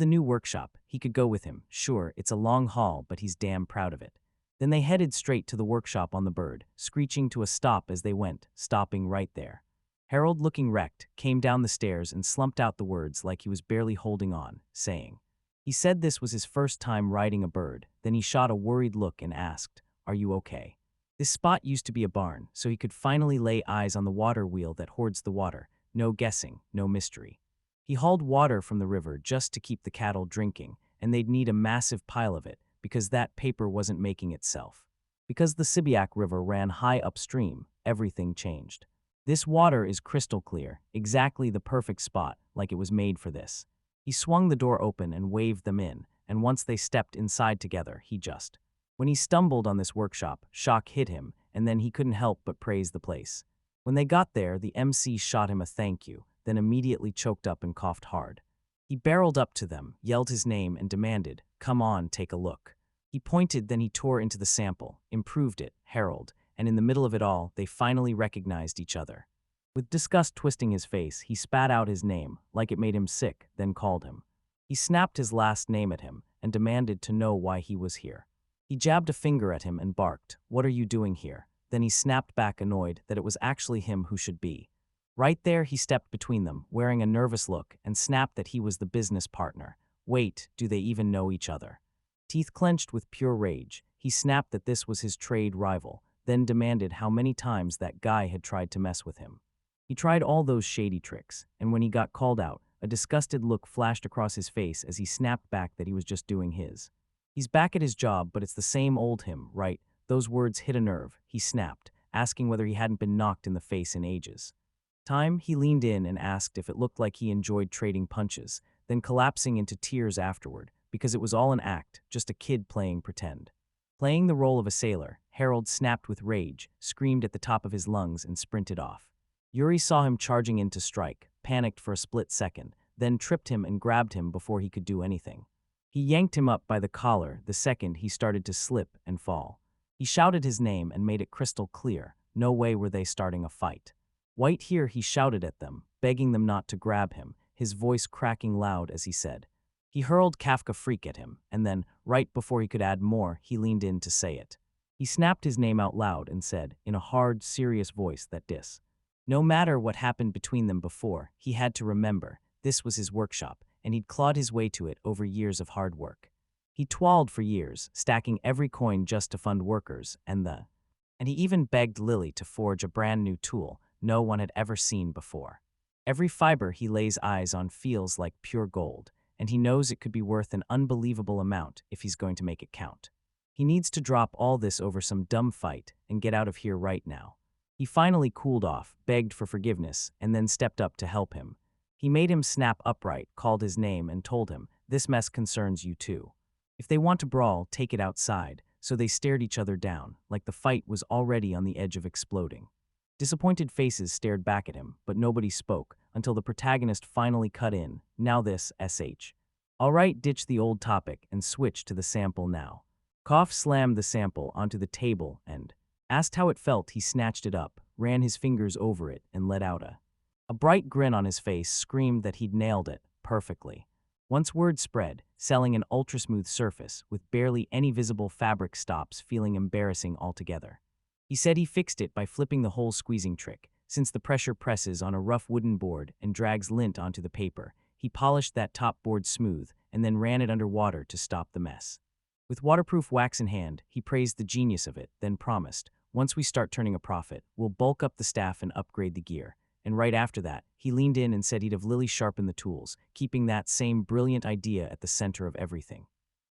new workshop." He could go with him. Sure, it's a long haul, but he's damn proud of it. Then they headed straight to the workshop on the bird, screeching to a stop as they went, stopping right there. Harold, looking wrecked, came down the stairs and slumped out the words like he was barely holding on, saying, he said this was his first time riding a bird. Then he shot a worried look and asked, "Are you okay?" This spot used to be a barn, so he could finally lay eyes on the water wheel that hoards the water. No guessing, no mystery. He hauled water from the river just to keep the cattle drinking, and they'd need a massive pile of it, because that paper wasn't making itself. Because the Sibiak River ran high upstream, everything changed. This water is crystal clear, exactly the perfect spot, like it was made for this. He swung the door open and waved them in, and once they stepped inside together, when he stumbled on this workshop, shock hit him, and then he couldn't help but praise the place. When they got there, the MC shot him a thank you, then immediately choked up and coughed hard. He barreled up to them, yelled his name, and demanded, "Come on, take a look." He pointed, then he tore into the sample, improved it, Harold, and in the middle of it all, they finally recognized each other. With disgust twisting his face, he spat out his name, like it made him sick, then called him. He snapped his last name at him and demanded to know why he was here. He jabbed a finger at him and barked, "What are you doing here?" Then he snapped back, annoyed that it was actually him who should be. Right there, he stepped between them, wearing a nervous look, and snapped that he was the business partner. Wait, do they even know each other? Teeth clenched with pure rage, he snapped that this was his trade rival, then demanded how many times that guy had tried to mess with him. He tried all those shady tricks, and when he got called out, a disgusted look flashed across his face as he snapped back that he was just doing his. He's back at his job, but it's the same old him, right? Those words hit a nerve, he snapped, asking whether he hadn't been knocked in the face in ages. He leaned in and asked if it looked like he enjoyed trading punches, then collapsing into tears afterward, because it was all an act, just a kid playing pretend. Playing the role of a sailor, Harold snapped with rage, screamed at the top of his lungs, and sprinted off. Yuri saw him charging in to strike, panicked for a split second, then tripped him and grabbed him before he could do anything. He yanked him up by the collar the second he started to slip and fall. He shouted his name and made it crystal clear. No way were they starting a fight. Right here, he shouted at them, begging them not to grab him, his voice cracking loud as he said. He hurled Kafka Freak at him, and then, right before he could add more, he leaned in to say it. He snapped his name out loud and said, in a hard, serious voice, that no matter what happened between them before, he had to remember, this was his workshop, and he'd clawed his way to it over years of hard work. He toiled for years, stacking every coin just to fund workers, and he even begged Lily to forge a brand new tool no one had ever seen before. Every fiber he lays eyes on feels like pure gold, and he knows it could be worth an unbelievable amount if he's going to make it count. He needs to drop all this over some dumb fight and get out of here right now. He finally cooled off, begged for forgiveness, and then stepped up to help him. He made him snap upright, called his name, and told him, "This mess concerns you too. If they want to brawl, take it outside." So they stared each other down, like the fight was already on the edge of exploding. Disappointed faces stared back at him, but nobody spoke, until the protagonist finally cut in. "Now this, SH. All right, ditch the old topic and switch to the sample now." Koff slammed the sample onto the table and, asked how it felt. He snatched it up, ran his fingers over it, and let out a bright grin on his face, screamed that he'd nailed it perfectly. Once word spread, selling an ultra-smooth surface with barely any visible fabric stops feeling embarrassing altogether. He said he fixed it by flipping the whole squeezing trick. Since the pressure presses on a rough wooden board and drags lint onto the paper, he polished that top board smooth and then ran it under water to stop the mess. With waterproof wax in hand, he praised the genius of it, then promised, "Once we start turning a profit, we'll bulk up the staff and upgrade the gear." And right after that, he leaned in and said he'd have Lily sharpen the tools, keeping that same brilliant idea at the center of everything.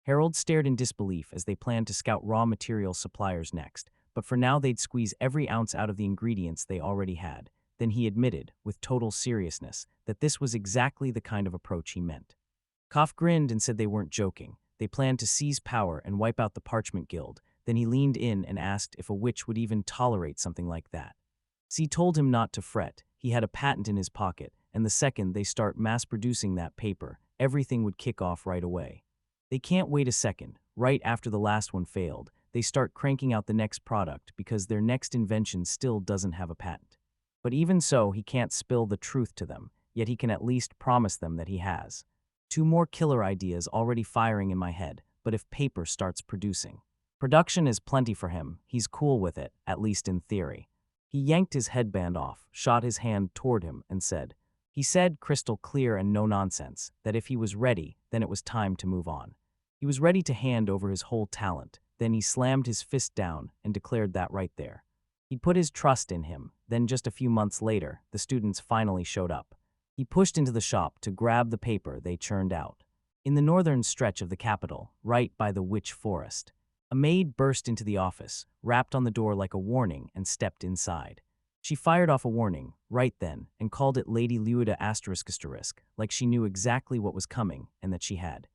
Harold stared in disbelief as they planned to scout raw material suppliers next, but for now they'd squeeze every ounce out of the ingredients they already had. Then he admitted, with total seriousness, that this was exactly the kind of approach he meant. Koff grinned and said they weren't joking. They planned to seize power and wipe out the Parchment Guild. Then he leaned in and asked if a witch would even tolerate something like that. Z told him not to fret. He had a patent in his pocket, and the second they start mass-producing that paper, everything would kick off right away. They can't wait a second. Right after the last one failed, they start cranking out the next product because their next invention still doesn't have a patent. But even so, he can't spill the truth to them, yet he can at least promise them that he has. Two more killer ideas already firing in my head, but if paper starts producing. Production is plenty for him. He's cool with it, at least in theory. He yanked his headband off, shot his hand toward him, and said, crystal clear and no nonsense, that if he was ready, then it was time to move on. He was ready to hand over his whole talent. Then he slammed his fist down and declared that right there. He'd put his trust in him. Then just a few months later, the students finally showed up. He pushed into the shop to grab the paper they churned out. In the northern stretch of the capital, right by the witch forest, a maid burst into the office, rapped on the door like a warning, and stepped inside. She fired off a warning, right then, and called it Lady Luida ***, like she knew exactly what was coming and that she had.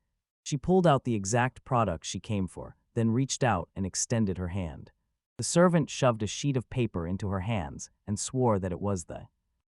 She pulled out the exact product she came for, then reached out and extended her hand. The servant shoved a sheet of paper into her hands and swore that it was the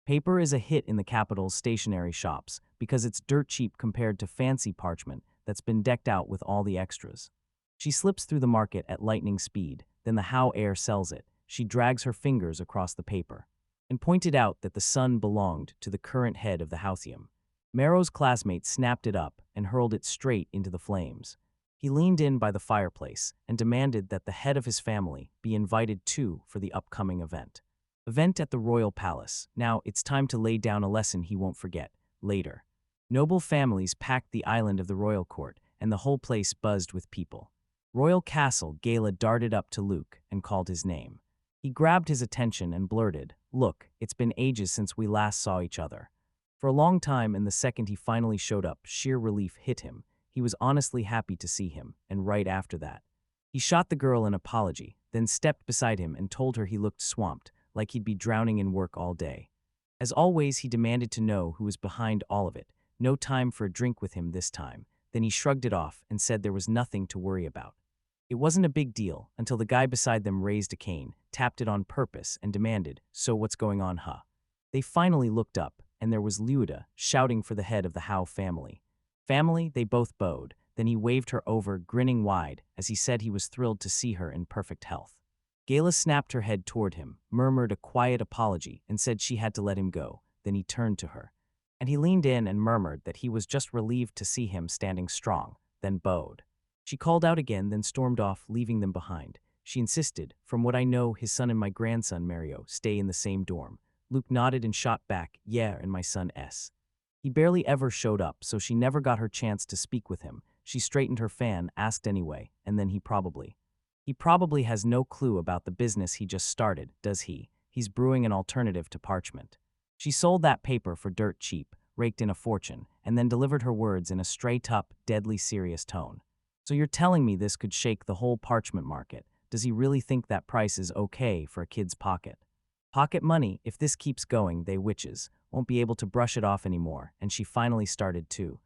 paper is a hit in the capital's stationery shops because it's dirt cheap compared to fancy parchment that's been decked out with all the extras. She slips through the market at lightning speed, then the how air sells it. She drags her fingers across the paper and pointed out that the sun belonged to the current head of the Houthium. Marrow's classmate snapped it up and hurled it straight into the flames. He leaned in by the fireplace and demanded that the head of his family be invited too for the upcoming event. Event at the royal palace. Now it's time to lay down a lesson he won't forget later. Noble families packed the island of the royal court, and the whole place buzzed with people. Royal Castle, Gala darted up to Luke and called his name. He grabbed his attention and blurted, "Look, it's been ages since we last saw each other." For a long time, and the second he finally showed up, sheer relief hit him. He was honestly happy to see him, and right after that, he shot the girl an apology, then stepped beside him and told her he looked swamped, like he'd be drowning in work all day. As always, he demanded to know who was behind all of it. No time for a drink with him this time. Then he shrugged it off and said there was nothing to worry about. It wasn't a big deal until the guy beside them raised a cane, tapped it on purpose, and demanded, "So what's going on, huh?" They finally looked up, and there was Luda shouting for the head of the Howe family. Family, they both bowed. Then he waved her over, grinning wide, as he said he was thrilled to see her in perfect health. Gala snapped her head toward him, murmured a quiet apology, and said she had to let him go. Then he turned to her, and he leaned in and murmured that he was just relieved to see him standing strong, then bowed. She called out again, then stormed off, leaving them behind. She insisted, "From what I know, his son and my grandson, Mario, stay in the same dorm." Luke nodded and shot back, "Yeah, and my son S." He barely ever showed up, so she never got her chance to speak with him. She straightened her fan, asked anyway, and then he probably has no clue about the business he just started, does he? He's brewing an alternative to parchment. She sold that paper for dirt cheap, raked in a fortune, and then delivered her words in a straight-up, deadly serious tone. So you're telling me this could shake the whole parchment market? Does he really think that price is okay for a kid's pocket? Pocket money, if this keeps going, they witches won't be able to brush it off anymore, and she finally started to.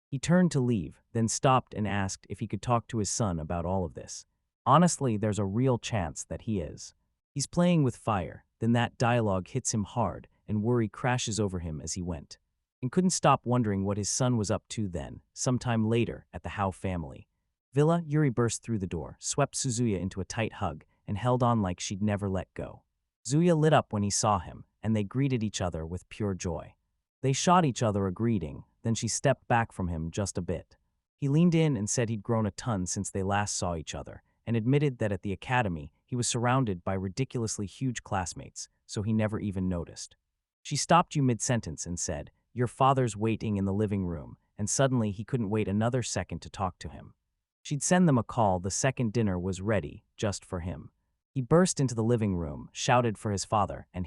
He turned to leave, then stopped and asked if he could talk to his son about all of this. Honestly, there's a real chance that he is. He's playing with fire, then that dialogue hits him hard, and worry crashes over him as he went. And couldn't stop wondering what his son was up to then, sometime later, at the Howe family villa. Yuri burst through the door, swept Suzuya into a tight hug, and held on like she'd never let go. Zuya lit up when he saw him, and they greeted each other with pure joy. They shot each other a greeting, then she stepped back from him just a bit. He leaned in and said he'd grown a ton since they last saw each other, and admitted that at the academy he was surrounded by ridiculously huge classmates, so he never even noticed. She stopped you mid-sentence and said, "Your father's waiting in the living room," and suddenly he couldn't wait another second to talk to him. She'd send them a call. The second dinner was ready, just for him. He burst into the living room, shouted for his father, and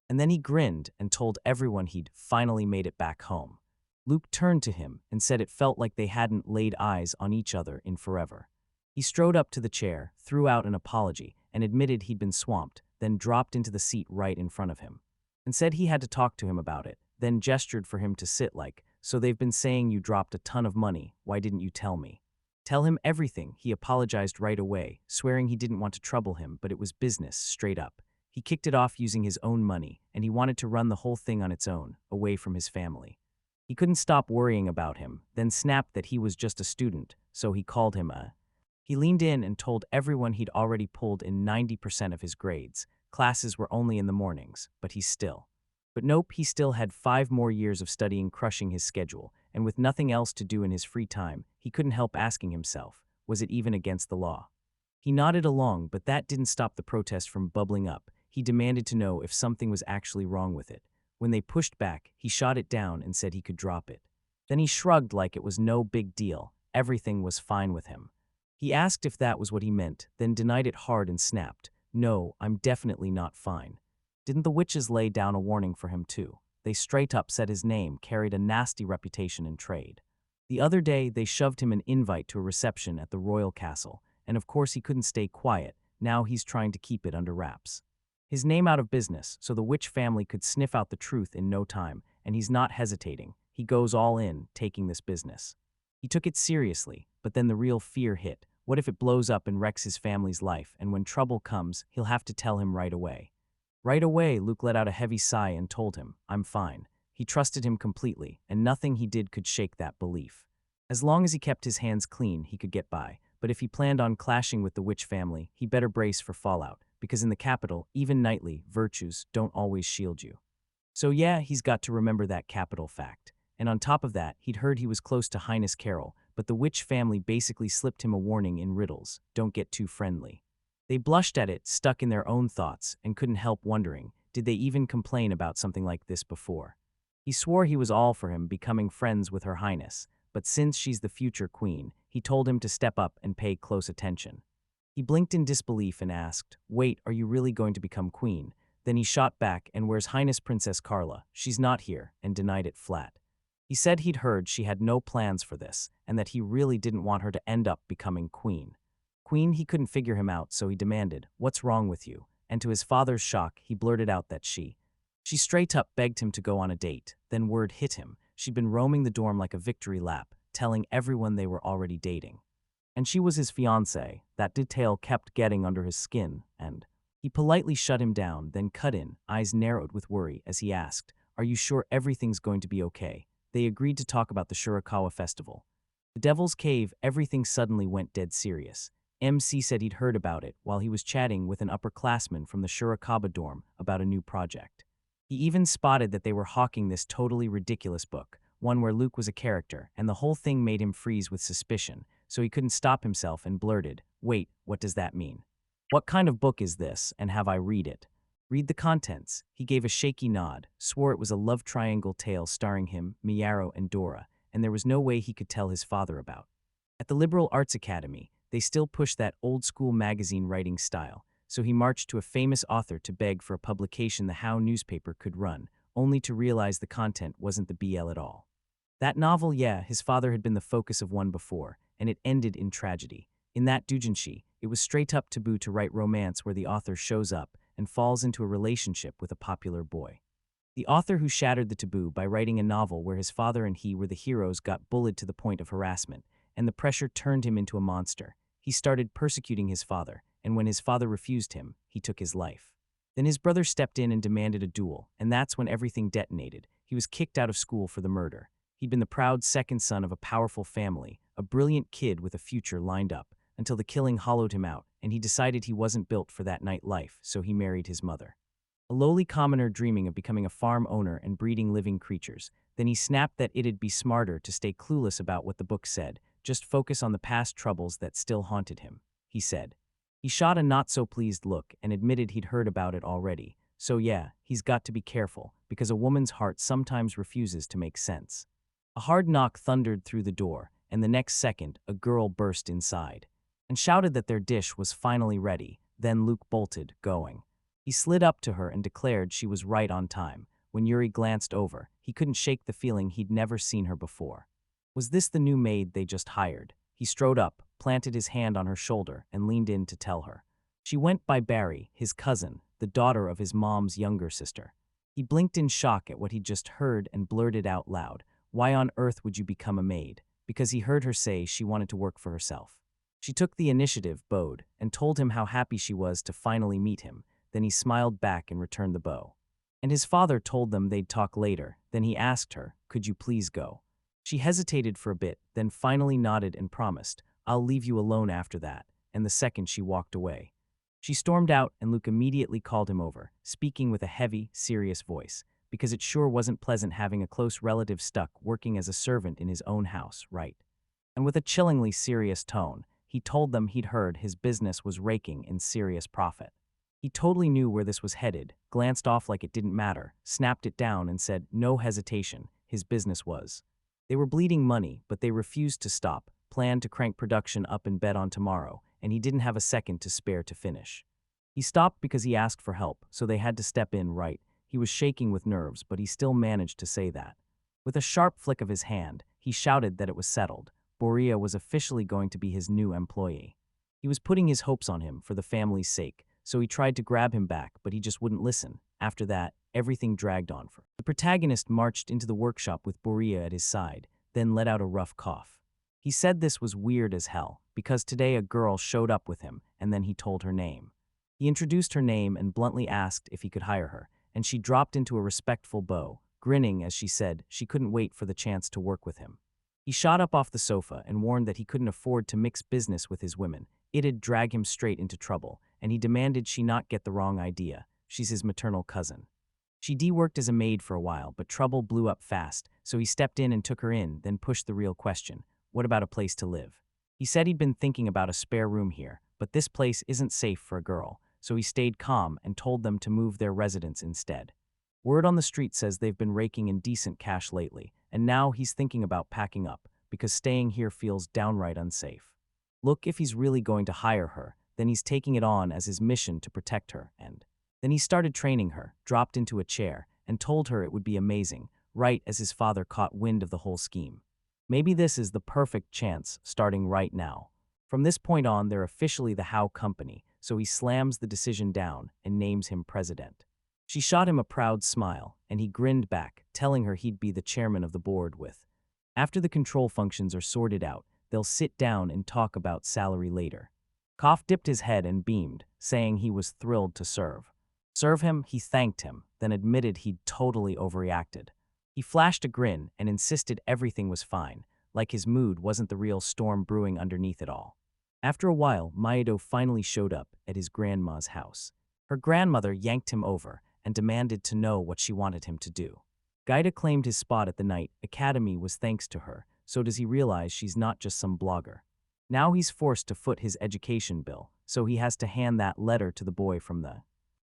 then he grinned and told everyone he'd finally made it back home. Luke turned to him and said it felt like they hadn't laid eyes on each other in forever. He strode up to the chair, threw out an apology, and admitted he'd been swamped, then dropped into the seat right in front of him, and said he had to talk to him about it, then gestured for him to sit like, "So they've been saying you dropped a ton of money, why didn't you tell me?" Tell him everything. He apologized right away, swearing he didn't want to trouble him, but it was business, straight up. He kicked it off using his own money, and he wanted to run the whole thing on its own, away from his family. He couldn't stop worrying about him, then snapped that he was just a student, so he called him a. He leaned in and told everyone he'd already pulled in 90% of his grades. Classes were only in the mornings, but nope, he still had 5 more years of studying crushing his schedule, and with nothing else to do in his free time, he couldn't help asking himself, was it even against the law? He nodded along, but that didn't stop the protest from bubbling up. He demanded to know if something was actually wrong with it. When they pushed back, he shot it down and said he could drop it. Then he shrugged like it was no big deal. Everything was fine with him. He asked if that was what he meant, then denied it hard and snapped, "No, I'm definitely not fine." Didn't the witches lay down a warning for him too? They straight up said his name carried a nasty reputation in trade. The other day, they shoved him an invite to a reception at the royal castle, and of course he couldn't stay quiet. Now he's trying to keep it under wraps. His name out of business, so the witch family could sniff out the truth in no time, and he's not hesitating. He goes all in, taking this business. He took it seriously, but then the real fear hit. What if it blows up and wrecks his family's life, and when trouble comes, he'll have to tell him right away. Right away, Luke let out a heavy sigh and told him, "I'm fine." He trusted him completely, and nothing he did could shake that belief. As long as he kept his hands clean, he could get by, but if he planned on clashing with the witch family, he better brace for fallout, because in the capital, even knightly virtues don't always shield you. So yeah, he's got to remember that capital fact. And on top of that, he'd heard he was close to Highness Carol, but the witch family basically slipped him a warning in riddles: don't get too friendly. They blushed at it, stuck in their own thoughts, and couldn't help wondering, did they even complain about something like this before? He swore he was all for him becoming friends with Her Highness, but since she's the future queen, he told him to step up and pay close attention. He blinked in disbelief and asked, "Wait, are you really going to become queen?" Then he shot back, "And where's Highness Princess Carla? She's not here," and denied it flat. He said he'd heard she had no plans for this, and that he really didn't want her to end up becoming queen. He couldn't figure him out, so he demanded, "What's wrong with you?" And to his father's shock, he blurted out that she straight up begged him to go on a date. Then word hit him. She'd been roaming the dorm like a victory lap, telling everyone they were already dating. And she was his fiancée. That detail kept getting under his skin, and he politely shut him down, then cut in, eyes narrowed with worry, as he asked, "Are you sure everything's going to be okay?" They agreed to talk about the Shirakawa festival. The Devil's Cave, everything suddenly went dead serious. MC said he'd heard about it while he was chatting with an upperclassman from the Shirakawa dorm about a new project. He even spotted that they were hawking this totally ridiculous book, one where Luke was a character, and the whole thing made him freeze with suspicion, so he couldn't stop himself and blurted, "Wait, what does that mean? What kind of book is this, and have I read it?" "Read the contents." He gave a shaky nod, swore it was a love triangle tale starring him, Miyaro, and Dora, and there was no way he could tell his father about. At the Liberal Arts Academy, they still pushed that old-school magazine writing style, so he marched to a famous author to beg for a publication the How newspaper could run, only to realize the content wasn't the BL at all. That novel, yeah, his father had been the focus of one before, and it ended in tragedy. In that doujinshi, it was straight up taboo to write romance where the author shows up and falls into a relationship with a popular boy. The author who shattered the taboo by writing a novel where his father and he were the heroes got bullied to the point of harassment, and the pressure turned him into a monster. He started persecuting his father, and when his father refused him, he took his life. Then his brother stepped in and demanded a duel, and that's when everything detonated. He was kicked out of school for the murder. He'd been the proud second son of a powerful family, a brilliant kid with a future lined up, until the killing hollowed him out, and he decided he wasn't built for that night life, so he married his mother. A lowly commoner dreaming of becoming a farm owner and breeding living creatures. Then he snapped that it'd be smarter to stay clueless about what the book said, just focus on the past troubles that still haunted him, he said. He shot a not-so-pleased look and admitted he'd heard about it already. So yeah, he's got to be careful, because a woman's heart sometimes refuses to make sense. A hard knock thundered through the door, and the next second, a girl burst inside and shouted that their dish was finally ready. Then Luke bolted, going. He slid up to her and declared she was right on time. When Yuri glanced over, he couldn't shake the feeling he'd never seen her before. Was this the new maid they just hired? He strode up, planted his hand on her shoulder, and leaned in to tell her. She went by Barry, his cousin, the daughter of his mom's younger sister. He blinked in shock at what he'd just heard and blurted out loud, "Why on earth would you become a maid?" Because he heard her say she wanted to work for herself. She took the initiative, bowed, and told him how happy she was to finally meet him. Then he smiled back and returned the bow. And his father told them they'd talk later. Then he asked her, "Could you please go?" She hesitated for a bit, then finally nodded and promised, "I'll leave you alone after that," and the second she walked away. She stormed out, and Luke immediately called him over, speaking with a heavy, serious voice, because it sure wasn't pleasant having a close relative stuck working as a servant in his own house, right? And with a chillingly serious tone, he told them he'd heard his business was raking in serious profit. He totally knew where this was headed, glanced off like it didn't matter, snapped it down and said, no hesitation, his business was. They were bleeding money, but they refused to stop, planned to crank production up and bet on tomorrow, and he didn't have a second to spare to finish. He stopped because he asked for help, so they had to step in right. He was shaking with nerves, but he still managed to say that. With a sharp flick of his hand, he shouted that it was settled. Borea was officially going to be his new employee. He was putting his hopes on him for the family's sake, so he tried to grab him back, but he just wouldn't listen. After that, everything dragged on for. The protagonist marched into the workshop with Borea at his side, then let out a rough cough. He said this was weird as hell, because today a girl showed up with him, and then he told her name. He introduced her name and bluntly asked if he could hire her, and she dropped into a respectful bow, grinning as she said she couldn't wait for the chance to work with him. He shot up off the sofa and warned that he couldn't afford to mix business with his women. It'd drag him straight into trouble, and he demanded she not get the wrong idea. She's his maternal cousin. She de-worked as a maid for a while, but trouble blew up fast, so he stepped in and took her in, then pushed the real question. What about a place to live? He said he'd been thinking about a spare room here, but this place isn't safe for a girl, so he stayed calm and told them to move their residence instead. Word on the street says they've been raking in decent cash lately, and now he's thinking about packing up, because staying here feels downright unsafe. Look, if he's really going to hire her, then he's taking it on as his mission to protect her, and then he started training her, dropped into a chair, and told her it would be amazing, right as his father caught wind of the whole scheme. Maybe this is the perfect chance, starting right now. From this point on, they're officially the Howe Company, so he slams the decision down and names him president. She shot him a proud smile, and he grinned back, telling her he'd be the chairman of the board with. After the control functions are sorted out, they'll sit down and talk about salary later. Koff dipped his head and beamed, saying he was thrilled to serve. Serve him, he thanked him, then admitted he'd totally overreacted. He flashed a grin and insisted everything was fine, like his mood wasn't the real storm brewing underneath it all. After a while, Maedo finally showed up at his grandma's house. Her grandmother yanked him over and demanded to know what she wanted him to do. Gaida claimed his spot at the Night Academy was thanks to her, so does he realize she's not just some blogger. Now he's forced to foot his education bill, so he has to hand that letter to the boy from the.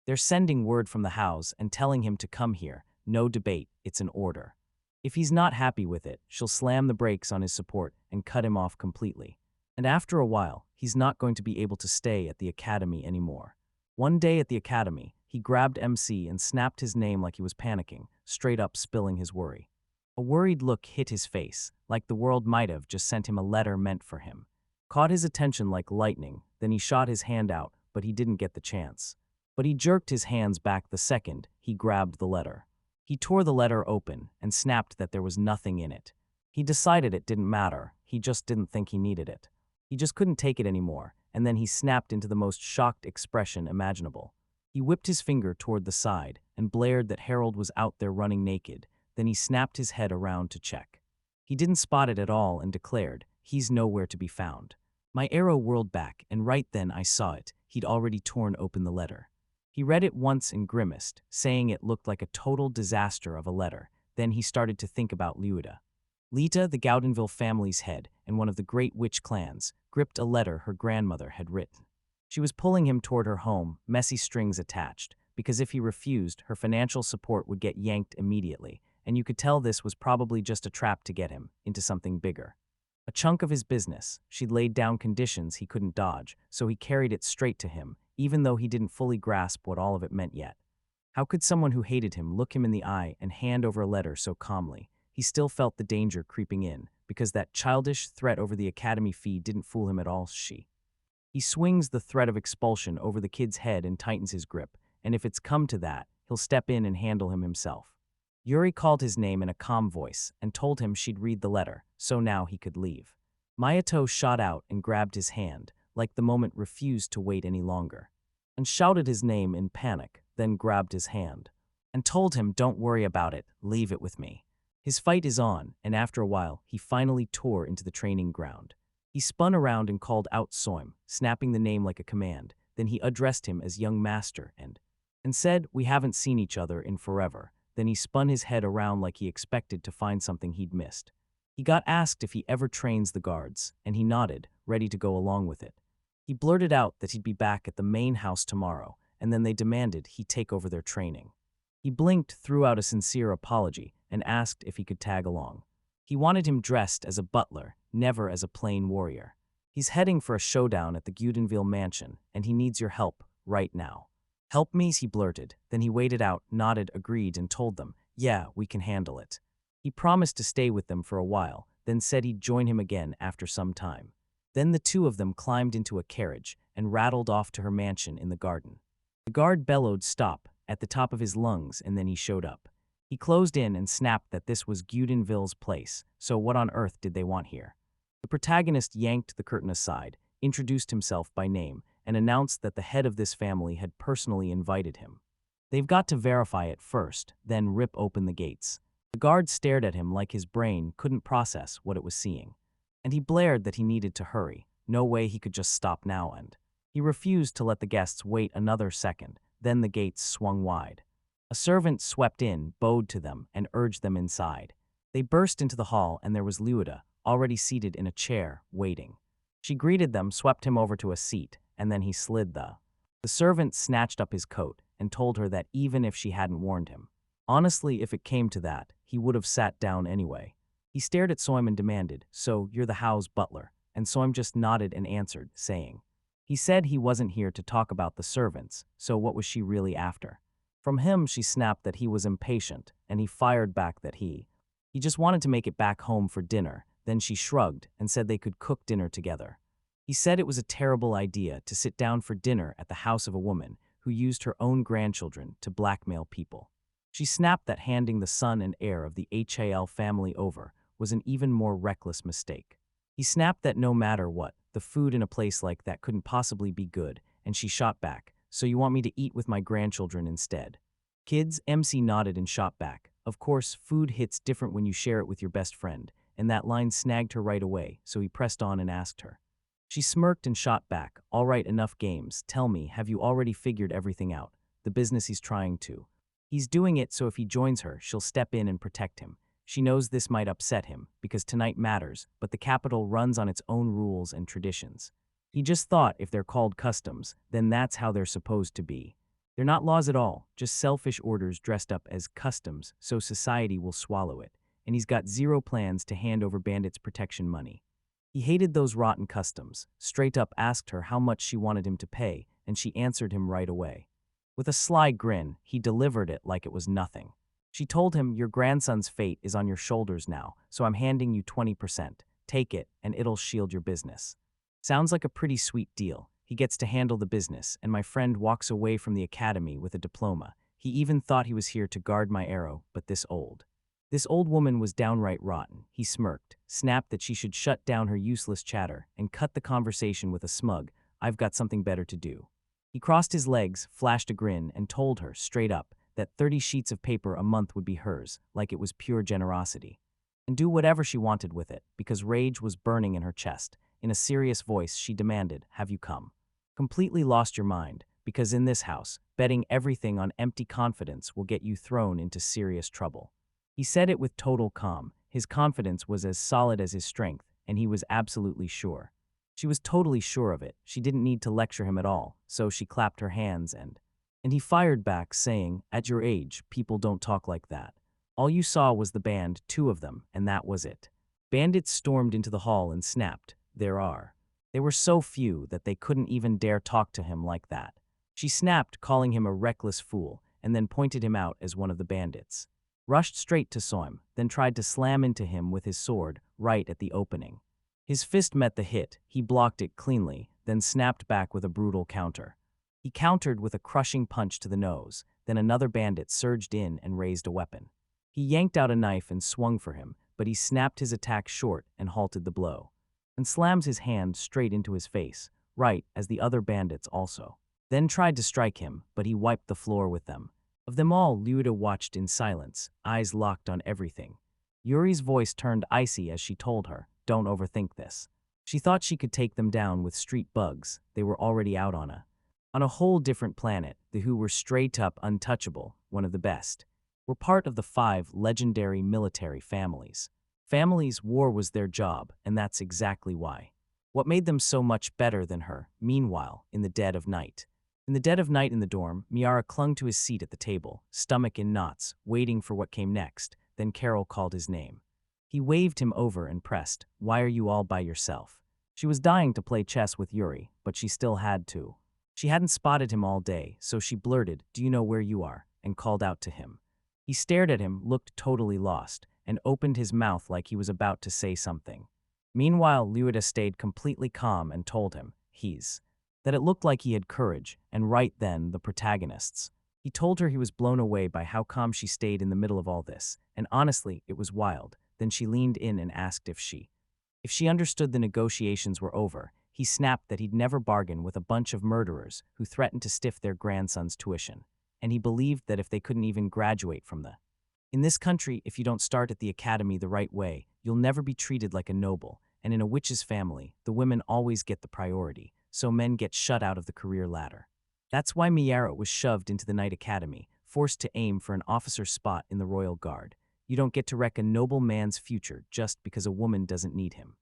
They're sending word from the house and telling him to come here, no debate, it's an order. If he's not happy with it, she'll slam the brakes on his support and cut him off completely. And after a while, he's not going to be able to stay at the academy anymore. One day at the academy, he grabbed MC and snapped his name like he was panicking, straight up spilling his worry. A worried look hit his face, like the world might have just sent him a letter meant for him. Caught his attention like lightning, then he shot his hand out, but he didn't get the chance. But he jerked his hands back the second he grabbed the letter. He tore the letter open and snapped that there was nothing in it. He decided it didn't matter, he just didn't think he needed it. He just couldn't take it anymore, and then he snapped into the most shocked expression imaginable. He whipped his finger toward the side and blared that Harold was out there running naked, then he snapped his head around to check. He didn't spot it at all and declared, "He's nowhere to be found." My arrow whirled back, and right then I saw it. He'd already torn open the letter. He read it once and grimaced, saying it looked like a total disaster of a letter. Then he started to think about Luida. Lita, the Gowdenville family's head and one of the great witch clans, gripped a letter her grandmother had written. She was pulling him toward her home, messy strings attached, because if he refused, her financial support would get yanked immediately, and you could tell this was probably just a trap to get him into something bigger. A chunk of his business, she'd laid down conditions he couldn't dodge, so he carried it straight to him, even though he didn't fully grasp what all of it meant yet. How could someone who hated him look him in the eye and hand over a letter so calmly? He still felt the danger creeping in, because that childish threat over the academy fee didn't fool him at all. He swings the threat of expulsion over the kid's head and tightens his grip, and if it's come to that, he'll step in and handle him himself. Yuri called his name in a calm voice and told him she'd read the letter, so now he could leave. Mayato shot out and grabbed his hand, like the moment refused to wait any longer, and shouted his name in panic, then grabbed his hand, and told him, "Don't worry about it, leave it with me." His fight is on, and after a while, he finally tore into the training ground. He spun around and called out Soim, snapping the name like a command. Then he addressed him as young master and said, "We haven't seen each other in forever." Then he spun his head around like he expected to find something he'd missed. He got asked if he ever trains the guards, and he nodded, ready to go along with it. He blurted out that he'd be back at the main house tomorrow, and then they demanded he take over their training. He blinked, threw out a sincere apology, and asked if he could tag along. He wanted him dressed as a butler, never as a plain warrior. He's heading for a showdown at the Goudenville mansion, and he needs your help, right now. "Help me," he blurted. Then he waited out, nodded, agreed, and told them, "Yeah, we can handle it." He promised to stay with them for a while, then said he'd join him again after some time. Then the two of them climbed into a carriage and rattled off to her mansion in the garden. The guard bellowed stop at the top of his lungs, and then he showed up. He closed in and snapped that this was Goudenville's place, so what on earth did they want here? The protagonist yanked the curtain aside, introduced himself by name, and announced that the head of this family had personally invited him. They've got to verify it first, then rip open the gates. The guard stared at him like his brain couldn't process what it was seeing. And he blared that he needed to hurry. No way he could just stop now, and he refused to let the guests wait another second. Then the gates swung wide. A servant swept in, bowed to them, and urged them inside. They burst into the hall, and there was Luida, already seated in a chair, waiting. She greeted them, swept him over to a seat, and then he slid the servant snatched up his coat and told her that even if she hadn't warned him. Honestly, if it came to that, he would have sat down anyway. He stared at Soim and demanded, "So, you're the house butler?" And Soim just nodded and answered, saying, he said he wasn't here to talk about the servants, so what was she really after? From him, she snapped that he was impatient, and he fired back that he just wanted to make it back home for dinner. Then she shrugged and said they could cook dinner together. He said it was a terrible idea to sit down for dinner at the house of a woman who used her own grandchildren to blackmail people. She snapped that handing the son and heir of the Hal family over was an even more reckless mistake. He snapped that no matter what, the food in a place like that couldn't possibly be good, and she shot back, "So you want me to eat with my grandchildren instead?" "Kids," MC nodded and shot back. Of course, food hits different when you share it with your best friend, and that line snagged her right away, so he pressed on and asked her. She smirked and shot back, "All right, enough games. Tell me, have you already figured everything out? The business he's trying to. He's doing it so if he joins her, she'll step in and protect him. She knows this might upset him, because tonight matters, but the capital runs on its own rules and traditions. He just thought if they're called customs, then that's how they're supposed to be. They're not laws at all, just selfish orders dressed up as customs, so society will swallow it. And he's got zero plans to hand over bandits' protection money. He hated those rotten customs, straight up asked her how much she wanted him to pay, and she answered him right away. With a sly grin, he delivered it like it was nothing. She told him, "Your grandson's fate is on your shoulders now, so I'm handing you 20%. Take it, and it'll shield your business." Sounds like a pretty sweet deal. He gets to handle the business, and my friend walks away from the academy with a diploma. He even thought he was here to guard my arrow, but This old woman was downright rotten. He smirked, snapped that she should shut down her useless chatter, and cut the conversation with a smug, "I've got something better to do." He crossed his legs, flashed a grin, and told her, straight up, that 30 sheets of paper a month would be hers, like it was pure generosity. And do whatever she wanted with it, because rage was burning in her chest. In a serious voice, she demanded, "Have you come? Completely lost your mind, because in this house, betting everything on empty confidence will get you thrown into serious trouble." He said it with total calm. His confidence was as solid as his strength, and he was absolutely sure. She was totally sure of it. She didn't need to lecture him at all, so she clapped her hands and he fired back, saying, "At your age, people don't talk like that. All you saw was the band, 2 of them, and that was it." Bandits stormed into the hall and snapped, They were so few that they couldn't even dare talk to him like that. She snapped, calling him a reckless fool, and then pointed him out as one of the bandits. Rushed straight to Soim, then tried to slam into him with his sword, right at the opening. His fist met the hit, he blocked it cleanly, then snapped back with a brutal counter. He countered with a crushing punch to the nose, then another bandit surged in and raised a weapon. He yanked out a knife and swung for him, but he snapped his attack short and halted the blow, and slams his hand straight into his face, right as the other bandits also. Then tried to strike him, but he wiped the floor with them. Of them all, Luda watched in silence, eyes locked on everything. Yuri's voice turned icy as she told her, "Don't overthink this." She thought she could take them down with street bugs. They were already out on a whole different planet. The Who were straight up untouchable, one of the best. Were part of the 5 legendary military families. War was their job, and that's exactly why. What made them so much better than her, meanwhile, in the dead of night? In the dead of night in the dorm, Miara clung to his seat at the table, stomach in knots, waiting for what came next. Then Carol called his name. He waved him over and pressed, "Why are you all by yourself?" She was dying to play chess with Yuri, but she still had to. She hadn't spotted him all day, so she blurted, "Do you know where you are?" and called out to him. He stared at him, looked totally lost, and opened his mouth like he was about to say something. Meanwhile, Luida stayed completely calm and told him, that it looked like he had courage, and right then, the protagonists. He told her he was blown away by how calm she stayed in the middle of all this, and honestly, it was wild. Then she leaned in and asked if she understood the negotiations were over. He snapped that he'd never bargain with a bunch of murderers who threatened to stiff their grandson's tuition, and he believed that if they couldn't even graduate from in this country, if you don't start at the academy the right way, you'll never be treated like a noble, and in a witch's family, the women always get the priority, so men get shut out of the career ladder. That's why Miara was shoved into the Knight Academy, forced to aim for an officer's spot in the Royal Guard. You don't get to wreck a noble man's future just because a woman doesn't need him.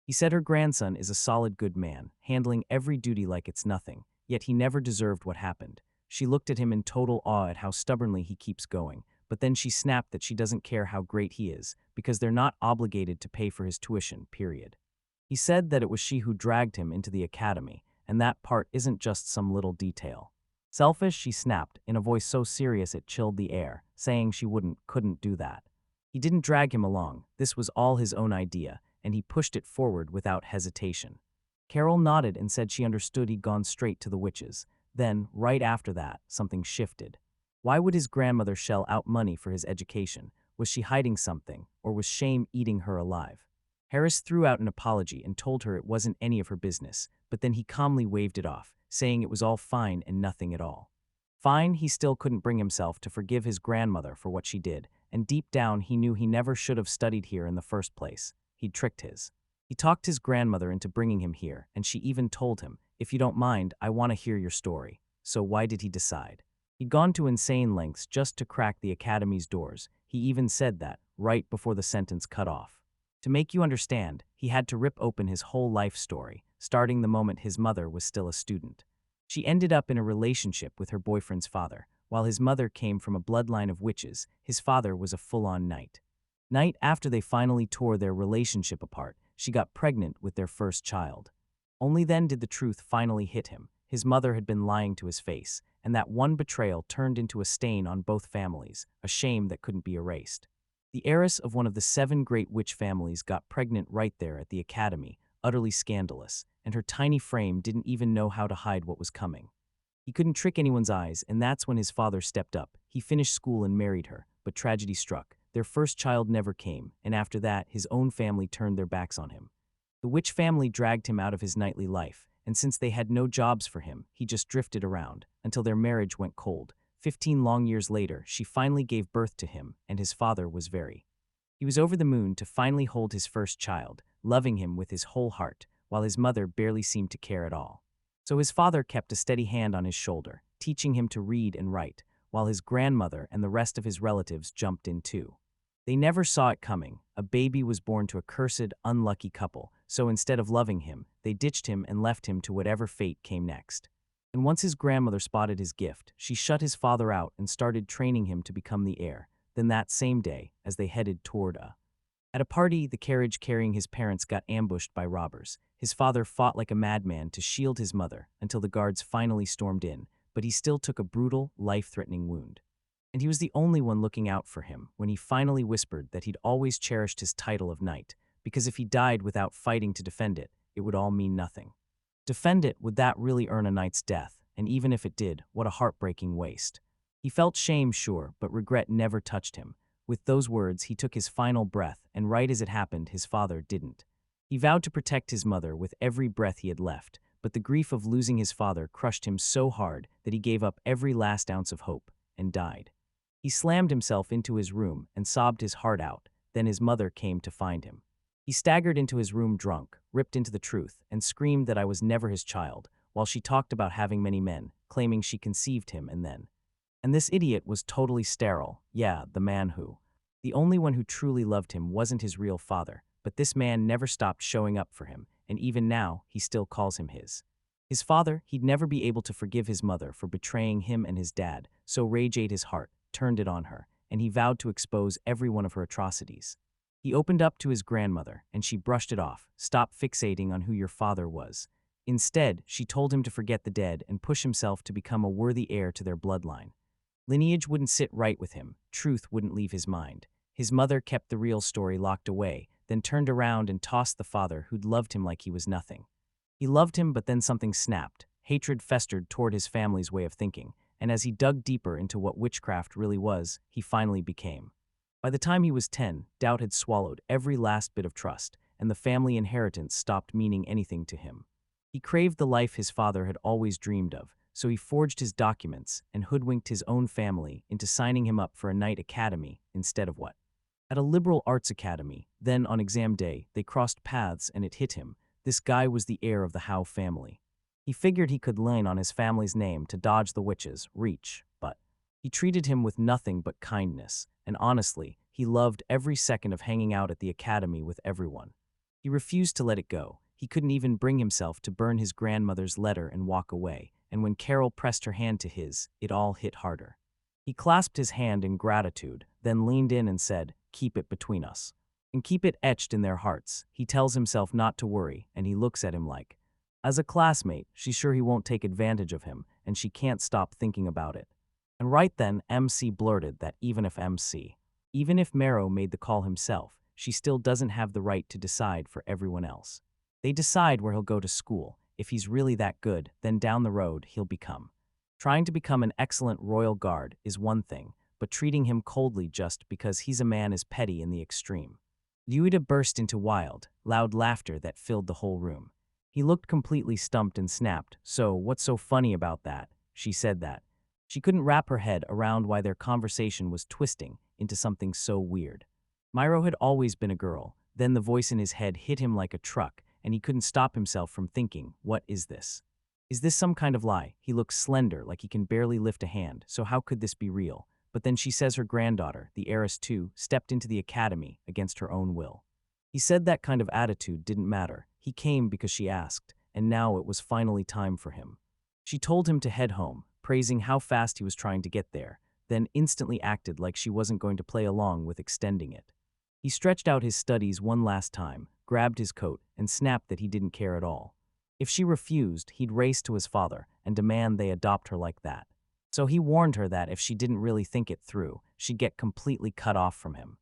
He said her grandson is a solid good man, handling every duty like it's nothing, yet he never deserved what happened. She looked at him in total awe at how stubbornly he keeps going, but then she snapped that she doesn't care how great he is, because they're not obligated to pay for his tuition, period. He said that it was she who dragged him into the academy, and that part isn't just some little detail. Selfish, she snapped, in a voice so serious it chilled the air, saying she couldn't do that. He didn't drag him along, this was all his own idea, and he pushed it forward without hesitation. Carol nodded and said she understood he'd gone straight to the witches. Then, right after that, something shifted. Why would his grandmother shell out money for his education? Was she hiding something, or was shame eating her alive? Harris threw out an apology and told her it wasn't any of her business, but then he calmly waved it off, saying it was all fine and nothing at all. Fine, he still couldn't bring himself to forgive his grandmother for what she did, and deep down he knew he never should have studied here in the first place. He'd tricked He talked his grandmother into bringing him here, and she even told him, "If you don't mind, I want to hear your story." So why did he decide? He'd gone to insane lengths just to crack the academy's doors. He even said that, right before the sentence cut off. To make you understand, he had to rip open his whole life story, starting the moment his mother was still a student. She ended up in a relationship with her boyfriend's father. While his mother came from a bloodline of witches, his father was a full-on knight. After they finally tore their relationship apart, she got pregnant with their first child. Only then did the truth finally hit him. his mother had been lying to his face, and that one betrayal turned into a stain on both families, a shame that couldn't be erased. The heiress of one of the 7 great witch families got pregnant right there at the academy, utterly scandalous, and her tiny frame didn't even know how to hide what was coming. He couldn't trick anyone's eyes, and that's when his father stepped up. He finished school and married her, but tragedy struck. Their first child never came, and after that, his own family turned their backs on him. The witch family dragged him out of his nightly life, and since they had no jobs for him, he just drifted around, until their marriage went cold. 15 long years later, she finally gave birth to him, and his father was He was over the moon to finally hold his first child, loving him with his whole heart, while his mother barely seemed to care at all. So his father kept a steady hand on his shoulder, teaching him to read and write, while his grandmother and the rest of his relatives jumped in too. They never saw it coming. A baby was born to a cursed, unlucky couple, so instead of loving him, they ditched him and left him to whatever fate came next. And once his grandmother spotted his gift, she shut his father out and started training him to become the heir. Then that same day, as they headed toward At a party, the carriage carrying his parents got ambushed by robbers. His father fought like a madman to shield his mother until the guards finally stormed in, but he still took a brutal, life-threatening wound. And he was the only one looking out for him when he finally whispered that he'd always cherished his title of knight, because if he died without fighting to defend it, it would all mean nothing. Defend it, would that really earn a knight's death? And even if it did, what a heartbreaking waste. He felt shame, sure, but regret never touched him. With those words, he took his final breath, and right as it happened, his father didn't. He vowed to protect his mother with every breath he had left, but the grief of losing his father crushed him so hard that he gave up every last ounce of hope and died. He slammed himself into his room and sobbed his heart out. Then his mother came to find him. He staggered into his room drunk, ripped into the truth, and screamed that I was never his child, while she talked about having many men, claiming she conceived him and then. And this idiot was totally sterile. Yeah, the man who. The only one who truly loved him wasn't his real father, but this man never stopped showing up for him, and even now, he still calls him his. His father, he'd never be able to forgive his mother for betraying him and his dad, so rage ate his heart, turned it on her, and he vowed to expose every one of her atrocities. He opened up to his grandmother, and she brushed it off. Stop fixating on who your father was. Instead, she told him to forget the dead and push himself to become a worthy heir to their bloodline. Lineage wouldn't sit right with him. Truth wouldn't leave his mind. His mother kept the real story locked away, then turned around and tossed the father who'd loved him like he was nothing. He loved him, but then something snapped. Hatred festered toward his family's way of thinking, and as he dug deeper into what witchcraft really was, he finally became. By the time he was 10, doubt had swallowed every last bit of trust, and the family inheritance stopped meaning anything to him. He craved the life his father had always dreamed of, so he forged his documents and hoodwinked his own family into signing him up for a knight academy instead of what? At a liberal arts academy. Then, on exam day, they crossed paths and it hit him. This guy was the heir of the Howe family. He figured he could lean on his family's name to dodge the witches' reach, but he treated him with nothing but kindness, and honestly, he loved every second of hanging out at the academy with everyone. He refused to let it go. He couldn't even bring himself to burn his grandmother's letter and walk away, and when Carol pressed her hand to his, it all hit harder. He clasped his hand in gratitude, then leaned in and said, "Keep it between us." And keep it etched in their hearts. He tells himself not to worry, and he looks at him like, as a classmate, she's sure he won't take advantage of him, and she can't stop thinking about it. And right then, MC blurted that even if Marrow made the call himself, she still doesn't have the right to decide for everyone else. They decide where he'll go to school. If he's really that good, then down the road he'll become. Trying to become an excellent royal guard is one thing, but treating him coldly just because he's a man is petty in the extreme. Luida burst into wild, loud laughter that filled the whole room. He looked completely stumped and snapped. "So, what's so funny about that?" She said that. She couldn't wrap her head around why their conversation was twisting into something so weird. Myro had always been a girl. Then the voice in his head hit him like a truck, and he couldn't stop himself from thinking, what is this? Is this some kind of lie? He looks slender, like he can barely lift a hand, so how could this be real? But then she says her granddaughter, the heiress too, stepped into the academy against her own will. He said that kind of attitude didn't matter. He came because she asked, and now it was finally time for him. She told him to head home, praising how fast he was trying to get there, then instantly acted like she wasn't going to play along with extending it. He stretched out his studies one last time, grabbed his coat, and snapped that he didn't care at all. If she refused, he'd race to his father and demand they adopt her like that. So he warned her that if she didn't really think it through, she'd get completely cut off from him.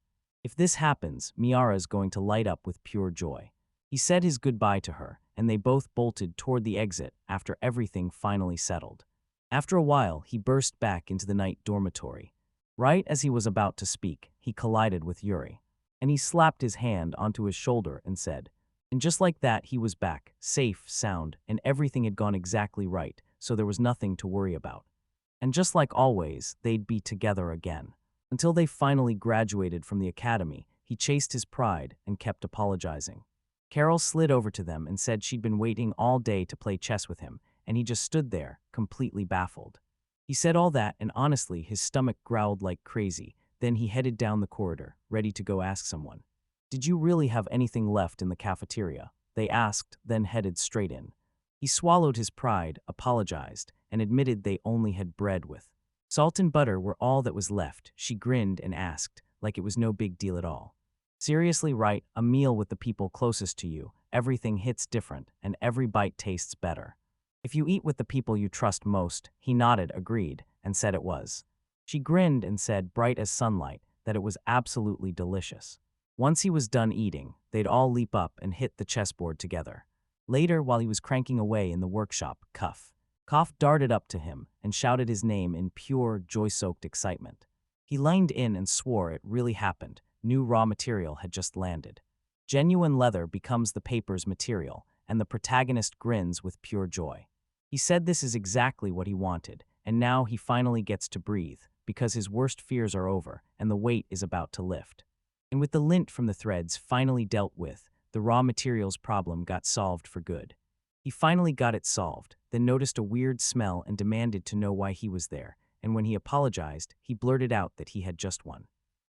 If this happens, Miara's going to light up with pure joy. He said his goodbye to her, and they both bolted toward the exit after everything finally settled. After a while, he burst back into the night dormitory. Right as he was about to speak, he collided with Yuri, and he slapped his hand onto his shoulder and said, and just like that, he was back, safe, sound, and everything had gone exactly right, so there was nothing to worry about. And just like always, they'd be together again. Until they finally graduated from the academy, he chased his pride and kept apologizing. Carol slid over to them and said she'd been waiting all day to play chess with him, and he just stood there, completely baffled. He said all that, and honestly, his stomach growled like crazy. Then he headed down the corridor, ready to go ask someone. "Did you really have anything left in the cafeteria?" they asked, then headed straight in. He swallowed his pride, apologized, and admitted they only had bread with salt and butter were all that was left. She grinned and asked, like it was no big deal at all. "Seriously, right, a meal with the people closest to you, everything hits different, and every bite tastes better. If you eat with the people you trust most," he nodded, agreed, and said it was. She grinned and said, bright as sunlight, that it was absolutely delicious. Once he was done eating, they'd all leap up and hit the chessboard together. Later, while he was cranking away in the workshop, Koff darted up to him and shouted his name in pure, joy-soaked excitement. He leaned in and swore it really happened. New raw material had just landed. Genuine leather becomes the paper's material, and the protagonist grins with pure joy. He said this is exactly what he wanted, and now he finally gets to breathe, because his worst fears are over, and the weight is about to lift. And with the lint from the threads finally dealt with, the raw materials problem got solved for good. He finally got it solved, then noticed a weird smell and demanded to know why he was there, and when he apologized, he blurted out that he had just one.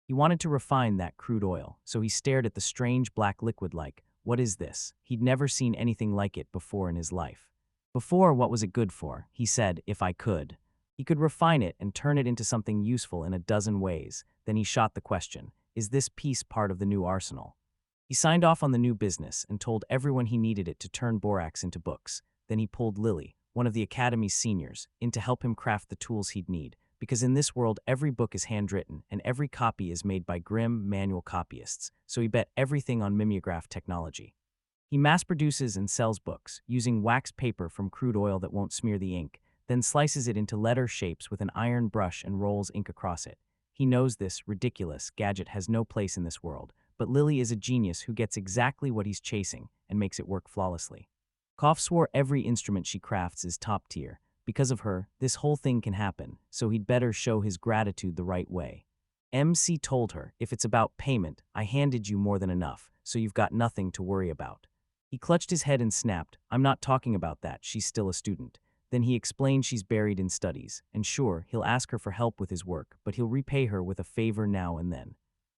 He wanted to refine that crude oil, so he stared at the strange black liquid like, what is this? He'd never seen anything like it before in his life. Before, what was it good for? He said, if I could. He could refine it and turn it into something useful in a dozen ways. Then he shot the question, is this piece part of the new arsenal? He signed off on the new business and told everyone he needed it to turn borax into books. Then he pulled Lily, one of the Academy's seniors, in to help him craft the tools he'd need, because in this world every book is handwritten and every copy is made by grim, manual copyists, so he bet everything on mimeograph technology. He mass-produces and sells books, using wax paper from crude oil that won't smear the ink, then slices it into letter shapes with an iron brush and rolls ink across it. He knows this ridiculous gadget has no place in this world, but Lily is a genius who gets exactly what he's chasing and makes it work flawlessly. Koff swore every instrument she crafts is top tier. Because of her, this whole thing can happen, so he'd better show his gratitude the right way. MC told her, if it's about payment, I handed you more than enough, so you've got nothing to worry about. He clutched his head and snapped, I'm not talking about that, she's still a student. Then he explained she's buried in studies, and sure, he'll ask her for help with his work, but he'll repay her with a favor now and then.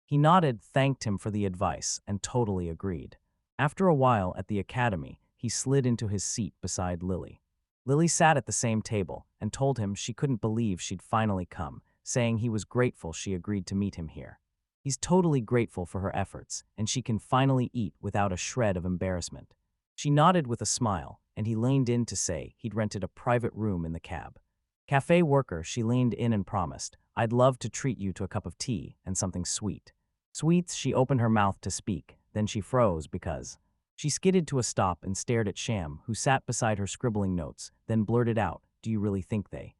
He nodded, thanked him for the advice, and totally agreed. After a while at the academy, he slid into his seat beside Lily. Lily sat at the same table and told him she couldn't believe she'd finally come, saying he was grateful she agreed to meet him here. He's totally grateful for her efforts, and she can finally eat without a shred of embarrassment. She nodded with a smile, and he leaned in to say he'd rented a private room in the cab. Cafe worker, she leaned in and promised, I'd love to treat you to a cup of tea and something sweet. Sweets, she opened her mouth to speak, then she froze because she skidded to a stop and stared at Sham, who sat beside her scribbling notes, then blurted out, do you really think they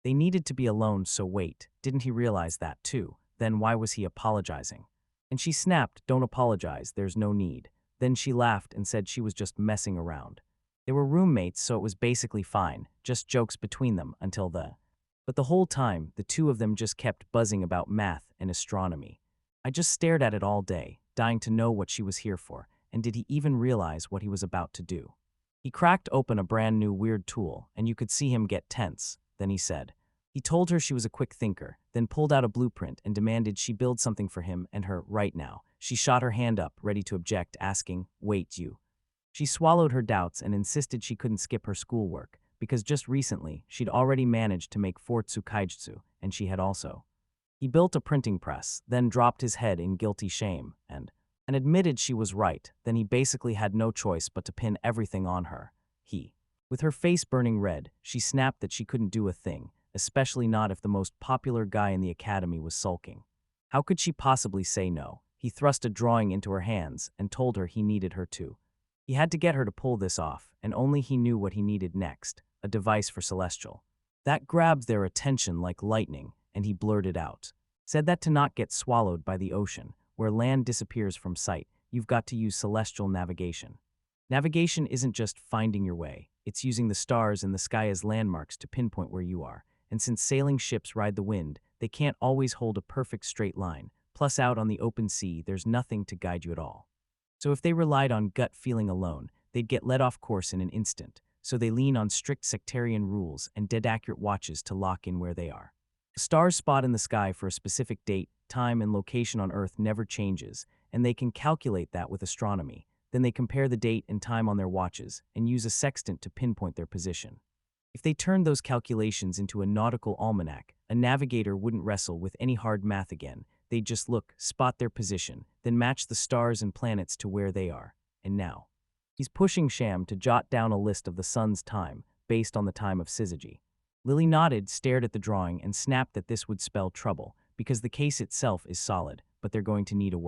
needed to be alone, so wait, didn't he realize that too? Then why was he apologizing? And she snapped, don't apologize, there's no need. Then she laughed and said she was just messing around. They were roommates, so it was basically fine, just jokes between them until But the whole time, the two of them just kept buzzing about math and astronomy. I just stared at it all day, dying to know what she was here for, and did he even realize what he was about to do? He cracked open a brand new weird tool, and you could see him get tense. Then he said. He told her she was a quick thinker, then pulled out a blueprint and demanded she build something for him and her right now. She shot her hand up, ready to object, asking, wait, you. She swallowed her doubts and insisted she couldn't skip her schoolwork, because just recently, she'd already managed to make 4 tsukaijutsu, and she had also. He built a printing press, then dropped his head in guilty shame, and admitted she was right. Then he basically had no choice but to pin everything on her. With her face burning red, she snapped that she couldn't do a thing, especially not if the most popular guy in the academy was sulking. How could she possibly say no? He thrust a drawing into her hands and told her he needed her to. He had to get her to pull this off, and only he knew what he needed next, a device for Celestial. That grabbed their attention like lightning, and he blurted out. Said that to not get swallowed by the ocean, where land disappears from sight, you've got to use celestial navigation. Navigation isn't just finding your way, it's using the stars and the sky as landmarks to pinpoint where you are. And since sailing ships ride the wind, they can't always hold a perfect straight line, plus out on the open sea, there's nothing to guide you at all. So if they relied on gut feeling alone, they'd get led off course in an instant, so they lean on strict sectarian rules and dead-accurate watches to lock in where they are. The star's spot in the sky for a specific date, time, and location on Earth never changes, and they can calculate that with astronomy. Then they compare the date and time on their watches and use a sextant to pinpoint their position. If they turned those calculations into a nautical almanac, a navigator wouldn't wrestle with any hard math again. They'd just look, spot their position, then match the stars and planets to where they are. And now, he's pushing Sham to jot down a list of the sun's time, based on the time of syzygy. Lily nodded, stared at the drawing, and snapped that this would spell trouble, because the case itself is solid, but they're going to need a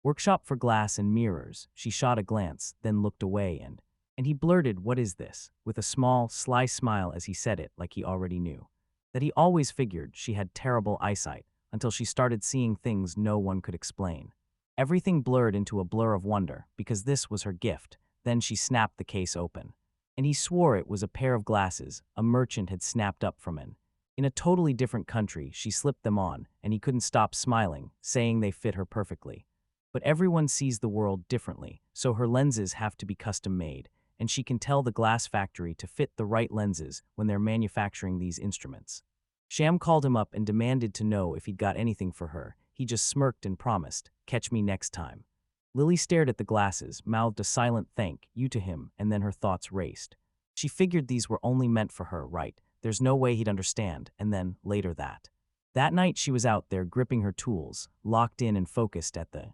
workshop for glass and mirrors. She shot a glance, then looked away and he blurted, "What is this?" with a small, sly smile as he said it, like he already knew. That he always figured she had terrible eyesight, until she started seeing things no one could explain. Everything blurred into a blur of wonder, because this was her gift. Then she snapped the case open. And he swore it was a pair of glasses a merchant had snapped up from him. In a totally different country, she slipped them on, and he couldn't stop smiling, saying they fit her perfectly. But everyone sees the world differently, so her lenses have to be custom-made, and she can tell the glass factory to fit the right lenses when they're manufacturing these instruments. Sham called him up and demanded to know if he'd got anything for her. He just smirked and promised, "Catch me next time." Lily stared at the glasses, mouthed a silent thank you to him, and then her thoughts raced. She figured these were only meant for her, right? There's no way he'd understand, and then, later that night she was out there gripping her tools, locked in and focused at the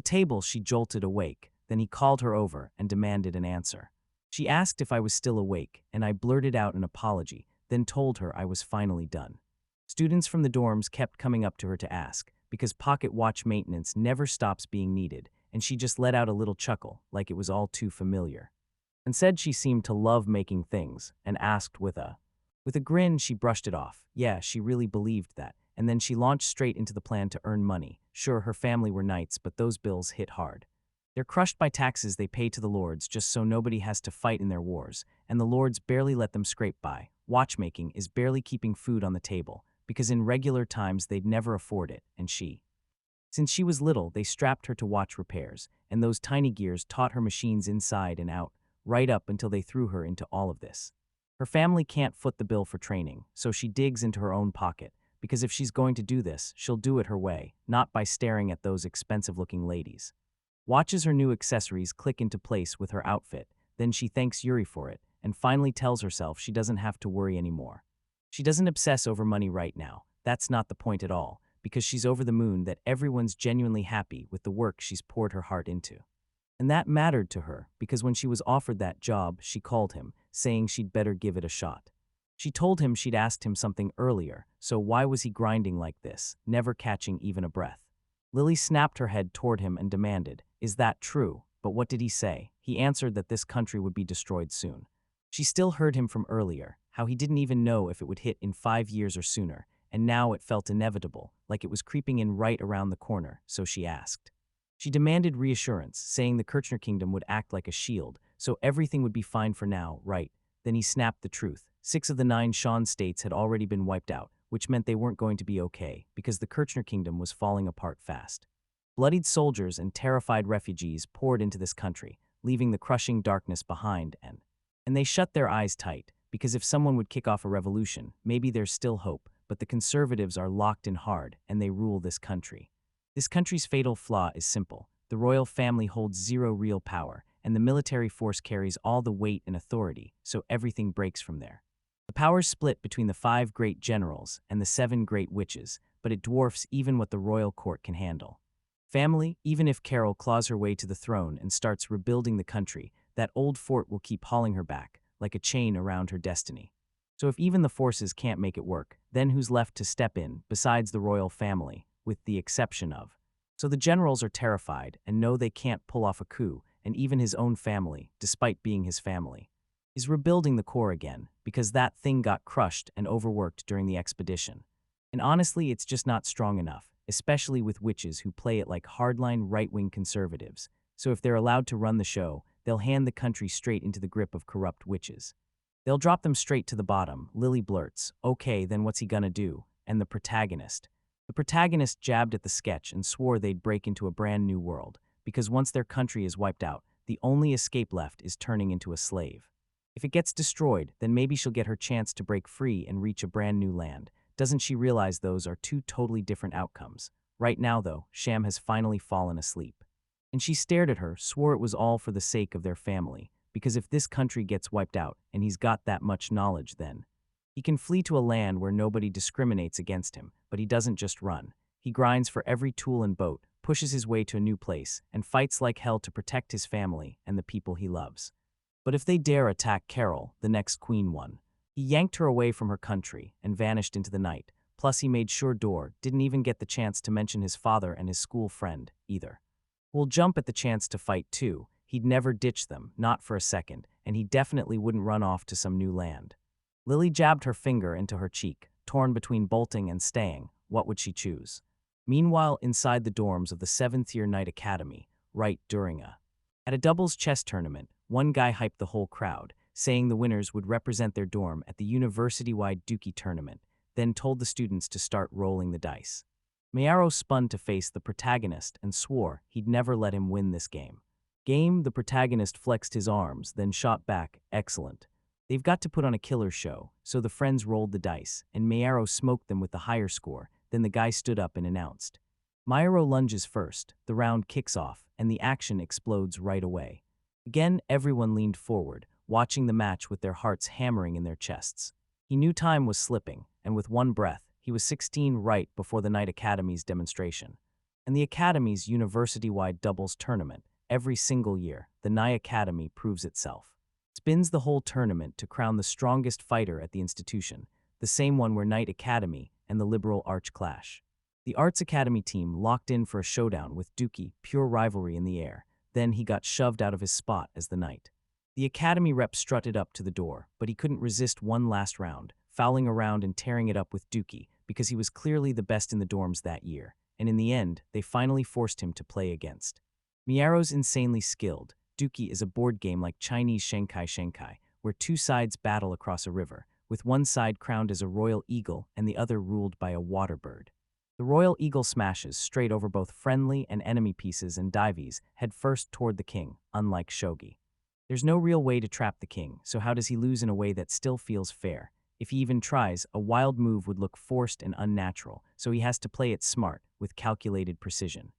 table. She jolted awake, then he called her over and demanded an answer. She asked if I was still awake, and I blurted out an apology, then told her I was finally done. Students from the dorms kept coming up to her to ask, because pocket watch maintenance never stops being needed, and she just let out a little chuckle, like it was all too familiar. And said she seemed to love making things, and asked with a grin. She brushed it off. Yeah, she really believed that, and then she launched straight into the plan to earn money. Sure, her family were knights, but those bills hit hard. They're crushed by taxes they pay to the lords just so nobody has to fight in their wars, and the lords barely let them scrape by. Watchmaking is barely keeping food on the table, because in regular times they'd never afford it, and since she was little, they strapped her to watch repairs, and those tiny gears taught her machines inside and out, right up until they threw her into all of this. Her family can't foot the bill for training, so she digs into her own pocket, because if she's going to do this, she'll do it her way, not by staring at those expensive-looking ladies. Watches her new accessories click into place with her outfit, then she thanks Yuri for it, and finally tells herself she doesn't have to worry anymore. She doesn't obsess over money right now, that's not the point at all, because she's over the moon that everyone's genuinely happy with the work she's poured her heart into. And that mattered to her, because when she was offered that job, she called him, saying she'd better give it a shot. She told him she'd asked him something earlier, so why was he grinding like this, never catching even a breath? Lily snapped her head toward him and demanded, "Is that true?" But what did he say? He answered that this country would be destroyed soon. She still heard him from earlier, how he didn't even know if it would hit in 5 years or sooner, and now it felt inevitable, like it was creeping in right around the corner, so she asked. She demanded reassurance, saying the Kirchner Kingdom would act like a shield, so everything would be fine for now, right? Then he snapped the truth. 6 of the 9 Shan states had already been wiped out, which meant they weren't going to be okay, because the Kirchner Kingdom was falling apart fast. Bloodied soldiers and terrified refugees poured into this country, leaving the crushing darkness behind, and they shut their eyes tight, because if someone would kick off a revolution, maybe there's still hope, but the conservatives are locked in hard, and they rule this country. This country's fatal flaw is simple. The royal family holds zero real power, and the military force carries all the weight and authority, so everything breaks from there. The power's split between the 5 great generals and the 7 great witches, but it dwarfs even what the royal court can handle. Family, even if Carol claws her way to the throne and starts rebuilding the country, that old fort will keep hauling her back, like a chain around her destiny. So if even the forces can't make it work, then who's left to step in, besides the royal family, with the exception of? So the generals are terrified and know they can't pull off a coup, and even his own family, despite being his family, is rebuilding the core again, because that thing got crushed and overworked during the expedition. And honestly, it's just not strong enough, especially with witches who play it like hardline right-wing conservatives. So if they're allowed to run the show, they'll hand the country straight into the grip of corrupt witches. They'll drop them straight to the bottom. Lily blurts, "Okay, then what's he gonna do?" And the protagonist jabbed at the sketch and swore they'd break into a brand new world, because once their country is wiped out, the only escape left is turning into a slave. If it gets destroyed, then maybe she'll get her chance to break free and reach a brand new land. Doesn't she realize those are two totally different outcomes? Right now, though, Sham has finally fallen asleep. And she stared at her, swore it was all for the sake of their family, because if this country gets wiped out and he's got that much knowledge, then he can flee to a land where nobody discriminates against him. But he doesn't just run. He grinds for every tool and boat, pushes his way to a new place, and fights like hell to protect his family and the people he loves. But if they dare attack Carol, the next queen one, he yanked her away from her country and vanished into the night. Plus, he made sure Dor didn't even get the chance to mention his father and his school friend, either. We'll jump at the chance to fight too. He'd never ditch them, not for a second, and he definitely wouldn't run off to some new land. Lily jabbed her finger into her cheek, torn between bolting and staying. What would she choose? Meanwhile, inside the dorms of the 7th-year Night Academy, right during at a doubles chess tournament, one guy hyped the whole crowd, saying the winners would represent their dorm at the university-wide Dookie tournament, then told the students to start rolling the dice. Mayaro spun to face the protagonist and swore he'd never let him win this game. The protagonist flexed his arms, then shot back, "Excellent. They've got to put on a killer show," so the friends rolled the dice, and Mayaro smoked them with the higher score. Then the guy stood up and announced, "Mayaro lunges first, the round kicks off, and the action explodes right away." Again, everyone leaned forward, watching the match with their hearts hammering in their chests. He knew time was slipping, and with one breath, he was 16 right before the Night Academy's demonstration. And the Academy's university-wide doubles tournament, every single year, the Night Academy proves itself. Spins the whole tournament to crown the strongest fighter at the institution, the same one where Night Academy and the Liberal Arch clash. The Arts Academy team locked in for a showdown with Dookie, pure rivalry in the air. Then he got shoved out of his spot as the knight. The Academy rep strutted up to the door, but he couldn't resist one last round, fouling around and tearing it up with Dookie, because he was clearly the best in the dorms that year, and in the end, they finally forced him to play against. Miyaro's insanely skilled. Dookie is a board game like Chinese Shenkai, where two sides battle across a river, with one side crowned as a royal eagle and the other ruled by a water bird. The royal eagle smashes straight over both friendly and enemy pieces and dives head first toward the king, unlike shogi. There's no real way to trap the king, so how does he lose in a way that still feels fair? If he even tries, a wild move would look forced and unnatural, so he has to play it smart, with calculated precision.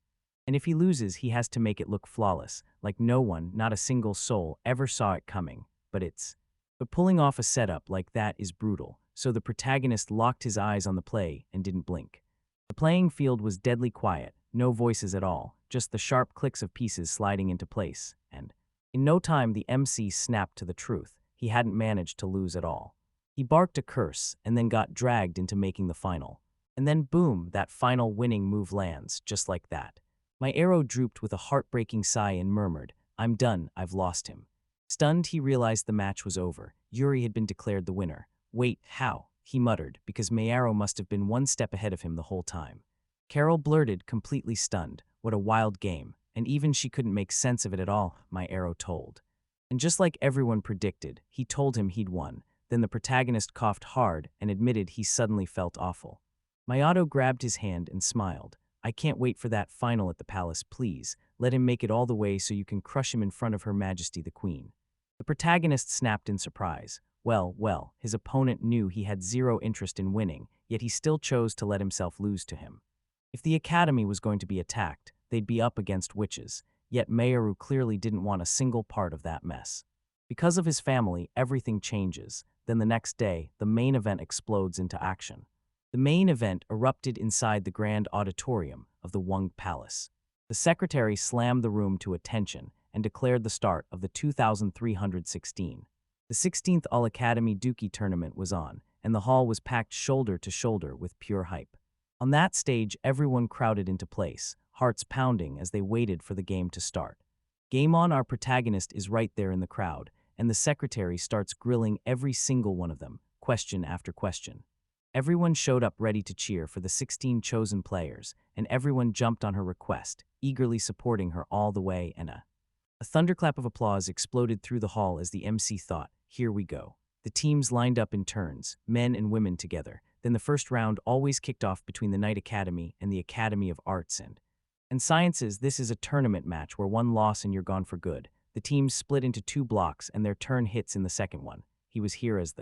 And if he loses, he has to make it look flawless, like no one, not a single soul, ever saw it coming. But pulling off a setup like that is brutal, so the protagonist locked his eyes on the play and didn't blink. The playing field was deadly quiet, no voices at all, just the sharp clicks of pieces sliding into place, and in no time the MC snapped to the truth. He hadn't managed to lose at all. He barked a curse and then got dragged into making the final. And then boom, that final winning move lands, just like that. My arrow drooped with a heartbreaking sigh and murmured, "I'm done, I've lost him." Stunned, he realized the match was over. Yuri had been declared the winner. "Wait, how?" he muttered, because Mayaro must have been one step ahead of him the whole time. Carol blurted, completely stunned, "What a wild game." And even she couldn't make sense of it at all, my arrow told. And just like everyone predicted, he told him he'd won. Then the protagonist coughed hard and admitted he suddenly felt awful. Mayato grabbed his hand and smiled. "I can't wait for that final at the palace, please. Let him make it all the way so you can crush him in front of Her Majesty the Queen." The protagonist snapped in surprise. Well, his opponent knew he had zero interest in winning, yet he still chose to let himself lose to him. If the Academy was going to be attacked, they'd be up against witches, yet Mayoru clearly didn't want a single part of that mess. Because of his family, everything changes. Then the next day, the main event explodes into action. The main event erupted inside the grand auditorium of the Wung Palace. The secretary slammed the room to attention, and declared the start of the 2316. The 16th All-Academy Dookie tournament was on, and the hall was packed shoulder to shoulder with pure hype. On that stage, everyone crowded into place, hearts pounding as they waited for the game to start. Game on, our protagonist is right there in the crowd, and the secretary starts grilling every single one of them, question after question. Everyone showed up ready to cheer for the 16 chosen players, and everyone jumped on her request, eagerly supporting her all the way, and a thunderclap of applause exploded through the hall as the MC thought, "Here we go." The teams lined up in turns, men and women together. Then the first round always kicked off between the Knight Academy and the Academy of Arts and Sciences. This is a tournament match where one loss and you're gone for good. The teams split into two blocks and their turn hits in the second one. He was here as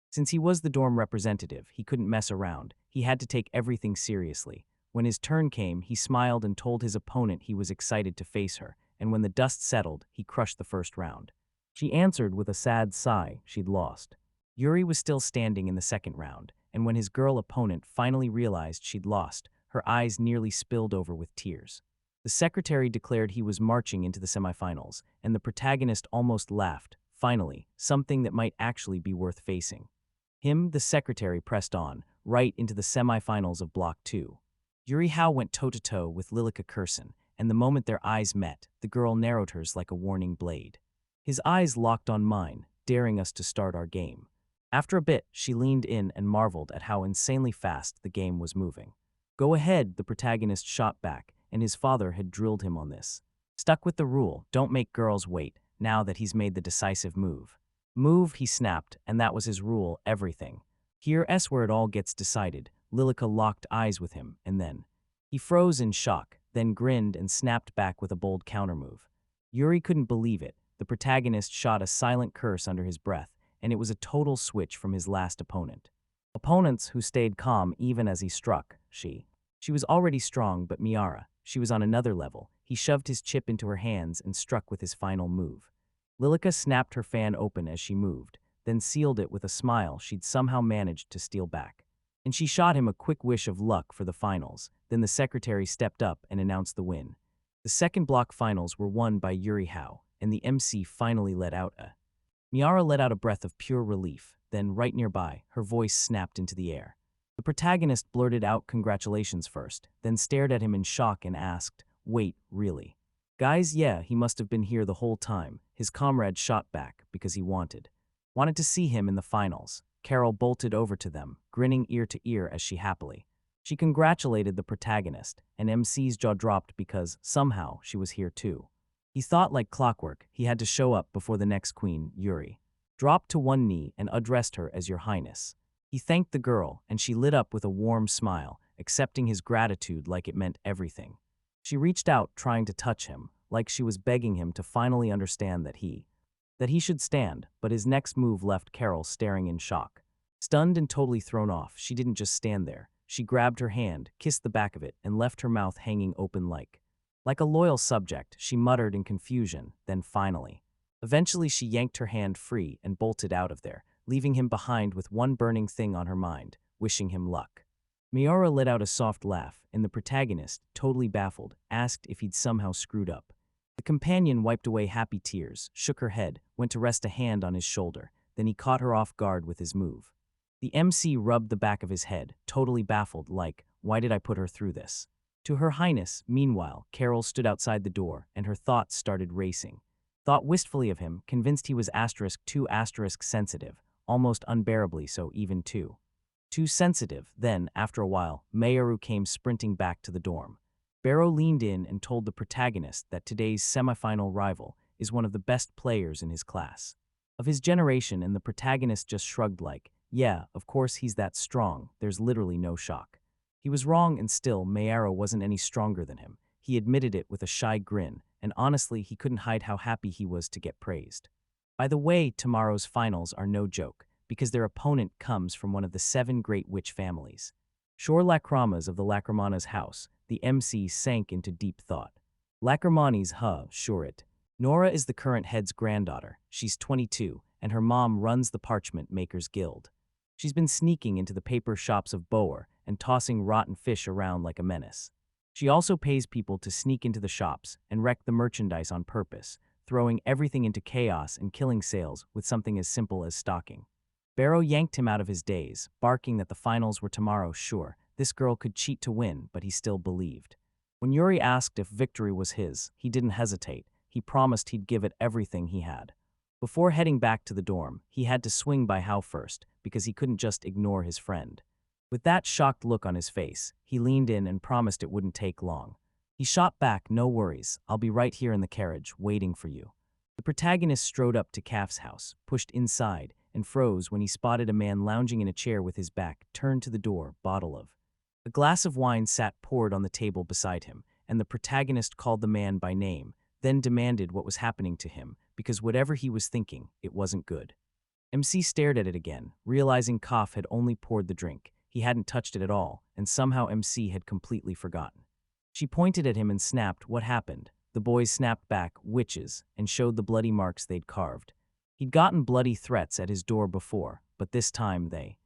Since he was the dorm representative, he couldn't mess around. He had to take everything seriously. When his turn came, he smiled and told his opponent he was excited to face her, and when the dust settled, he crushed the first round. She answered with a sad sigh she'd lost. Yuri was still standing in the second round, and when his girl opponent finally realized she'd lost, her eyes nearly spilled over with tears. The secretary declared he was marching into the semifinals, and the protagonist almost laughed. Finally, something that might actually be worth facing. The secretary, pressed on, right into the semifinals of Block 2. Yuri Hao went toe-to-toe with Lilika Kurson, and the moment their eyes met, the girl narrowed hers like a warning blade. His eyes locked on mine, daring us to start our game. After a bit, she leaned in and marveled at how insanely fast the game was moving. "Go ahead," the protagonist shot back, and his father had drilled him on this. Stuck with the rule, don't make girls wait, now that he's made the decisive move. Move, he snapped, and that was his rule, everything. Here's where it all gets decided. Lilika locked eyes with him, and then he froze in shock, then grinned and snapped back with a bold countermove. Yuri couldn't believe it. The protagonist shot a silent curse under his breath, and it was a total switch from his last opponent. Opponents who stayed calm even as he struck, she was already strong, but Miara, she was on another level. He shoved his chip into her hands and struck with his final move. Lilika snapped her fan open as she moved, then sealed it with a smile she'd somehow managed to steal back. And she shot him a quick wish of luck for the finals. Then the secretary stepped up and announced the win. The second block finals were won by Yuri Hao, and the MC finally let out a Miara let out a breath of pure relief. Then, right nearby, her voice snapped into the air. The protagonist blurted out congratulations first, then stared at him in shock and asked, "Wait, really?" "Guys, yeah, he must have been here the whole time." His comrade shot back because he wanted to see him in the finals. Carol bolted over to them, grinning ear to ear as she congratulated the protagonist, and MC's jaw dropped because, somehow, she was here too. He thought like clockwork he had to show up before the next queen, Yuri. Dropped to one knee and addressed her as Your Highness. He thanked the girl, and she lit up with a warm smile, accepting his gratitude like it meant everything. She reached out, trying to touch him, like she was begging him to finally understand that he should stand, but his next move left Carol staring in shock. Stunned and totally thrown off, she didn't just stand there. She grabbed her hand, kissed the back of it, and left her mouth hanging open like a loyal subject. She muttered in confusion, then eventually she yanked her hand free and bolted out of there, leaving him behind with one burning thing on her mind, wishing him luck. Miara let out a soft laugh, and the protagonist, totally baffled, asked if he'd somehow screwed up. The companion wiped away happy tears, shook her head, went to rest a hand on his shoulder, then he caught her off guard with his move. The MC rubbed the back of his head, totally baffled, like, why did I put her through this? To Her Highness, meanwhile, Carol stood outside the door, and her thoughts started racing. Thought wistfully of him, convinced he was *2 sensitive, almost unbearably so, even too sensitive. Then, after a while, Mayoru came sprinting back to the dorm. Barrow leaned in and told the protagonist that today's semifinal rival is one of the best players in his class, of his generation, and the protagonist just shrugged like, yeah, of course he's that strong, there's literally no shock. He was wrong, and still, Mayaro wasn't any stronger than him. He admitted it with a shy grin, and honestly, he couldn't hide how happy he was to get praised. By the way, tomorrow's finals are no joke, because their opponent comes from one of the 7 great witch families. Shore Lacrima's of the Lacrimana's house. The MC sank into deep thought. Lacrimani's, sure it. Nora is the current head's granddaughter. She's 22, and her mom runs the Parchment Makers Guild. She's been sneaking into the paper shops of Boer and tossing rotten fish around like a menace. She also pays people to sneak into the shops and wreck the merchandise on purpose, throwing everything into chaos and killing sales with something as simple as stalking. Barrow yanked him out of his daze, barking that the finals were tomorrow. Sure, this girl could cheat to win, but he still believed. When Yuri asked if victory was his, he didn't hesitate. He promised he'd give it everything he had. Before heading back to the dorm, he had to swing by Hao first, because he couldn't just ignore his friend. With that shocked look on his face, he leaned in and promised it wouldn't take long. He shot back, "No worries, I'll be right here in the carriage, waiting for you." The protagonist strode up to Kaf's house, pushed inside, and froze when he spotted a man lounging in a chair with his back turned to the door, bottle of. A glass of wine sat poured on the table beside him, and the protagonist called the man by name, then demanded what was happening to him, because whatever he was thinking, it wasn't good. MC stared at it again, realizing Kaf had only poured the drink. He hadn't touched it at all, and somehow MC had completely forgotten. She pointed at him and snapped, "What happened?" The boys snapped back, "Witches," and showed the bloody marks they'd carved. He'd gotten bloody threats at his door before, but this time they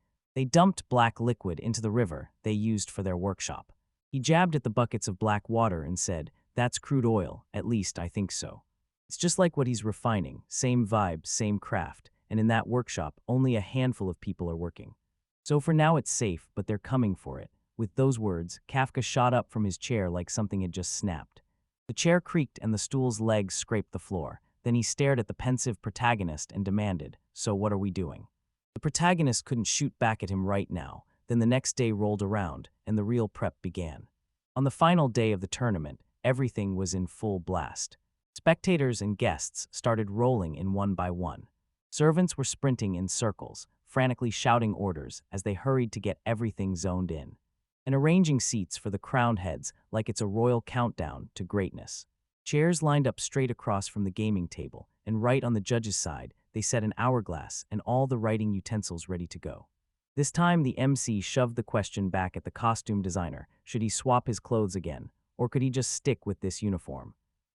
dumped black liquid into the river they used for their workshop. He jabbed at the buckets of black water and said, "That's crude oil, at least I think so. It's just like what he's refining, same vibe, same craft, and in that workshop, only a handful of people are working. So for now it's safe, but they're coming for it." With those words, Kafka shot up from his chair like something had just snapped. The chair creaked and the stool's legs scraped the floor. Then he stared at the pensive protagonist and demanded, "So what are we doing?" The protagonist couldn't shoot back at him right now. Then the next day rolled around, and the real prep began. On the final day of the tournament, everything was in full blast. Spectators and guests started rolling in one by one. Servants were sprinting in circles, frantically shouting orders as they hurried to get everything zoned in, and arranging seats for the crowned heads like it's a royal countdown to greatness. Chairs lined up straight across from the gaming table, and right on the judge's side, they set an hourglass and all the writing utensils ready to go. This time, the MC shoved the question back at the costume designer. Should he swap his clothes again, or could he just stick with this uniform?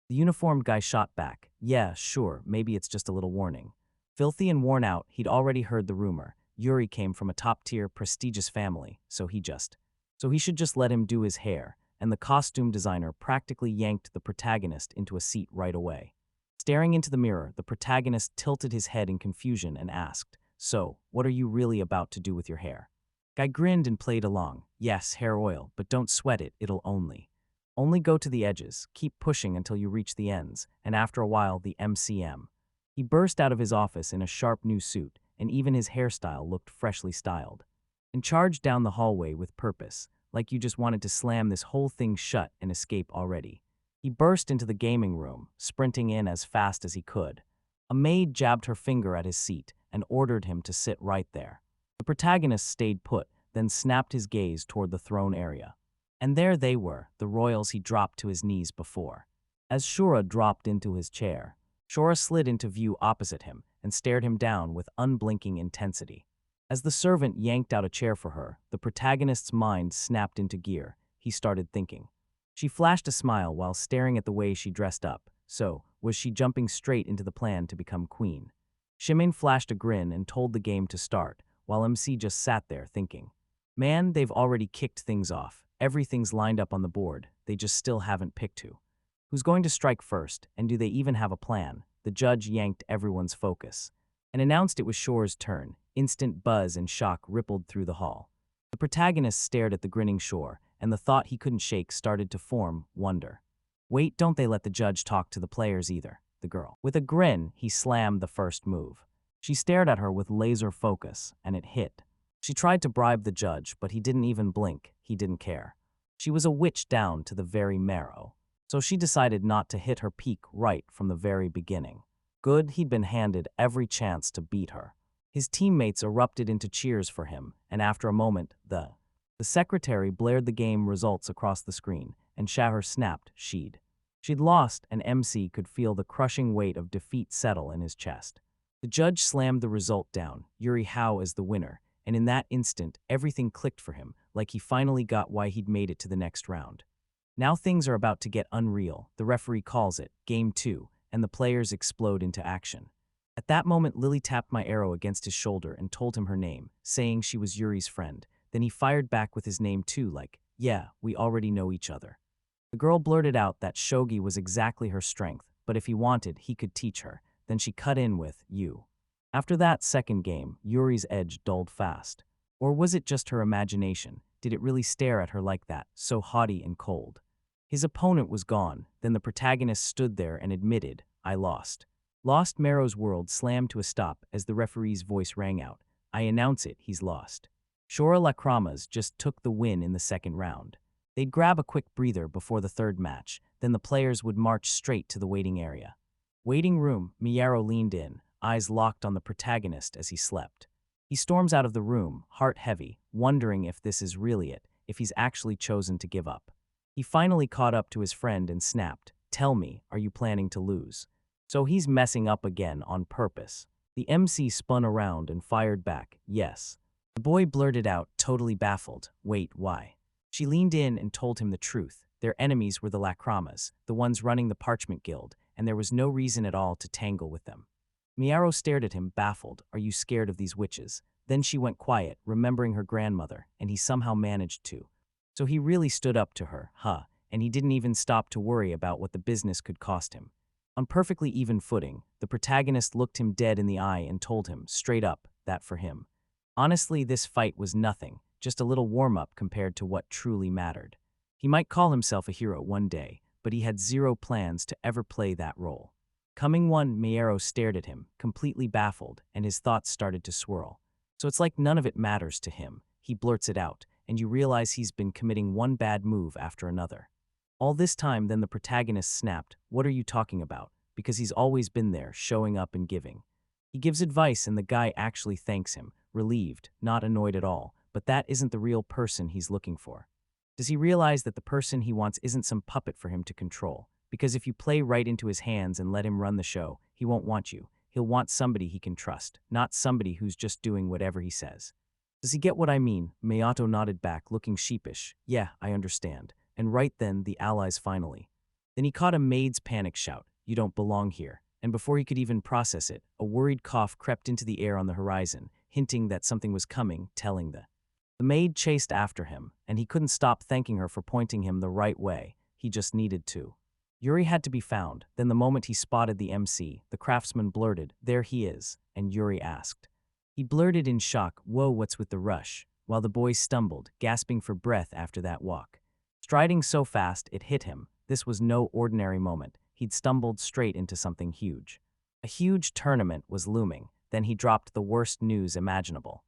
The uniformed guy shot back, "Yeah, sure, maybe it's just a little warning." Filthy and worn out, he'd already heard the rumor. Yuri came from a top-tier, prestigious family, so he should just let him do his hair, and the costume designer practically yanked the protagonist into a seat right away. Staring into the mirror, the protagonist tilted his head in confusion and asked, "So, what are you really about to do with your hair?" Guy grinned and played along. "Yes, hair oil, but don't sweat it, it'll only go to the edges, keep pushing until you reach the ends, and after a while the MCM." He burst out of his office in a sharp new suit, and even his hairstyle looked freshly styled, and charged down the hallway with purpose, like you just wanted to slam this whole thing shut and escape already. He burst into the gaming room, sprinting in as fast as he could. A maid jabbed her finger at his seat and ordered him to sit right there. The protagonist stayed put, then snapped his gaze toward the throne area. And there they were, the royals he dropped to his knees before. As Shura dropped into his chair, Shura slid into view opposite him and stared him down with unblinking intensity. As the servant yanked out a chair for her, the protagonist's mind snapped into gear. He started thinking. She flashed a smile while staring at the way she dressed up. So, was she jumping straight into the plan to become queen? Shimane flashed a grin and told the game to start, while MC just sat there thinking. Man, they've already kicked things off. Everything's lined up on the board. They just still haven't picked who. Who's going to strike first, and do they even have a plan? The judge yanked everyone's focus and announced it was Shore's turn. Instant buzz and shock rippled through the hall. The protagonist stared at the grinning Shore, and the thought he couldn't shake started to form, wonder. Wait, don't they let the judge talk to the players either, the girl. With a grin, he slammed the first move. She stared at her with laser focus, and it hit. She tried to bribe the judge, but he didn't even blink. He didn't care. She was a witch down to the very marrow. So she decided not to hit her peak right from the very beginning. Good, he'd been handed every chance to beat her. His teammates erupted into cheers for him, and after a moment, the secretary blared the game results across the screen, and Shahar snapped, she'd lost, and MC could feel the crushing weight of defeat settle in his chest. The judge slammed the result down, Yuri Hao as the winner, and in that instant, everything clicked for him, like he finally got why he'd made it to the next round. Now things are about to get unreal. The referee calls it, Game 2, and the players explode into action. At that moment, Lily tapped my arrow against his shoulder and told him her name, saying she was Yuri's friend. Then he fired back with his name too, like, "Yeah, we already know each other." The girl blurted out that shogi was exactly her strength, but if he wanted, he could teach her. Then she cut in with, you. After that second game, Yuri's edge dulled fast. Or was it just her imagination? Did it really stare at her like that, so haughty and cold? His opponent was gone, then the protagonist stood there and admitted, I lost. Lost. Marrow's world slammed to a stop as the referee's voice rang out. I announce it, he's lost. Shora Lacrimas just took the win in the second round. They'd grab a quick breather before the third match, then the players would march straight to the waiting area. Waiting room, Miyaro leaned in, eyes locked on the protagonist as he slept. He storms out of the room, heart heavy, wondering if this is really it, if he's actually chosen to give up. He finally caught up to his friend and snapped, tell me, are you planning to lose? So he's messing up again on purpose. The MC spun around and fired back, yes. The boy blurted out, totally baffled, wait, why? She leaned in and told him the truth. Their enemies were the Lacrimas, the ones running the Parchment Guild, and there was no reason at all to tangle with them. Miyaro stared at him, baffled. Are you scared of these witches? Then she went quiet, remembering her grandmother, and he somehow managed to. So he really stood up to her, huh? And he didn't even stop to worry about what the business could cost him. On perfectly even footing, the protagonist looked him dead in the eye and told him, straight up, that for him. Honestly, this fight was nothing, just a little warm-up compared to what truly mattered. He might call himself a hero one day, but he had zero plans to ever play that role. Coming one, Miyaro stared at him, completely baffled, and his thoughts started to swirl. So it's like none of it matters to him. He blurts it out, and you realize he's been committing one bad move after another. All this time, then the protagonist snapped, what are you talking about? Because he's always been there, showing up and giving. He gives advice and the guy actually thanks him, relieved, not annoyed at all, but that isn't the real person he's looking for. Does he realize that the person he wants isn't some puppet for him to control? Because if you play right into his hands and let him run the show, he won't want you. He'll want somebody he can trust, not somebody who's just doing whatever he says. Does he get what I mean? Mayato nodded back, looking sheepish. Yeah, I understand. And right then, the allies finally. Then he caught a maid's panic shout, you don't belong here. And before he could even process it, a worried cough crept into the air on the horizon, hinting that something was coming, telling the maid chased after him, and he couldn't stop thanking her for pointing him the right way. He just needed to. Yuri had to be found. Then the moment he spotted the MC, the craftsman blurted, there he is, and Yuri asked. He blurted in shock, whoa, what's with the rush? While the boy stumbled, gasping for breath after that walk. Striding so fast, it hit him. This was no ordinary moment. He'd stumbled straight into something huge. A huge tournament was looming. Then he dropped the worst news imaginable.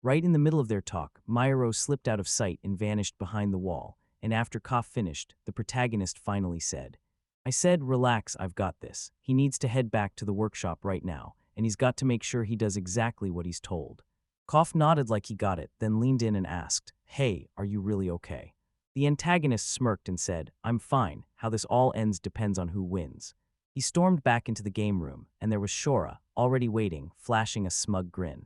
Right in the middle of their talk, Miyaro slipped out of sight and vanished behind the wall, and after Koff finished, the protagonist finally said, I said, relax, I've got this. He needs to head back to the workshop right now, and he's got to make sure he does exactly what he's told. Koff nodded like he got it, then leaned in and asked, hey, are you really okay? The antagonist smirked and said, I'm fine. How this all ends depends on who wins. He stormed back into the game room, and there was Shora, already waiting, flashing a smug grin.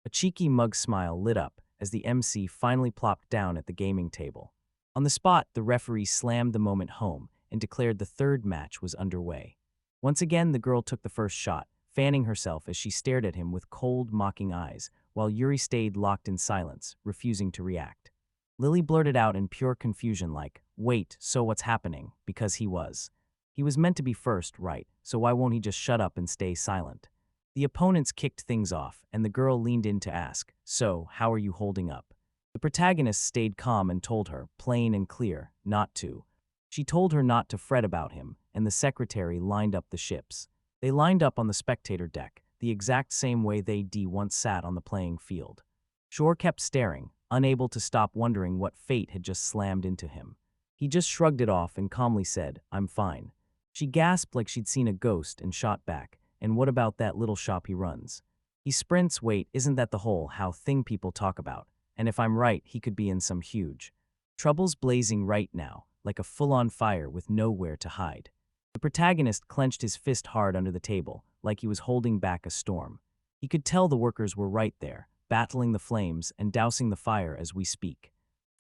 A cheeky mug smile lit up as the MC finally plopped down at the gaming table. On the spot, the referee slammed the moment home and declared the third match was underway. Once again, the girl took the first shot, fanning herself as she stared at him with cold, mocking eyes, while Yuri stayed locked in silence, refusing to react. Lily blurted out in pure confusion like, wait, so what's happening? Because he was. He was meant to be first, right, so why won't he just shut up and stay silent? The opponents kicked things off, and the girl leaned in to ask, so, how are you holding up? The protagonist stayed calm and told her, plain and clear, not to. She told her not to fret about him, and the secretary lined up the ships. They lined up on the spectator deck, the exact same way they once sat on the playing field. Shore kept staring, unable to stop wondering what fate had just slammed into him. He just shrugged it off and calmly said, I'm fine. She gasped like she'd seen a ghost and shot back, and what about that little shop he runs? He sprints, wait, isn't that the whole how thing people talk about? And if I'm right, he could be in some huge trouble's blazing right now, like a full-on fire with nowhere to hide. The protagonist clenched his fist hard under the table, like he was holding back a storm. He could tell the workers were right there, battling the flames and dousing the fire as we speak.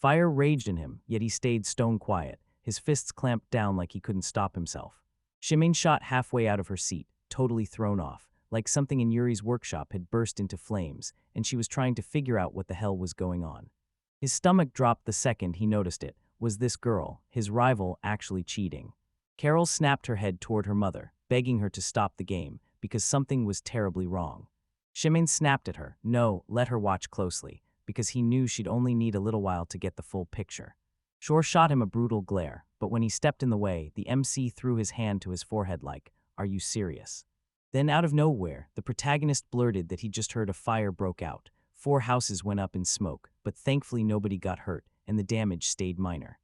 Fire raged in him, yet he stayed stone quiet, his fists clamped down like he couldn't stop himself. Shimaine shot halfway out of her seat, totally thrown off, like something in Yuri's workshop had burst into flames, and she was trying to figure out what the hell was going on. His stomach dropped the second he noticed it. Was this girl, his rival, actually cheating? Carol snapped her head toward her mother. begging her to stop the game because something was terribly wrong. Shimin snapped at her, no, let her watch closely, because he knew she'd only need a little while to get the full picture. Shore shot him a brutal glare, but when he stepped in the way, the MC threw his hand to his forehead like, "Are you serious?" Then out of nowhere, the protagonist blurted that he just heard a fire broke out. 4 houses went up in smoke, but thankfully nobody got hurt, and the damage stayed minor.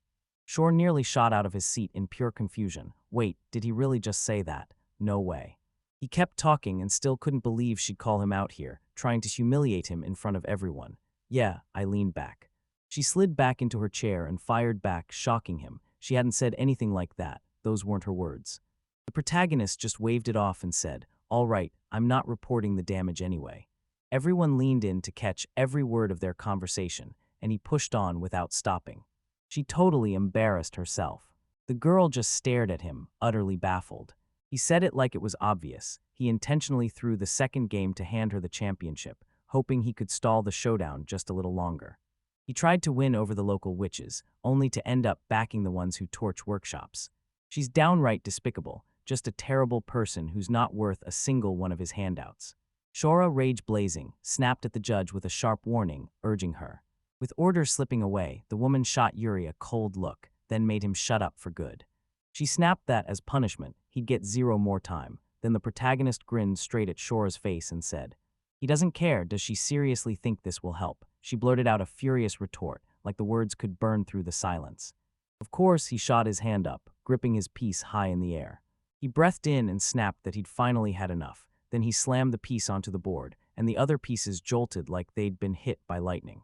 Shore nearly shot out of his seat in pure confusion. Wait, did he really just say that? No way. He kept talking and still couldn't believe she'd call him out here, trying to humiliate him in front of everyone. Yeah, I leaned back. She slid back into her chair and fired back, shocking him. She hadn't said anything like that. Those weren't her words. The protagonist just waved it off and said, "All right, I'm not reporting the damage anyway." Everyone leaned in to catch every word of their conversation, and he pushed on without stopping. She totally embarrassed herself. The girl just stared at him, utterly baffled. He said it like it was obvious. He intentionally threw the second game to hand her the championship, hoping he could stall the showdown just a little longer. He tried to win over the local witches, only to end up backing the ones who torch workshops. She's downright despicable, just a terrible person who's not worth a single one of his handouts. Shora, rage blazing, snapped at the judge with a sharp warning, urging her. With orders slipping away, the woman shot Yuri a cold look, then made him shut up for good. She snapped that as punishment, he'd get 0 more time. Then the protagonist grinned straight at Shora's face and said, "He doesn't care, does she seriously think this will help?" She blurted out a furious retort, like the words could burn through the silence. Of course, he shot his hand up, gripping his piece high in the air. He breathed in and snapped that he'd finally had enough. Then he slammed the piece onto the board, and the other pieces jolted like they'd been hit by lightning.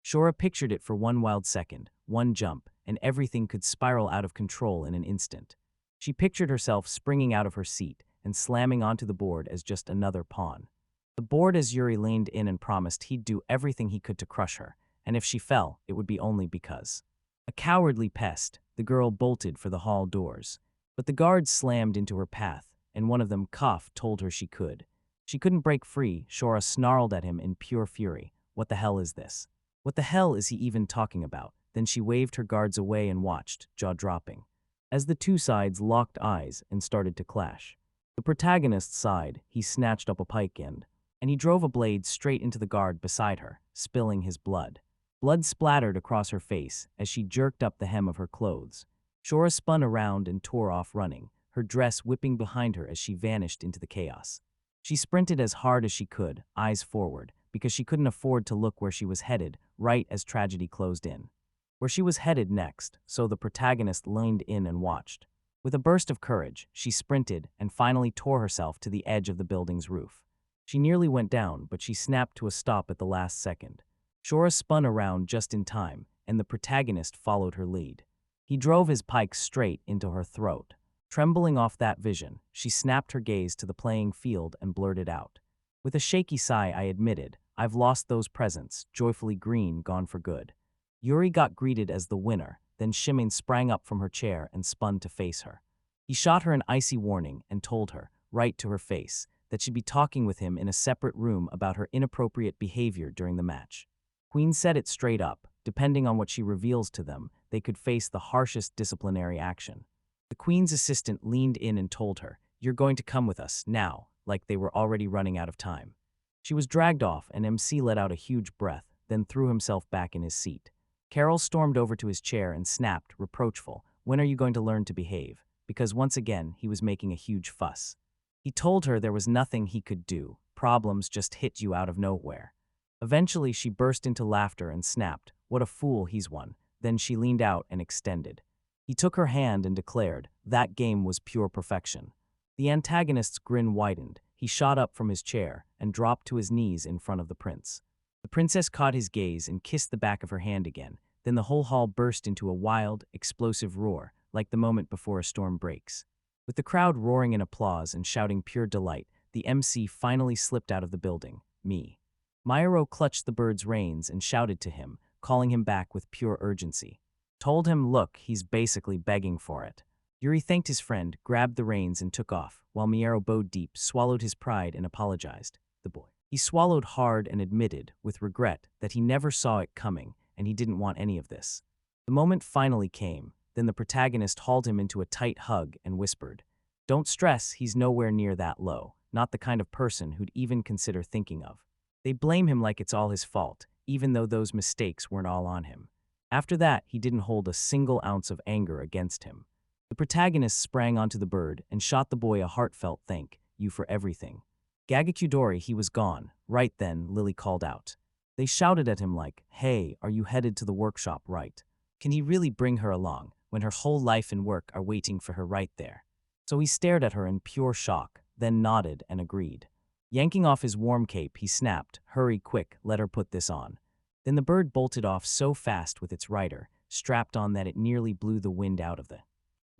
Shora pictured it for one wild second, one jump, and everything could spiral out of control in an instant. She pictured herself springing out of her seat and slamming onto the board as just another pawn. The board as Yuri leaned in and promised he'd do everything he could to crush her, and if she fell, it would be only because. A cowardly pest, the girl bolted for the hall doors. But the guards slammed into her path, and one of them, Cough, told her she could. She couldn't break free. Shora snarled at him in pure fury. What the hell is this? What the hell is he even talking about? Then she waved her guards away and watched, jaw dropping, as the two sides locked eyes and started to clash. The protagonist sighed. He snatched up a pike end, and he drove a blade straight into the guard beside her, spilling his blood. Blood splattered across her face as she jerked up the hem of her clothes. Shora spun around and tore off running, her dress whipping behind her as she vanished into the chaos. She sprinted as hard as she could, eyes forward, because she couldn't afford to look where she was headed, right as tragedy closed in. Where she was headed next, so the protagonist leaned in and watched. With a burst of courage, she sprinted and finally tore herself to the edge of the building's roof. She nearly went down, but she snapped to a stop at the last second. Shora spun around just in time, and the protagonist followed her lead. He drove his pike straight into her throat. Trembling off that vision, she snapped her gaze to the playing field and blurted out. With a shaky sigh, I admitted, "I've lost those presents, joyfully green, gone for good." Yuri got greeted as the winner, then Shimin sprang up from her chair and spun to face her. He shot her an icy warning and told her, right to her face, that she'd be talking with him in a separate room about her inappropriate behavior during the match. Queen said it straight up. Depending on what she reveals to them, they could face the harshest disciplinary action. The Queen's assistant leaned in and told her, "You're going to come with us, now," like they were already running out of time. She was dragged off, and MC let out a huge breath, then threw himself back in his seat. Carol stormed over to his chair and snapped, reproachful, "When are you going to learn to behave?" Because once again, he was making a huge fuss. He told her there was nothing he could do. Problems just hit you out of nowhere. Eventually, she burst into laughter and snapped, "What a fool, he's won." Then she leaned out and extended. He took her hand and declared, that game was pure perfection. The antagonist's grin widened. He shot up from his chair and dropped to his knees in front of the prince. The princess caught his gaze and kissed the back of her hand again. Then the whole hall burst into a wild, explosive roar, like the moment before a storm breaks. With the crowd roaring in applause and shouting pure delight, the MC finally slipped out of the building. Me. Mayuro clutched the bird's reins and shouted to him, calling him back with pure urgency. Told him, look, he's basically begging for it. Yuri thanked his friend, grabbed the reins and took off, while Miero bowed deep, swallowed his pride and apologized. The boy. He swallowed hard and admitted, with regret, that he never saw it coming and he didn't want any of this. The moment finally came. Then the protagonist hauled him into a tight hug and whispered, Don't stress, he's nowhere near that low, not the kind of person who'd even consider thinking of. They blame him like it's all his fault, even though those mistakes weren't all on him. After that, he didn't hold a single ounce of anger against him. The protagonist sprang onto the bird and shot the boy a heartfelt thank you for everything. Gagakudori, he was gone. Right then, Lily called out. They shouted at him like, "Hey, are you headed to the workshop right? Can he really bring her along when her whole life and work are waiting for her right there?" So he stared at her in pure shock, then nodded and agreed. Yanking off his warm cape, he snapped, "Hurry, quick, let her put this on." Then the bird bolted off so fast with its rider, strapped on that it nearly blew the wind out of the.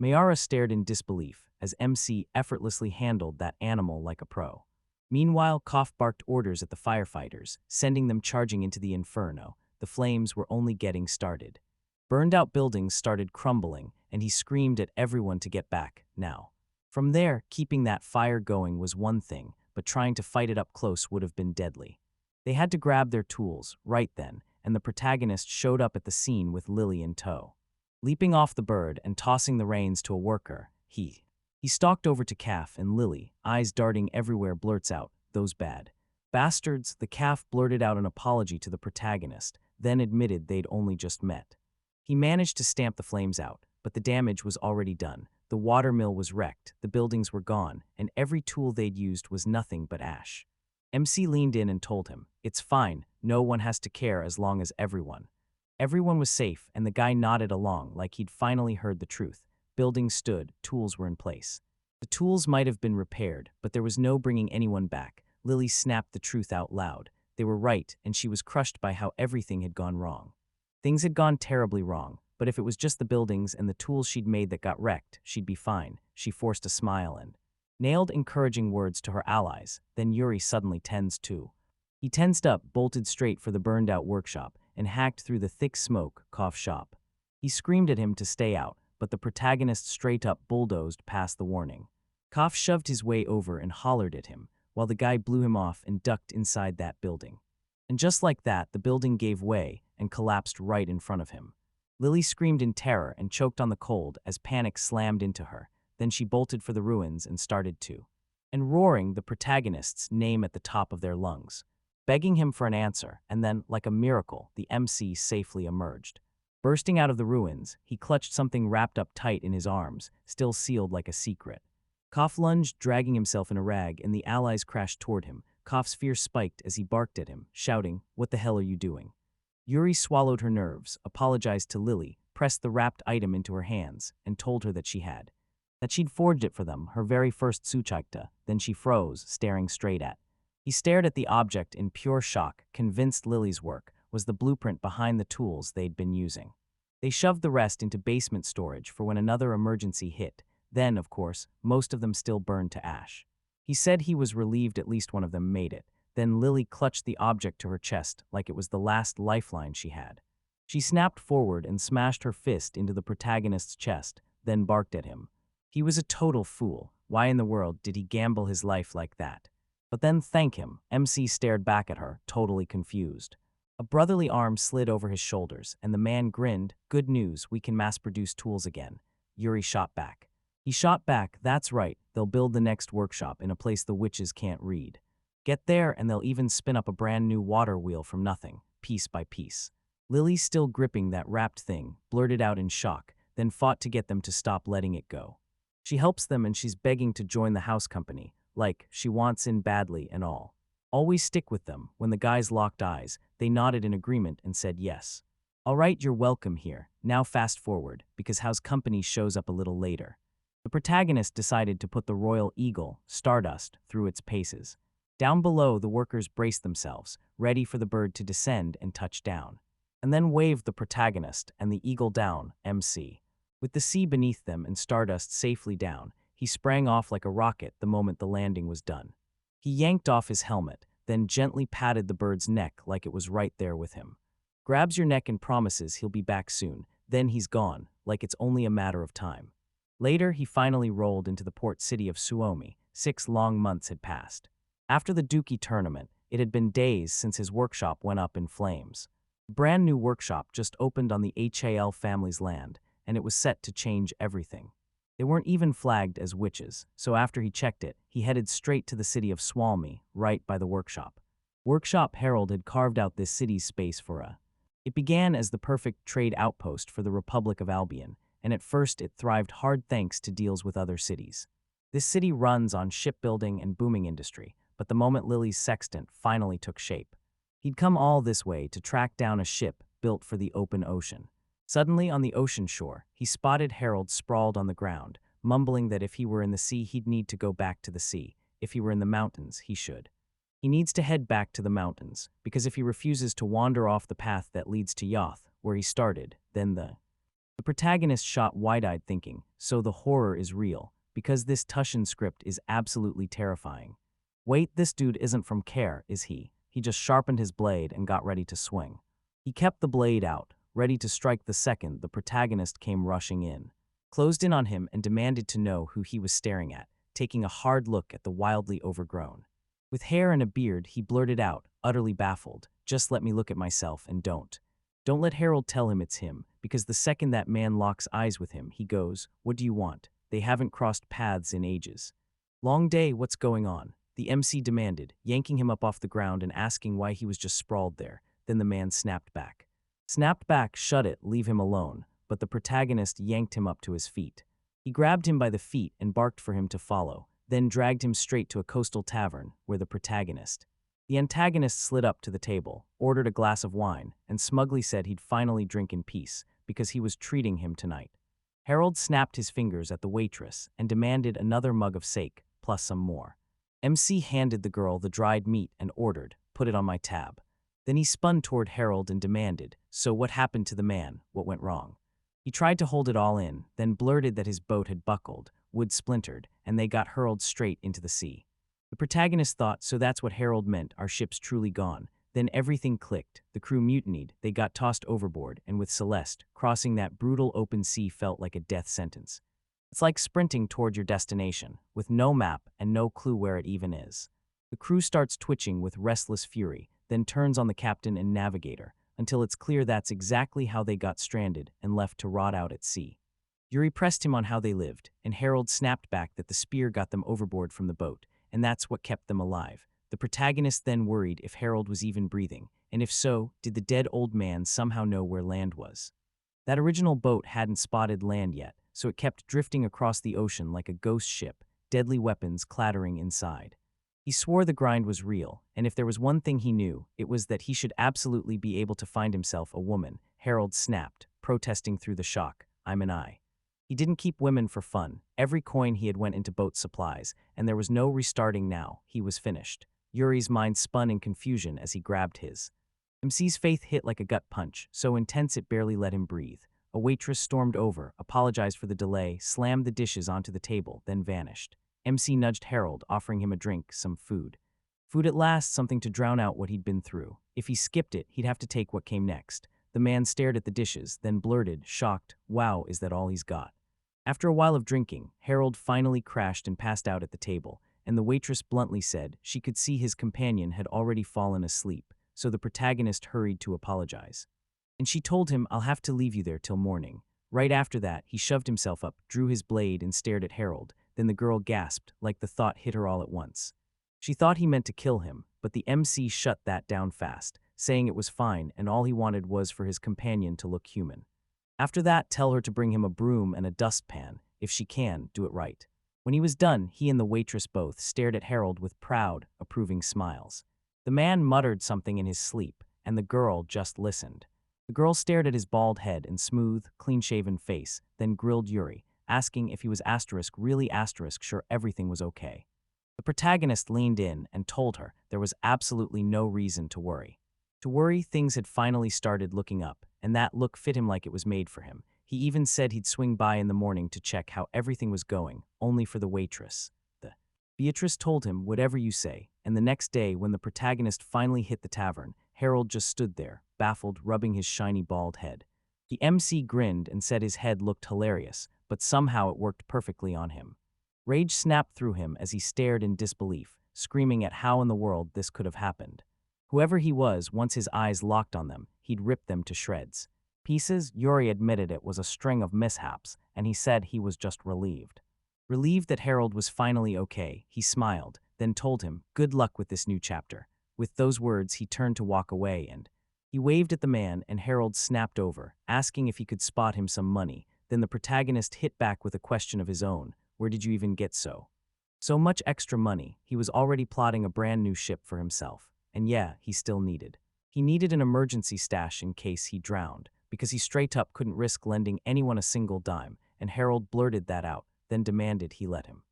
Mayara stared in disbelief as MC effortlessly handled that animal like a pro. Meanwhile, Koff barked orders at the firefighters, sending them charging into the inferno. The flames were only getting started. Burned-out buildings started crumbling, and he screamed at everyone to get back, now. From there, keeping that fire going was one thing, but trying to fight it up close would have been deadly. They had to grab their tools, right then, and the protagonist showed up at the scene with Lily in tow. Leaping off the bird and tossing the reins to a worker, he stalked over to Calf, and Lily, eyes darting everywhere, blurts out, "Those bad bastards." The Calf blurted out an apology to the protagonist, then admitted they'd only just met. He managed to stamp the flames out, but the damage was already done. The watermill was wrecked, the buildings were gone, and every tool they'd used was nothing but ash. MC leaned in and told him, "It's fine, no one has to care as long as everyone." Everyone was safe, and the guy nodded along like he'd finally heard the truth. Buildings stood, tools were in place. The tools might have been repaired, but there was no bringing anyone back. Lily snapped the truth out loud. They were right, and she was crushed by how everything had gone wrong. Things had gone terribly wrong, but if it was just the buildings and the tools she'd made that got wrecked, she'd be fine. She forced a smile and nailed encouraging words to her allies. Then Yuri suddenly tensed too. He tensed up, bolted straight for the burned-out workshop, and hacked through the thick smoke, Koff's shop. He screamed at him to stay out, but the protagonist straight up bulldozed past the warning. Koff shoved his way over and hollered at him, while the guy blew him off and ducked inside that building. And just like that, the building gave way and collapsed right in front of him. Lily screamed in terror and choked on the cold as panic slammed into her. Then she bolted for the ruins and started to. And roaring the protagonist's name at the top of their lungs, begging him for an answer, and then, like a miracle, the MC safely emerged. Bursting out of the ruins, he clutched something wrapped up tight in his arms, still sealed like a secret. Koff lunged, dragging himself in a rag, and the allies crashed toward him. Koff's fear spiked as he barked at him, shouting, "What the hell are you doing?" Yuri swallowed her nerves, apologized to Lily, pressed the wrapped item into her hands, and told her that she'd forged it for them, her very first tsuchikta. Then she froze, staring straight at. He stared at the object in pure shock, convinced Lily's work was the blueprint behind the tools they'd been using. They shoved the rest into basement storage for when another emergency hit. Then, of course, most of them still burned to ash. He said he was relieved at least one of them made it. Then Lily clutched the object to her chest like it was the last lifeline she had. She snapped forward and smashed her fist into the protagonist's chest, then barked at him. He was a total fool. Why in the world did he gamble his life like that? But then thank him. MC stared back at her, totally confused. A brotherly arm slid over his shoulders, and the man grinned. "Good news, we can mass-produce tools again." Yuri shot back. "That's right, they'll build the next workshop in a place the witches can't read. Get there and they'll even spin up a brand new water wheel from nothing, piece by piece." Lily, still gripping that wrapped thing, blurted out in shock, then fought to get them to stop letting it go. She helps them and she's begging to join the house company, like she wants in badly and all. Always stick with them. When the guys locked eyes, they nodded in agreement and said yes. "All right, you're welcome here. Now fast forward, because house company shows up a little later." The protagonist decided to put the Royal Eagle, Stardust, through its paces. Down below, the workers braced themselves, ready for the bird to descend and touch down. And then waved the protagonist and the eagle down, MC. With the sea beneath them and Stardust safely down, he sprang off like a rocket the moment the landing was done. He yanked off his helmet, then gently patted the bird's neck like it was right there with him. Grabs your neck and promises he'll be back soon. Then he's gone, like it's only a matter of time. Later, he finally rolled into the port city of Suomi. 6 long months had passed. After the Dookie tournament, it had been days since his workshop went up in flames. A brand new workshop just opened on the HAL family's land, and it was set to change everything. They weren't even flagged as witches, so after he checked it, he headed straight to the city of Swalmy, right by the workshop. Workshop Harold had carved out this city's space for a. It began as the perfect trade outpost for the Republic of Albion, and at first it thrived hard thanks to deals with other cities. This city runs on shipbuilding and booming industry, but the moment Lily's sextant finally took shape, he'd come all this way to track down a ship built for the open ocean. Suddenly, on the ocean shore, he spotted Harold sprawled on the ground, mumbling that if he were in the sea, he'd need to go back to the sea. If he were in the mountains, he should. He needs to head back to the mountains, because if he refuses to wander off the path that leads to Yoth, where he started, then the protagonist shot wide-eyed thinking, so the horror is real, because this Tushan script is absolutely terrifying. Wait, this dude isn't from Care, is he? He just sharpened his blade and got ready to swing. He kept the blade out, ready to strike the second the protagonist came rushing in. Closed in on him and demanded to know who he was staring at, taking a hard look at the wildly overgrown. With hair and a beard, he blurted out, utterly baffled, "Just let me look at myself and don't. Don't let Harold tell him it's him, because the second that man locks eyes with him, he goes, 'What do you want?' They haven't crossed paths in ages." "Long day, what's going on?" the MC demanded, yanking him up off the ground and asking why he was just sprawled there. Then the man snapped back. "Shut it, leave him alone," but the protagonist yanked him up to his feet. He grabbed him by the feet and barked for him to follow, then dragged him straight to a coastal tavern where the antagonist slid up to the table, ordered a glass of wine, and smugly said he'd finally drink in peace because he was treating him tonight. Harold snapped his fingers at the waitress and demanded another mug of sake, plus some more. MC handed the girl the dried meat and ordered, "Put it on my tab." Then he spun toward Harold and demanded, "So what happened to the man? What went wrong?" He tried to hold it all in, then blurted that his boat had buckled, wood splintered, and they got hurled straight into the sea. The protagonist thought, so that's what Harold meant, our ship's truly gone. Then everything clicked, the crew mutinied, they got tossed overboard, and with Celeste, crossing that brutal open sea felt like a death sentence. It's like sprinting toward your destination, with no map and no clue where it even is. The crew starts twitching with restless fury, then turns on the captain and navigator, until it's clear that's exactly how they got stranded and left to rot out at sea. Yuri pressed him on how they lived, and Harold snapped back that the spear got them overboard from the boat, and that's what kept them alive. The protagonist then worried if Harold was even breathing, and if so, did the dead old man somehow know where land was? That original boat hadn't spotted land yet, so it kept drifting across the ocean like a ghost ship, deadly weapons clattering inside. He swore the grind was real, and if there was one thing he knew, it was that he should absolutely be able to find himself a woman. Harold snapped, protesting through the shock, "I'm an I." He didn't keep women for fun. Every coin he had went into boat supplies, and there was no restarting now. He was finished. Yuri's mind spun in confusion as he grabbed his. MC's faith hit like a gut punch, so intense it barely let him breathe. A waitress stormed over, apologized for the delay, slammed the dishes onto the table, then vanished. MC nudged Harold, offering him a drink, some food. Food at last, something to drown out what he'd been through. If he skipped it, he'd have to take what came next. The man stared at the dishes, then blurted, shocked, "Wow, is that all he's got?" After a while of drinking, Harold finally crashed and passed out at the table, and the waitress bluntly said she could see his companion had already fallen asleep, so the protagonist hurried to apologize. And she told him, "I'll have to leave you there till morning." Right after that, he shoved himself up, drew his blade, and stared at Harold. Then the girl gasped, like the thought hit her all at once. She thought he meant to kill him, but the MC shut that down fast, saying it was fine and all he wanted was for his companion to look human. After that, tell her to bring him a broom and a dustpan. If she can, do it right. When he was done, he and the waitress both stared at Harold with proud, approving smiles. The man muttered something in his sleep, and the girl just listened. The girl stared at his bald head and smooth, clean-shaven face, then grilled Yuri, asking if he was really sure everything was okay. The protagonist leaned in and told her there was absolutely no reason to worry. Things had finally started looking up, and that look fit him like it was made for him. He even said he'd swing by in the morning to check how everything was going, only for the waitress. Beatrice told him, "Whatever you say," and the next day, when the protagonist finally hit the tavern, Harold just stood there, baffled, rubbing his shiny bald head. The MC grinned and said his head looked hilarious, but somehow it worked perfectly on him. Rage snapped through him as he stared in disbelief, screaming at how in the world this could have happened. Whoever he was, once his eyes locked on them, he'd rip them to shreds. Pieces, Yuri admitted it was a string of mishaps, and he said he was just relieved. Relieved that Harold was finally okay, he smiled, then told him, "Good luck with this new chapter." With those words, he turned to walk away and he waved at the man, and Harold snapped over, asking if he could spot him some money. Then the protagonist hit back with a question of his own: "Where did you even get so much extra money?" He was already plotting a brand new ship for himself. And yeah, he still needed. He needed an emergency stash in case he drowned, because he straight up couldn't risk lending anyone a single dime, and Harold blurted that out, then demanded he let him.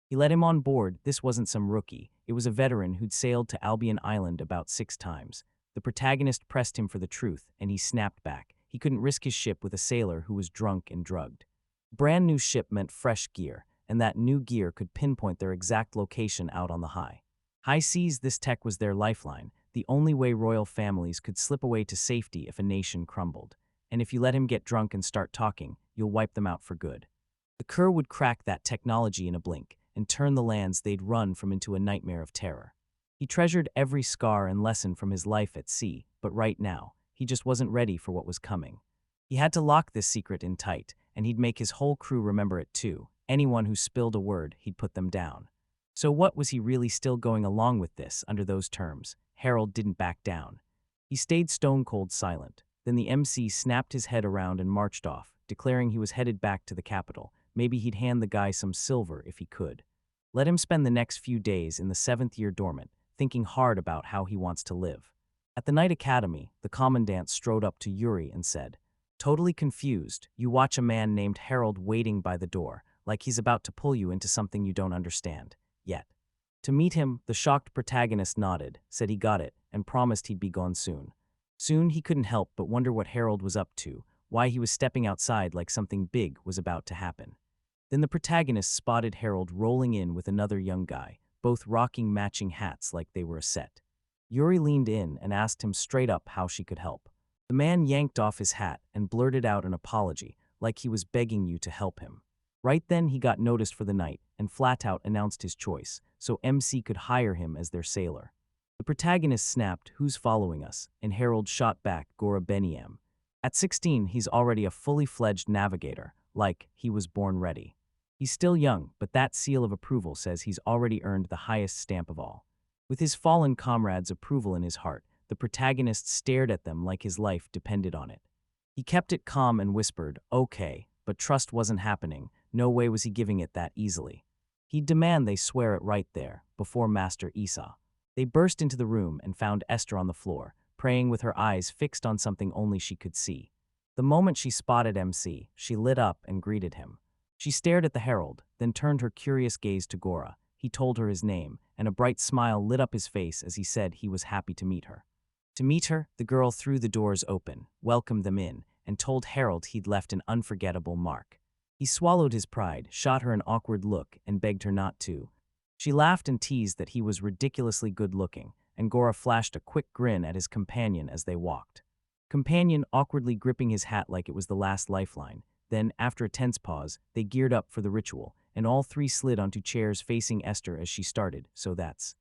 He let him on board. This wasn't some rookie. It was a veteran who'd sailed to Albion Island about 6 times. The protagonist pressed him for the truth, and he snapped back. He couldn't risk his ship with a sailor who was drunk and drugged. Brand new ship meant fresh gear, and that new gear could pinpoint their exact location out on the high seas. This tech was their lifeline, the only way royal families could slip away to safety if a nation crumbled. And if you let him get drunk and start talking, you'll wipe them out for good. The Kerr would crack that technology in a blink and turn the lands they'd run from into a nightmare of terror. He treasured every scar and lesson from his life at sea, but right now, he just wasn't ready for what was coming. He had to lock this secret in tight, and he'd make his whole crew remember it too. Anyone who spilled a word, he'd put them down. So what was he really still going along with this under those terms? Harold didn't back down. He stayed stone-cold silent. Then the MC snapped his head around and marched off, declaring he was headed back to the capital. Maybe he'd hand the guy some silver if he could. Let him spend the next few days in the 7th year dormant, thinking hard about how he wants to live. At the night academy, the commandant strode up to Yuri and said, "Totally confused, you watch a man named Harold waiting by the door, like he's about to pull you into something you don't understand yet." To meet him, the shocked protagonist nodded, said he got it, and promised he'd be gone soon. Soon he couldn't help but wonder what Harold was up to, why he was stepping outside like something big was about to happen. Then the protagonist spotted Harold rolling in with another young guy, both rocking matching hats like they were a set. Yuri leaned in and asked him straight up how she could help. The man yanked off his hat and blurted out an apology, like he was begging you to help him. Right then he got noticed for the night and flat out announced his choice, so MC could hire him as their sailor. The protagonist snapped, "Who's following us?" and Harold shot back, "Gora Beniem." At 16, he's already a fully fledged navigator, like he was born ready. He's still young, but that seal of approval says he's already earned the highest stamp of all. With his fallen comrades' approval in his heart, the protagonist stared at them like his life depended on it. He kept it calm and whispered, "Okay," but trust wasn't happening. No way was he giving it that easily. He'd demand they swear it right there, before Master Esau. They burst into the room and found Esther on the floor, praying with her eyes fixed on something only she could see. The moment she spotted MC, she lit up and greeted him. She stared at the herald, then turned her curious gaze to Gora. He told her his name, and a bright smile lit up his face as he said he was happy to meet her. To meet her, the girl threw the doors open, welcomed them in, and told Harold he'd left an unforgettable mark. He swallowed his pride, shot her an awkward look, and begged her not to. She laughed and teased that he was ridiculously good-looking, and Gora flashed a quick grin at his companion as they walked. Companion awkwardly gripping his hat like it was the last lifeline. Then, after a tense pause, they geared up for the ritual, and all three slid onto chairs facing Esther as she started. So that's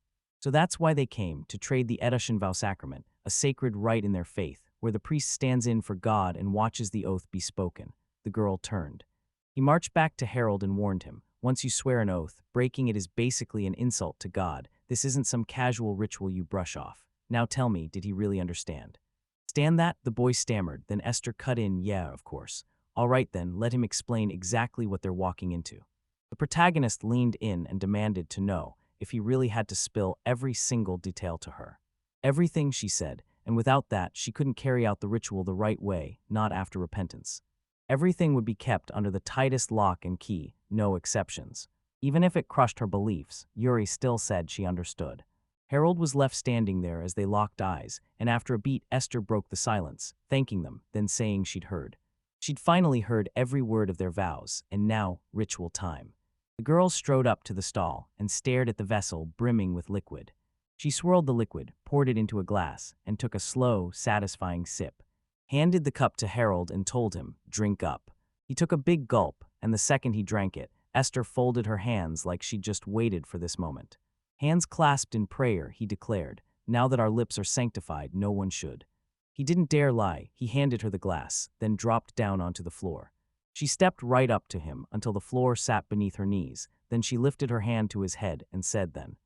why they came, to trade the Edushin vow sacrament, a sacred rite in their faith, where the priest stands in for God and watches the oath be spoken. The girl turned. He marched back to Harold and warned him, "Once you swear an oath, breaking it is basically an insult to God. This isn't some casual ritual you brush off. Now tell me, did he really understand?" "Stand that?" the boy stammered. Then Esther cut in, "Yeah, of course." "All right then, let him explain exactly what they're walking into." The protagonist leaned in and demanded to know if he really had to spill every single detail to her. "Everything," she said, and without that, she couldn't carry out the ritual the right way, not after repentance. Everything would be kept under the tightest lock and key, no exceptions. Even if it crushed her beliefs, Yuri still said she understood. Harold was left standing there as they locked eyes, and after a beat, Esther broke the silence, thanking them, then saying she'd heard. She'd finally heard every word of their vows, and now, ritual time. The girl strode up to the stall and stared at the vessel brimming with liquid. She swirled the liquid, poured it into a glass, and took a slow, satisfying sip. Handed the cup to Harold and told him, "Drink up." He took a big gulp, and the second he drank it, Esther folded her hands like she'd just waited for this moment. Hands clasped in prayer, he declared, "Now that our lips are sanctified, no one should." He He didn't dare lie. He handed her the glass, then dropped down onto the floor. She stepped right up to him until the floor sat beneath her knees. Then she lifted her hand to his head and said then,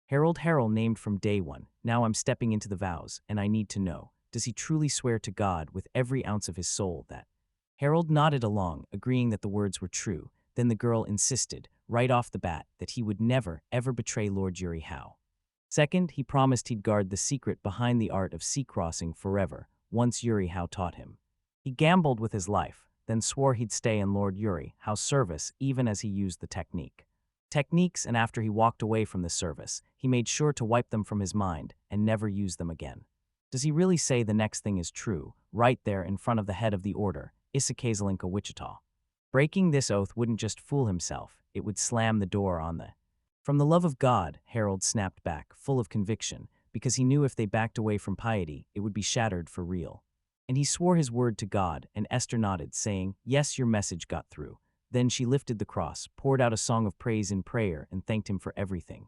Harold Harrell named from day one. Now I'm stepping into the vows, and I need to know, does he truly swear to God with every ounce of his soul that? Harold nodded along, agreeing that the words were true. Then the girl insisted, right off the bat, that he would never, ever betray Lord Yuri Howe. Second, he promised he'd guard the secret behind the art of sea crossing forever, once Yuri Howe taught him. He gambled with his life, then swore he'd stay in Lord Yuri Howe's service even as he used the techniques, and after he walked away from the service, he made sure to wipe them from his mind and never use them again. Does he really say the next thing is true, right there in front of the head of the order, Isakazalinka Wichita? Breaking this oath wouldn't just fool himself, it would slam the door on the. From the love of God, Harold snapped back, full of conviction, because he knew if they backed away from piety, it would be shattered for real. And he swore his word to God, and Esther nodded, saying, yes, your message got through. Then she lifted the cross, poured out a song of praise in prayer, and thanked him for everything.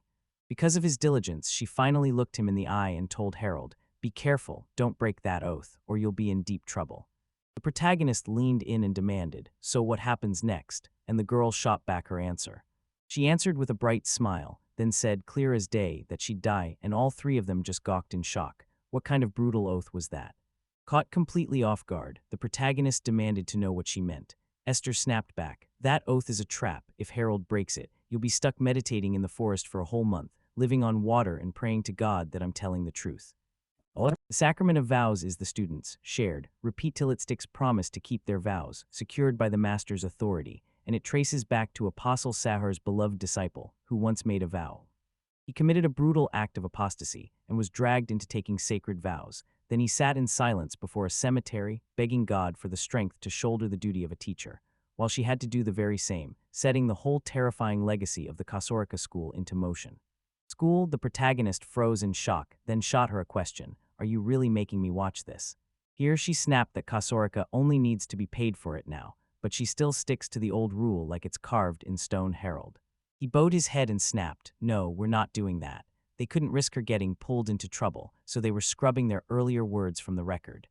Because of his diligence, she finally looked him in the eye and told Harold, be careful, don't break that oath, or you'll be in deep trouble. The protagonist leaned in and demanded, so what happens next? And the girl shot back her answer. She answered with a bright smile, then said, clear as day, that she'd die, and all three of them just gawked in shock. What kind of brutal oath was that? Caught completely off guard, the protagonist demanded to know what she meant. Esther snapped back, that oath is a trap. If Harold breaks it, you'll be stuck meditating in the forest for a whole month, living on water and praying to God that I'm telling the truth. The sacrament of vows is the students' shared, repeat till it sticks promise to keep their vows, secured by the master's authority, and it traces back to Apostle Sahar's beloved disciple, who once made a vow. He committed a brutal act of apostasy and was dragged into taking sacred vows. Then he sat in silence before a cemetery, begging God for the strength to shoulder the duty of a teacher, while she had to do the very same, setting the whole terrifying legacy of the Kasorika school into motion. School, the protagonist froze in shock, then shot her a question. Are you really making me watch this? Here she snapped that Kasorika only needs to be paid for it now, but she still sticks to the old rule like it's carved in stone. Harold. He bowed his head and snapped, no, we're not doing that. They couldn't risk her getting pulled into trouble, so they were scrubbing their earlier words from the record.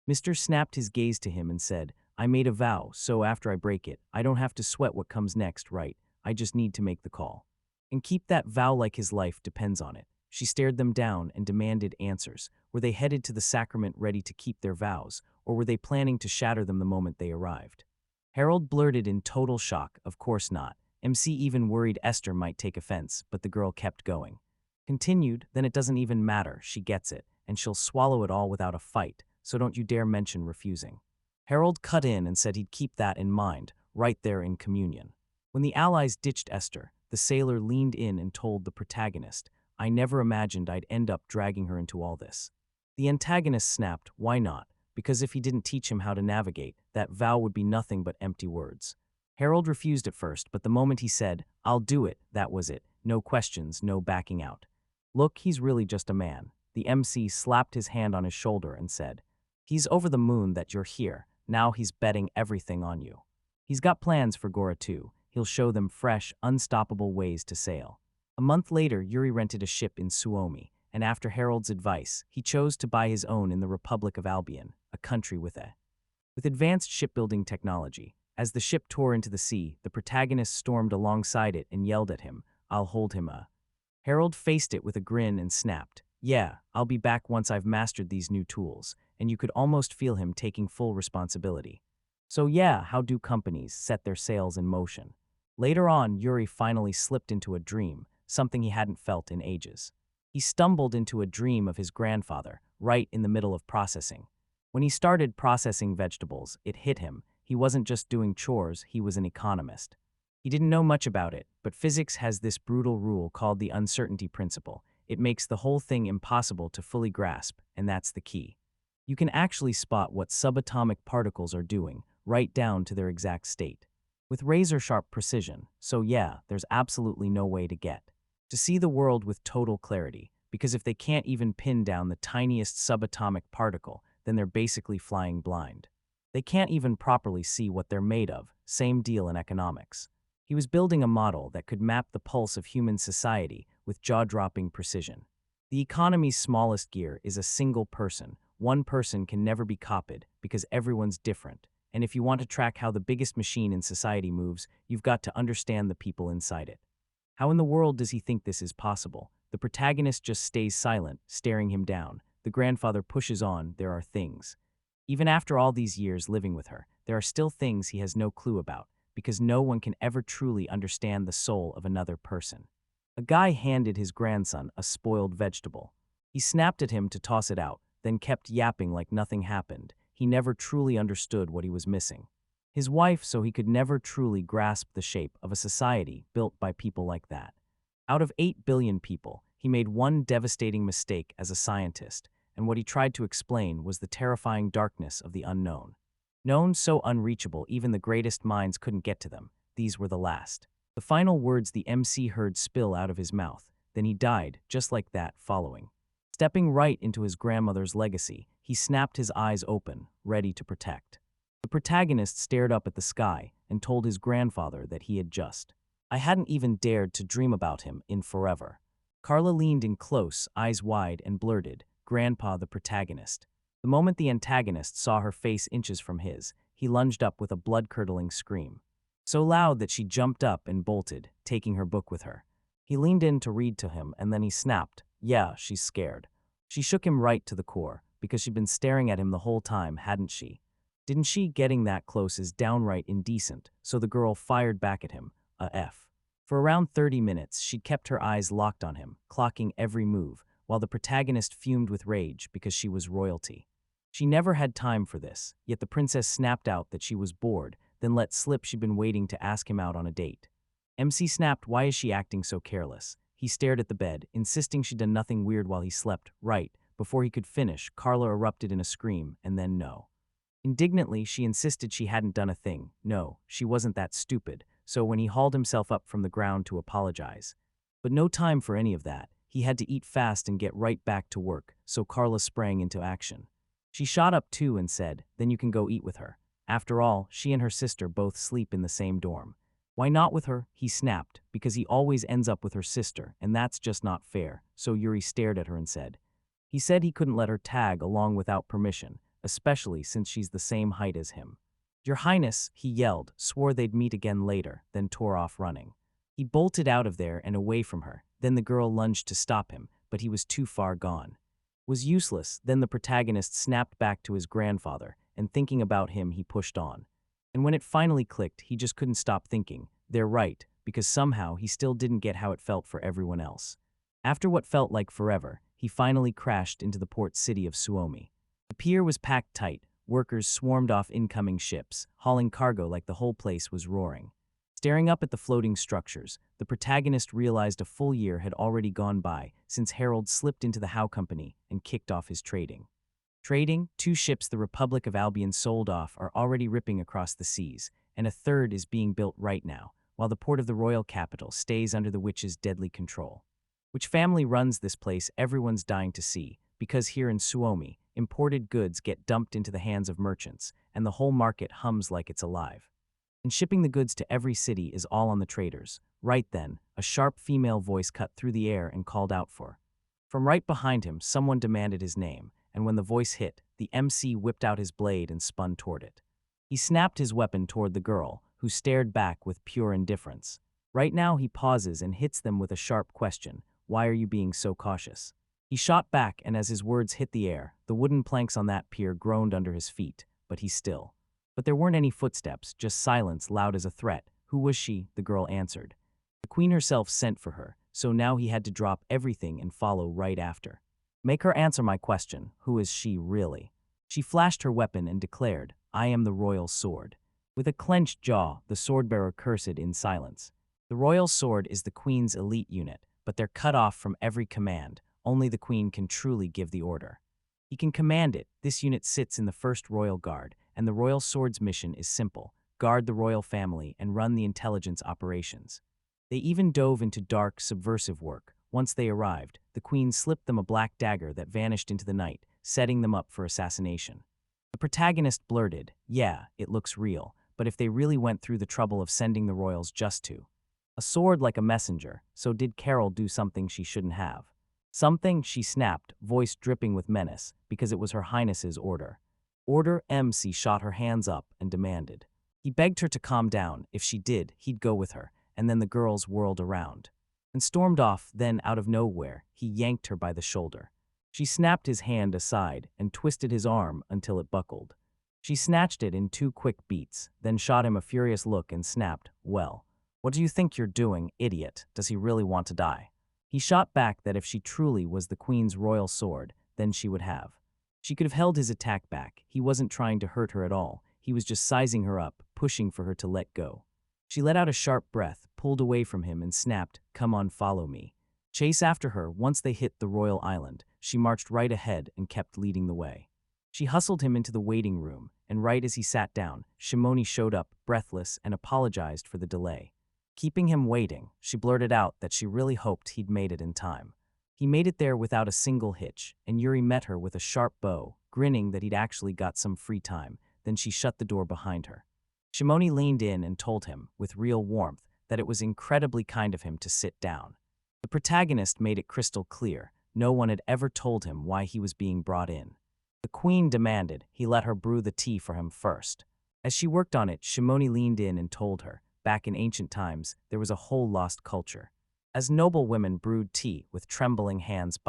Mr. snapped his gaze to him and said, I made a vow, so after I break it, I don't have to sweat what comes next, right? I just need to make the call. And keep that vow like his life depends on it. She stared them down and demanded answers. Were they headed to the sacrament ready to keep their vows, or were they planning to shatter them the moment they arrived? Harold blurted in total shock, of course not. MC even worried Esther might take offense, but the girl kept going. Continued, then it doesn't even matter, she gets it, and she'll swallow it all without a fight, so don't you dare mention refusing. Harold cut in and said he'd keep that in mind, right there in communion. When the allies ditched Esther, the sailor leaned in and told the protagonist, I never imagined I'd end up dragging her into all this. The antagonist snapped, why not? Because if he didn't teach him how to navigate, that vow would be nothing but empty words. Harold refused at first, but the moment he said, I'll do it, that was it. No questions, no backing out. Look, he's really just a man. The MC slapped his hand on his shoulder and said, he's over the moon that you're here. Now he's betting everything on you. He's got plans for Gora too. He'll show them fresh, unstoppable ways to sail. A month later, Yuri rented a ship in Suomi, and after Harold's advice, he chose to buy his own in the Republic of Albion, a country with advanced shipbuilding technology. As the ship tore into the sea, the protagonist stormed alongside it and yelled at him, I'll hold him a. Harold faced it with a grin and snapped, yeah, I'll be back once I've mastered these new tools, and you could almost feel him taking full responsibility. So yeah, how do companies set their sails in motion? Later on, Yuri finally slipped into a dream, something he hadn't felt in ages. He stumbled into a dream of his grandfather, right in the middle of processing. When he started processing vegetables, it hit him. He wasn't just doing chores, he was an economist. He didn't know much about it, but physics has this brutal rule called the uncertainty principle. It makes the whole thing impossible to fully grasp, and that's the key. You can actually spot what subatomic particles are doing, right down to their exact state, with razor-sharp precision. So yeah, there's absolutely no way to see the world with total clarity, because if they can't even pin down the tiniest subatomic particle, then they're basically flying blind. They can't even properly see what they're made of, same deal in economics. He was building a model that could map the pulse of human society with jaw-dropping precision. The economy's smallest gear is a single person, one person can never be copied because everyone's different. And if you want to track how the biggest machine in society moves, you've got to understand the people inside it. How in the world does he think this is possible? The protagonist just stays silent, staring him down. The grandfather pushes on, there are things. Even after all these years living with her, there are still things he has no clue about, because no one can ever truly understand the soul of another person. A guy handed his grandson a spoiled vegetable. He snapped at him to toss it out, then kept yapping like nothing happened. He never truly understood what he was missing. His wife, so he could never truly grasp the shape of a society built by people like that. Out of 8 billion people, he made one devastating mistake as a scientist, and what he tried to explain was the terrifying darkness of the unknown. Known so unreachable even the greatest minds couldn't get to them, these were the last. The final words the MC heard spill out of his mouth, then he died, just like that, following. Stepping right into his grandmother's legacy, he snapped his eyes open, ready to protect. The protagonist stared up at the sky and told his grandfather that he had just. I hadn't even dared to dream about him in forever. Carla leaned in close, eyes wide, and blurted, "Grandpa, the protagonist." The moment the antagonist saw her face inches from his, he lunged up with a blood-curdling scream. So loud that she jumped up and bolted, taking her book with her. He leaned in to read to him, and then he snapped, "Yeah, she's scared." She shook him right to the core, because she'd been staring at him the whole time, hadn't she? Didn't she? Getting that close is downright indecent, so the girl fired back at him, a F. For around 30 minutes, she'd kept her eyes locked on him, clocking every move, while the protagonist fumed with rage because she was royalty. She never had time for this, yet the princess snapped out that she was bored, then let slip she'd been waiting to ask him out on a date. MC snapped, "Why is she acting so careless?" He stared at the bed, insisting she'd done nothing weird while he slept. Right. Before he could finish, Carla erupted in a scream, and then no. Indignantly, she insisted she hadn't done a thing. No, she wasn't that stupid, so when he hauled himself up from the ground to apologize. But no time for any of that. He had to eat fast and get right back to work, so Carla sprang into action. She shot up too and said, "Then you can go eat with her. After all, she and her sister both sleep in the same dorm." "Why not with her?" he snapped, "because he always ends up with her sister, and that's just not fair." So Yuri stared at her and said, "He said he couldn't let her tag along without permission, especially since she's the same height as him." "Your Highness," he yelled, swore they'd meet again later, then tore off running. He bolted out of there and away from her, then the girl lunged to stop him, but he was too far gone. Was useless, then the protagonist snapped back to his grandfather, and thinking about him he pushed on. And when it finally clicked, he just couldn't stop thinking, they're right, because somehow he still didn't get how it felt for everyone else. After what felt like forever, he finally crashed into the port city of Suomi. The pier was packed tight, workers swarmed off incoming ships, hauling cargo like the whole place was roaring. Staring up at the floating structures, the protagonist realized a full year had already gone by since Harold slipped into the Howe Company and kicked off his trading. Trading, 2 ships the Republic of Albion sold off are already ripping across the seas, and a third is being built right now, while the port of the royal capital stays under the witch's deadly control. Which family runs this place everyone's dying to see, because here in Suomi, imported goods get dumped into the hands of merchants, and the whole market hums like it's alive. And shipping the goods to every city is all on the traders. Right then, a sharp female voice cut through the air and called out for. From right behind him, someone demanded his name, and when the voice hit, the MC whipped out his blade and spun toward it. He snapped his weapon toward the girl, who stared back with pure indifference. Right now he pauses and hits them with a sharp question, "Why are you being so cautious?" He shot back, and as his words hit the air, the wooden planks on that pier groaned under his feet, but he still. But there weren't any footsteps, just silence loud as a threat. "Who was she?" the girl answered. "The queen herself sent for her, so now he had to drop everything and follow right after." "Make her answer my question. Who is she really?" She flashed her weapon and declared, "I am the royal sword." With a clenched jaw, the swordbearer cursed in silence. The royal sword is the queen's elite unit, but they're cut off from every command. Only the queen can truly give the order. He can command it. This unit sits in the first royal guard, and the royal sword's mission is simple: guard the royal family and run the intelligence operations. They even dove into dark, subversive work. Once they arrived, the queen slipped them a black dagger that vanished into the night, setting them up for assassination. The protagonist blurted, "Yeah, it looks real, but if they really went through the trouble of sending the royals just to. A sword like a messenger, so did Carol do something she shouldn't have?" Something, she snapped, voice dripping with menace, because it was Her Highness's order. Order MC shot her hands up and demanded. He begged her to calm down. If she did, he'd go with her, and then the girls whirled around and stormed off. Then, out of nowhere, he yanked her by the shoulder. She snapped his hand aside and twisted his arm until it buckled. She snatched it in 2 quick beats, then shot him a furious look and snapped, "Well, what do you think you're doing, idiot? Does he really want to die?" He shot back that if she truly was the queen's royal sword, then she would have. She could have held his attack back. He wasn't trying to hurt her at all. He was just sizing her up, pushing for her to let go. She let out a sharp breath, pulled away from him and snapped, "Come on, follow me." Chase after her. Once they hit the royal island, she marched right ahead and kept leading the way. She hustled him into the waiting room, and right as he sat down, Shimoni showed up, breathless, and apologized for the delay. Keeping him waiting, she blurted out that she really hoped he'd made it in time. He made it there without a single hitch, and Yuri met her with a sharp bow, grinning that he'd actually got some free time. Then she shut the door behind her. Shimoni leaned in and told him, with real warmth, that it was incredibly kind of him to sit down. The protagonist made it crystal clear. No one had ever told him why he was being brought in. The queen demanded he let her brew the tea for him first. As she worked on it, Shimoni leaned in and told her, back in ancient times, there was a whole lost culture. As noble women brewed tea with trembling hands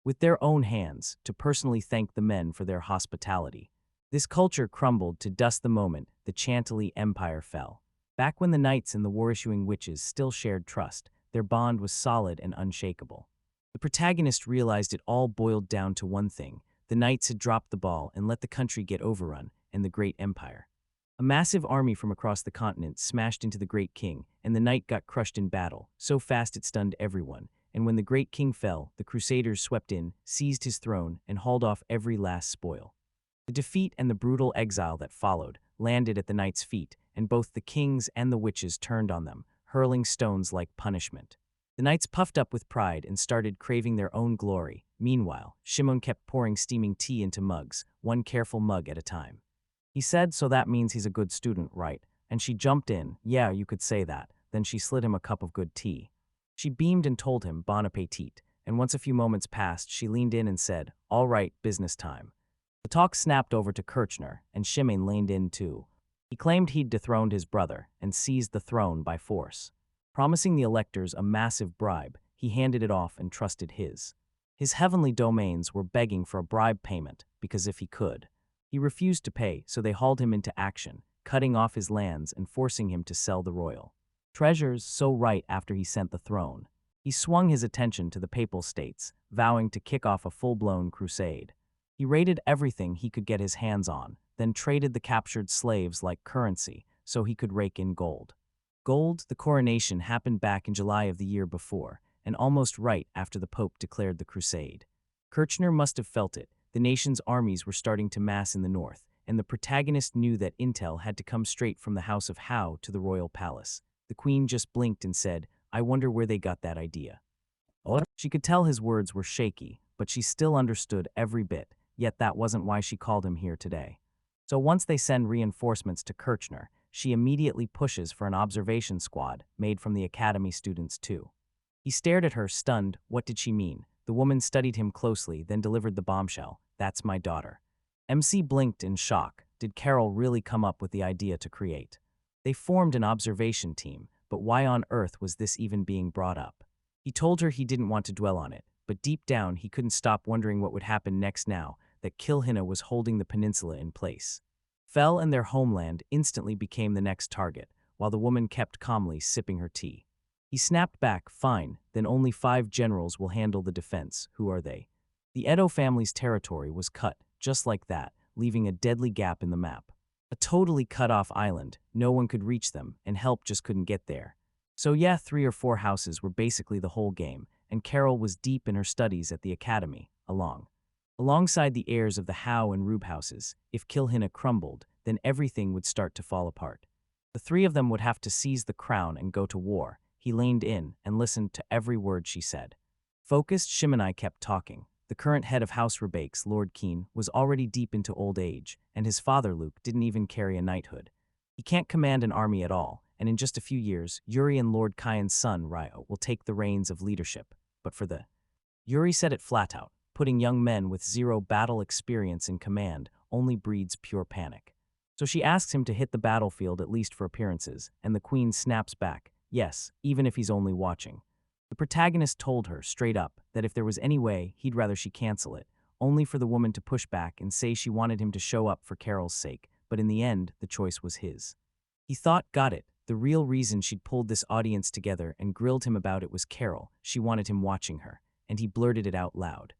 with their own hands, to personally thank the men for their hospitality. This culture crumbled to dust the moment the Chantilly Empire fell. Back when the knights and the war-issuing witches still shared trust, their bond was solid and unshakable. The protagonist realized it all boiled down to one thing. The knights had dropped the ball and let the country get overrun, and the great empire. A massive army from across the continent smashed into the great king, and the knight got crushed in battle, so fast it stunned everyone. And when the great king fell, the crusaders swept in, seized his throne, and hauled off every last spoil. The defeat and the brutal exile that followed landed at the knight's feet, and both the kings and the witches turned on them, hurling stones like punishment. The knights puffed up with pride and started craving their own glory. Meanwhile, Shimon kept pouring steaming tea into mugs, one careful mug at a time. He said, "So that means he's a good student, right?" And she jumped in, "Yeah, you could say that." Then she slid him a cup of good tea. She beamed and told him, "Bon appetit." And once a few moments passed, she leaned in and said, "All right, business time." The talk snapped over to Kirchner, and Shimon leaned in too. He claimed he'd dethroned his brother and seized the throne by force. Promising the electors a massive bribe, he handed it off and trusted his. His heavenly domains were begging for a bribe payment, because if he could. He refused to pay, so they hauled him into action, cutting off his lands and forcing him to sell the royal treasures. So right after he sent the throne, he swung his attention to the Papal States, vowing to kick off a full-blown crusade. He raided everything he could get his hands on, then traded the captured slaves like currency so he could rake in gold. The coronation happened back in July of the year before, and almost right after the Pope declared the crusade. Kirchner must have felt it. The nation's armies were starting to mass in the north, and the protagonist knew that intel had to come straight from the House of Howe to the royal palace. The queen just blinked and said, "I wonder where they got that idea." She could tell his words were shaky, but she still understood every bit, yet that wasn't why she called him here today. So once they send reinforcements to Kirchner, she immediately pushes for an observation squad made from the academy students too. He stared at her, stunned. What did she mean? The woman studied him closely, then delivered the bombshell. "That's my daughter." MC blinked in shock. Did Carol really come up with the idea to create? They formed an observation team, but why on earth was this even being brought up? He told her he didn't want to dwell on it, but deep down he couldn't stop wondering what would happen next now that Kilhina was holding the peninsula in place. Fel and their homeland instantly became the next target, while the woman kept calmly sipping her tea. He snapped back, "Fine, then only 5 generals will handle the defense. Who are they?" The Edo family's territory was cut, just like that, leaving a deadly gap in the map. A totally cut-off island, no one could reach them, and help just couldn't get there. So yeah, 3 or 4 houses were basically the whole game, and Carol was deep in her studies at the academy, alongside the heirs of the Howe and Rube houses. If Kilhina crumbled, then everything would start to fall apart. The 3 of them would have to seize the crown and go to war. He leaned in and listened to every word she said. Focused, Shimoni kept talking. The current head of House Rebakes, Lord Keen, was already deep into old age, and his father, Luke, didn't even carry a knighthood. He can't command an army at all, and in just a few years, Yuri and Lord Kyan's son, Ryo, will take the reins of leadership. But for the Yuri said it flat out. Putting young men with zero battle experience in command only breeds pure panic. So she asks him to hit the battlefield at least for appearances, and the queen snaps back, yes, even if he's only watching. The protagonist told her, straight up, that if there was any way, he'd rather she cancel it, only for the woman to push back and say she wanted him to show up for Carol's sake, but in the end, the choice was his. He thought, got it, the real reason she'd pulled this audience together and grilled him about it was Carol, she wanted him watching her, and he blurted it out loud.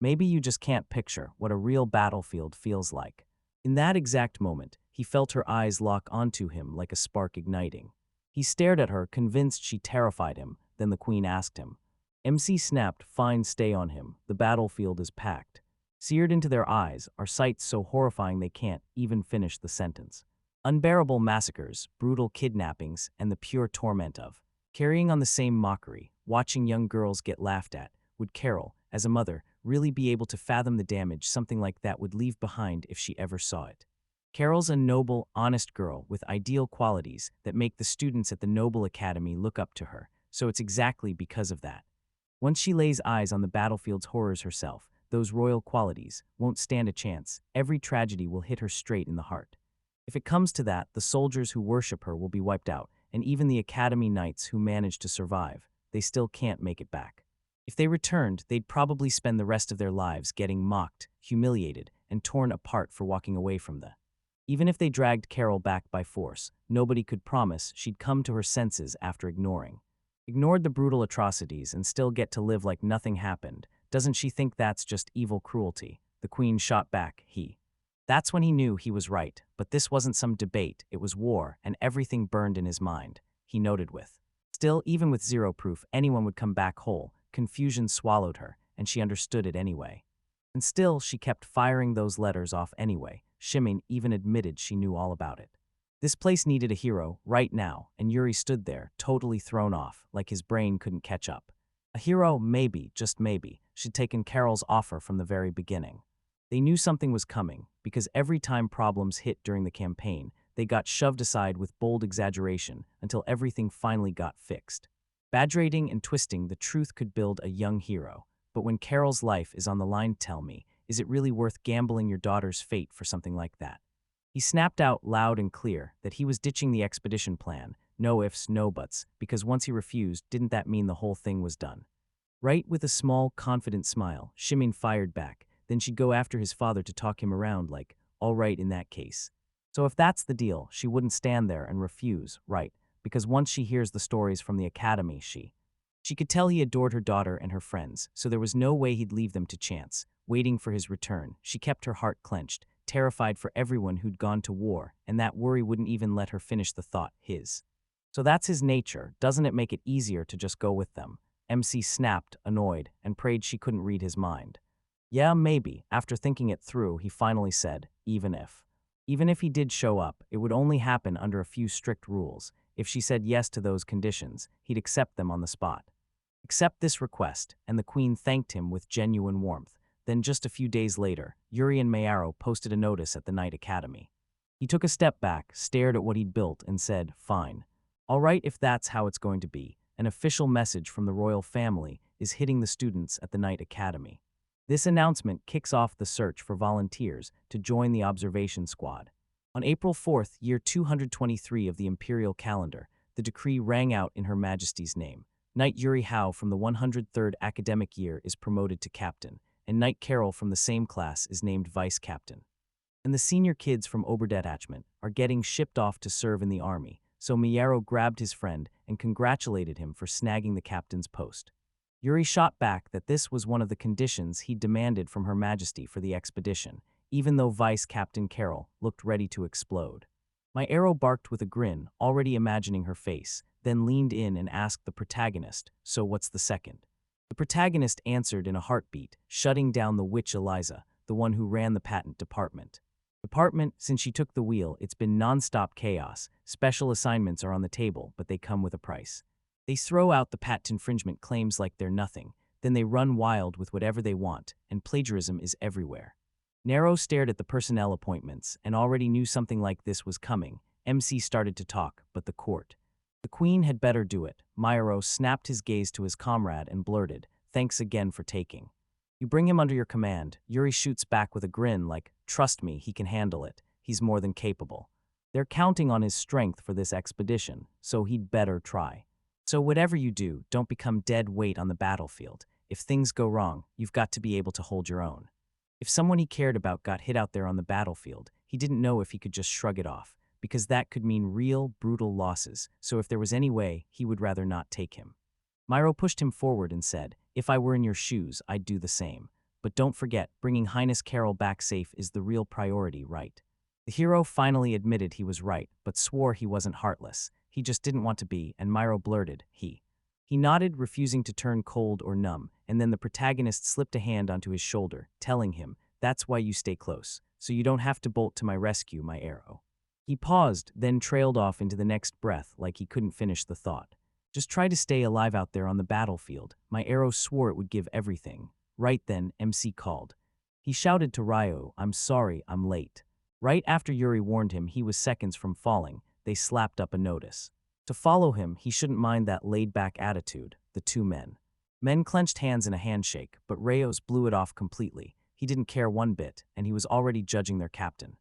Maybe you just can't picture what a real battlefield feels like. In that exact moment, he felt her eyes lock onto him like a spark igniting. He stared at her, convinced she terrified him, then the queen asked him. MC snapped, fine, stay on him, the battlefield is packed. Seared into their eyes are sights so horrifying they can't even finish the sentence. Unbearable massacres, brutal kidnappings, and the pure torment of carrying on the same mockery, watching young girls get laughed at. Would Carol, as a mother, really be able to fathom the damage something like that would leave behind if she ever saw it? Carol's a noble, honest girl with ideal qualities that make the students at the Noble Academy look up to her, so it's exactly because of that. Once she lays eyes on the battlefield's horrors herself, those royal qualities won't stand a chance. Every tragedy will hit her straight in the heart. If it comes to that, the soldiers who worship her will be wiped out, and even the Academy Knights who manage to survive, they still can't make it back. If they returned, they'd probably spend the rest of their lives getting mocked, humiliated, and torn apart for walking away from the. Even if they dragged Carol back by force, nobody could promise she'd come to her senses after ignored the brutal atrocities and still get to live like nothing happened. Doesn't she think that's just evil cruelty? The queen shot back, That's when he knew he was right, but this wasn't some debate, it was war, and everything burned in his mind, he noted with. Still, even with zero proof anyone would come back whole, confusion swallowed her, and she understood it anyway. And still, she kept firing those letters off anyway. Shimin even admitted she knew all about it. This place needed a hero, right now, and Yuri stood there, totally thrown off, like his brain couldn't catch up. A hero, maybe, just maybe, she'd taken Carol's offer from the very beginning. They knew something was coming, because every time problems hit during the campaign, they got shoved aside with bold exaggeration until everything finally got fixed. Badgerating and twisting the truth could build a young hero, but when Carol's life is on the line, tell me, is it really worth gambling your daughter's fate for something like that? He snapped out loud and clear that he was ditching the expedition plan, no ifs, no buts, because once he refused, didn't that mean the whole thing was done? Right, with a small, confident smile, Shimin fired back, then she'd go after his father to talk him around like, all right in that case. So if that's the deal, she wouldn't stand there and refuse, right, because once she hears the stories from the academy, she could tell he adored her daughter and her friends, so there was no way he'd leave them to chance. Waiting for his return, she kept her heart clenched, terrified for everyone who'd gone to war, and that worry wouldn't even let her finish the thought, his. So that's his nature, doesn't it make it easier to just go with them? MC snapped, annoyed, and prayed she couldn't read his mind. Yeah, maybe. After thinking it through, he finally said, even if he did show up, it would only happen under a few strict rules. If she said yes to those conditions, he'd accept them on the spot. Accept this request, and the queen thanked him with genuine warmth. Then just a few days later, Yuri and Mayaro posted a notice at the Night Academy. He took a step back, stared at what he'd built, and said, fine. All right, if that's how it's going to be. An official message from the royal family is hitting the students at the Night Academy. This announcement kicks off the search for volunteers to join the observation squad. On April 4th, year 223 of the imperial calendar, the decree rang out in Her Majesty's name. Knight Yuri Hao from the 103rd academic year is promoted to captain, and Knight Carol from the same class is named vice captain. And the senior kids from Oberdetachment are getting shipped off to serve in the army, so Miyaro grabbed his friend and congratulated him for snagging the captain's post. Yuri shot back that this was one of the conditions he demanded from Her Majesty for the expedition, even though Vice Captain Carol looked ready to explode. My arrow barked with a grin, already imagining her face, then leaned in and asked the protagonist, so what's the second? The protagonist answered in a heartbeat, shutting down the witch Eliza, the one who ran the patent department. Since she took the wheel, it's been non-stop chaos. Special assignments are on the table, but they come with a price. They throw out the patent infringement claims like they're nothing, then they run wild with whatever they want, and plagiarism is everywhere. Nero stared at the personnel appointments and already knew something like this was coming. MC started to talk, but the queen had better do it. Myro snapped his gaze to his comrade and blurted, thanks again for taking. You bring him under your command. Yuri shoots back with a grin like, trust me, he can handle it. He's more than capable. They're counting on his strength for this expedition, so he'd better try. So whatever you do, don't become dead weight on the battlefield. If things go wrong, you've got to be able to hold your own. If someone he cared about got hit out there on the battlefield, he didn't know if he could just shrug it off, because that could mean real, brutal losses, so if there was any way, he would rather not take him. Myro pushed him forward and said, if I were in your shoes, I'd do the same. But don't forget, bringing Highness Carol back safe is the real priority, right? The hero finally admitted he was right, but swore he wasn't heartless. He just didn't want to be, and Myro blurted, he. He nodded, refusing to turn cold or numb, and then the protagonist slipped a hand onto his shoulder, telling him, that's why you stay close, so you don't have to bolt to my rescue, my arrow. He paused, then trailed off into the next breath like he couldn't finish the thought. Just try to stay alive out there on the battlefield. My arrow swore it would give everything. Right then, MC called. He shouted to Ryo, I'm sorry, I'm late. Right after Yuri warned him he was seconds from falling, they slapped up a notice. To follow him, he shouldn't mind that laid-back attitude, the two men. Men clenched hands in a handshake, but Rayos blew it off completely. He didn't care one bit, and he was already judging their captain.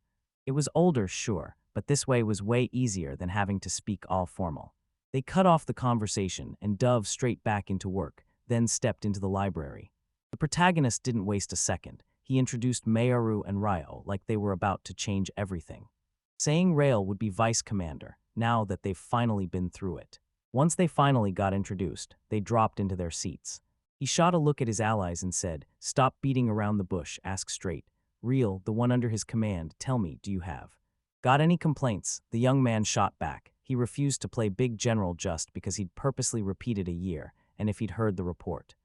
It was older, sure, but this way was way easier than having to speak all formal. They cut off the conversation and dove straight back into work, then stepped into the library. The protagonist didn't waste a second. He introduced Mayoru and Ryo like they were about to change everything. Saying Rail would be vice commander, now that they've finally been through it. Once they finally got introduced, they dropped into their seats. He shot a look at his allies and said, stop beating around the bush, ask straight. Real, the one under his command, tell me, do you have? Got any complaints? The young man shot back. He refused to play big general just because he'd purposely repeated a year, and if he'd heard the report.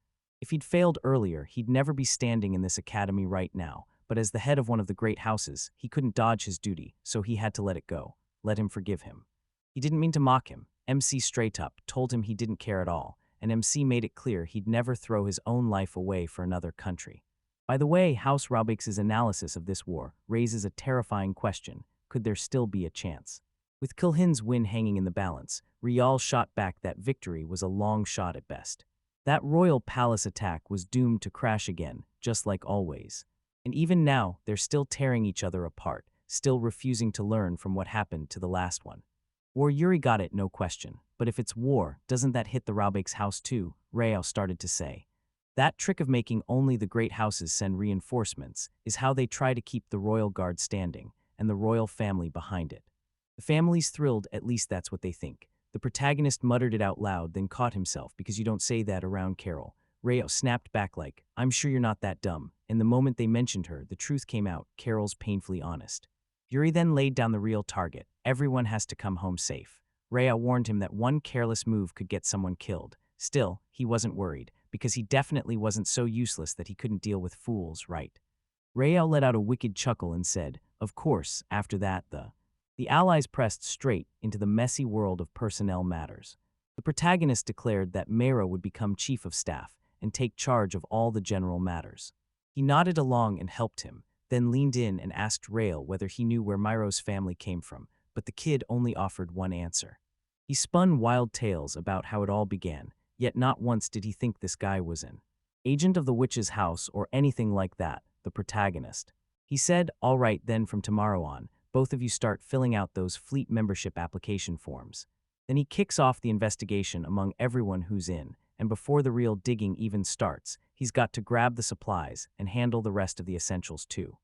If he'd failed earlier, he'd never be standing in this academy right now, but as the head of one of the great houses, he couldn't dodge his duty, so he had to let it go. Let him forgive him. He didn't mean to mock him. MC straight up told him he didn't care at all, and MC made it clear he'd never throw his own life away for another country. By the way, House Raubix's analysis of this war raises a terrifying question. Could there still be a chance? With Kilhin's win hanging in the balance, Rial shot back that victory was a long shot at best. That royal palace attack was doomed to crash again, just like always. And even now, they're still tearing each other apart, still refusing to learn from what happened to the last one. War Yuri got it, no question. But if it's war, doesn't that hit the Raubix house too? Rao started to say. That trick of making only the great houses send reinforcements is how they try to keep the royal guard standing, and the royal family behind it. The family's thrilled, at least that's what they think. The protagonist muttered it out loud, then caught himself, because you don't say that around Carol. Rayo snapped back like, I'm sure you're not that dumb, and the moment they mentioned her, the truth came out, Carol's painfully honest. Yuri then laid down the real target. Everyone has to come home safe. Rhea warned him that one careless move could get someone killed. Still, he wasn't worried, because he definitely wasn't so useless that he couldn't deal with fools, right? Rhea let out a wicked chuckle and said, of course, after that The allies pressed straight into the messy world of personnel matters. The protagonist declared that Mera would become chief of staff and take charge of all the general matters. He nodded along and helped him, then leaned in and asked Rail whether he knew where Myro's family came from, but the kid only offered one answer. He spun wild tales about how it all began, yet not once did he think this guy was an agent of the witch's house or anything like that, the protagonist. He said, all right then, from tomorrow on, both of you start filling out those fleet membership application forms. Then he kicks off the investigation among everyone who's in, and before the real digging even starts, he's got to grab the supplies and handle the rest of the essentials too.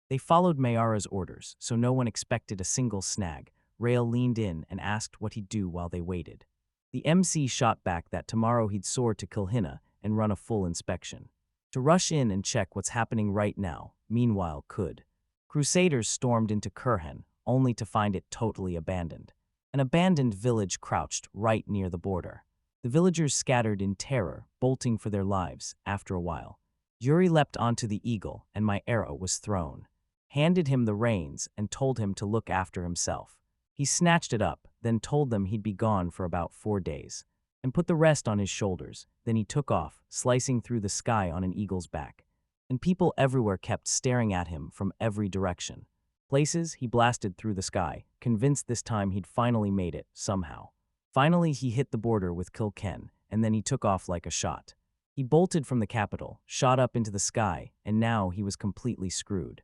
They followed Mayara's orders, so no one expected a single snag. Rail leaned in and asked what he'd do while they waited. The MC shot back that tomorrow he'd soar to Kilhina and run a full inspection. To rush in and check what's happening right now, meanwhile could. Crusaders stormed into Kurhan, only to find it totally abandoned. An abandoned village crouched right near the border. The villagers scattered in terror, bolting for their lives. After a while, Yuri leapt onto the eagle, and my arrow was thrown. Handed him the reins and told him to look after himself. He snatched it up, then told them he'd be gone for about 4 days, and put the rest on his shoulders. Then he took off, slicing through the sky on an eagle's back. And people everywhere kept staring at him from every direction. Places he blasted through the sky, convinced this time he'd finally made it, somehow. Finally he hit the border with Kilken, and then he took off like a shot. He bolted from the capital, shot up into the sky, and now he was completely screwed.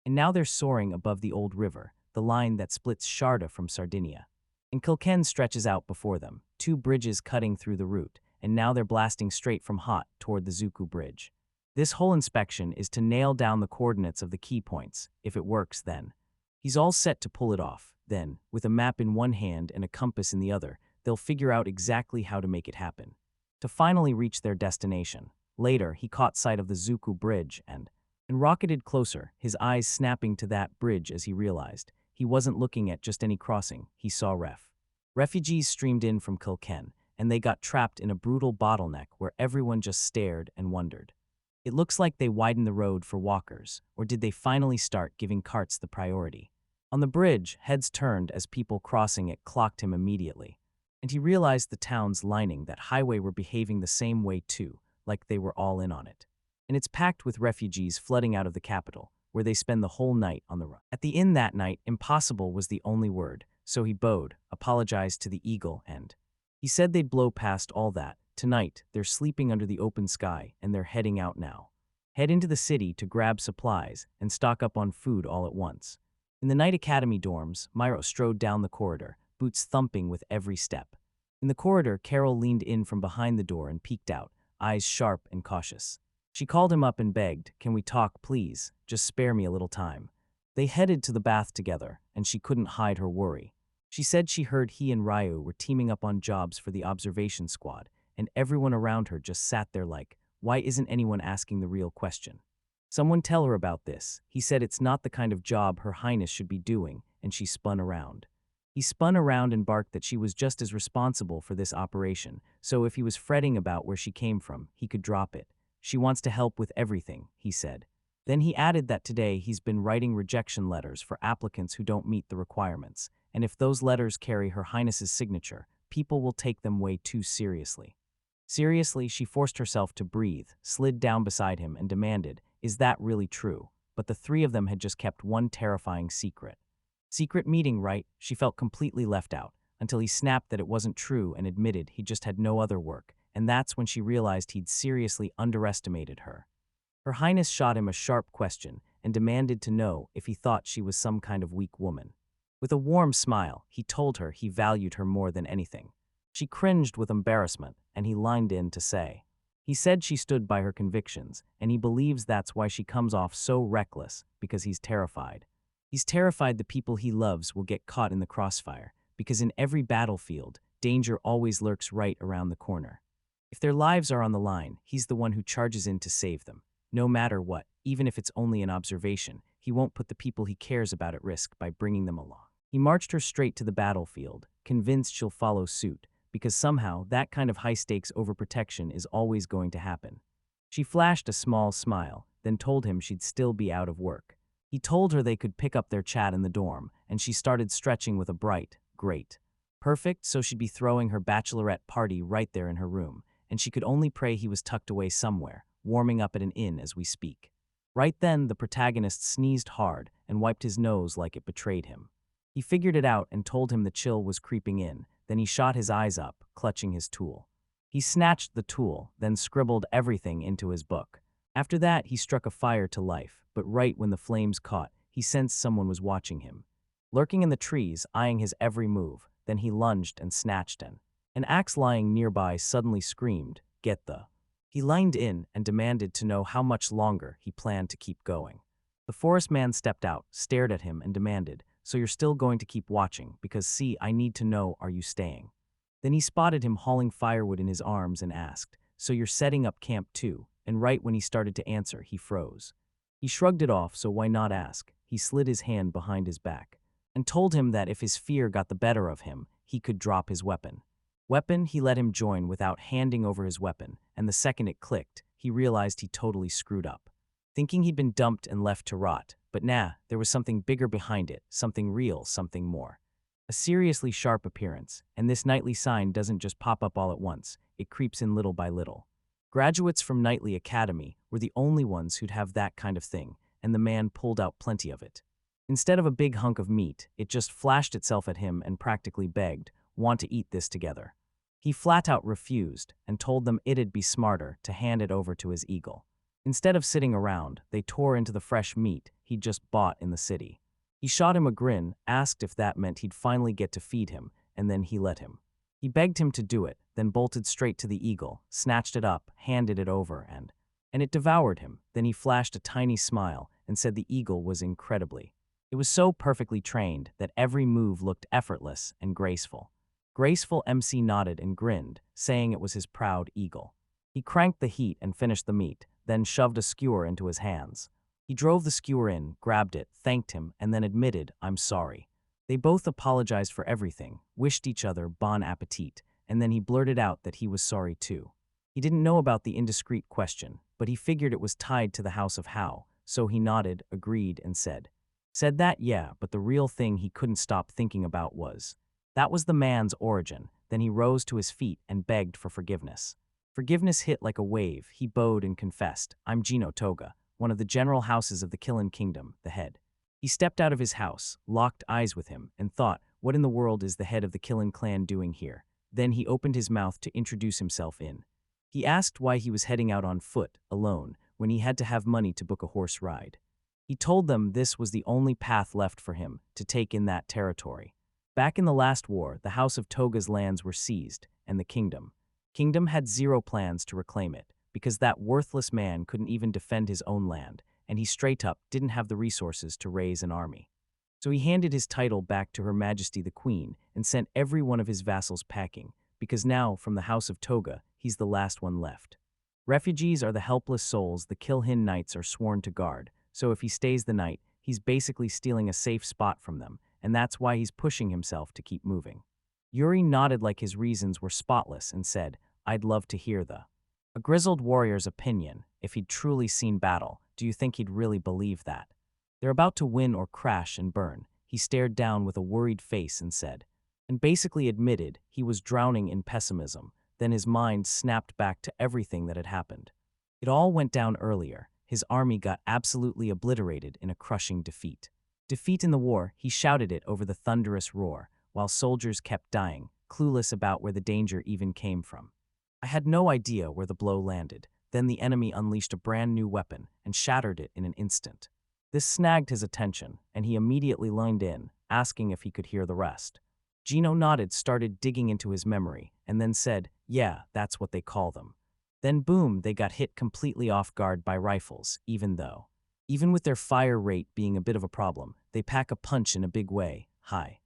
And now they're soaring above the old river, the line that splits Sharda from Sardinia. And Kilkenn stretches out before them, two bridges cutting through the route, and now they're blasting straight from Hot toward the Zuku Bridge. This whole inspection is to nail down the coordinates of the key points. If it works, then. He's all set to pull it off. Then, with a map in one hand and a compass in the other, they'll figure out exactly how to make it happen. To finally reach their destination. Later, he caught sight of the Zuku Bridge and rocketed closer, his eyes snapping to that bridge as he realized he wasn't looking at just any crossing. He saw refugees streamed in from Kilkenn, and they got trapped in a brutal bottleneck where everyone just stared and wondered. It looks like they widened the road for walkers, or did they finally start giving carts the priority? On the bridge, heads turned as people crossing it clocked him immediately. And he realized the towns lining that highway were behaving the same way too, like they were all in on it. And it's packed with refugees flooding out of the capital, where they spend the whole night on the run. At the inn that night, impossible was the only word, so he bowed, apologized to the eagle, and he said they'd blow past all that. Tonight, they're sleeping under the open sky, and they're heading out now. Head into the city to grab supplies and stock up on food all at once. In the Night Academy dorms, Myro strode down the corridor, boots thumping with every step. In the corridor, Carol leaned in from behind the door and peeked out, eyes sharp and cautious. She called him up and begged, "Can we talk, please? Just spare me a little time." They headed to the bath together, and she couldn't hide her worry. She said she heard he and Ryu were teaming up on jobs for the observation squad, and everyone around her just sat there like, why isn't anyone asking the real question? Someone tell her about this. He said it's not the kind of job Her Highness should be doing, and she spun around. He spun around and barked that she was just as responsible for this operation, so if he was fretting about where she came from, he could drop it. She wants to help with everything, he said. Then he added that today he's been writing rejection letters for applicants who don't meet the requirements, and if those letters carry Her Highness's signature, people will take them way too seriously. Seriously, she forced herself to breathe, slid down beside him, and demanded, "Is that really true?" But the three of them had just kept one terrifying secret. Secret meeting, right? She felt completely left out, until he snapped that it wasn't true and admitted he just had no other work, and that's when she realized he'd seriously underestimated her. Her Highness shot him a sharp question and demanded to know if he thought she was some kind of weak woman. With a warm smile, he told her he valued her more than anything. She cringed with embarrassment, and he lined in to say. He said she stood by her convictions, and he believes that's why she comes off so reckless, because he's terrified. He's terrified the people he loves will get caught in the crossfire, because in every battlefield, danger always lurks right around the corner. If their lives are on the line, he's the one who charges in to save them. No matter what, even if it's only an observation, he won't put the people he cares about at risk by bringing them along. He marched her straight to the battlefield, convinced she'll follow suit, because somehow that kind of high-stakes overprotection is always going to happen. She flashed a small smile, then told him she'd still be out of work. He told her they could pick up their chat in the dorm, and she started stretching with a bright, "Great. Perfect, so she'd be throwing her bachelorette party right there in her room, and she could only pray he was tucked away somewhere, warming up at an inn as we speak." Right then, the protagonist sneezed hard and wiped his nose like it betrayed him. He figured it out and told him the chill was creeping in. Then he shot his eyes up, clutching his tool. He snatched the tool, then scribbled everything into his book. After that, he struck a fire to life, but right when the flames caught, he sensed someone was watching him. Lurking in the trees, eyeing his every move, then he lunged and snatched an axe lying nearby suddenly screamed, "Get the..." He leaned in and demanded to know how much longer he planned to keep going. The forest man stepped out, stared at him, and demanded, "So you're still going to keep watching, because see, I need to know, are you staying?" Then he spotted him hauling firewood in his arms and asked, "So you're setting up camp too?" And right when he started to answer, he froze. He shrugged it off, so why not ask? He slid his hand behind his back and told him that if his fear got the better of him, he could drop his weapon. He let him join without handing over his weapon, and the second it clicked, he realized he totally screwed up. Thinking he'd been dumped and left to rot, but nah, there was something bigger behind it, something real, something more. A seriously sharp appearance, and this nightly sign doesn't just pop up all at once, it creeps in little by little. Graduates from Nightly Academy were the only ones who'd have that kind of thing, and the man pulled out plenty of it. Instead of a big hunk of meat, it just flashed itself at him and practically begged, "Want to eat this together?" He flat out refused and told them it'd be smarter to hand it over to his eagle. Instead of sitting around, they tore into the fresh meat he'd just bought in the city. He shot him a grin, asked if that meant he'd finally get to feed him, and then he let him. He begged him to do it, then bolted straight to the eagle, snatched it up, handed it over, and it devoured him. Then he flashed a tiny smile and said the eagle was incredibly. It was so perfectly trained that every move looked effortless and graceful. Graceful MC nodded and grinned, saying it was his proud eagle. He cranked the heat and finished the meat, then shoved a skewer into his hands. He drove the skewer in, grabbed it, thanked him, and then admitted, "I'm sorry." They both apologized for everything, wished each other bon appetit, and then he blurted out that he was sorry too. He didn't know about the indiscreet question, but he figured it was tied to the House of How, so he nodded, agreed, and said that, yeah, but the real thing he couldn't stop thinking about was, that was the man's origin. Then he rose to his feet and begged for forgiveness. Forgiveness hit like a wave. He bowed and confessed, "I'm Gino Toga, one of the general houses of the Killing Kingdom, the head." He stepped out of his house, locked eyes with him, and thought, what in the world is the head of the Killing clan doing here? Then he opened his mouth to introduce himself in. He asked why he was heading out on foot, alone, when he had to have money to book a horse ride. He told them this was the only path left for him to take in that territory. Back in the last war, the House of Toga's lands were seized, and the kingdom had zero plans to reclaim it, because that worthless man couldn't even defend his own land, and he straight up didn't have the resources to raise an army. So he handed his title back to Her Majesty the Queen and sent every one of his vassals packing, because now, from the House of Toga, he's the last one left. Refugees are the helpless souls the Kilhin Knights are sworn to guard, so if he stays the night, he's basically stealing a safe spot from them, and that's why he's pushing himself to keep moving. Yuri nodded like his reasons were spotless and said, "I'd love to hear a grizzled warrior's opinion. If he'd truly seen battle, do you think he'd really believe that? They're about to win or crash and burn." He stared down with a worried face and basically admitted he was drowning in pessimism. Then his mind snapped back to everything that had happened. It all went down earlier. His army got absolutely obliterated in a crushing defeat. Defeat in the war, he shouted it over the thunderous roar, while soldiers kept dying, clueless about where the danger even came from. "I had no idea where the blow landed. Then the enemy unleashed a brand new weapon and shattered it in an instant." This snagged his attention, and he immediately leaned in, asking if he could hear the rest. Gino nodded, started digging into his memory, and then said, "Yeah, that's what they call them." Then boom, they got hit completely off guard by rifles, even with their fire rate being a bit of a problem, they pack a punch in a big way, high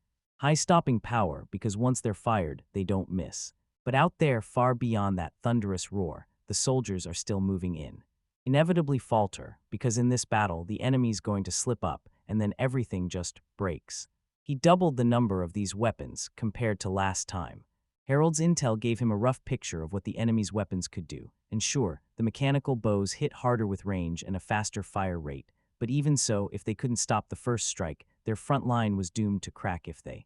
stopping power, because once they're fired, they don't miss. But out there, far beyond that thunderous roar, the soldiers are still moving in. Inevitably falter, because in this battle, the enemy's going to slip up, and then everything just breaks. He doubled the number of these weapons compared to last time. Harold's intel gave him a rough picture of what the enemy's weapons could do, and sure, the mechanical bows hit harder with range and a faster fire rate, but even so, if they couldn't stop the first strike, their front line was doomed to crack if they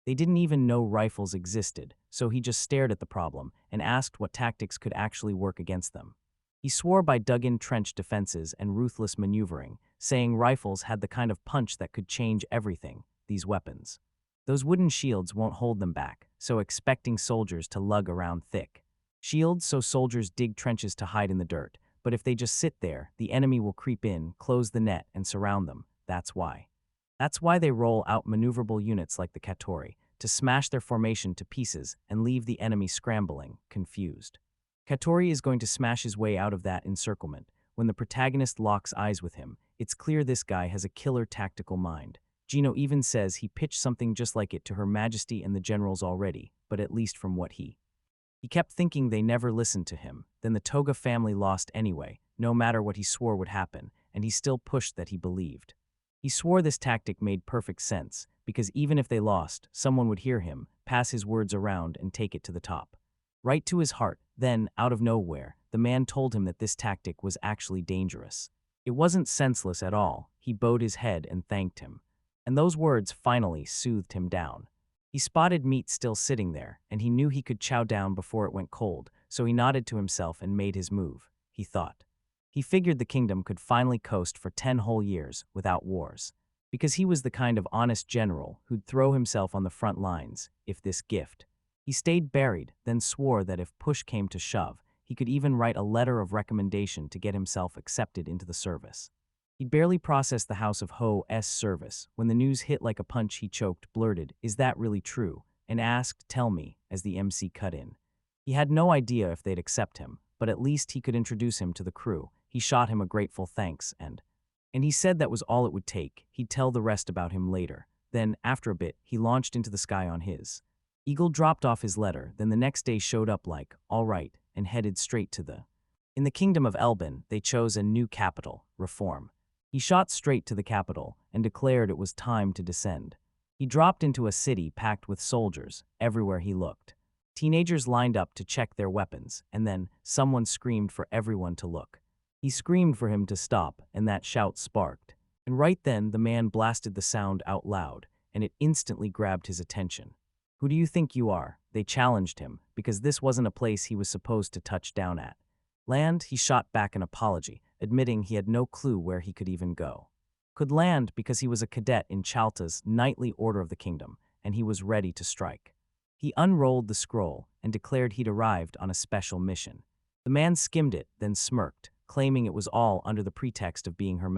didn't even know rifles existed, so he just stared at the problem and asked what tactics could actually work against them. He swore by dug-in trench defenses and ruthless maneuvering, saying rifles had the kind of punch that could change everything, these weapons. Those wooden shields won't hold them back, so expecting soldiers to lug around thick shields so soldiers dig trenches to hide in the dirt, but if they just sit there, the enemy will creep in, close the net, and surround them. That's why they roll out maneuverable units like the Katori, to smash their formation to pieces and leave the enemy scrambling, confused. Katori is going to smash his way out of that encirclement. When the protagonist locks eyes with him, it's clear this guy has a killer tactical mind. Gino even says he pitched something just like it to Her Majesty and the generals already, but at least from what he kept thinking they never listened to him. Then the Toga family lost anyway, no matter what he swore would happen, and he still pushed that he believed. He swore this tactic made perfect sense, because even if they lost, someone would hear him, pass his words around, and take it to the top. Right to his heart. Then, out of nowhere, the man told him that this tactic was actually dangerous. It wasn't senseless at all. He bowed his head and thanked him. And those words finally soothed him down. He spotted meat still sitting there, and he knew he could chow down before it went cold, so he nodded to himself and made his move, he thought. He figured the kingdom could finally coast for 10 whole years without wars, because he was the kind of honest general who'd throw himself on the front lines if this gift He stayed buried, then swore that if push came to shove, he could even write a letter of recommendation to get himself accepted into the service. He'd barely processed the House of Ho's service when the news hit like a punch. He choked, blurted, "Is that really true?" and asked, "Tell me," as the MC cut in. He had no idea if they'd accept him, but at least he could introduce him to the crew. He shot him a grateful thanks and he said that was all it would take. He'd tell the rest about him later. Then, after a bit, he launched into the sky on his. Eagle dropped off his letter, then the next day showed up like, "All right," and headed straight to the. In the kingdom of Elbin, they chose a new capital, Reform. He shot straight to the capital and declared it was time to descend. He dropped into a city packed with soldiers everywhere he looked. Teenagers lined up to check their weapons, and then someone screamed for everyone to look. He screamed for him to stop, and that shout sparked. And right then, the man blasted the sound out loud, and it instantly grabbed his attention. "Who do you think you are?" They challenged him, because this wasn't a place he was supposed to touch down at. "Land," he shot back an apology, admitting he had no clue where he could even go. Could land because he was a cadet in Chalta's knightly order of the kingdom, and he was ready to strike. He unrolled the scroll and declared he'd arrived on a special mission. The man skimmed it, then smirked, claiming it was all under the pretext of being Her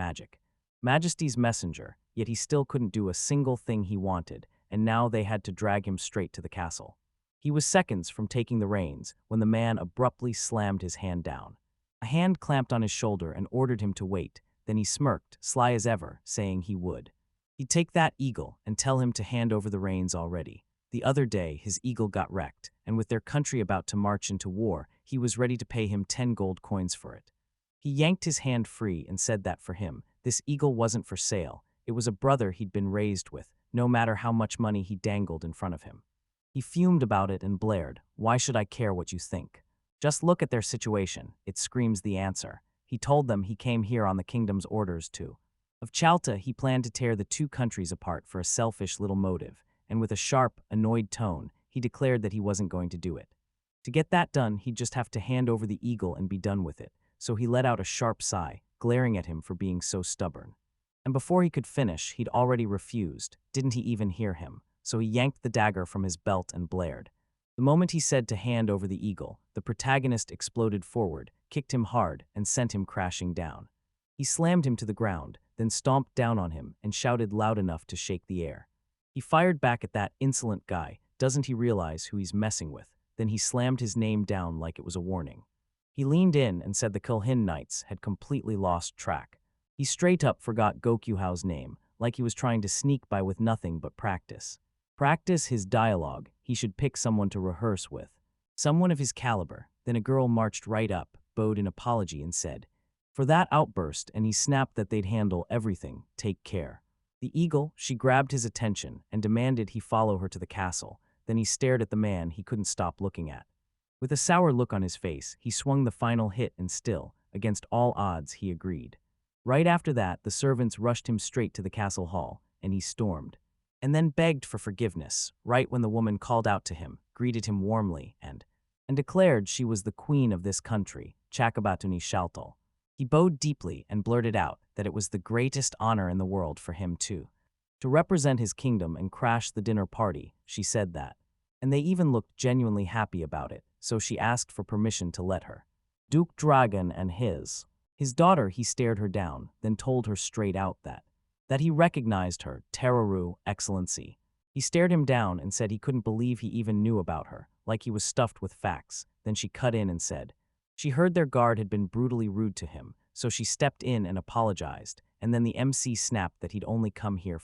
Majesty's messenger, yet he still couldn't do a single thing he wanted, and now they had to drag him straight to the castle. He was seconds from taking the reins when the man abruptly slammed his hand down. A hand clamped on his shoulder and ordered him to wait. Then he smirked, sly as ever, saying he would. He'd take that eagle and tell him to hand over the reins already. The other day, his eagle got wrecked, and with their country about to march into war, he was ready to pay him 10 gold coins for it. He yanked his hand free and said that for him, this eagle wasn't for sale. It was a brother he'd been raised with, no matter how much money he dangled in front of him. He fumed about it and blared, "Why should I care what you think? Just look at their situation. It screams the answer." He told them he came here on the kingdom's orders too. Of Chalta, he planned to tear the two countries apart for a selfish little motive, and with a sharp, annoyed tone, he declared that he wasn't going to do it. To get that done, he'd just have to hand over the eagle and be done with it, so he let out a sharp sigh, glaring at him for being so stubborn. And before he could finish, he'd already refused. Didn't he even hear him? So he yanked the dagger from his belt and blared. The moment he said to hand over the eagle, the protagonist exploded forward, kicked him hard, and sent him crashing down. He slammed him to the ground, then stomped down on him and shouted loud enough to shake the air. He fired back at that insolent guy. Doesn't he realize who he's messing with? Then he slammed his name down like it was a warning. He leaned in and said the Kulhin Knights had completely lost track. He straight up forgot Gokyuhao's name, like he was trying to sneak by with nothing but practice. Practice his dialogue. He should pick someone to rehearse with. Someone of his caliber. Then a girl marched right up, bowed an apology and said, "For that outburst," and he snapped that they'd handle everything, take care. The eagle, she grabbed his attention and demanded he follow her to the castle. Then he stared at the man he couldn't stop looking at. With a sour look on his face, he swung the final hit and still, against all odds, he agreed. Right after that, the servants rushed him straight to the castle hall, and he stormed. And then begged for forgiveness, right when the woman called out to him, greeted him warmly, and declared she was the queen of this country, Chakabatuni Shaltal. He bowed deeply and blurted out that it was the greatest honor in the world for him to represent his kingdom and crash the dinner party. She said that. And they even looked genuinely happy about it, so she asked for permission to let her. Duke Dragon and his daughter, he stared her down, then told her straight out that he recognized her, Teruru, Excellency. He stared him down and said he couldn't believe he even knew about her, like he was stuffed with facts. Then she cut in and said, she heard their guard had been brutally rude to him, so she stepped in and apologized, and then the MC snapped that he'd only come here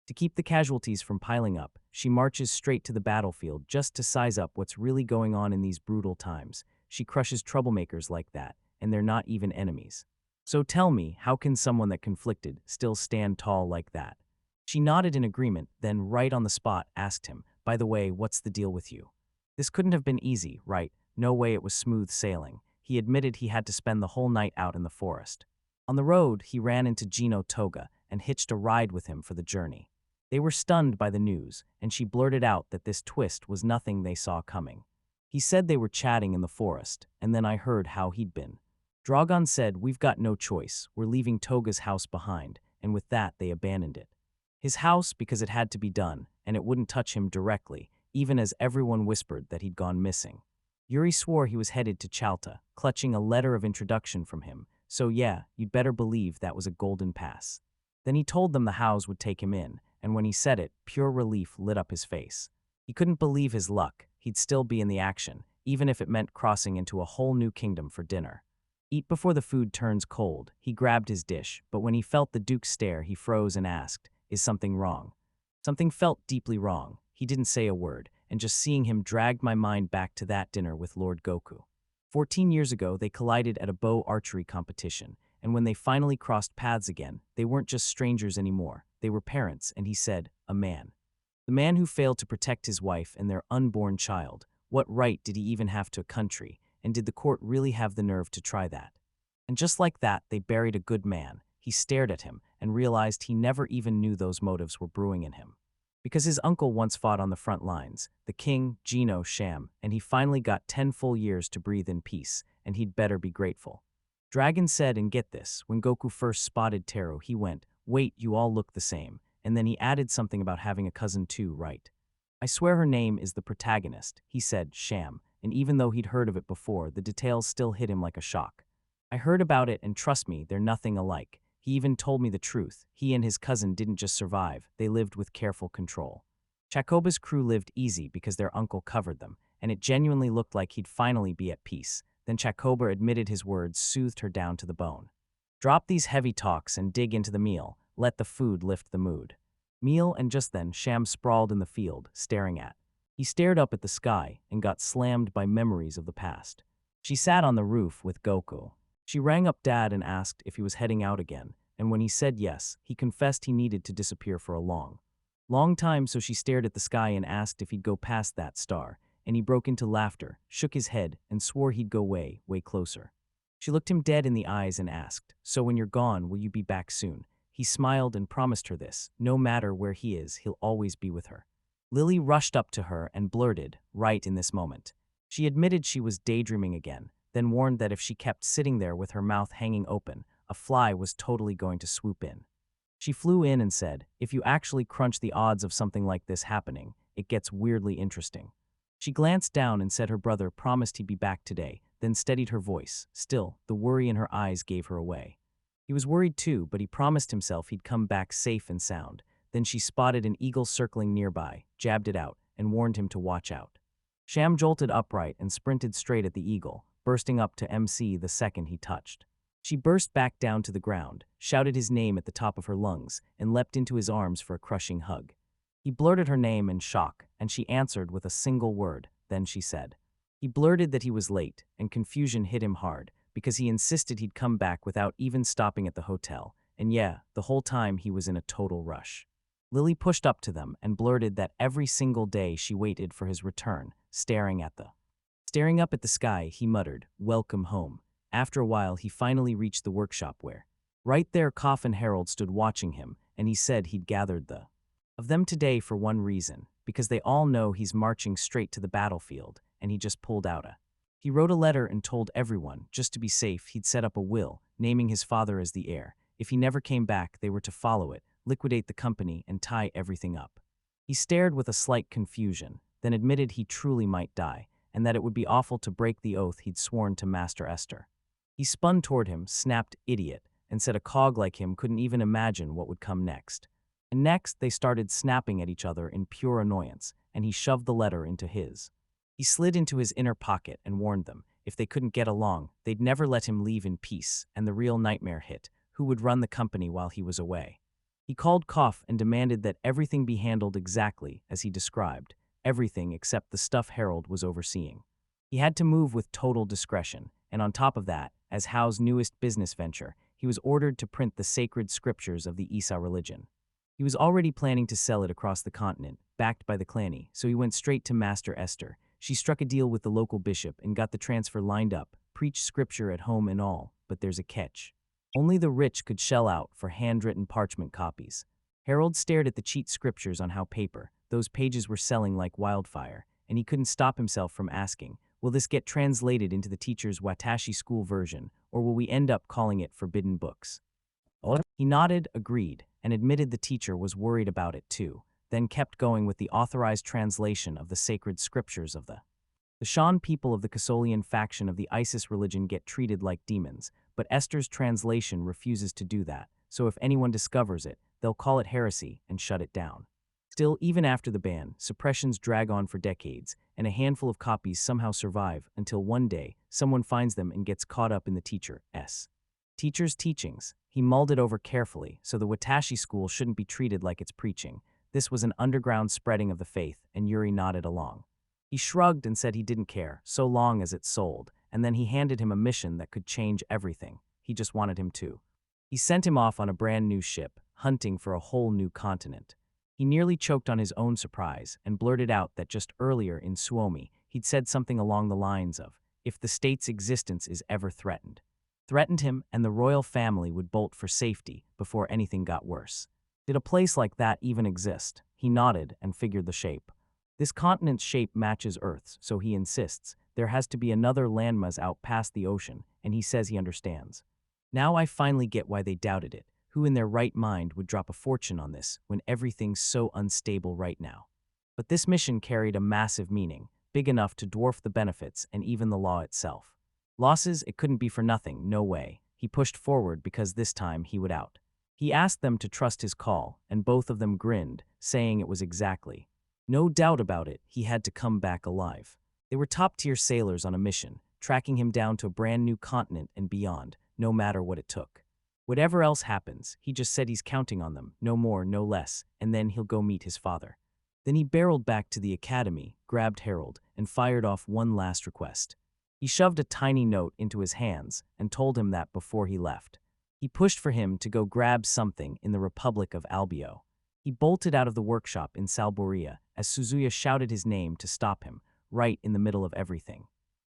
to keep the casualties from piling up. She marches straight to the battlefield just to size up what's really going on in these brutal times. She crushes troublemakers like that, and they're not even enemies. So tell me, how can someone that conflicted still stand tall like that? She nodded in agreement, then right on the spot asked him, by the way, what's the deal with you? This couldn't have been easy, right? No way it was smooth sailing. He admitted he had to spend the whole night out in the forest. On the road, he ran into Gino Toga and hitched a ride with him for the journey. They were stunned by the news, and she blurted out that this twist was nothing they saw coming. He said they were chatting in the forest, and then I heard how he'd been. Dragon said, we've got no choice, we're leaving Toga's house behind, and with that they abandoned it. His house because it had to be done, and it wouldn't touch him directly. even as everyone whispered that he'd gone missing. Yuri swore he was headed to Chalta, clutching a letter of introduction from him, so yeah, you'd better believe that was a golden pass. Then he told them the Hows would take him in, and when he said it, pure relief lit up his face. He couldn't believe his luck, he'd still be in the action, even if it meant crossing into a whole new kingdom for dinner. Eat before the food turns cold, he grabbed his dish, but when he felt the Duke's stare, he froze and asked, "Is something wrong?" Something felt deeply wrong. He didn't say a word, and just seeing him dragged my mind back to that dinner with Lord Goku. 14 years ago, they collided at a bow archery competition, and when they finally crossed paths again, they weren't just strangers anymore. They were parents, and he said, a man. The man who failed to protect his wife and their unborn child. What right did he even have to a country, and did the court really have the nerve to try that? And just like that, they buried a good man. He stared at him and realized he never even knew those motives were brewing in him. Because his uncle once fought on the front lines, the king, Gino, Sham, and he finally got 10 full years to breathe in peace, and he'd better be grateful. Dragon said, and get this, when Goku first spotted Taro, he went, "Wait, you all look the same," and then he added something about having a cousin too, right? "I swear her name is the protagonist," he said, Sham, and even though he'd heard of it before, the details still hit him like a shock. "I heard about it, and trust me, they're nothing alike. He even told me the truth. He and his cousin didn't just survive, they lived with careful control. Chakoba's crew lived easy because their uncle covered them, and it genuinely looked like he'd finally be at peace." Then Chakoba admitted his words soothed her down to the bone. "Drop these heavy talks and dig into the meal. Let the food lift the mood." Meal, and just then Sham sprawled in the field, staring at. He stared up at the sky and got slammed by memories of the past. She sat on the roof with Goku. She rang up Dad and asked if he was heading out again, and when he said yes, he confessed he needed to disappear for a long time, so she stared at the sky and asked if he'd go past that star, and he broke into laughter, shook his head, and swore he'd go way closer. She looked him dead in the eyes and asked, "So when you're gone, will you be back soon?" He smiled and promised her this, no matter where he is, he'll always be with her. Lily rushed up to her and blurted, right in this moment. She admitted she was daydreaming again, then warned that if she kept sitting there with her mouth hanging open, a fly was totally going to swoop in. She flew in and said, "If you actually crunch the odds of something like this happening, it gets weirdly interesting." She glanced down and said her brother promised he'd be back today, then steadied her voice. Still, the worry in her eyes gave her away. He was worried too, but he promised himself he'd come back safe and sound. Then she spotted an eagle circling nearby, jabbed it out, and warned him to watch out. Sham jolted upright and sprinted straight at the eagle, bursting up to MC the second he touched. She burst back down to the ground, shouted his name at the top of her lungs, and leapt into his arms for a crushing hug. He blurted her name in shock, and she answered with a single word, then she said. He blurted that he was late, and confusion hit him hard, because he insisted he'd come back without even stopping at the hotel, and yeah, the whole time he was in a total rush. Lily pushed up to them and blurted that every single day she waited for his return, staring up at the sky, he muttered, "Welcome home." After a while, he finally reached the workshop where, right there, Koff and Harold stood watching him, and he said he'd gathered of them today for one reason, because they all know he's marching straight to the battlefield, and he just pulled out He wrote a letter and told everyone, just to be safe, he'd set up a will, naming his father as the heir. If he never came back, they were to follow it, liquidate the company, and tie everything up. He stared with a slight confusion, then admitted he truly might die, and that it would be awful to break the oath he'd sworn to Master Esther. He spun toward him, snapped "idiot," and said a cog like him couldn't even imagine what would come next. And next, they started snapping at each other in pure annoyance, and he shoved the letter into his. He slid into his inner pocket and warned them, if they couldn't get along, they'd never let him leave in peace, and the real nightmare hit, who would run the company while he was away. He called Koff and demanded that everything be handled exactly as he described, everything except the stuff Harold was overseeing. He had to move with total discretion, and on top of that, as Hao's newest business venture, he was ordered to print the sacred scriptures of the Isa religion. He was already planning to sell it across the continent, backed by the clanny, so he went straight to Master Esther. She struck a deal with the local bishop and got the transfer lined up, preached scripture at home and all, but there's a catch. Only the rich could shell out for handwritten parchment copies. Harold stared at the cheat scriptures on How paper. Those pages were selling like wildfire, and he couldn't stop himself from asking, will this get translated into the teacher's Watashi school version, or will we end up calling it Forbidden Books? He nodded, agreed, and admitted the teacher was worried about it too. then kept going with the authorized translation of the sacred scriptures of the Shan people of the Kasolian faction of the Isis religion get treated like demons, but Esther's translation refuses to do that, so if anyone discovers it, they'll call it heresy and shut it down. Still, even after the ban, suppressions drag on for decades, and a handful of copies somehow survive until one day, someone finds them and gets caught up in the teacher's teachings. He mulled it over carefully, so the Watashi school shouldn't be treated like it's preaching. This was an underground spreading of the faith, and Yuri nodded along. He shrugged and said he didn't care, so long as it sold, and then he handed him a mission that could change everything. He just wanted him to. He sent him off on a brand new ship, hunting for a whole new continent. He nearly choked on his own surprise and blurted out that just earlier in Suomi, he'd said something along the lines of, "If the state's existence is ever threatened him and the royal family would bolt for safety before anything got worse." Did a place like that even exist? He nodded and figured the shape. This continent's shape matches Earth's, so he insists. There has to be another landmass out past the ocean, and he says he understands. Now I finally get why they doubted it. Who in their right mind would drop a fortune on this when everything's so unstable right now? But this mission carried a massive meaning, big enough to dwarf the benefits and even the law itself. Losses, it couldn't be for nothing, no way. He pushed forward because this time he would out. He asked them to trust his call, and both of them grinned, saying it was exactly. No doubt about it, he had to come back alive. They were top-tier sailors on a mission, tracking him down to a brand new continent and beyond, no matter what it took. Whatever else happens, he just said he's counting on them, no more, no less, and then he'll go meet his father. Then he barreled back to the academy, grabbed Harold, and fired off one last request. He shoved a tiny note into his hands and told him that before he left. He pushed for him to go grab something in the Republic of Albio. He bolted out of the workshop in Salboria as Suzuya shouted his name to stop him, right in the middle of everything.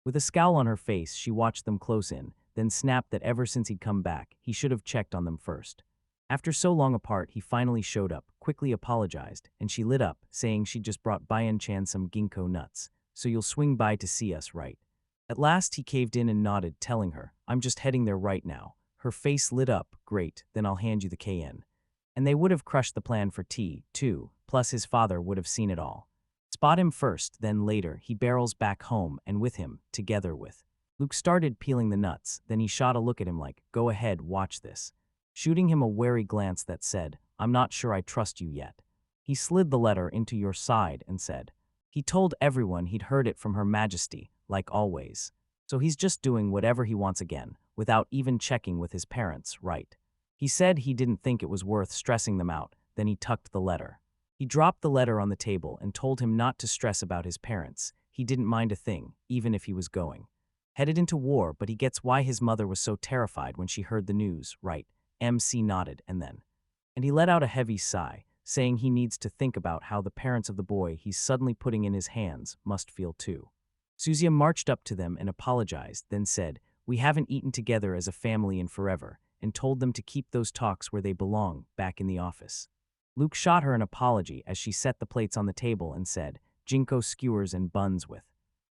With a scowl on her face, she watched them close in, then snapped that ever since he'd come back, he should have checked on them first. After so long apart, he finally showed up, quickly apologized, and she lit up, saying she'd just brought Bayan-chan some ginkgo nuts, so you'll swing by to see us, right? At last, he caved in and nodded, telling her, "I'm just heading there right now." Her face lit up, "Great, then I'll hand you the KN." And they would have crushed the plan for T, too, plus his father would have seen it all. Spot him first, then later, he barrels back home, and with him, together with. Luke started peeling the nuts, then he shot a look at him like, "Go ahead, watch this." Shooting him a wary glance that said, "I'm not sure I trust you yet." He slid the letter into your side and said. He told everyone he'd heard it from Her Majesty, like always. So he's just doing whatever he wants again, without even checking with his parents, right? He said he didn't think it was worth stressing them out, then he tucked the letter. He dropped the letter on the table and told him not to stress about his parents. He didn't mind a thing, even if he was going. Headed into war, but he gets why his mother was so terrified when she heard the news, right? MC nodded, and then. And he let out a heavy sigh, saying he needs to think about how the parents of the boy he's suddenly putting in his hands must feel too. Suzuya marched up to them and apologized, then said, "We haven't eaten together as a family in forever," and told them to keep those talks where they belong, back in the office. Luke shot her an apology as she set the plates on the table and said, "Jinko skewers and buns with."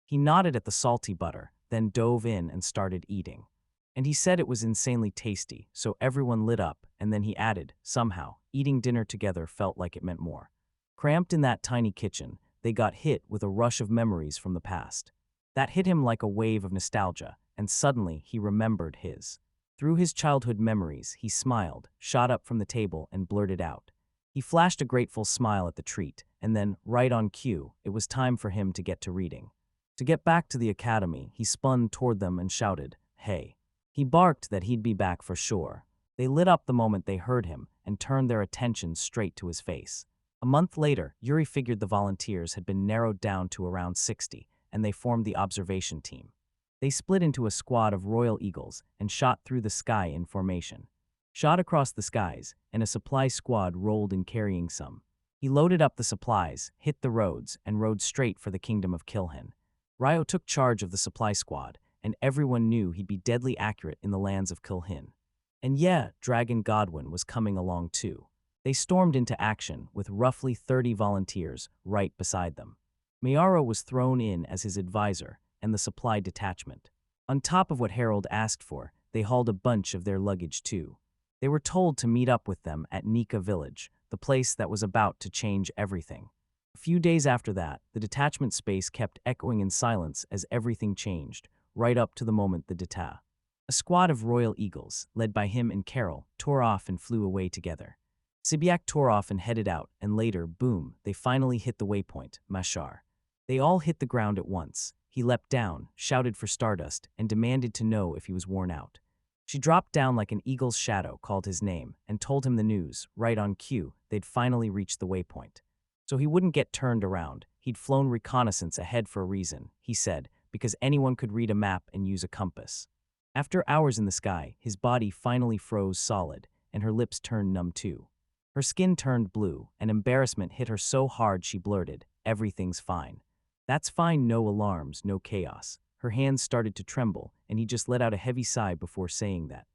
He nodded at the salty butter, then dove in and started eating. And he said it was insanely tasty, so everyone lit up, and then he added, somehow, eating dinner together felt like it meant more. Cramped in that tiny kitchen, they got hit with a rush of memories from the past. That hit him like a wave of nostalgia, and suddenly he remembered his. Through his childhood memories, he smiled, shot up from the table, and blurted out. He flashed a grateful smile at the treat, and then, right on cue, it was time for him to get to reading. To get back to the academy, he spun toward them and shouted, "Hey." He barked that he'd be back for sure. They lit up the moment they heard him and turned their attention straight to his face. A month later, Yuri figured the volunteers had been narrowed down to around 60, and they formed the observation team. They split into a squad of Royal Eagles and shot through the sky in formation. Shot across the skies, and a supply squad rolled in carrying some. He loaded up the supplies, hit the roads, and rode straight for the kingdom of Kilhin. Ryo took charge of the supply squad, and everyone knew he'd be deadly accurate in the lands of Kilhin. And yeah, Dragon Godwin was coming along too. They stormed into action with roughly 30 volunteers right beside them. Mayaro was thrown in as his advisor and the supply detachment. On top of what Harold asked for, they hauled a bunch of their luggage too. They were told to meet up with them at Nika village, the place that was about to change everything. A few days after that, the detachment space kept echoing in silence as everything changed, right up to the moment the deta. A squad of royal eagles, led by him and Carol, tore off and flew away together. Sibiak tore off and headed out, and later, boom, they finally hit the waypoint, Mashar. They all hit the ground at once. He leapt down, shouted for Stardust, and demanded to know if he was worn out. She dropped down like an eagle's shadow, called his name, and told him the news, right on cue, they'd finally reached the waypoint. So he wouldn't get turned around. He'd flown reconnaissance ahead for a reason, he said, because anyone could read a map and use a compass. After hours in the sky, his body finally froze solid, and her lips turned numb too. Her skin turned blue, and embarrassment hit her so hard she blurted, "Everything's fine." That's fine, no alarms, no chaos. Her hands started to tremble, and he just let out a heavy sigh before saying that.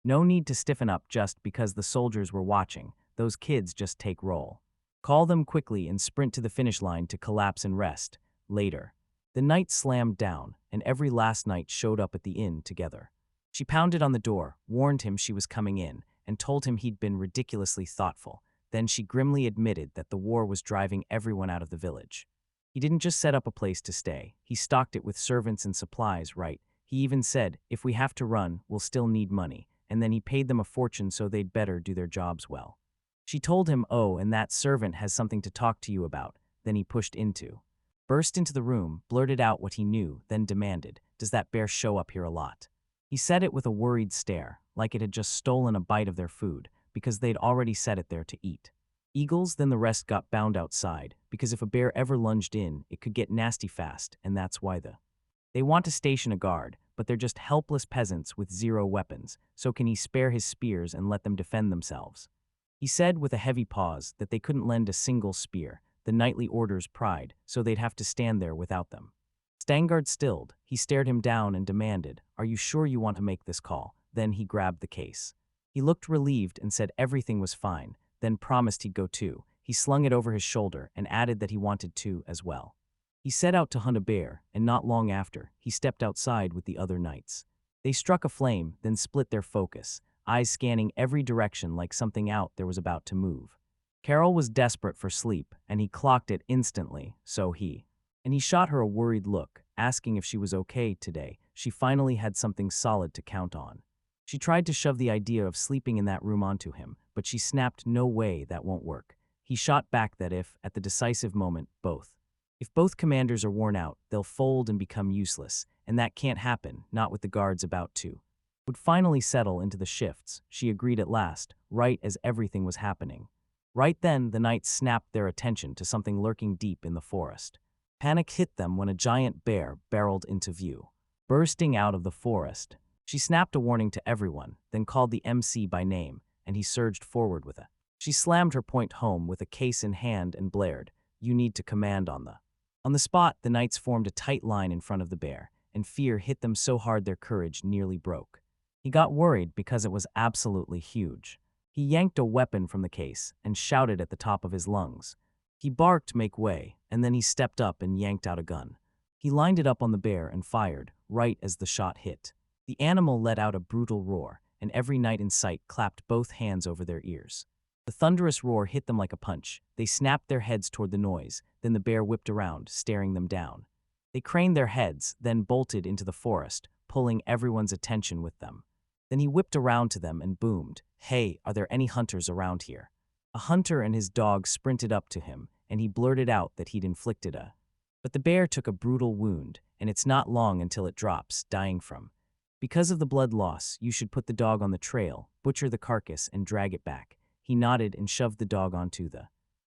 No need to stiffen up just because the soldiers were watching. Those kids just take roll. Call them quickly and sprint to the finish line to collapse and rest. Later. The night slammed down, and every last night showed up at the inn together. She pounded on the door, warned him she was coming in, and told him he'd been ridiculously thoughtful. Then she grimly admitted that the war was driving everyone out of the village. He didn't just set up a place to stay. He stocked it with servants and supplies, right? He even said, if we have to run, we'll still need money. And then he paid them a fortune so they'd better do their jobs well. She told him, oh, and that servant has something to talk to you about. Then he burst into the room, blurted out what he knew, then demanded, does that bear show up here a lot? He said it with a worried stare, like it had just stolen a bite of their food, because they'd already set it there to eat. Eagles, then the rest got bound outside, because if a bear ever lunged in, it could get nasty fast, and that's why they want to station a guard, but they're just helpless peasants with zero weapons, so can he spare his spears and let them defend themselves? He said with a heavy pause that they couldn't lend a single spear, the knightly orders pried, so they'd have to stand there without them. Stangard stilled. He stared him down and demanded, are you sure you want to make this call? Then he grabbed the case. He looked relieved and said everything was fine, then promised he'd go too. He slung it over his shoulder and added that he wanted to as well. He set out to hunt a bear, and not long after, he stepped outside with the other knights. They struck a flame, then split their focus, eyes scanning every direction like something out there was about to move. Carol was desperate for sleep, and he clocked it instantly, and he shot her a worried look, asking if she was okay today. She finally had something solid to count on. She tried to shove the idea of sleeping in that room onto him, but she snapped, no way, that won't work. He shot back that if, at the decisive moment, if both commanders are worn out, they'll fold and become useless, and that can't happen, not with the guards about to. Would finally settle into the shifts, she agreed at last, right as everything was happening. Right then, the knights snapped their attention to something lurking deep in the forest. Panic hit them when a giant bear barreled into view. Bursting out of the forest, she snapped a warning to everyone, then called the MC by name, and he surged forward with She slammed her point home with a case in hand and blared, you need to command on the spot, the knights formed a tight line in front of the bear, and fear hit them so hard their courage nearly broke. He got worried because it was absolutely huge. He yanked a weapon from the case and shouted at the top of his lungs. He barked, make way, and then he stepped up and yanked out a gun. He lined it up on the bear and fired, right as the shot hit. The animal let out a brutal roar, and every knight in sight clapped both hands over their ears. The thunderous roar hit them like a punch. They snapped their heads toward the noise, then the bear whipped around, staring them down. They craned their heads, then bolted into the forest, pulling everyone's attention with them. Then he whipped around to them and boomed, hey, are there any hunters around here? A hunter and his dog sprinted up to him, and he blurted out that he'd inflicted But the bear took a brutal wound, and it's not long until it drops, dying from. Because of the blood loss, you should put the dog on the trail, butcher the carcass, and drag it back. He nodded and shoved the dog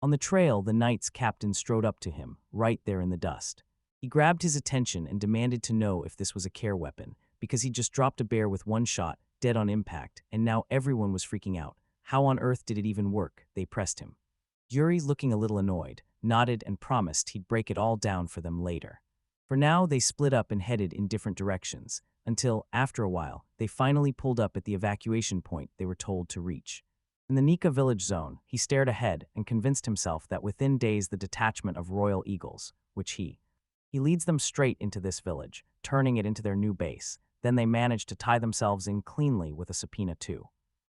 On the trail, the knight's captain strode up to him, right there in the dust. He grabbed his attention and demanded to know if this was a care weapon, because he just dropped a bear with one shot, dead on impact, and now everyone was freaking out. How on earth did it even work? They pressed him. Yuri, looking a little annoyed, nodded and promised he'd break it all down for them later. For now, they split up and headed in different directions, until, after a while, they finally pulled up at the evacuation point they were told to reach. In the Nika village zone, he stared ahead and convinced himself that within days the detachment of royal eagles, which he leads them straight into this village, turning it into their new base. Then they managed to tie themselves in cleanly with a subpoena too.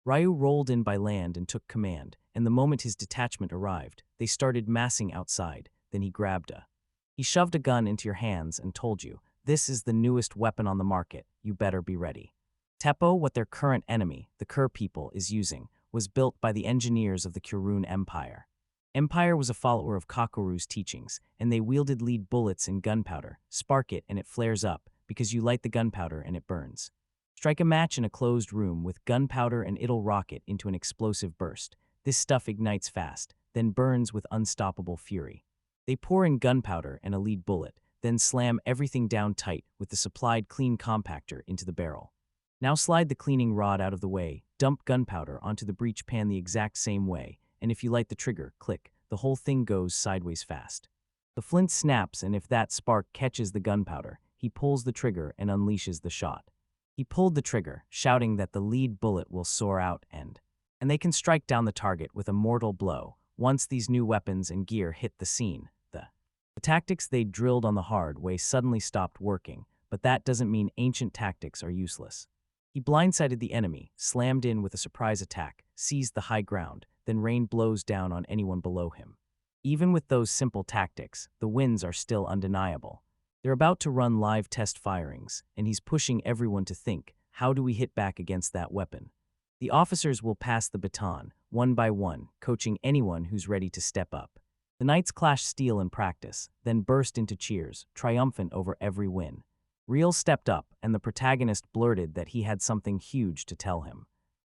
Ryu rolled in by land and took command, and the moment his detachment arrived, they started massing outside. Then he shoved a gun into your hands and told you, "This is the newest weapon on the market, you better be ready." Teppo, what their current enemy, the Kur people, is using, was built by the engineers of the Kurun Empire. Empire was a follower of Kakoru's teachings, and they wielded lead bullets in gunpowder. Spark it and it flares up, because you light the gunpowder and it burns. Strike a match in a closed room with gunpowder and it'll rocket into an explosive burst. This stuff ignites fast, then burns with unstoppable fury. They pour in gunpowder and a lead bullet, then slam everything down tight with the supplied clean compactor into the barrel. Now slide the cleaning rod out of the way, dump gunpowder onto the breech pan the exact same way, and if you light the trigger, click, the whole thing goes sideways fast. The flint snaps, and if that spark catches the gunpowder, he pulls the trigger and unleashes the shot. He pulled the trigger, shouting that the lead bullet will soar out and they can strike down the target with a mortal blow. Once these new weapons and gear hit the scene, the tactics they drilled on the hard way suddenly stopped working, but that doesn't mean ancient tactics are useless. He blindsided the enemy, slammed in with a surprise attack, seized the high ground, then rained blows down on anyone below him. Even with those simple tactics, the wins are still undeniable. They're about to run live test firings, and he's pushing everyone to think, how do we hit back against that weapon? The officers will pass the baton, one by one, coaching anyone who's ready to step up. The knights clashed steel in practice, then burst into cheers, triumphant over every win. Real stepped up, and the protagonist blurted that he had something huge to tell him.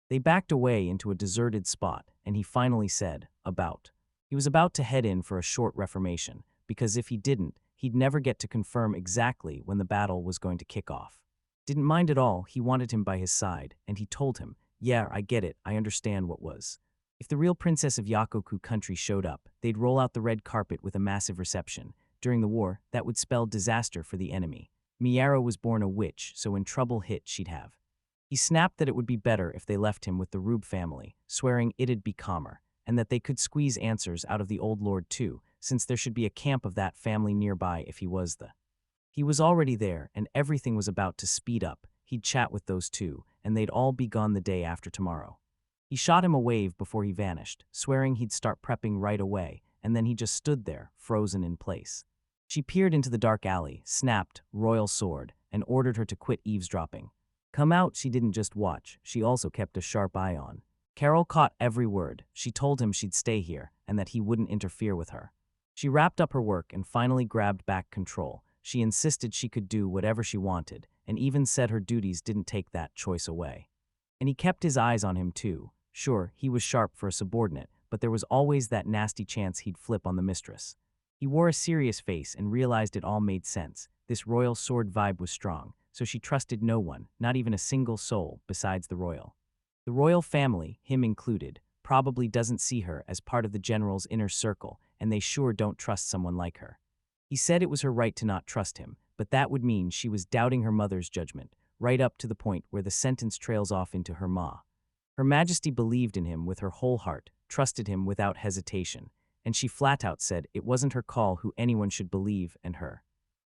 They backed away into a deserted spot, and he finally said, about. He was about to head in for a short reformation, because if he didn't, he'd never get to confirm exactly when the battle was going to kick off. Didn't mind at all, he wanted him by his side, and he told him, "Yeah, I get it, I understand what was." If the real princess of Yakoku country showed up, they'd roll out the red carpet with a massive reception. During the war, that would spell disaster for the enemy. Miyara was born a witch, so when trouble hit, she'd have. He snapped that it would be better if they left him with the Rube family, swearing it'd be calmer, and that they could squeeze answers out of the old lord too, since there should be a camp of that family nearby if he was the. He was already there, and everything was about to speed up. He'd chat with those two, and they'd all be gone the day after tomorrow. He shot him a wave before he vanished, swearing he'd start prepping right away, and then he just stood there, frozen in place. She peered into the dark alley, snapped, royal sword, and ordered her to quit eavesdropping. Come out, she didn't just watch, she also kept a sharp eye on. Carol caught every word. She told him she'd stay here, and that he wouldn't interfere with her. She wrapped up her work and finally grabbed back control. She insisted she could do whatever she wanted, and even said her duties didn't take that choice away. And he kept his eyes on him too. Sure, he was sharp for a subordinate, but there was always that nasty chance he'd flip on the mistress. He wore a serious face and realized it all made sense. This royal sword vibe was strong, so she trusted no one, not even a single soul, besides the royal. The royal family, him included, probably doesn't see her as part of the general's inner circle, and they sure don't trust someone like her. He said it was her right to not trust him, but that would mean she was doubting her mother's judgment, right up to the point where the sentence trails off into her ma. Her Majesty believed in him with her whole heart, trusted him without hesitation, and she flat out said it wasn't her call who anyone should believe and her.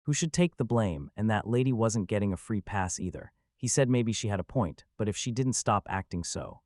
Who should take the blame, and that lady wasn't getting a free pass either. He said maybe she had a point, but if she didn't stop acting so.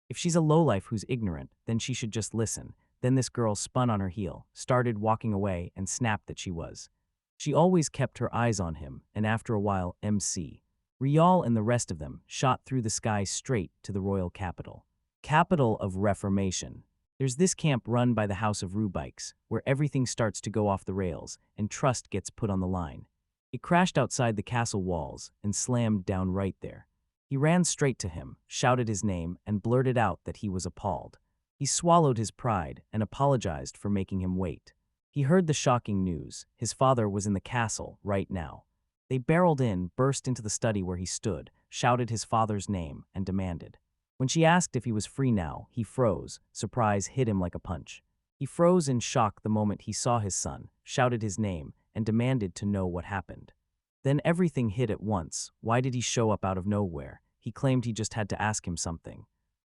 If she's a lowlife who's ignorant, then she should just listen. Then this girl spun on her heel, started walking away, and snapped that she was. She always kept her eyes on him, and after a while, MC. Rial and the rest of them shot through the sky straight to the royal capital. Capital of Reformation. There's this camp run by the House of Rubikes, where everything starts to go off the rails, and trust gets put on the line. It crashed outside the castle walls, and slammed down right there. He ran straight to him, shouted his name, and blurted out that he was appalled. He swallowed his pride and apologized for making him wait. He heard the shocking news. His father was in the castle right now. They barreled in, burst into the study where he stood, shouted his father's name, and demanded. When she asked if he was free now, he froze. Surprise hit him like a punch. He froze in shock the moment he saw his son, shouted his name, and demanded to know what happened. Then everything hit at once. Why did he show up out of nowhere? He claimed he just had to ask him something.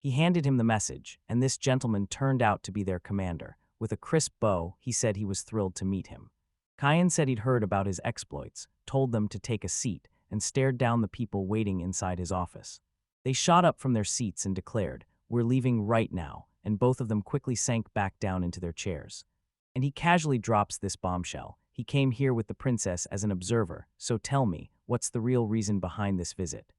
He handed him the message, and this gentleman turned out to be their commander. With a crisp bow, he said he was thrilled to meet him. Kyan said he'd heard about his exploits, told them to take a seat, and stared down the people waiting inside his office. They shot up from their seats and declared, "We're leaving right now," and both of them quickly sank back down into their chairs. And he casually drops this bombshell. He came here with the princess as an observer, so tell me, what's the real reason behind this visit?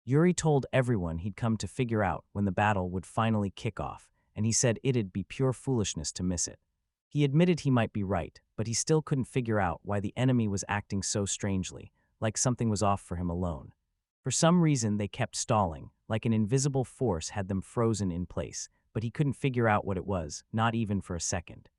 Yuri told everyone he'd come to figure out when the battle would finally kick off, and he said it'd be pure foolishness to miss it. He admitted he might be right, but he still couldn't figure out why the enemy was acting so strangely, like something was off for him alone. For some reason, they kept stalling, like an invisible force had them frozen in place, but he couldn't figure out what it was, not even for a second.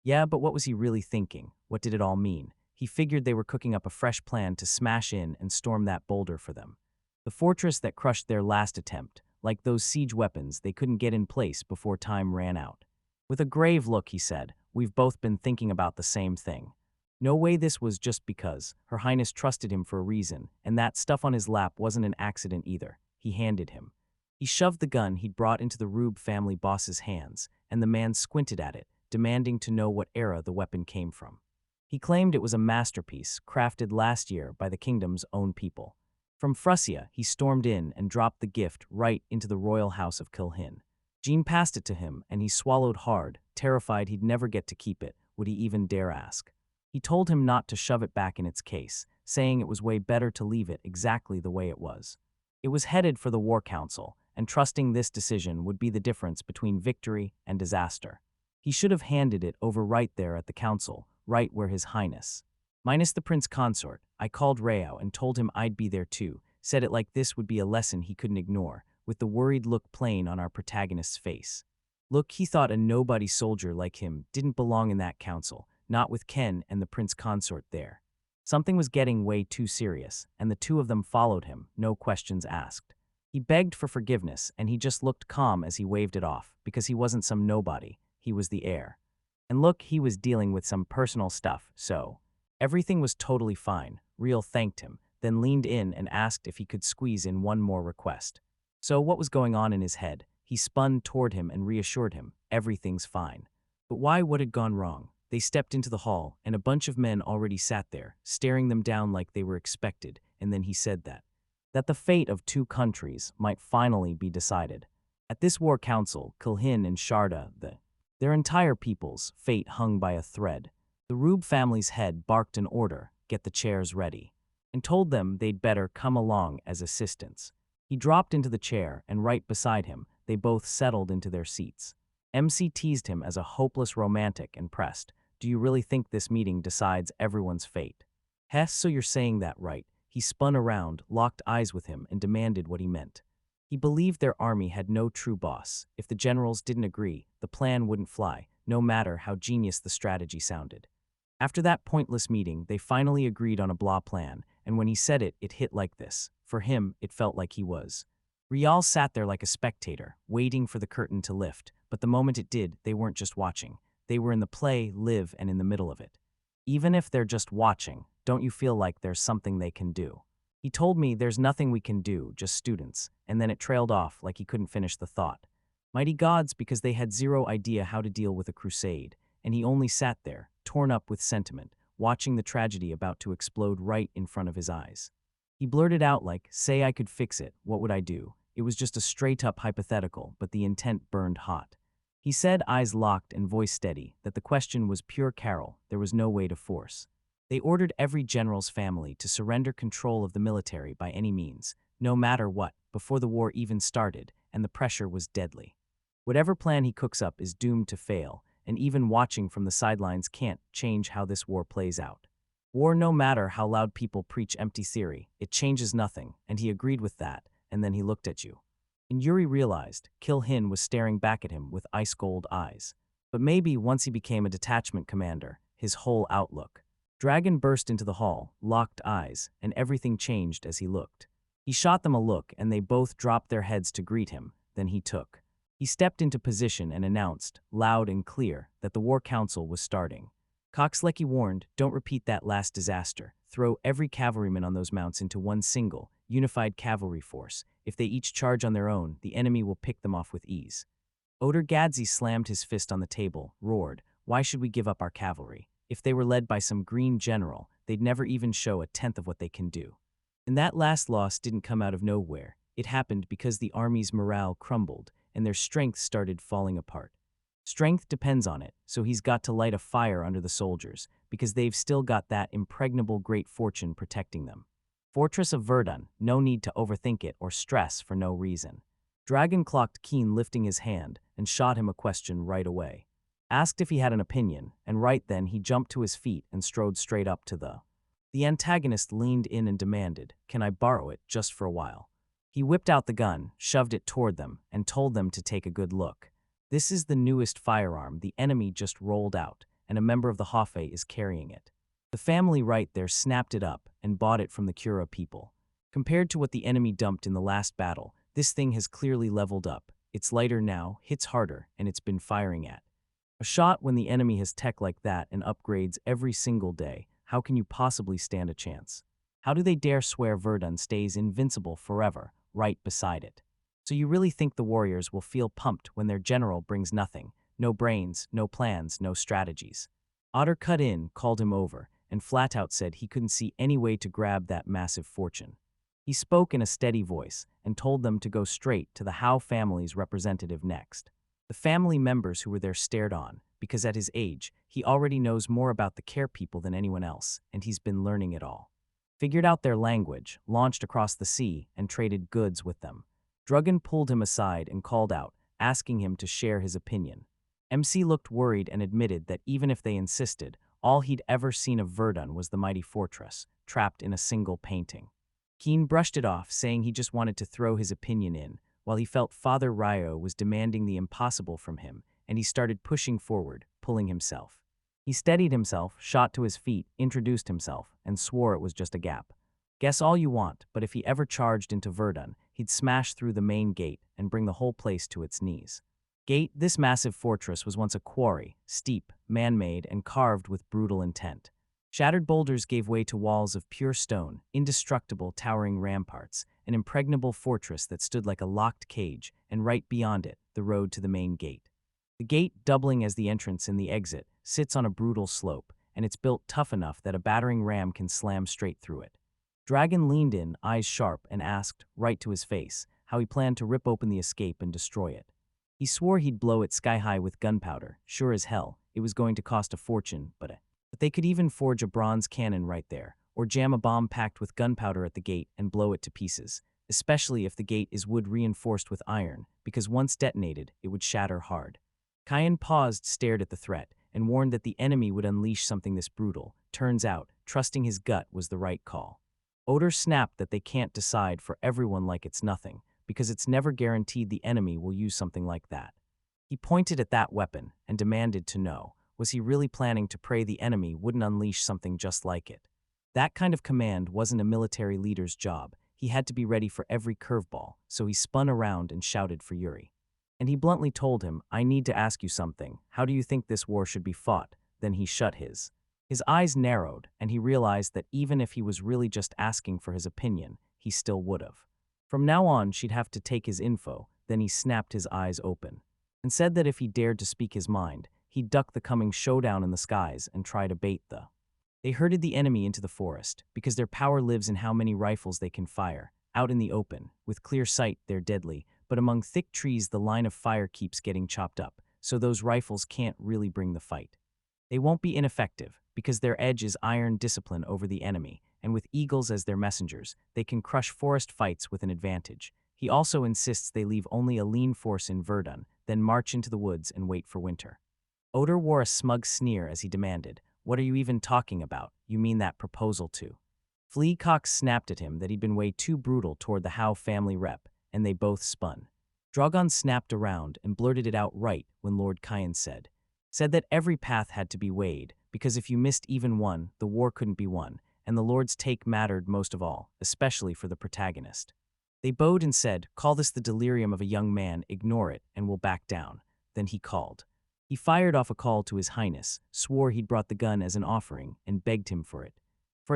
Yeah, but what was he really thinking? What did it all mean? He figured they were cooking up a fresh plan to smash in and storm that boulder for them. The fortress that crushed their last attempt, like those siege weapons they couldn't get in place before time ran out. With a grave look, he said, "We've both been thinking about the same thing. No way this was just because. Her Highness trusted him for a reason, and that stuff on his lap wasn't an accident either," he handed him. He shoved the gun he'd brought into the Rube family boss's hands, and the man squinted at it, demanding to know what era the weapon came from. He claimed it was a masterpiece, crafted last year by the kingdom's own people. From Frussia, he stormed in and dropped the gift right into the royal house of Kilhin. Jean passed it to him, and he swallowed hard, terrified he'd never get to keep it, would he even dare ask. He told him not to shove it back in its case, saying it was way better to leave it exactly the way it was. It was headed for the War Council, and trusting this decision would be the difference between victory and disaster. He should have handed it over right there at the council, right where His Highness. Minus the prince consort, I called Rao and told him I'd be there too, said it like this would be a lesson he couldn't ignore, with the worried look plain on our protagonist's face. Look, he thought a nobody soldier like him didn't belong in that council, not with Ken and the prince consort there. Something was getting way too serious, and the two of them followed him, no questions asked. He begged for forgiveness, and he just looked calm as he waved it off, because he wasn't some nobody, he was the heir. And look, he was dealing with some personal stuff, so everything was totally fine. Real thanked him, then leaned in and asked if he could squeeze in one more request. So what was going on in his head? He spun toward him and reassured him, everything's fine. But why? What had gone wrong? They stepped into the hall, and a bunch of men already sat there, staring them down like they were expected, and then he said that the fate of two countries might finally be decided. At this war council, Kilhin and Sharda, their entire people's fate hung by a thread. The Rube family's head barked an order, get the chairs ready, and told them they'd better come along as assistants. He dropped into the chair, and right beside him, they both settled into their seats. MC teased him as a hopeless romantic and pressed, "Do you really think this meeting decides everyone's fate?" "Hess, so you're saying that, right?" He spun around, locked eyes with him, and demanded what he meant. He believed their army had no true boss. If the generals didn't agree, the plan wouldn't fly, no matter how genius the strategy sounded. After that pointless meeting, they finally agreed on a blah plan, and when he said it, it hit like this. For him, it felt like he was. Rial sat there like a spectator, waiting for the curtain to lift, but the moment it did, they weren't just watching. They were in the play, live, and in the middle of it. Even if they're just watching, don't you feel like there's something they can do? He told me there's nothing we can do, just students, and then it trailed off like he couldn't finish the thought. Mighty gods, because they had zero idea how to deal with a crusade, and he only sat there, torn up with sentiment, watching the tragedy about to explode right in front of his eyes. He blurted out like, "Say I could fix it, what would I do?" It was just a straight-up hypothetical, but the intent burned hot. He said, eyes locked and voice steady, that the question was pure Carol, there was no way to force. They ordered every general's family to surrender control of the military by any means, no matter what, before the war even started, and the pressure was deadly. Whatever plan he cooks up is doomed to fail, and even watching from the sidelines can't change how this war plays out. War, no matter how loud people preach empty theory, it changes nothing, and he agreed with that, and then he looked at you. And Yuri realized Kilhin was staring back at him with ice-cold eyes. But maybe once he became a detachment commander, his whole outlook. Dragon burst into the hall, locked eyes, and everything changed as he looked. He shot them a look, and they both dropped their heads to greet him, then he took. He stepped into position and announced, loud and clear, that the war council was starting. Coxlecki warned, "Don't repeat that last disaster. Throw every cavalryman on those mounts into one single, unified cavalry force. If they each charge on their own, the enemy will pick them off with ease." Oder Gadzi slammed his fist on the table, roared, "Why should we give up our cavalry? If they were led by some green general, they'd never even show a tenth of what they can do." And that last loss didn't come out of nowhere. It happened because the army's morale crumbled, and their strength started falling apart. Strength depends on it, so he's got to light a fire under the soldiers, because they've still got that impregnable great fortune protecting them. Fortress of Verdun, no need to overthink it or stress for no reason. Dragon clocked Keen, lifting his hand, and shot him a question right away. Asked if he had an opinion, and right then he jumped to his feet and strode straight up to The antagonist leaned in and demanded, "Can I borrow it just for a while?" He whipped out the gun, shoved it toward them, and told them to take a good look. This is the newest firearm the enemy just rolled out, and a member of the Hofe is carrying it. The family right there snapped it up and bought it from the Cura people. Compared to what the enemy dumped in the last battle, this thing has clearly leveled up. It's lighter now, hits harder, and it's been firing at. A shot when the enemy has tech like that and upgrades every single day, how can you possibly stand a chance? How do they dare swear Verdun stays invincible forever, right beside it? So you really think the warriors will feel pumped when their general brings nothing, no brains, no plans, no strategies? Otter cut in, called him over, and flat out said he couldn't see any way to grab that massive fortune. He spoke in a steady voice and told them to go straight to the Howe family's representative next. The family members who were there stared on, because at his age, he already knows more about the care people than anyone else, and he's been learning it all. Figured out their language, launched across the sea, and traded goods with them. Druggan pulled him aside and called out, asking him to share his opinion. MC looked worried and admitted that even if they insisted, all he'd ever seen of Verdun was the mighty fortress, trapped in a single painting. Keen brushed it off, saying he just wanted to throw his opinion in, while he felt Father Ryo was demanding the impossible from him, and he started pushing forward, pulling himself. He steadied himself, shot to his feet, introduced himself, and swore it was just a gap. Guess all you want, but if he ever charged into Verdun, he'd smash through the main gate and bring the whole place to its knees. Gate, this massive fortress was once a quarry, steep, man-made, and carved with brutal intent. Shattered boulders gave way to walls of pure stone, indestructible towering ramparts, an impregnable fortress that stood like a locked cage, and right beyond it, the road to the main gate. The gate, doubling as the entrance and the exit, sits on a brutal slope, and it's built tough enough that a battering ram can slam straight through it. Dragon leaned in, eyes sharp, and asked, right to his face, how he planned to rip open the escape and destroy it. He swore he'd blow it sky-high with gunpowder. Sure as hell, it was going to cost a fortune, but they could even forge a bronze cannon right there, or jam a bomb packed with gunpowder at the gate and blow it to pieces, especially if the gate is wood reinforced with iron, because once detonated, it would shatter hard. Kyan paused, stared at the threat, and warned that the enemy would unleash something this brutal. Turns out, trusting his gut was the right call. Otter snapped that they can't decide for everyone like it's nothing, because it's never guaranteed the enemy will use something like that. He pointed at that weapon and demanded to know, was he really planning to pray the enemy wouldn't unleash something just like it? That kind of command wasn't a military leader's job. He had to be ready for every curveball, so he spun around and shouted for Yuri. And he bluntly told him, I need to ask you something. How do you think this war should be fought? Then he shut his. His eyes narrowed, and he realized that even if he was really just asking for his opinion, he still would've. From now on, she'd have to take his info. Then he snapped his eyes open and said that if he dared to speak his mind, he'd duck the coming showdown in the skies and try to bait the. They herded the enemy into the forest, because their power lives in how many rifles they can fire. Out in the open, with clear sight, they're deadly, but among thick trees the line of fire keeps getting chopped up, so those rifles can't really bring the fight. They won't be ineffective, because their edge is iron discipline over the enemy, and with eagles as their messengers, they can crush forest fights with an advantage. He also insists they leave only a lean force in Verdun, then march into the woods and wait for winter. Otter wore a smug sneer as he demanded, what are you even talking about? You mean that proposal to? Fleacock snapped at him that he'd been way too brutal toward the Howe family rep, and they both spun. Drogon snapped around and blurted it out right when Lord Kyan said that every path had to be weighed, because if you missed even one, the war couldn't be won, and the Lord's take mattered most of all, especially for the protagonist. They bowed and said, call this the delirium of a young man, ignore it, and we'll back down. Then he called. He fired off a call to His Highness, swore he'd brought the gun as an offering, and begged him for it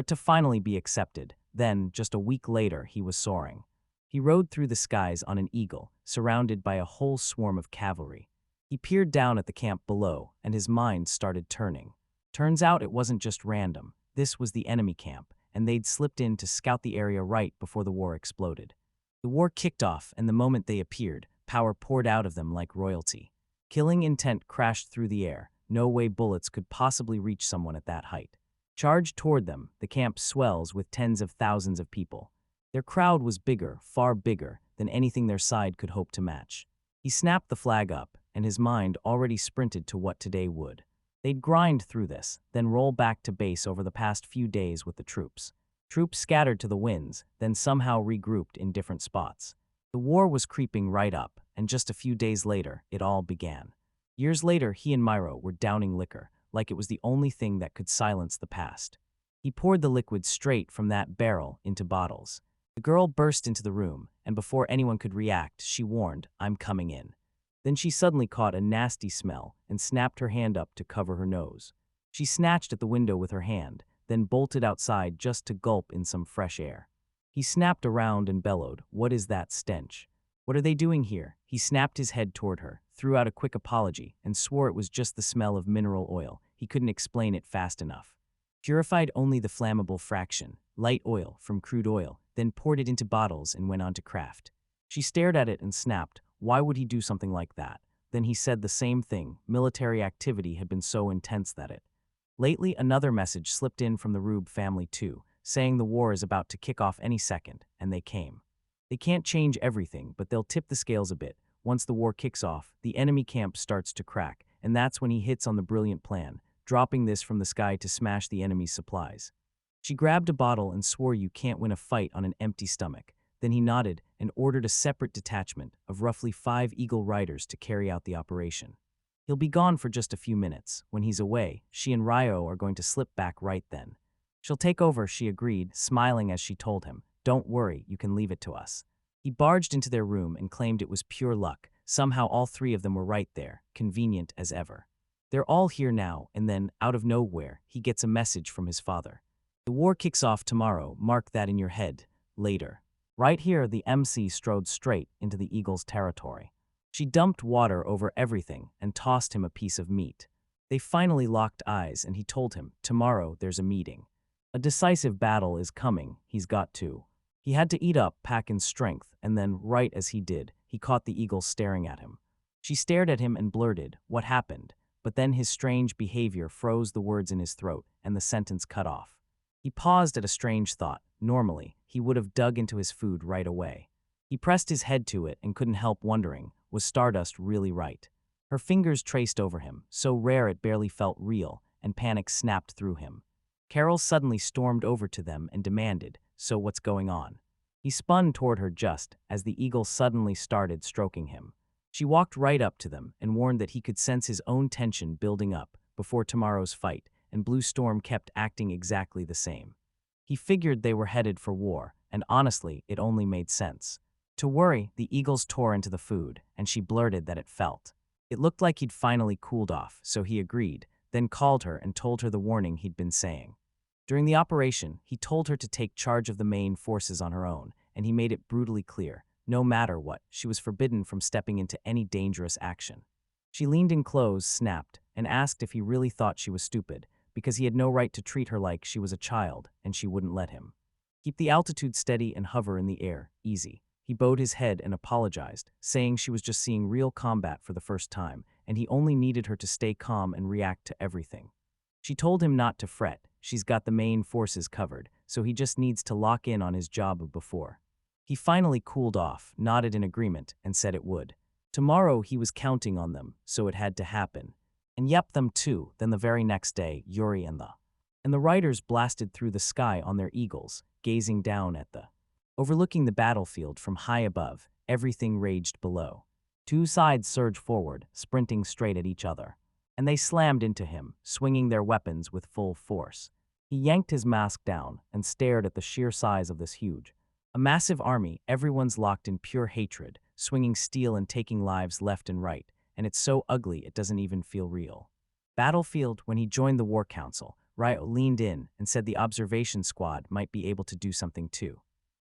to finally be accepted. Then, just a week later, he was soaring. He rode through the skies on an eagle, surrounded by a whole swarm of cavalry. He peered down at the camp below, and his mind started turning. Turns out it wasn't just random. This was the enemy camp, and they'd slipped in to scout the area right before the war exploded. The war kicked off, and the moment they appeared, Power poured out of them like royalty. Killing intent crashed through the air. No way bullets could possibly reach someone at that height. Charged toward them, the camp swells with tens of thousands of people. Their crowd was bigger, far bigger, than anything their side could hope to match. He snapped the flag up, and his mind already sprinted to what today would. They'd grind through this, then roll back to base over the past few days with the troops. Troops scattered to the winds, then somehow regrouped in different spots. The war was creeping right up, and just a few days later, it all began. Years later, he and Myro were downing liquor, like it was the only thing that could silence the past. He poured the liquid straight from that barrel into bottles. The girl burst into the room, and before anyone could react, she warned, "I'm coming in." Then she suddenly caught a nasty smell and snapped her hand up to cover her nose. She snatched at the window with her hand, then bolted outside just to gulp in some fresh air. He snapped around and bellowed, "What is that stench? What are they doing here?" He snapped his head toward her, threw out a quick apology, and swore it was just the smell of mineral oil. He couldn't explain it fast enough. Purified only the flammable fraction, light oil from crude oil, then poured it into bottles and went on to craft. She stared at it and snapped, why would he do something like that? Then he said the same thing, military activity had been so intense that it. Lately, another message slipped in from the Rube family too, saying the war is about to kick off any second, and they came. They can't change everything, but they'll tip the scales a bit. Once the war kicks off, the enemy camp starts to crack, and that's when he hits on the brilliant plan, dropping this from the sky to smash the enemy's supplies. She grabbed a bottle and swore you can't win a fight on an empty stomach. Then he nodded and ordered a separate detachment of roughly 5 Eagle Riders to carry out the operation. He'll be gone for just a few minutes. When he's away, she and Ryo are going to slip back right then. She'll take over, she agreed, smiling as she told him, "Don't worry, you can leave it to us." He barged into their room and claimed it was pure luck. Somehow all 3 of them were right there, convenient as ever. They're all here now, and then, out of nowhere, he gets a message from his father. "The war kicks off tomorrow, mark that in your head. Later." Right here, the MC strode straight into the Eagle's territory. She dumped water over everything and tossed him a piece of meat. They finally locked eyes, and he told him, "Tomorrow there's a meeting. A decisive battle is coming, he's got to." He had to eat up Pakin's strength, and then, right as he did, he caught the Eagle staring at him. She stared at him and blurted, "What happened?" But then his strange behavior froze the words in his throat, and the sentence cut off. He paused at a strange thought. Normally, he would have dug into his food right away. He pressed his head to it and couldn't help wondering, was Stardust really right? Her fingers traced over him, so rare it barely felt real, and panic snapped through him. Carol suddenly stormed over to them and demanded, "So what's going on?" He spun toward her just as the Eagle suddenly started stroking him. She walked right up to them and warned that he could sense his own tension building up before tomorrow's fight, and Blue Storm kept acting exactly the same. He figured they were headed for war, and honestly, it only made sense. To worry, the Eagles tore into the food, and she blurted that it felt. It looked like he'd finally cooled off, so he agreed, then called her and told her the warning he'd been saying. During the operation, he told her to take charge of the main forces on her own, and he made it brutally clear, no matter what, she was forbidden from stepping into any dangerous action. She leaned in close, snapped, and asked if he really thought she was stupid, because he had no right to treat her like she was a child, and she wouldn't let him. "Keep the altitude steady and hover in the air, easy." He bowed his head and apologized, saying she was just seeing real combat for the first time, and he only needed her to stay calm and react to everything. She told him not to fret, she's got the main forces covered, so he just needs to lock in on his job of before. He finally cooled off, nodded in agreement, and said it would. Tomorrow he was counting on them, so it had to happen. And yep, them too. Then the very next day, Yuri and the riders blasted through the sky on their eagles, gazing down at overlooking the battlefield from high above. Everything raged below. 2 sides surged forward, sprinting straight at each other. And they slammed into him, swinging their weapons with full force. He yanked his mask down and stared at the sheer size of this huge. A massive army, everyone's locked in pure hatred, swinging steel and taking lives left and right, and it's so ugly it doesn't even feel real. Battlefield, when he joined the War Council, Ryo leaned in and said the observation squad might be able to do something too.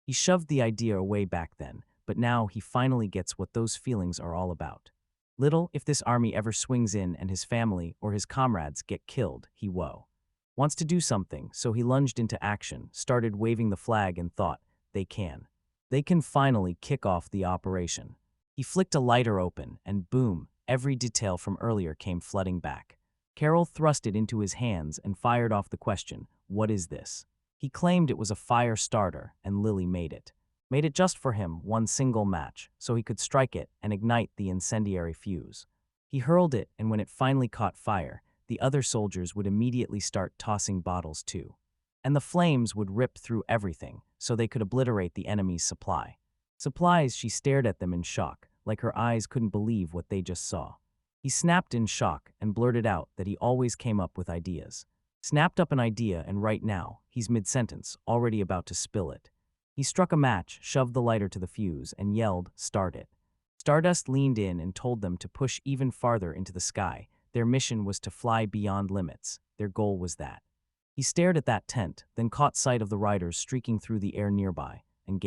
He shoved the idea away back then, but now he finally gets what those feelings are all about. Little if this army ever swings in and his family or his comrades get killed, he wants to do something, so he lunged into action, started waving the flag and thought, they can finally kick off the operation. He flicked a lighter open, and boom, every detail from earlier came flooding back. Carol thrust it into his hands and fired off the question, "What is this?" He claimed it was a fire starter, and Lily made it. Made it just for him, one single match, so he could strike it and ignite the incendiary fuse. He hurled it, and when it finally caught fire, the other soldiers would immediately start tossing bottles too. And the flames would rip through everything, so they could obliterate the enemy's supply. Supplies, she stared at them in shock, like her eyes couldn't believe what they just saw. He snapped in shock and blurted out that he always came up with ideas. Snapped up an idea, and right now, he's mid-sentence, already about to spill it. He struck a match, shoved the lighter to the fuse, and yelled, "Start it." Stardust leaned in and told them to push even farther into the sky. Their mission was to fly beyond limits. Their goal was that. He stared at that tent, then caught sight of the riders streaking through the air nearby, and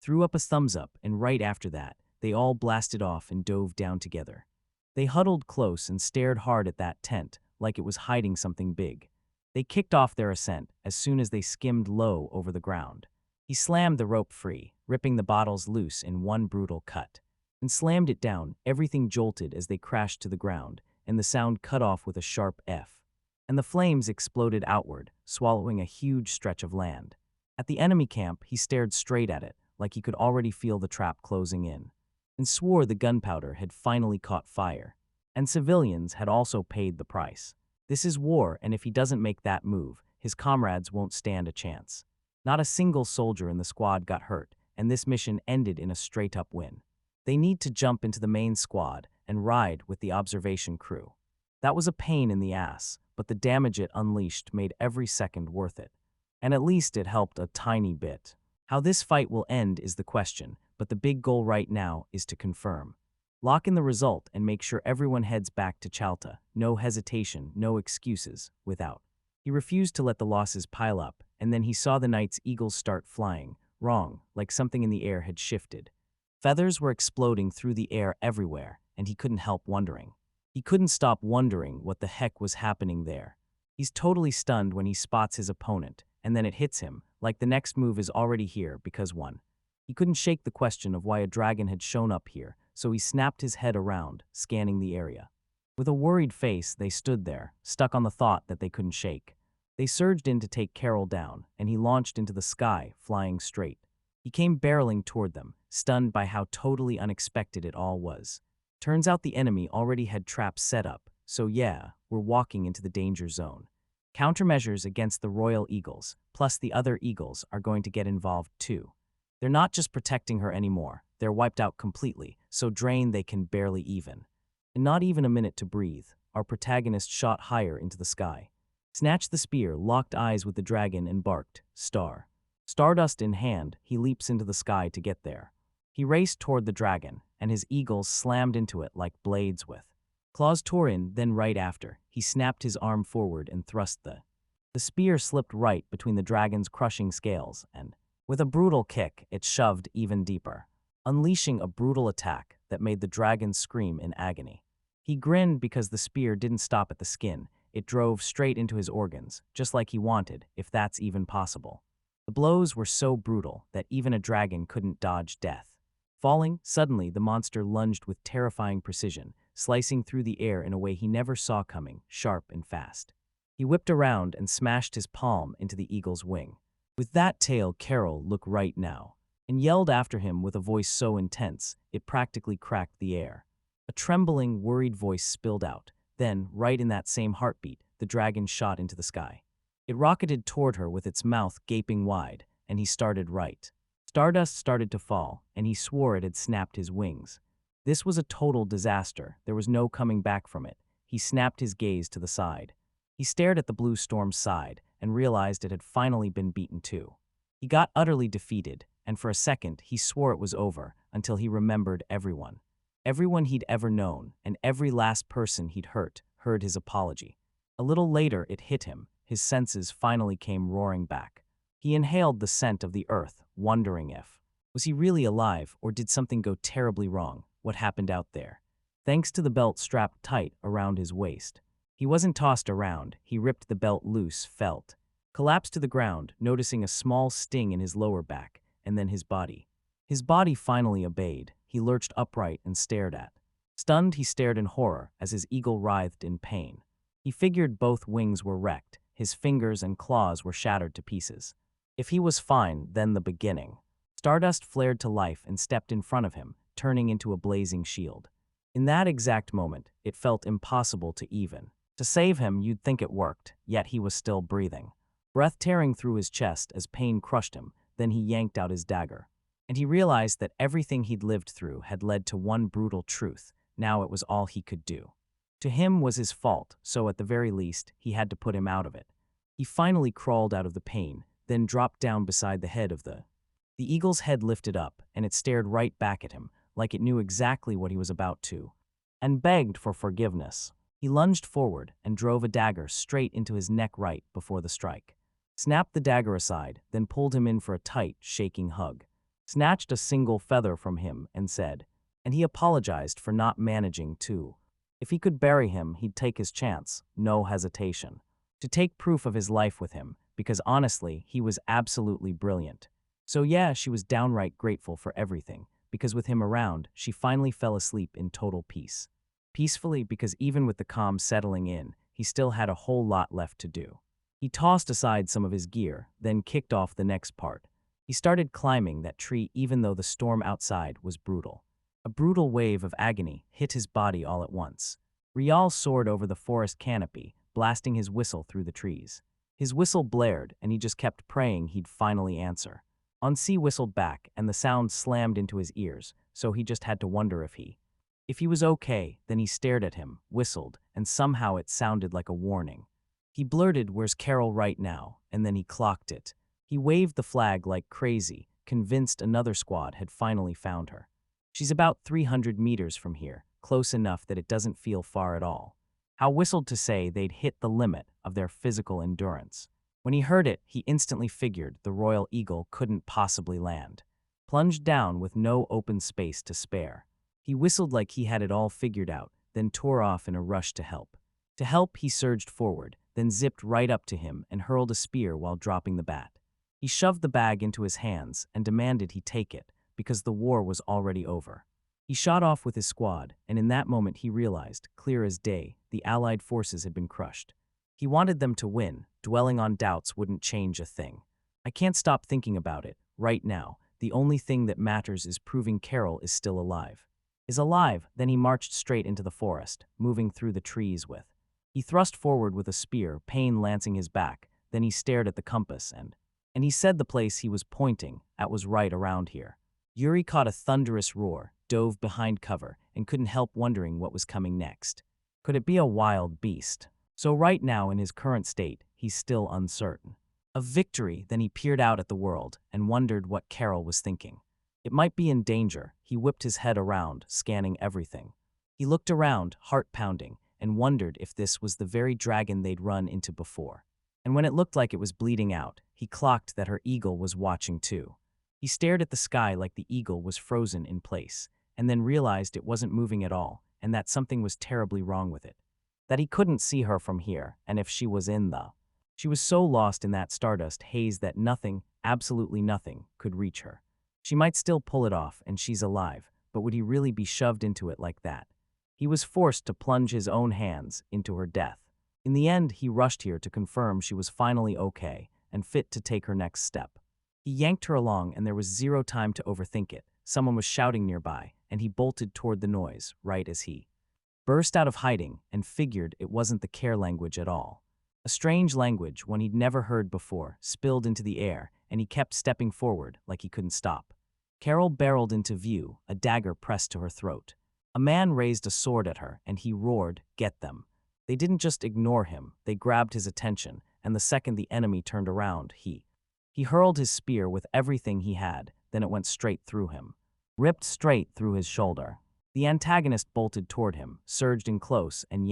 threw up a thumbs up, and right after that, they all blasted off and dove down together. They huddled close and stared hard at that tent, like it was hiding something big. They kicked off their ascent as soon as they skimmed low over the ground. He slammed the rope free, ripping the bottles loose in one brutal cut, and slammed it down. Everything jolted as they crashed to the ground, and the sound cut off with a sharp F. And the flames exploded outward, swallowing a huge stretch of land. At the enemy camp, he stared straight at it, like he could already feel the trap closing in, and swore the gunpowder had finally caught fire. And civilians had also paid the price. This is war, and if he doesn't make that move, his comrades won't stand a chance. Not a single soldier in the squad got hurt, and this mission ended in a straight-up win. They need to jump into the main squad and ride with the observation crew. That was a pain in the ass, but the damage it unleashed made every second worth it. And at least it helped a tiny bit. How this fight will end is the question, but the big goal right now is to confirm. Lock in the result and make sure everyone heads back to Chalta. No hesitation, no excuses, without. He refused to let the losses pile up, and then he saw the Knight's eagles start flying, wrong, like something in the air had shifted. Feathers were exploding through the air everywhere, and he couldn't help wondering. He couldn't stop wondering what the heck was happening there. He's totally stunned when he spots his opponent, and then it hits him, like the next move is already here because one. He couldn't shake the question of why a dragon had shown up here, so he snapped his head around, scanning the area. With a worried face, they stood there, stuck on the thought that they couldn't shake. They surged in to take Carol down, and he launched into the sky, flying straight. He came barreling toward them, stunned by how totally unexpected it all was. Turns out the enemy already had traps set up, so yeah, we're walking into the danger zone. Countermeasures against the royal eagles, plus the other eagles, are going to get involved too. They're not just protecting her anymore, they're wiped out completely, so drained they can barely even. In not even a minute to breathe, our protagonist shot higher into the sky. Snatched the spear, locked eyes with the dragon, and barked, "Star." Stardust in hand, he leaps into the sky to get there. He raced toward the dragon, and his eagles slammed into it like blades with. Claws tore in, then right after, he snapped his arm forward and thrust the spear slipped right between the dragon's crushing scales, and, with a brutal kick, it shoved even deeper, unleashing a brutal attack that made the dragon scream in agony. He grinned because the spear didn't stop at the skin. It drove straight into his organs, just like he wanted, if that's even possible. The blows were so brutal that even a dragon couldn't dodge death. Falling, suddenly the monster lunged with terrifying precision, slicing through the air in a way he never saw coming, sharp and fast. He whipped around and smashed his palm into the eagle's wing. With that tail, Carol, look right now, and yelled after him with a voice so intense, it practically cracked the air. A trembling, worried voice spilled out. Then, right in that same heartbeat, the dragon shot into the sky. It rocketed toward her with its mouth gaping wide, and he started right. Stardust started to fall, and he swore it had snapped his wings. This was a total disaster. There was no coming back from it. He snapped his gaze to the side. He stared at the blue storm's side and realized it had finally been beaten too. He got utterly defeated, and for a second he swore it was over until he remembered everyone. Everyone he'd ever known, and every last person he'd hurt, heard his apology. A little later it hit him. His senses finally came roaring back. He inhaled the scent of the earth, wondering was he really alive, or did something go terribly wrong? What happened out there? Thanks to the belt strapped tight around his waist. He wasn't tossed around. He ripped the belt loose, felt. Collapsed to the ground, noticing a small sting in his lower back, and then his body. His body finally obeyed. He lurched upright and stared at. Stunned, he stared in horror as his eagle writhed in pain. He figured both wings were wrecked. His fingers and claws were shattered to pieces. If he was fine, then the beginning. Stardust flared to life and stepped in front of him, turning into a blazing shield. In that exact moment, it felt impossible to save him. You'd think it worked, yet he was still breathing. Breath tearing through his chest as pain crushed him, then he yanked out his dagger. And he realized that everything he'd lived through had led to one brutal truth. Now it was all he could do. To him was his fault, so at the very least, he had to put him out of it. He finally crawled out of the pain, then dropped down beside the head of the eagle's head lifted up, and it stared right back at him, like it knew exactly what he was about to, and begged for forgiveness. He lunged forward and drove a dagger straight into his neck right before the strike. Snapped the dagger aside, then pulled him in for a tight, shaking hug. Snatched a single feather from him and said, and he apologized for not managing to. If he could bury him, he'd take his chance, no hesitation. To take proof of his life with him, because honestly, he was absolutely brilliant. So yeah, she was downright grateful for everything, because with him around, she finally fell asleep in total peace. Peacefully, because even with the calm settling in, he still had a whole lot left to do. He tossed aside some of his gear, then kicked off the next part. He started climbing that tree even though the storm outside was brutal. A brutal wave of agony hit his body all at once. Rial soared over the forest canopy, blasting his whistle through the trees. His whistle blared, and he just kept praying he'd finally answer. Ansi whistled back, and the sound slammed into his ears, so he just had to wonder if he was okay. Then he stared at him, whistled, and somehow it sounded like a warning. He blurted, "Where's Carol right now?" and then he clocked it. He waved the flag like crazy, convinced another squad had finally found her. She's about 300 meters from here, close enough that it doesn't feel far at all. Hal whistled to say they'd hit the limit of their physical endurance. When he heard it, he instantly figured the Royal Eagle couldn't possibly land. Plunged down with no open space to spare. He whistled like he had it all figured out, then tore off in a rush to help. To help, he surged forward, then zipped right up to him and hurled a spear while dropping the bat. He shoved the bag into his hands and demanded he take it, because the war was already over. He shot off with his squad, and in that moment he realized, clear as day, the Allied forces had been crushed. He wanted them to win. Dwelling on doubts wouldn't change a thing. I can't stop thinking about it. Right now, the only thing that matters is proving Carol is still alive. Then he marched straight into the forest, moving through the trees with. He thrust forward with a spear, pain lancing his back. Then he stared at the compass and he said the place he was pointing at was right around here. Yuri caught a thunderous roar, dove behind cover, and couldn't help wondering what was coming next. Could it be a wild beast? So right now, in his current state, he's still uncertain. Of victory, then he peered out at the world and wondered what Carol was thinking. It might be in danger. He whipped his head around, scanning everything. He looked around, heart pounding, and wondered if this was the very dragon they'd run into before. And when it looked like it was bleeding out, he clocked that her eagle was watching too. He stared at the sky like the eagle was frozen in place, and then realized it wasn't moving at all, and that something was terribly wrong with it. That he couldn't see her from here, and if she was she was so lost in that stardust haze that nothing, absolutely nothing, could reach her. She might still pull it off, and she's alive, but would he really be shoved into it like that? He was forced to plunge his own hands into her death. In the end, he rushed here to confirm she was finally okay and fit to take her next step. He yanked her along, and there was zero time to overthink it. Someone was shouting nearby, and he bolted toward the noise, right as he burst out of hiding and figured it wasn't the care language at all. A strange language, one he'd never heard before, spilled into the air, and he kept stepping forward like he couldn't stop. Carol barreled into view, a dagger pressed to her throat. A man raised a sword at her, and he roared, "Get them." They didn't just ignore him, they grabbed his attention, and the second the enemy turned around, he hurled his spear with everything he had, then it went straight through him. Ripped straight through his shoulder. The antagonist bolted toward him, surged in close, and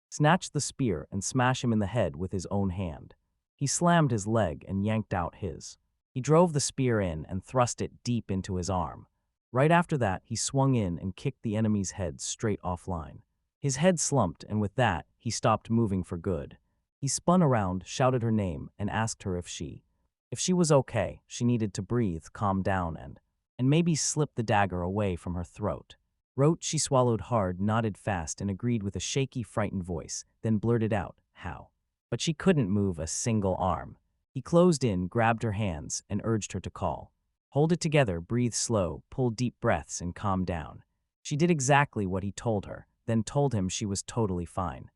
snatched the spear and smashed him in the head with his own hand. He slammed his leg and yanked out his. He drove the spear in and thrust it deep into his arm. Right after that, he swung in and kicked the enemy's head straight offline. His head slumped, and with that, he stopped moving for good. He spun around, shouted her name, and asked her if she was okay. She needed to breathe, calm down, and and maybe slipped the dagger away from her throat. Wrote she swallowed hard, nodded fast, and agreed with a shaky, frightened voice, then blurted out, "How?" But she couldn't move a single arm. He closed in, grabbed her hands, and urged her to call. Hold it together, breathe slow, pull deep breaths, and calm down. She did exactly what he told her, then told him she was totally fine.